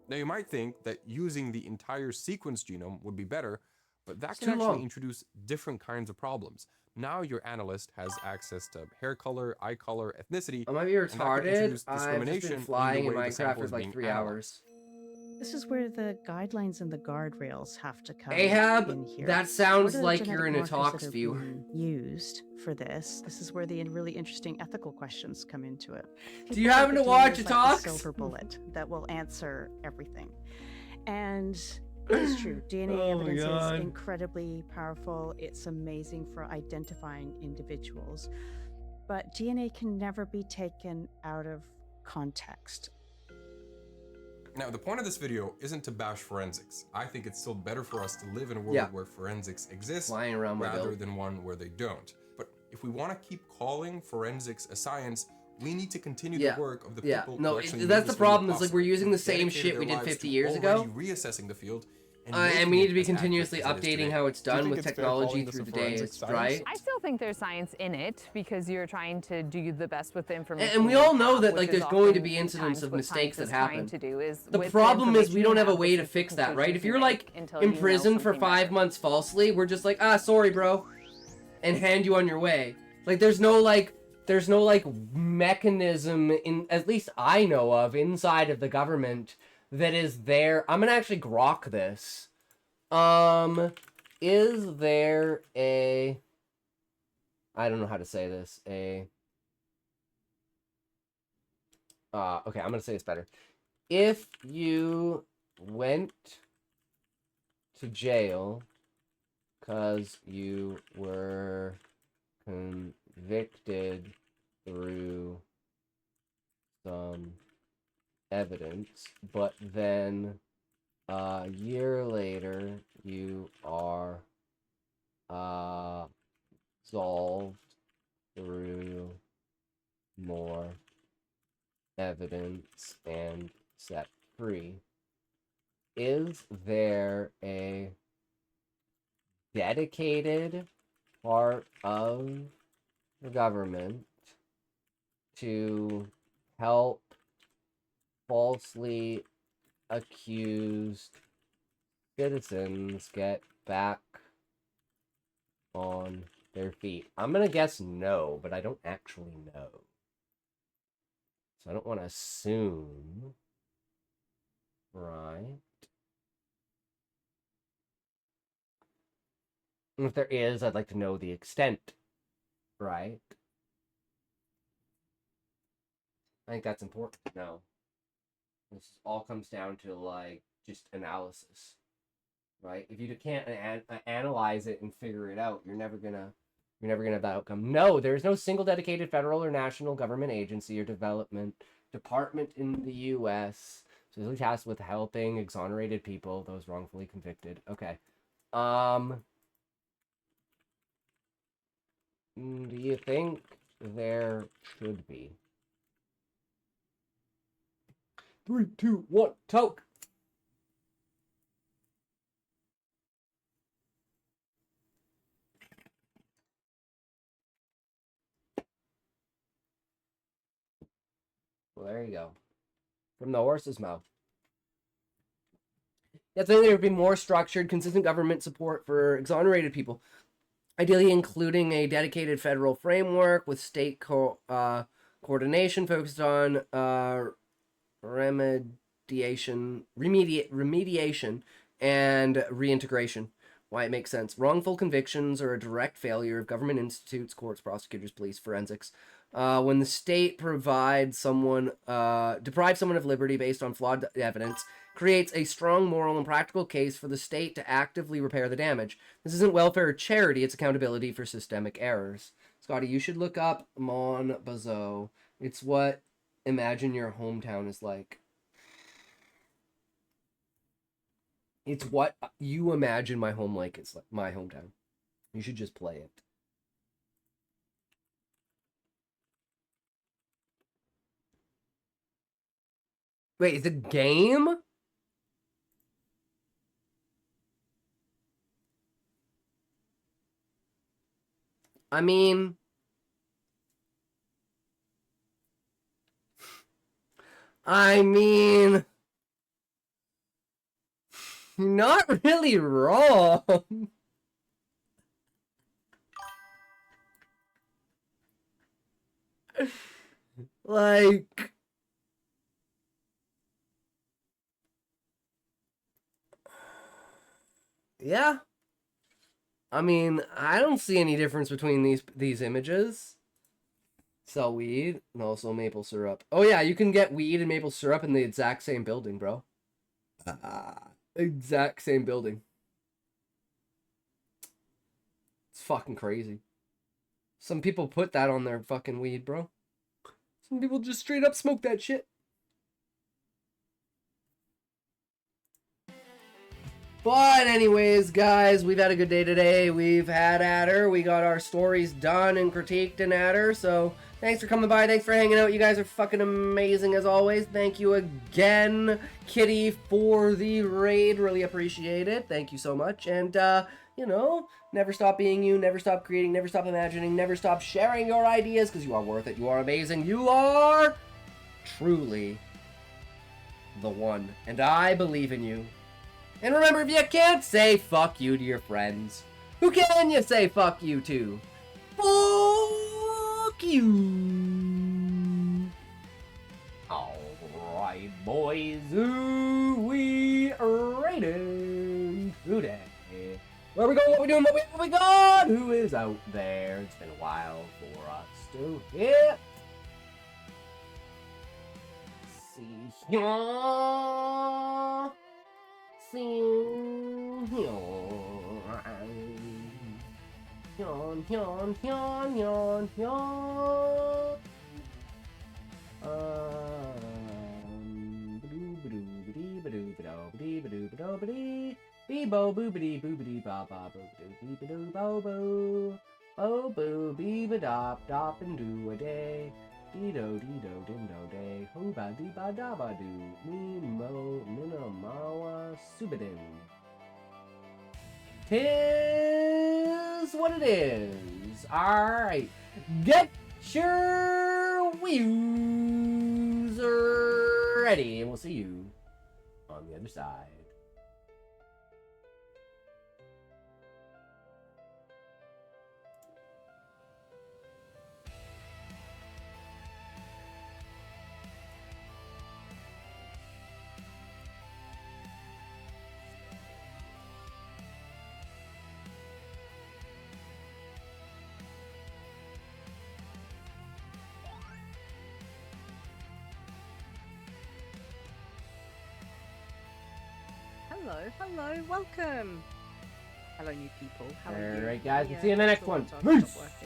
Now, you might think that using the entire sequence genome would be better, but that It's can too actually long. introduce different kinds of problems. Now your analyst has access to hair color, eye color, ethnicity. I might be and that can retarded. introduce I've just discrimination been in flying the in way the sample Minecraft for is like being 3 analyzed. hours. This is where the guidelines and the guardrails have to come Ahab, in here. that sounds What are the like genetic you're in a markers talks that have view. been used for this. This is where the really interesting ethical questions come into it. Do you People happen think to that DNA watch is a like the talks? silver bullet that will answer everything. And it is true. DNA Oh my evidence God. is incredibly powerful. It's amazing for identifying individuals. But DNA can never be taken out of context. Now, the point of this video isn't to bash forensics. I think it's still better for us to live in a world Yeah. where forensics exist Flying around my rather building. than one where they don't. But if we want to keep calling forensics a science, we need to continue the work of the people No, who actually that's made the this video problem. Is like possible, we're using the who same dedicated shit their we did lives 50 to years ago. already reassessing the field and And we making need to it be as accurate continuously as it is updating today. how it's Do you done think with it's fair technology calling this through a the forensic days, science? right? I still think there's science in it because you're trying to do the best with the information. And we you all know have, that which like is there's going to often be incidents times of what mistakes science that is trying happen. to do is The with problem is information we you don't have a have, way this to is fix the that, right? If conclusions you you're like make until in you know prison for something 5 months falsely, we're just like, sorry, bro, and hand you on your way. Like there's no mechanism in, at least I know of, inside of the government that is there. I'm gonna actually grok this. Is there a I don't know how to say this. Okay, I'm gonna say this better. If you went to jail because you were convicted through some evidence, but then a year later you are solved through more evidence and set free, is there a dedicated part of the government to help falsely accused citizens get back on their feet? I'm gonna guess no, but I don't actually know. So I don't want to assume. Right. And if there is, I'd like to know the extent. Right. I think that's important to know. This all comes down to, like, just analysis. Right? If you can't analyze it and figure it out, you're never gonna have that outcome. No, there is no single dedicated federal or national government agency or department in the U.S. specifically tasked with helping exonerated people, those wrongfully convicted. Okay. Do you think there should be? 3, 2, 1, toke! Well, there you go. From the horse's mouth. I think there would be more structured, consistent government support for exonerated people, ideally including a dedicated federal framework with state coordination focused on remediation and reintegration. Why it makes sense. Wrongful convictions are a direct failure of government institutes, courts, prosecutors, police, forensics. When the state deprives someone of liberty based on flawed evidence, creates a strong moral and practical case for the state to actively repair the damage. This isn't welfare or charity, it's accountability for systemic errors. Scotty, you should look up Mon Bazo. It's what imagine your hometown is like. It's what you imagine my home like it's like my hometown. You should just play it. Wait, it's a game? I mean, not really wrong. Like, yeah. I mean, I don't see any difference between these images. Sell weed and also maple syrup. Oh yeah, you can get weed and maple syrup in the exact same building, bro. Exact same building. It's fucking crazy. Some people put that on their fucking weed, bro. Some people just straight up smoke that shit. But anyways, guys, we've had a good day today. We've had Adder. We got our stories done and critiqued in Adder. So thanks for coming by. Thanks for hanging out. You guys are fucking amazing as always. Thank you again, Kitty, for the raid. Really appreciate it. Thank you so much. And, you know, never stop being you. Never stop creating. Never stop imagining. Never stop sharing your ideas because you are worth it. You are amazing. You are truly the one. And I believe in you. And remember, if you can't say fuck you to your friends, who can you say fuck you to? Fuck you. Alright, boys, who we rating today? Where we going, what we doing, what we got? Who is out there? It's been a while. while for us to hit. See here. See here. Yon, yon, yon, yon, yon. Beebo boobity boobity ba ba boobity beebadoo bo boo. Bo boo beeba dop dop and do a day. Dido dido dindo day. Ho ba dee ba da ba doo. Me mo nina mawa subidin. 'Tis what it is. Alright. Get your wheels ready, and we'll see you on the other side. Hello, hello, welcome. Hello, new people. How are you? Alright, guys, we'll Yeah, see you in the next one. thought I'd Peace! stop working.